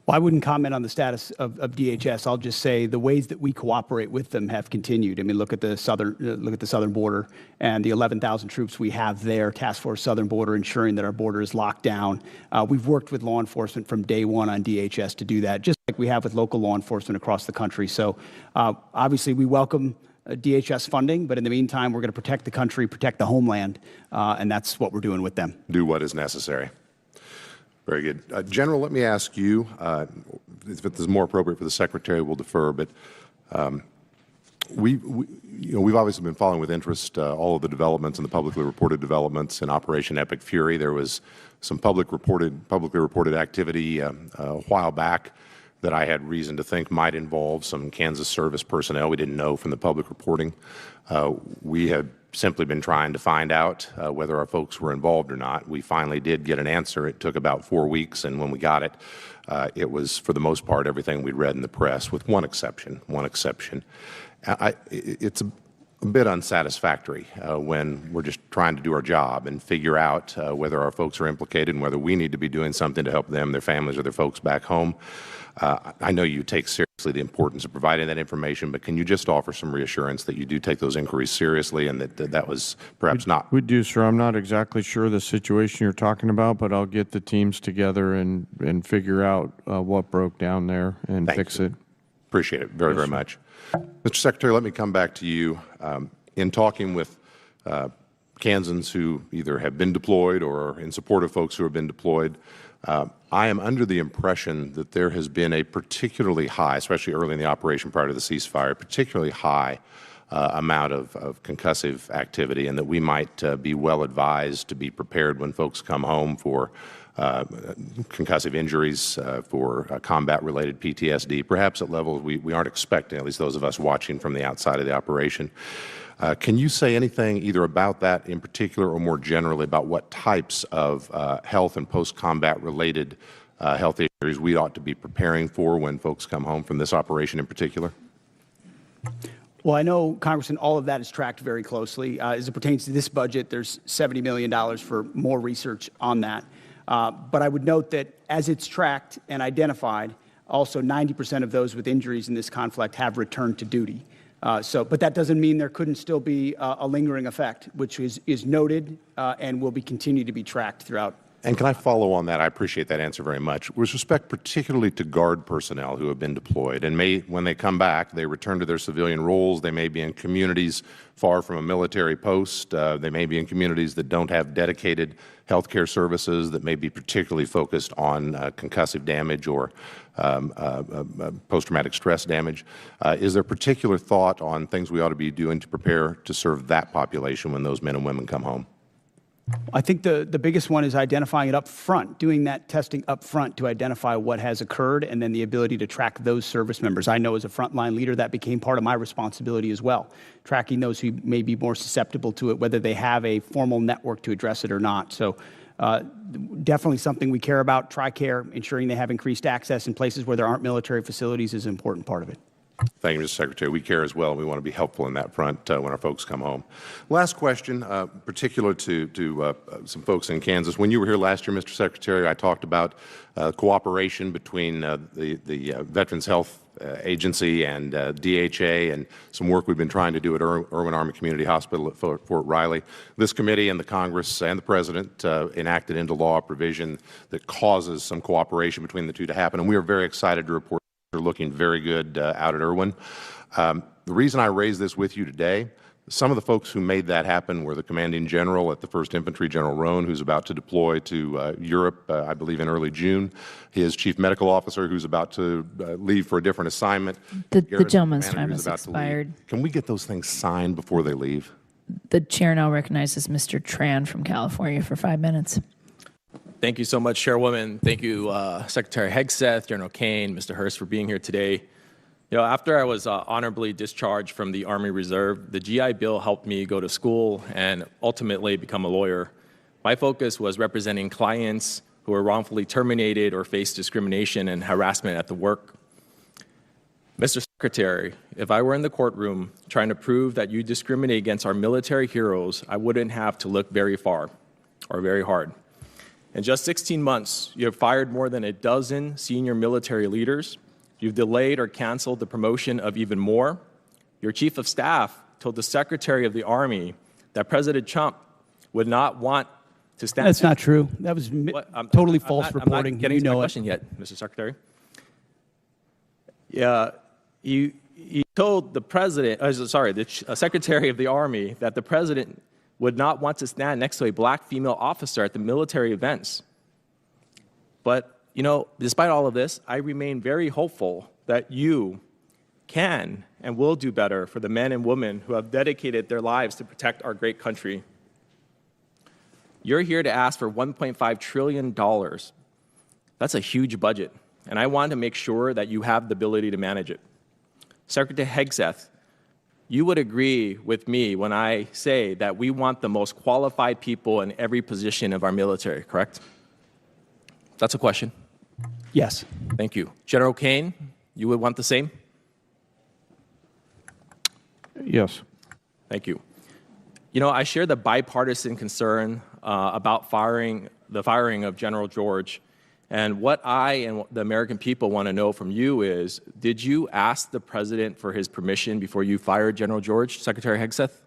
S3: Well, I wouldn't comment on the status of DHS. I'll just say the ways that we cooperate with them have continued. I mean, look at the southern border and the 11,000 troops we have there, Task Force Southern Border, ensuring that our border is locked down. We've worked with law enforcement from day one on DHS to do that, just like we have with local law enforcement across the country. So obviously we welcome DHS funding, but in the meantime, we're going to protect the country, protect the homeland, and that's what we're doing with them.
S16: Do what is necessary. Very good. General, let me ask you, if it is more appropriate for the Secretary, we'll defer, but we've obviously been following with interest all of the developments and the publicly reported developments in Operation Epic Fury. There was some publicly reported activity a while back that I had reason to think might involve some Kansas service personnel. We didn't know from the public reporting. We have simply been trying to find out whether our folks were involved or not. We finally did get an answer. It took about 4 weeks, and when we got it, it was, for the most part, everything we'd read in the press, with one exception. It's a bit unsatisfactory when we're just trying to do our job and figure out whether our folks are implicated and whether we need to be doing something to help them, their families, or their folks back home. I know you take seriously the importance of providing that information, but can you just offer some reassurance that you do take those inquiries seriously and that was perhaps not?
S4: We do, sir. I'm not exactly sure the situation you're talking about, but I'll get the teams together and figure out what broke down there and fix it.
S16: Appreciate it very, very much. Mr. Secretary, let me come back to you. In talking with Kansans who either have been deployed or are in support of folks who have been deployed, I am under the impression that there has been a particularly high, especially early in the operation prior to the ceasefire, particularly high amount of concussive activity, and that we might be well advised to be prepared when folks come home for concussive injuries, for combat-related PTSD, perhaps at levels we aren't expecting, at least those of us watching from the outside of the operation. Can you say anything either about that in particular or more generally about what types of health and post-combat related health injuries we ought to be preparing for when folks come home from this operation in particular?
S3: Well, I know, Congressman, all of that is tracked very closely. As it pertains to this budget, there's $70 million for more research on that. But I would note that as it's tracked and identified, also 90% of those with injuries in this conflict have returned to duty. But that doesn't mean there couldn't still be a lingering effect, which is noted and will be continued to be tracked throughout.
S16: And can I follow on that? I appreciate that answer very much. With respect particularly to Guard personnel who have been deployed, and when they come back, they return to their civilian roles. They may be in communities far from a military post. They may be in communities that don't have dedicated health care services, that may be particularly focused on concussive damage or post-traumatic stress damage. Is there particular thought on things we ought to be doing to prepare to serve that population when those men and women come home?
S3: I think the biggest one is identifying it up front, doing that testing up front to identify what has occurred, and then the ability to track those service members. I know as a frontline leader that became part of my responsibility as well, tracking those who may be more susceptible to it, whether they have a formal network to address it or not. So definitely something we care about. TRICARE, ensuring they have increased access in places where there aren't military facilities is an important part of it.
S16: Thank you, Mr. Secretary. We care as well. We want to be helpful in that front when our folks come home. Last question, particular to some folks in Kansas. When you were here last year, Mr. Secretary, I talked about cooperation between the Veterans Health Agency and DHA and some work we've been trying to do at Irwin Army Community Hospital at Fort Riley. This committee and the Congress and the President enacted into law a provision that causes some cooperation between the two to happen, and we are very excited to report are looking very good out at Irwin. The reason I raise this with you today, Some of the folks who made that happen were the commanding general at the 1st Infantry, General Roan, who's about to deploy to Europe, I believe in early June. His chief medical officer, who's about to leave for a different assignment.
S13: The
S16: Garrison
S13: gentleman's
S16: commander
S13: time
S16: who's
S13: has
S16: about to leave.
S13: expired.
S16: Can we get those things signed before they leave?
S13: The chair now recognizes Mr. Tran from California for 5 minutes.
S21: Thank you so much, Chairwoman. Thank you, Secretary Hegseth, General Kane, Mr. Hurst, for being here today. You know, after I was honorably discharged from the Army Reserve, the GI Bill helped me go to school and ultimately become a lawyer. My focus was representing clients who were wrongfully terminated or faced discrimination and harassment at the work. Mr. Secretary, if I were in the courtroom trying to prove that you discriminate against our military heroes, I wouldn't have to look very far or very hard. In just 16 months, you have fired more than a dozen senior military leaders. You've delayed or canceled the promotion of even more. Your chief of staff told the Secretary of the Army that President Trump would not want to stand.
S3: That's not true. That was totally false reporting.
S21: I'm not getting
S3: you
S21: to my
S3: know
S21: question yet, Mr. Secretary. Yeah, you told the President, the Secretary of the Army that the President would not want to stand next to a black female officer at the military events. But you know, despite all of this, I remain very hopeful that you can and will do better for the men and women who have dedicated their lives to protect our great country. You're here to ask for $1.5 trillion. That's a huge budget, and I want to make sure that you have the ability to manage it. Secretary Hegseth, you would agree with me when I say that we want the most qualified people in every position of our military, correct? That's a question.
S3: Yes.
S21: Thank you. General Kane, you would want the same?
S4: Yes.
S21: Thank you. You know, I share the bipartisan concern about the firing of General George. And what I and the American people want to know from you is, did you ask the President for his permission before you fired General George, Secretary Hegseth?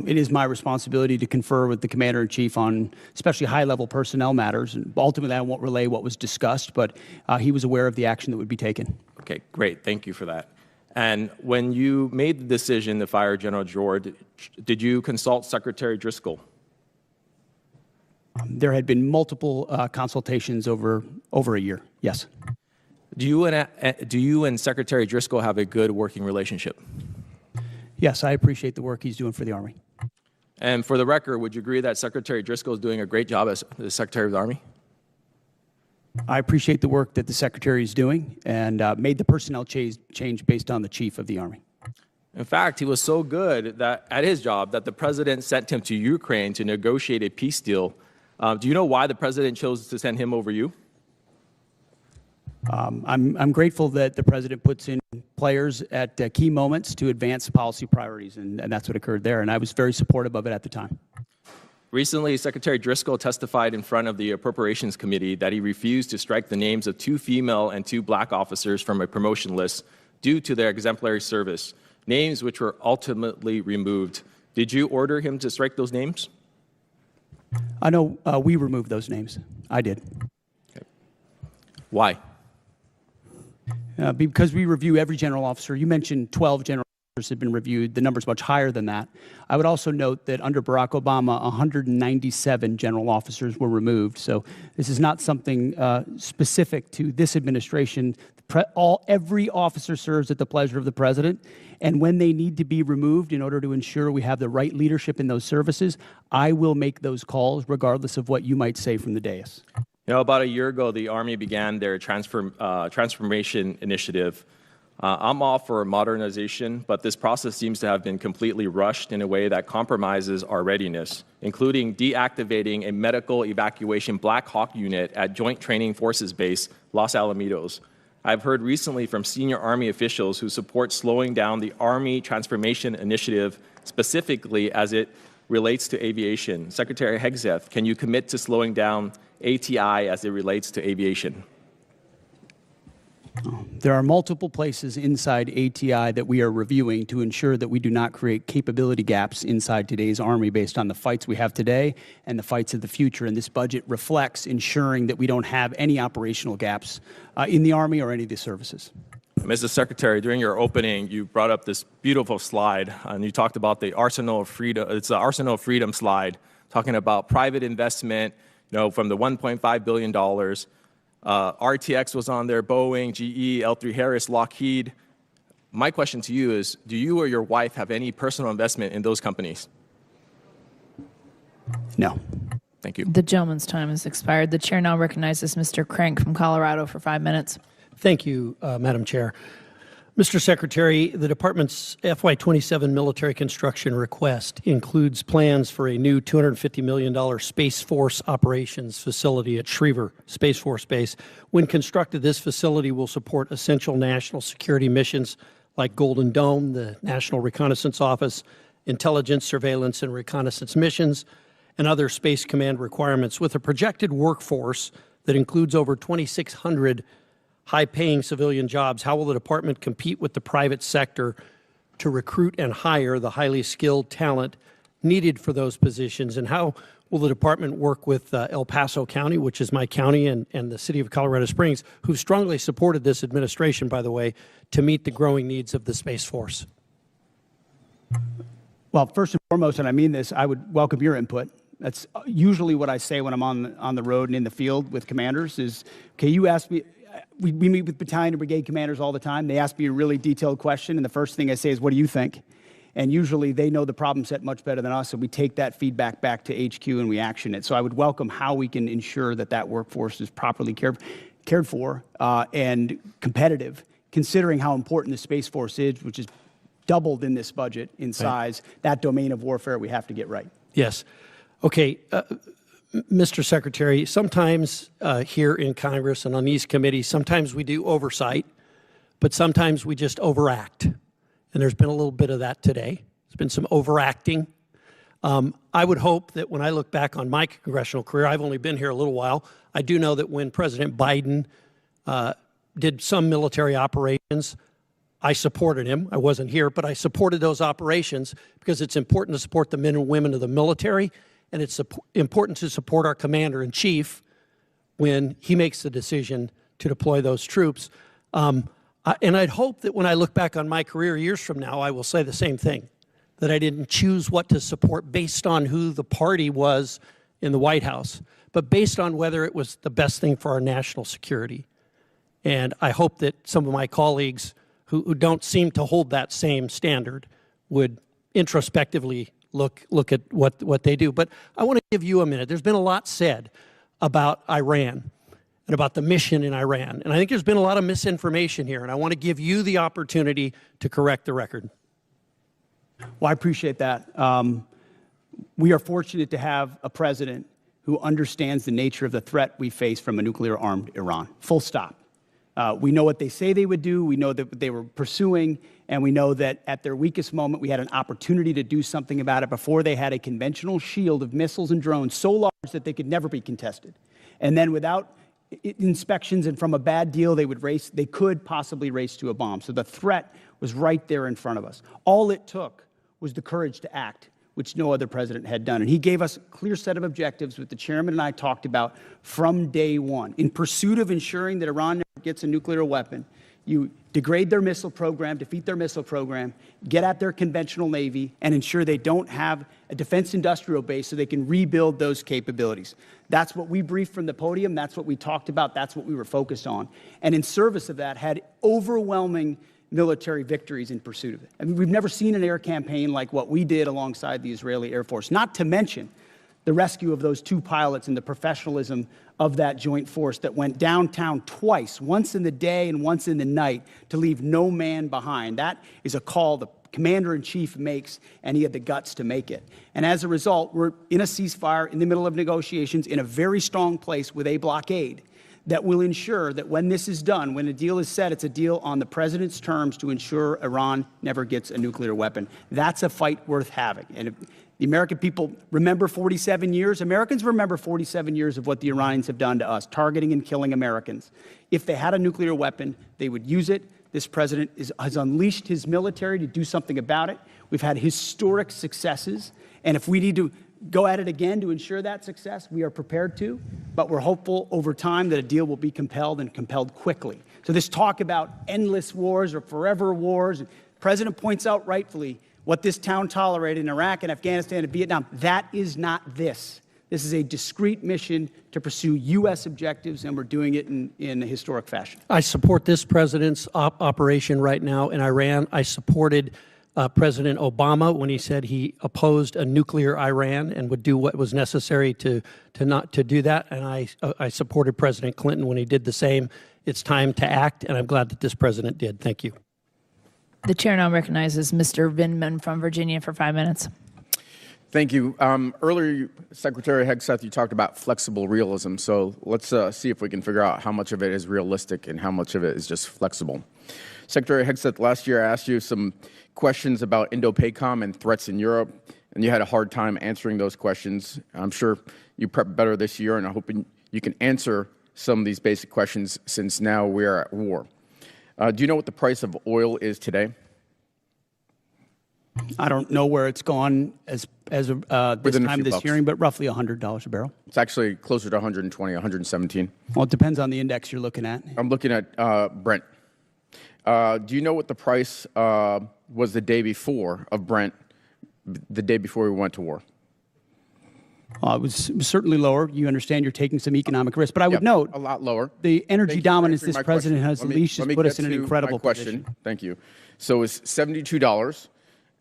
S3: It is my responsibility to confer with the Commander-in-Chief on especially high-level personnel matters. And ultimately, I won't relay what was discussed, but he was aware of the action that would be taken.
S21: Okay, great. Thank you for that. And when you made the decision to fire General George, did you consult Secretary Driscoll?
S3: There had been multiple consultations over a year, yes.
S21: Do you and Secretary Driscoll have a good working relationship?
S3: Yes, I appreciate the work he's doing for the Army.
S21: And for the record, would you agree that Secretary Driscoll is doing a great job as the Secretary of the Army?
S3: I appreciate the work that the Secretary is doing and made the personnel change based on the Chief of the Army.
S21: In fact, he was so good that at his job that the President sent him to Ukraine to negotiate a peace deal. Do you know why the President chose to send him over you?
S3: I'm grateful that the President puts in players at key moments to advance policy priorities, and that's what occurred there, and I was very supportive of it at the time.
S21: Recently, Secretary Driscoll testified in front of the Appropriations Committee that he refused to strike the names of 2 female and 2 black officers from a promotion list due to their exemplary service, names which were ultimately removed. Did you order him to strike those names?
S3: I know we removed those names. I did.
S21: Okay. Why?
S3: Because we review every general officer. You mentioned 12 general officers have been reviewed. The number is much higher than that. I would also note that under Barack Obama, 197 general officers were removed. So this is not something specific to this administration. Every officer serves at the pleasure of the President. And when they need to be removed in order to ensure we have the right leadership in those services, I will make those calls regardless of what you might say from the dais.
S21: You know, about a year ago, the Army began their transformation initiative. I'm all for modernization, but this process seems to have been completely rushed in a way that compromises our readiness, including deactivating a medical evacuation Black Hawk unit at Joint Training Forces Base, Los Alamitos. I've heard recently from senior Army officials who support slowing down the Army Transformation Initiative, specifically as it relates to aviation. Secretary Hegseth, can you commit to slowing down ATI as it relates to aviation?
S3: There are multiple places inside ATI that we are reviewing to ensure that we do not create capability gaps inside today's Army based on the fights we have today and the fights of the future. And this budget reflects ensuring that we don't have any operational gaps in the Army or any of the services.
S21: Mr. Secretary, during your opening, you brought up this beautiful slide, and you talked about the arsenal of freedom. It's the arsenal of freedom slide, talking about private investment, from the $1.5 billion. RTX was on there, Boeing, GE, L3 Harris, Lockheed. My question to you is, do you or your wife have any personal investment in those companies?
S3: No.
S21: Thank you.
S13: The gentleman's time has expired. The chair now recognizes Mr. Crank from Colorado for 5 minutes.
S17: Thank you, Madam Chair. Mr. Secretary, the Department's FY27 military construction request includes plans for a new $250 million Space Force operations facility at Schriever Space Force Base. When constructed, this facility will support essential national security missions like Golden Dome, the National Reconnaissance Office, intelligence, surveillance, and reconnaissance missions, and other Space Command requirements. With a projected workforce that includes over 2,600 high-paying civilian jobs, how will the department compete with the private sector to recruit and hire the highly skilled talent needed for those positions? And how will the department work with El Paso County, which is my county, and the city of Colorado Springs, who strongly supported this administration, by the way, to meet the growing needs of the Space Force?
S3: Well, first and foremost, and I mean this, I would welcome your input. That's usually what I say when I'm on the road and in the field with commanders is, okay, you ask me, we meet with battalion and brigade commanders all the time. They ask me a really detailed question, and the first thing I say is, what do you think? And usually they know the problem set much better than us, and we take that feedback back to HQ and we action it. So I would welcome how we can ensure that that workforce is properly cared for and competitive, considering how important the Space Force is, which is doubled in this budget in size. Right. That domain of warfare we have to get right.
S17: Yes. Okay. Mr. Secretary, sometimes here in Congress and on these committees, sometimes we do oversight, but sometimes we just overact. And there's been a little bit of that today. There's been some overacting. I would hope that when I look back on my congressional career, I've only been here a little while, I do know that when President Biden did some military operations, I supported him. I wasn't here, but I supported those operations because it's important to support the men and women of the military, and it's important to support our commander-in-chief when he makes the decision to deploy those troops. And I'd hope that when I look back on my career years from now, I will say the same thing, that I didn't choose what to support based on who the party was in the White House, but based on whether it was the best thing for our national security. And I hope that some of my colleagues who don't seem to hold that same standard would introspectively look at what they do. But I want to give you a minute. There's been a lot said about Iran and about the mission in Iran. And I think there's been a lot of misinformation here, and I want to give you the opportunity to correct the record.
S3: Well, I appreciate that. We are fortunate to have a president who understands the nature of the threat we face from a nuclear-armed Iran, full stop. We know what they say they would do, we know that they were pursuing, and we know that at their weakest moment, we had an opportunity to do something about it before they had a conventional shield of missiles and drones so large that they could never be contested. And then without inspections and from a bad deal, they could possibly race to a bomb. So the threat was right there in front of us. All it took was the courage to act, which no other president had done. And he gave us a clear set of objectives, which the chairman and I talked about from day one. In pursuit of ensuring that Iran never gets a nuclear weapon, you degrade their missile program, defeat their missile program, get at their conventional Navy, and ensure they don't have a defense industrial base so they can rebuild those capabilities. That's what we briefed from the podium. That's what we talked about. That's what we were focused on. And in service of that, had overwhelming military victories in pursuit of it. I mean, we've never seen an air campaign like what we did alongside the Israeli Air Force, not to mention the rescue of those two pilots and the professionalism of that joint force that went downtown twice, once in the day and once in the night, to leave no man behind. That is a call the commander-in-chief makes, and he had the guts to make it. And as a result, we're in a ceasefire, in the middle of negotiations, in a very strong place with a blockade that will ensure that when this is done, when a deal is set, it's a deal on the president's terms to ensure Iran never gets a nuclear weapon. That's a fight worth having. And if the American people remember 47 years, Americans remember 47 years of what the Iranians have done to us, targeting and killing Americans. If they had a nuclear weapon, they would use it. This president has unleashed his military to do something about it. We've had historic successes. And if we need to go at it again to ensure that success, we are prepared to, but we're hopeful over time that a deal will be compelled and compelled quickly So this talk about endless wars or forever wars, the President points out rightfully what this town tolerated in Iraq and Afghanistan and Vietnam. That is not this. This is a discrete mission to pursue U.S. objectives, and we're doing it in a historic fashion.
S17: I support this president's operation right now in Iran. I supported President Obama when he said he opposed a nuclear Iran and would do what was necessary to not to do that. And I supported President Clinton when he did the same. It's time to act, and I'm glad that this president did. Thank you.
S13: The chair now recognizes Mr. Vindman from Virginia for 5 minutes.
S18: Thank you. Earlier, Secretary Hegseth, you talked about flexible realism. So let's see if we can figure out how much of it is realistic and how much of it is just flexible. Secretary Hegseth, last year I asked you some questions about Indo-PACOM and threats in Europe, and you had a hard time answering those questions. I'm sure you prepped better this year, and I'm hoping you can answer some of these basic questions since now we are at war. Do you know what the price of oil is today?
S3: I don't know where it's gone as of this time of this hearing, but roughly $100 a barrel.
S18: It's actually closer to 120, 117.
S3: Well, it depends on the index you're looking at.
S18: I'm looking at Brent. Do you know what the price was the day before of Brent, the day before we went to war?
S3: It was certainly lower. You understand you're taking some economic risk. But I would note,
S18: a lot lower.
S3: The energy dominance this president has unleashed has put us in an incredible position.
S18: Thank you. So it's $72.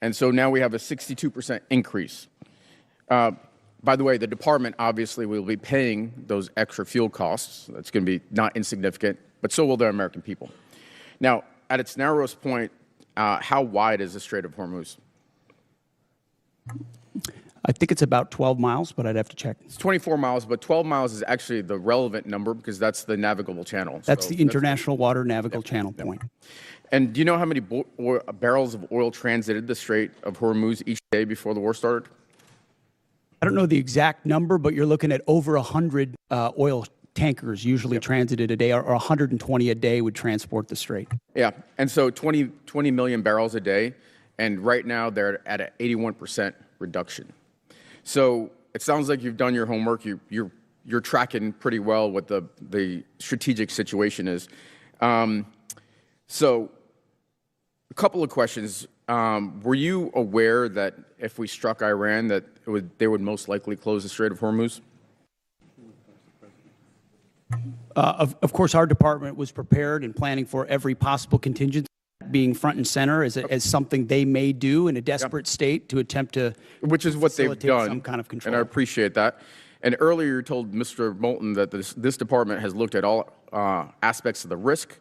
S18: And so now we have a 62% increase. By the way, the department obviously will be paying those extra fuel costs. That's going to be not insignificant, but so will the American people. Now, at its narrowest point, how wide is the Strait of Hormuz?
S3: I think it's about 12 miles, but I'd have to check.
S18: It's 24 miles, but 12 miles is actually the relevant number because that's the navigable channel.
S3: That's the international water navigable channel point.
S18: And do you know how many barrels of oil transited the Strait of Hormuz each day before the war started?
S3: I don't know the exact number, but you're looking at over 100 oil tankers usually transited a day, or 120 a day would transport the strait.
S18: Yeah, and so 20 million barrels a day, and right now they're at an 81% reduction. So it sounds like you've done your homework. You're tracking pretty well what the strategic situation is. So a couple of questions. Were you aware that if we struck Iran, that they would most likely close the Strait of Hormuz?
S3: Of course, our department was prepared and planning for every possible contingency, being front and center as something they may do in a desperate state to attempt to
S18: which is what they've done,
S3: some kind of control.
S18: And I appreciate that. And earlier you told Mr. Moulton that this department has looked at all aspects of the risk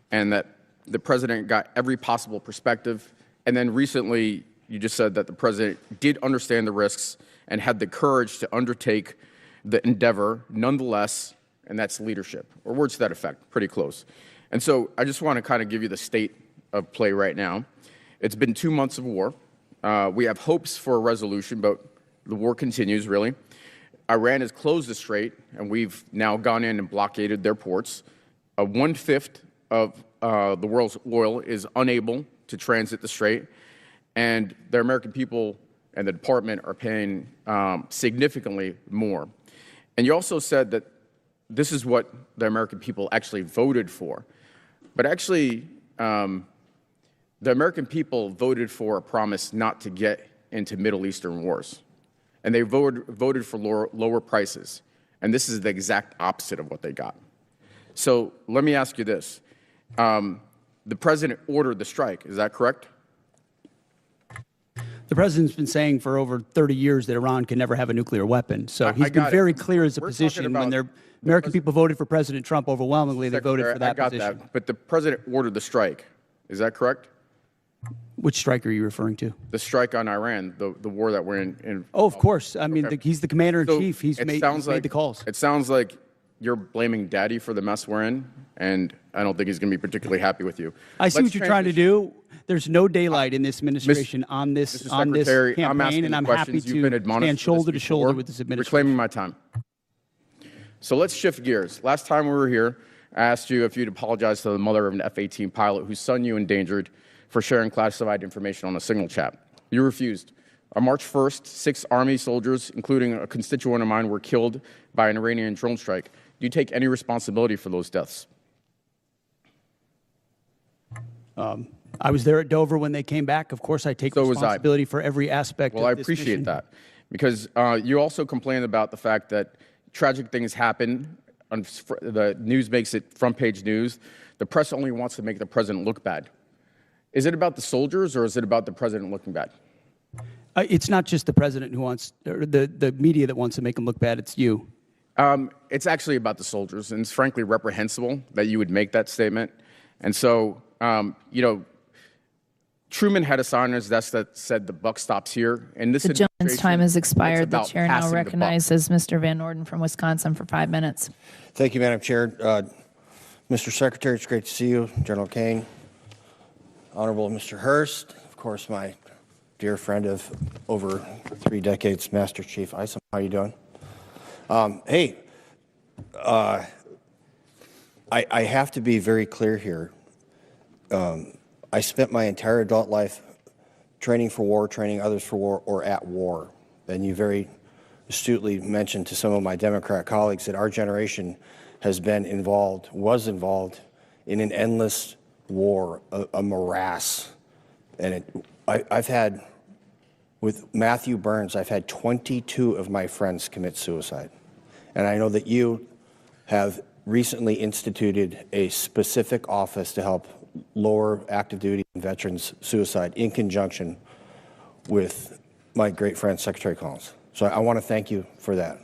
S18: and that the president got every possible perspective. And then recently you just said that the president did understand the risks and had the courage to undertake the endeavor nonetheless, and that's leadership, or words to that effect, pretty close. And so I just want to kind of give you the state of play right now. It's been 2 months of war. We have hopes for a resolution, but the war continues, really. Iran has closed the strait, and we've now gone in and blockaded their ports. 1/5 of the world's oil is unable to transit the strait, and the American people and the department are paying significantly more. And you also said that this is what the American people actually voted for. But actually, the American people voted for a promise not to get into Middle Eastern wars. And they voted for lower prices. And this is the exact opposite of what they got. So let me ask you this. The president ordered the strike. Is that correct?
S3: The president's been saying for over 30 years that Iran can never have a nuclear weapon. So he's been very clear as a position. When the American people voted for President Trump overwhelmingly, they voted for that position.
S18: I got that. But the president ordered the strike. Is that correct?
S3: Which strike are you referring to?
S18: The strike on Iran, the war that we're in.
S3: Oh, of course. I mean, he's the commander-in-chief. He's made the calls.
S18: It sounds like you're blaming Daddy for the mess we're in, and I don't think he's going to be particularly happy with you.
S3: I see what you're trying to do. There's no daylight in this administration on this campaign, and I'm happy to stand shoulder to shoulder with this administration.
S18: Reclaiming my time. So let's shift gears. Last time we were here, I asked you if you'd apologize to the mother of an F-18 pilot whose son you endangered for sharing classified information on a signal chat. You refused. On March 1st, 6 Army soldiers, including a constituent of mine, were killed by an Iranian drone strike. Do you take any responsibility for those deaths?
S3: I was there at Dover when they came back. Of course, I take
S18: So was I.
S3: responsibility for every aspect
S18: Well,
S3: of
S18: I
S3: this
S18: appreciate
S3: mission.
S18: that because you also complained about the fact that tragic things happen. The news makes it front page news. The press only wants to make the president look bad. Is it about the soldiers or is it about the president looking bad?
S3: It's not just the president who wants, or the media that wants to make him look bad. It's you.
S18: It's actually about the soldiers, and it's frankly reprehensible that you would make that statement. And so, Truman had a sign on his desk that said the buck stops here. And this
S13: The gentleman's time has
S18: it's
S13: expired. The
S18: about
S13: chair now
S18: passing the buck.
S13: recognizes Mr. Van Orden from Wisconsin for 5 minutes.
S2: Thank you, Madam Chair. Mr. Secretary, it's great to see you. General Kane, Honorable Mr. Hurst, of course, my dear friend of over 3 decades, Master Chief Isom. How are you doing? I have to be very clear here. I spent my entire adult life training for war, training others for war, or at war. And you very astutely mentioned to some of my Democrat colleagues that our generation was involved in an endless war, a morass. And I've had, with Matthew Burns, I've had 22 of my friends commit suicide. And I know that you have recently instituted a specific office to help lower active duty and veterans suicide in conjunction with my great friend, Secretary Collins. So I want to thank you for that.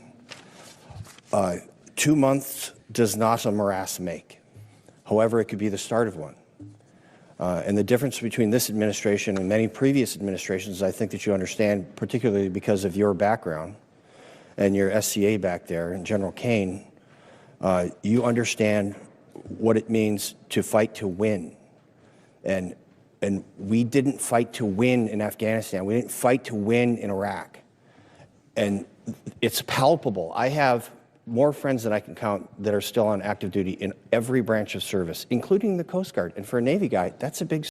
S2: 2 months does not a morass make. However, it could be the start of one. And the difference between this administration and many previous administrations, I think that you understand, particularly because of your background and your SCA back there, and General Kane, you understand what it means to fight to win. And we didn't fight to win in Afghanistan. We didn't fight to win in Iraq. And it's palpable. I have more friends than I can count that are still on active duty in every branch of service, including the Coast Guard. And for a Navy guy, that's a big